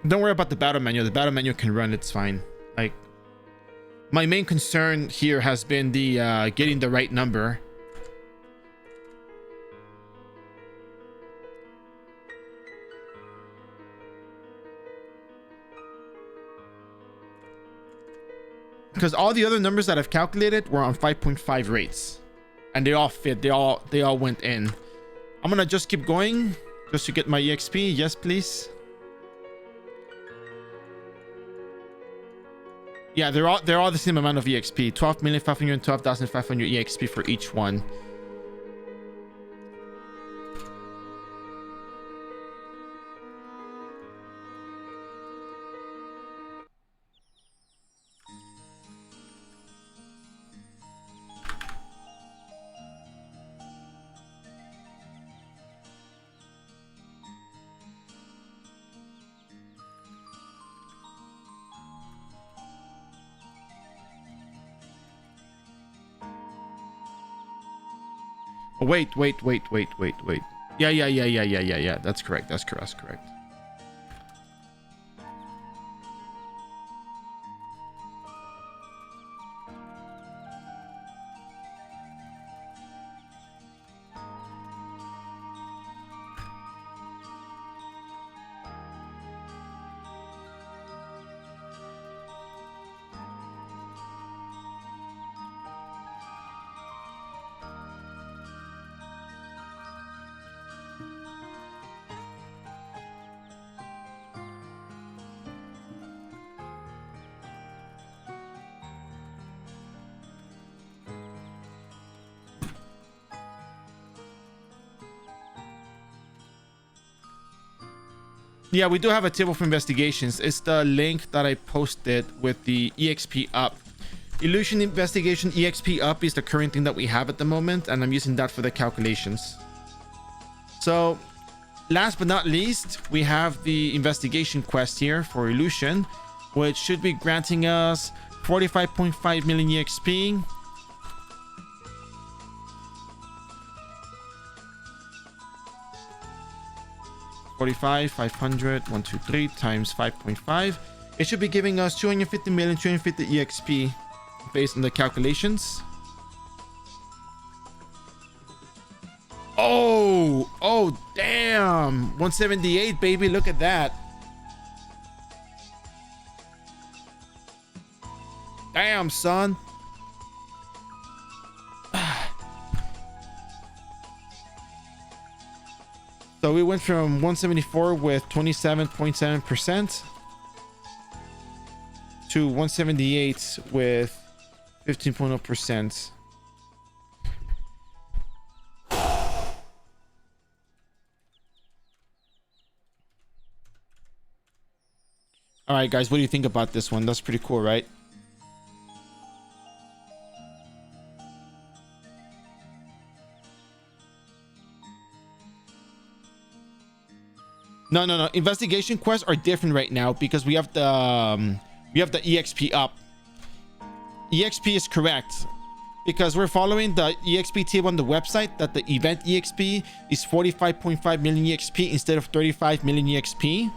Don't worry about the battle menu. The battle menu can run. It's fine. Like, my main concern here has been the getting the right number. because all the other numbers that I've calculated were on 5.5 rates, and they all fit. They all went in. I'm gonna just keep going just to get my EXP. Yes, please. Yeah, they're all the same amount of EXP. 12,512,500 EXP for each one. Oh, wait. Yeah. That's correct. Yeah, we do have a table for investigations. It's the link that I posted with the EXP up. Illusion investigation EXP up is the current thing that we have at the moment, and I'm using that for the calculations. So last but not least, we have the investigation quest here for illusion, which should be granting us 45.5 million EXP. $45, 500, 1, 2, 3 times 5.5. It should be giving us 250 million, 250 EXP based on the calculations. Oh, damn. 178, baby. Look at that. Damn, son. So we went from 174 with 27.7% to 178 with 15.0%. All right, guys, what do you think about this one? That's pretty cool, right? No. Investigation quests are different right now because we have the EXP up. EXP is correct because we're following the EXP table on the website that the event EXP is 45.5 million EXP instead of 35 million EXP.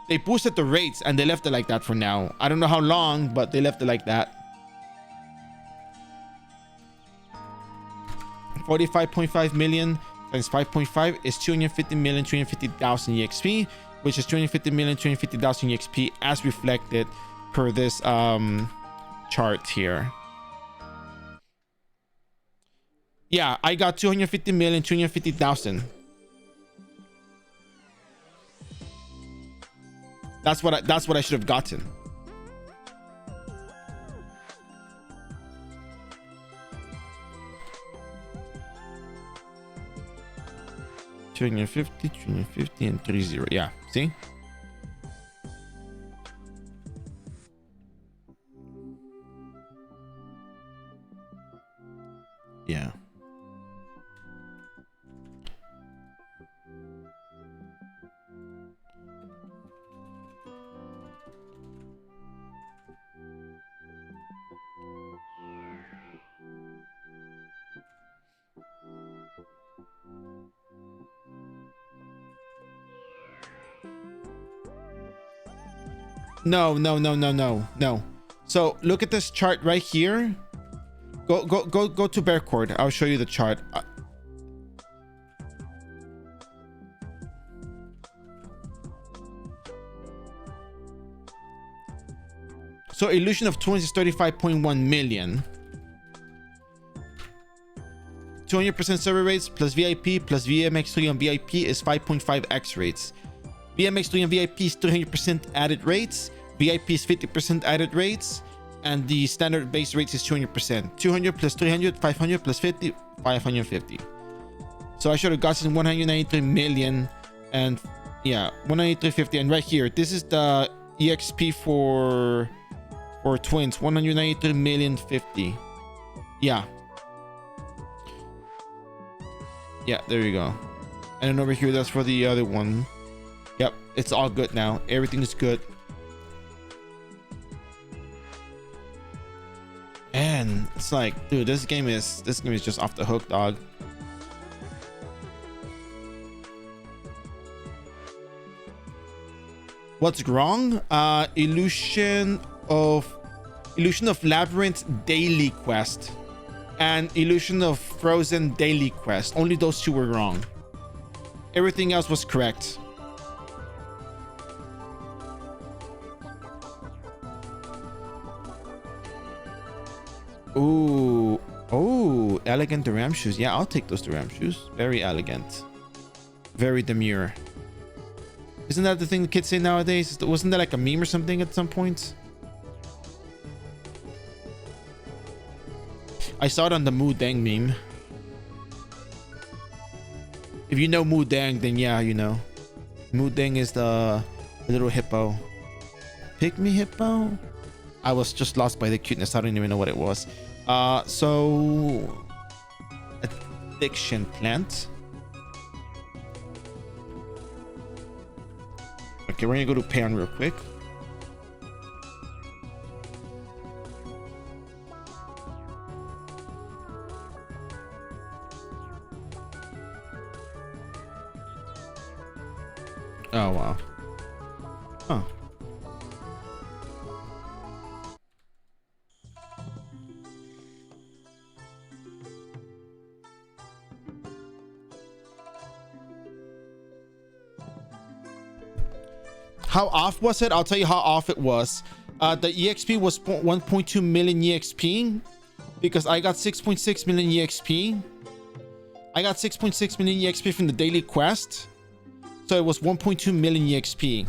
They boosted the rates and they left it like that for now. I don't know how long, but they left it like that. 45.5 million times 5.5 is 250 million, 250,000 EXP, which is 250 million, 250,000 EXP as reflected per this chart here. Yeah, I got 250 million, 250,000. That's what I should have gotten. $250 and 30. Yeah, see? Yeah. No. So look at this chart right here. Go to Bearcord. I'll show you the chart. So illusion of twins is 35.1 million. 200% server rates plus VIP plus VMX3 on VIP is 5.5x rates. VMX3 on VIP is 300% added rates. VIP is 50% added rates. And the standard base rates is 200%. 200 plus 300, 500 plus 50, 550. So I should have gotten 193 million. And yeah, 193.50. And right here, this is the EXP for twins. 193 million 50. Yeah. Yeah, there you go. And then over here, that's for the other one. Yep, it's all good now. Everything is good. And it's like, dude, this game is just off the hook, dog. What's wrong? Illusion of Labyrinth daily quest and Illusion of Frozen daily quest. Only those two were wrong. Everything else was correct. Ooh, oh, elegant Doram shoes. Yeah, I'll take those Doram shoes. Very elegant, very demure. Isn't that the thing the kids say nowadays? Wasn't that like a meme or something at some point? I saw it on the Moo Dang meme. If you know Moo Dang, then yeah, you know. Moo Dang is the little hippo. Pygmy hippo? I was just lost by the cuteness. I don't even know what it was. So addiction plant. Okay, we're gonna go to Pan real quick. Oh wow. Huh. How off was it? I'll tell you how off it was. The EXP was 1.2 million EXP because I got 6.6 million EXP. I got 6.6 million EXP from the daily quest. So it was 1.2 million EXP.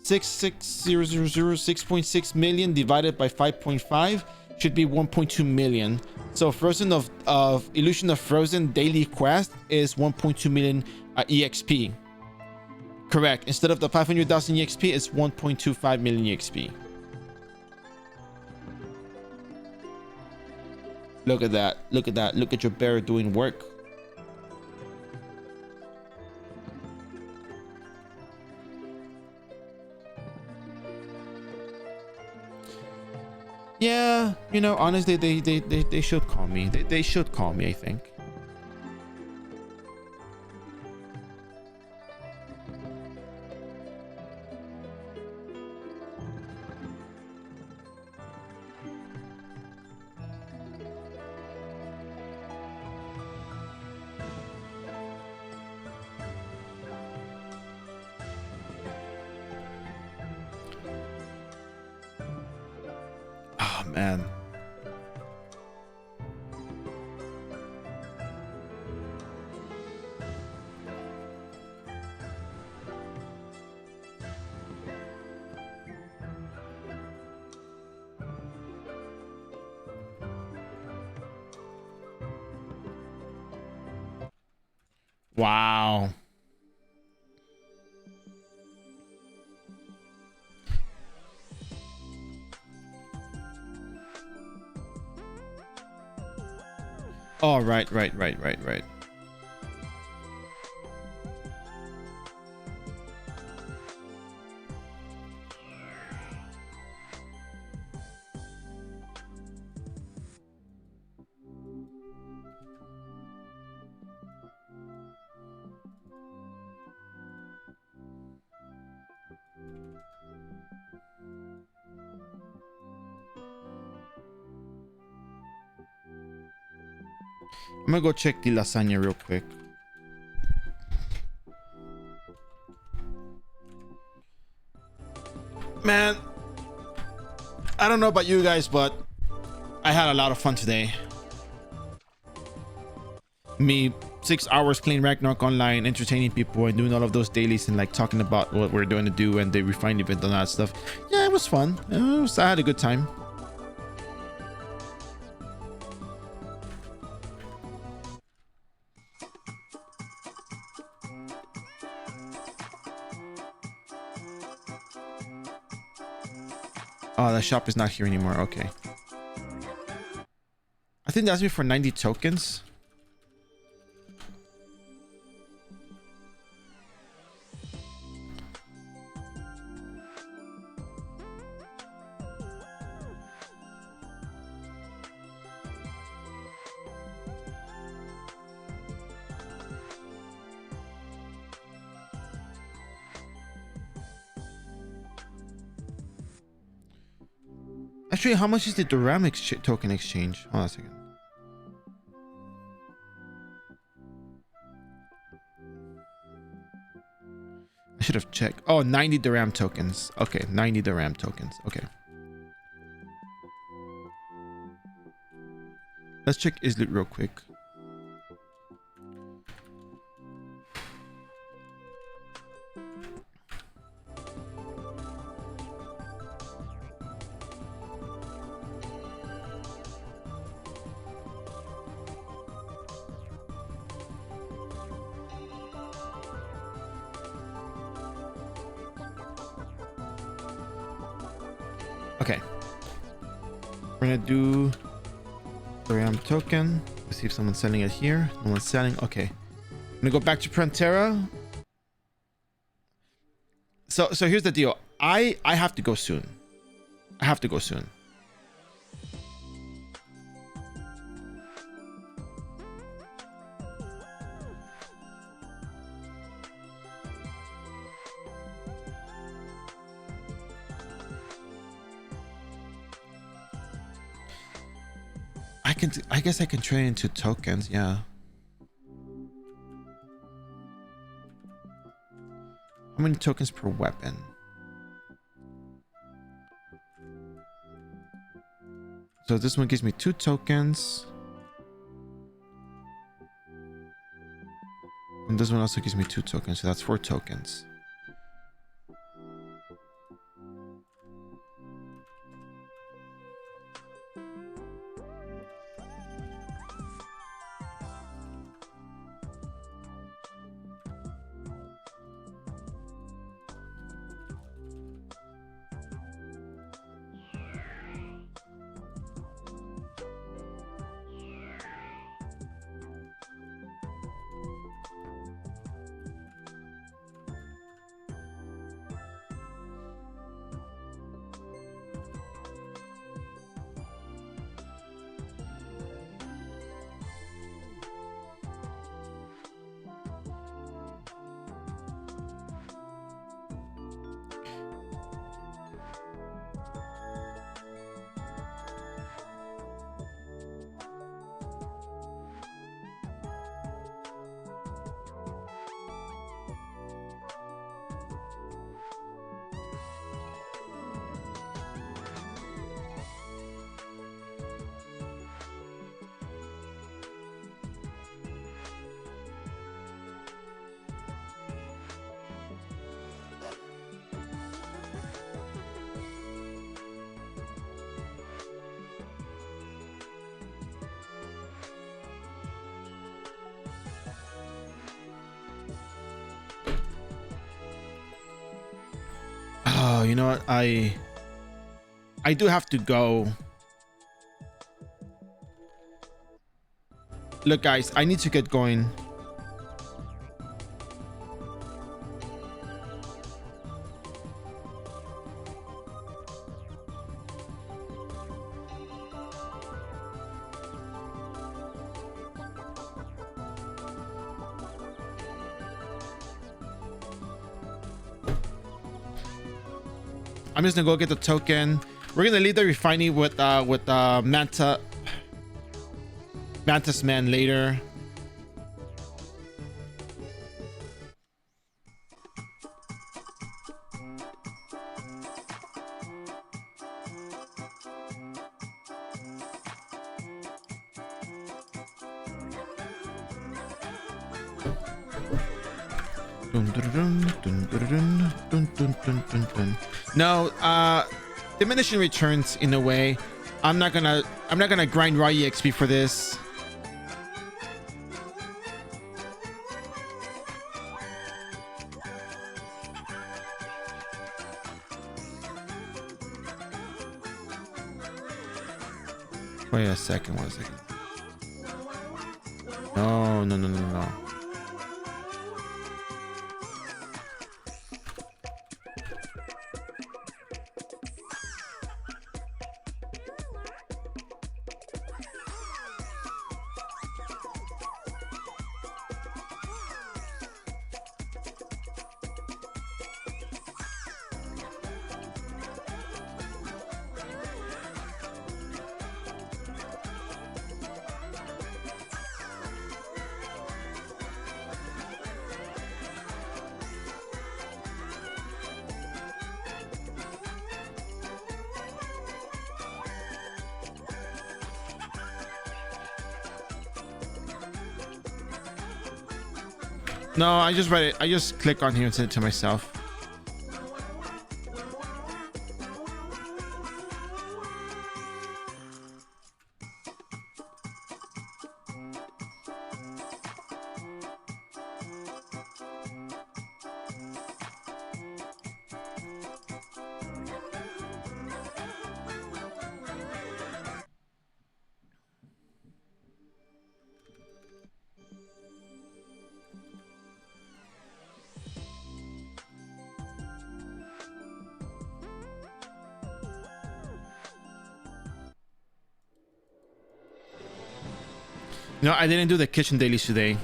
66000 million divided by 5.5 should be 1.2 million. So Frozen of Illusion of Frozen daily quest is 1.2 million EXP. Correct. Instead of the 500,000 EXP, it's 1.25 million EXP. Look at that. Look at that. Look at your bear doing work. Yeah, you know, honestly, they should call me. They should call me, I think. Man. Wow. Oh, right. I'm gonna go check the lasagna real quick. Man, I don't know about you guys, but I had a lot of fun today. Me 6 hours playing Ragnarok online, entertaining people and doing all of those dailies and like talking about what we're doing to do and the refined event and all that stuff. Yeah, it was fun. I had a good time. Oh, the shop is not here anymore. Okay. I think that's me for 90 tokens. Actually, how much is the Doram token exchange? Hold on a second. I should have checked. Oh, 90 Doram tokens. Okay, 90 Doram tokens. Okay. Let's check Isloot real quick. Okay. We're gonna do the RAM token. Let's see if someone's selling it here. No one's selling. Okay. I'm gonna go back to Prontera. So here's the deal. I have to go soon. I have to go soon. I guess I can trade into tokens, yeah. How many tokens per weapon? So this one gives me 2 tokens. And this one also gives me 2 tokens, so that's 4 tokens. Oh, you know what? I do have to go. Look, guys, I need to get going. I'm just gonna go get the token. We're gonna leave the refining with Mantis Man later. No, diminishing returns in a way. I'm not gonna grind raw EXP for this. Wait a second, 1 second. No. No, I just read it. I just click on here and send it to myself. No, I didn't do the kitchen dailies today.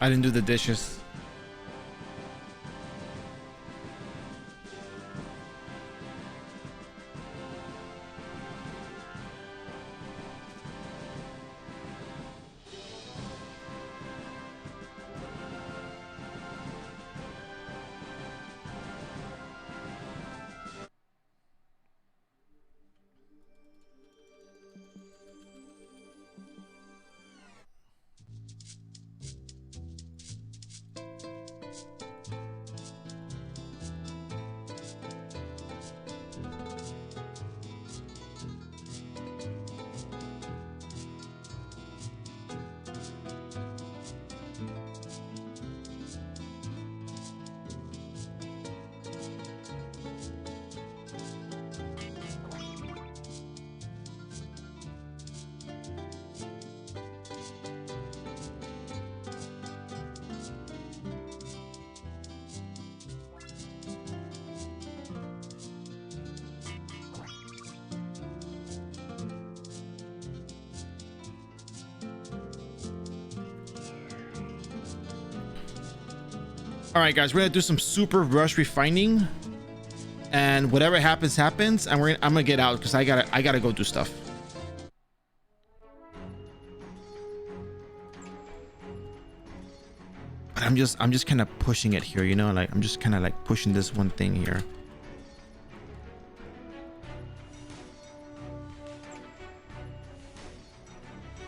I didn't do the dishes. All right, guys, we're gonna do some super rush refining, and whatever happens, happens. And I'm gonna get out because I gotta go do stuff. But I'm just kind of pushing it here, you know, like I'm just kind of like pushing this one thing here.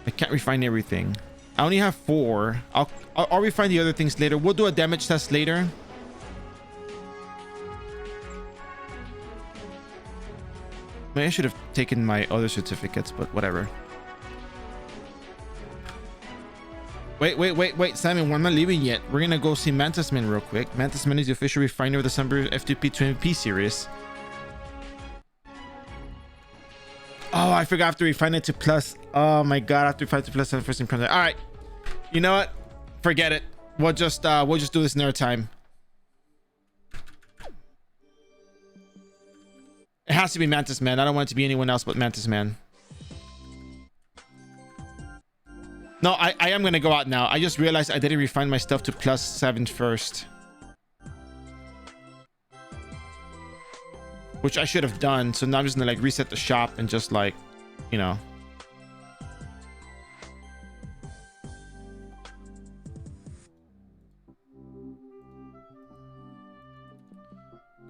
I can't refine everything. I only have 4. I'll refine the other things later. We'll do a damage test later. Maybe I should have taken my other certificates, but whatever. Wait, Simon, we're not leaving yet. We're gonna go see Mantisman real quick. Mantisman is the official refiner of the December F2P 20P series. Oh, I forgot I have to refine it to plus. Oh my god, I have to refine it to plus 7 first impression. All right, you know what? Forget it. We'll just do this another time. It has to be Mantis Man. I don't want it to be anyone else but Mantis Man. No, I am gonna go out now. I just realized I didn't refine my stuff to plus 7 first, which I should have done. So now I'm just gonna like reset the shop and just like, you know.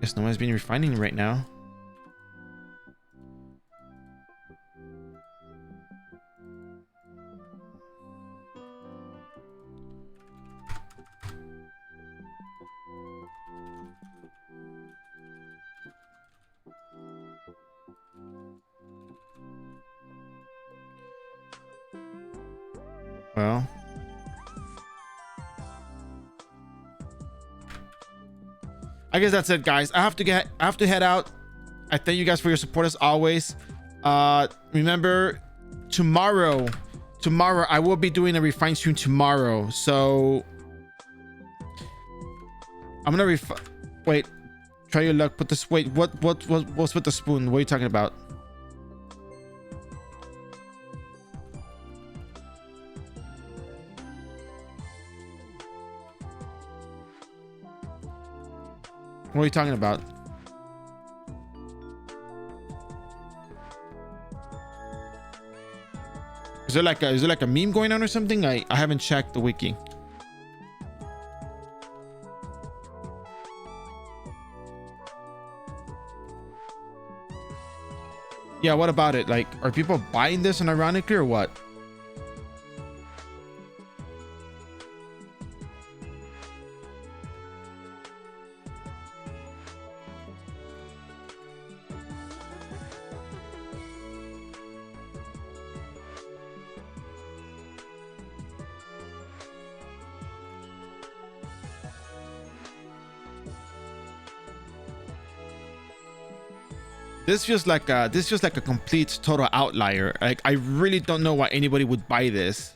Guess no one's been refining right now. Well, I guess that's it, guys. I have to head out. I thank you guys for your support as always. Remember, tomorrow I will be doing a refine stream tomorrow. So I'm gonna wait. Try your luck. Put this. Wait. What's with the spoon? What are you talking about? What are you talking about? Is there like a meme going on or something? I haven't checked the wiki. Yeah, what about it? Like, are people buying this unironically or what? This feels like a complete total outlier. Like, I really don't know why anybody would buy this.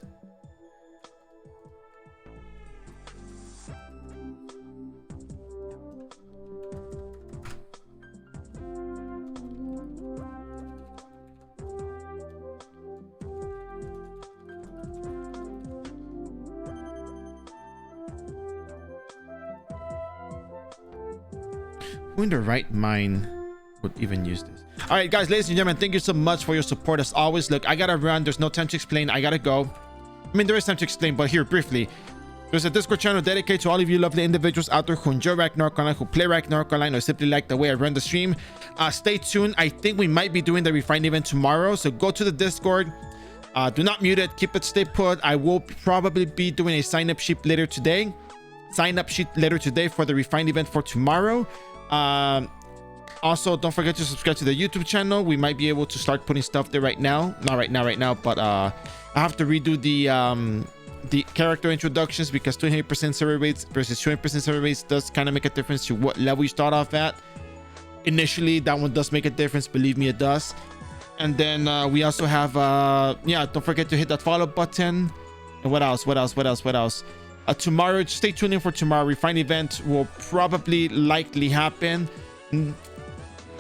Who in their right mind would even use this? All right, guys, ladies and gentlemen, thank you so much for your support as always. Look, I gotta run. There's no time to explain. I gotta go. I mean, there is time to explain, but here briefly, there's a Discord channel dedicated to all of you lovely individuals out there who enjoy Ragnarok Online, who play Ragnarok Online, or simply like the way I run the stream. Stay tuned. I think we might be doing the refined event tomorrow, so go to the Discord. Do not mute it. Keep it stay put. I will probably be doing a sign-up sheet later today. For the refined event for tomorrow. Also, don't forget to subscribe to the YouTube channel. We might be able to start putting stuff there right now. Not right now, but I have to redo the character introductions because 28% server rates versus 20% server rates does kind of make a difference to what level you start off at. Initially, that one does make a difference. Believe me, it does. And then we also have yeah, don't forget to hit that follow button. And what else? Tomorrow, just stay tuned in for tomorrow. Refined event will probably likely happen.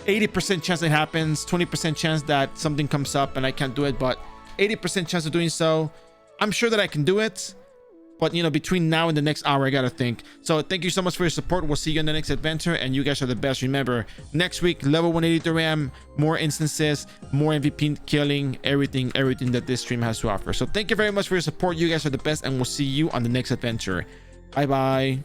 80% chance it happens, 20% chance that something comes up and I can't do it, but 80% chance of doing so. I'm sure that I can do it, but you know, between now and the next hour, I gotta think. So thank you so much for your support. We'll see you in the next adventure, and you guys are the best. Remember, next week, level 180 Doram, more instances, more MVP killing, everything that this stream has to offer. So thank you very much for your support. You guys are the best, and we'll see you on the next adventure. Bye bye.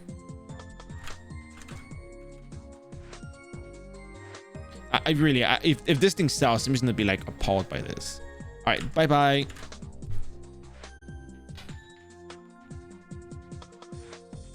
I really, if this thing sells, I'm just gonna be like appalled by this. All right, bye bye.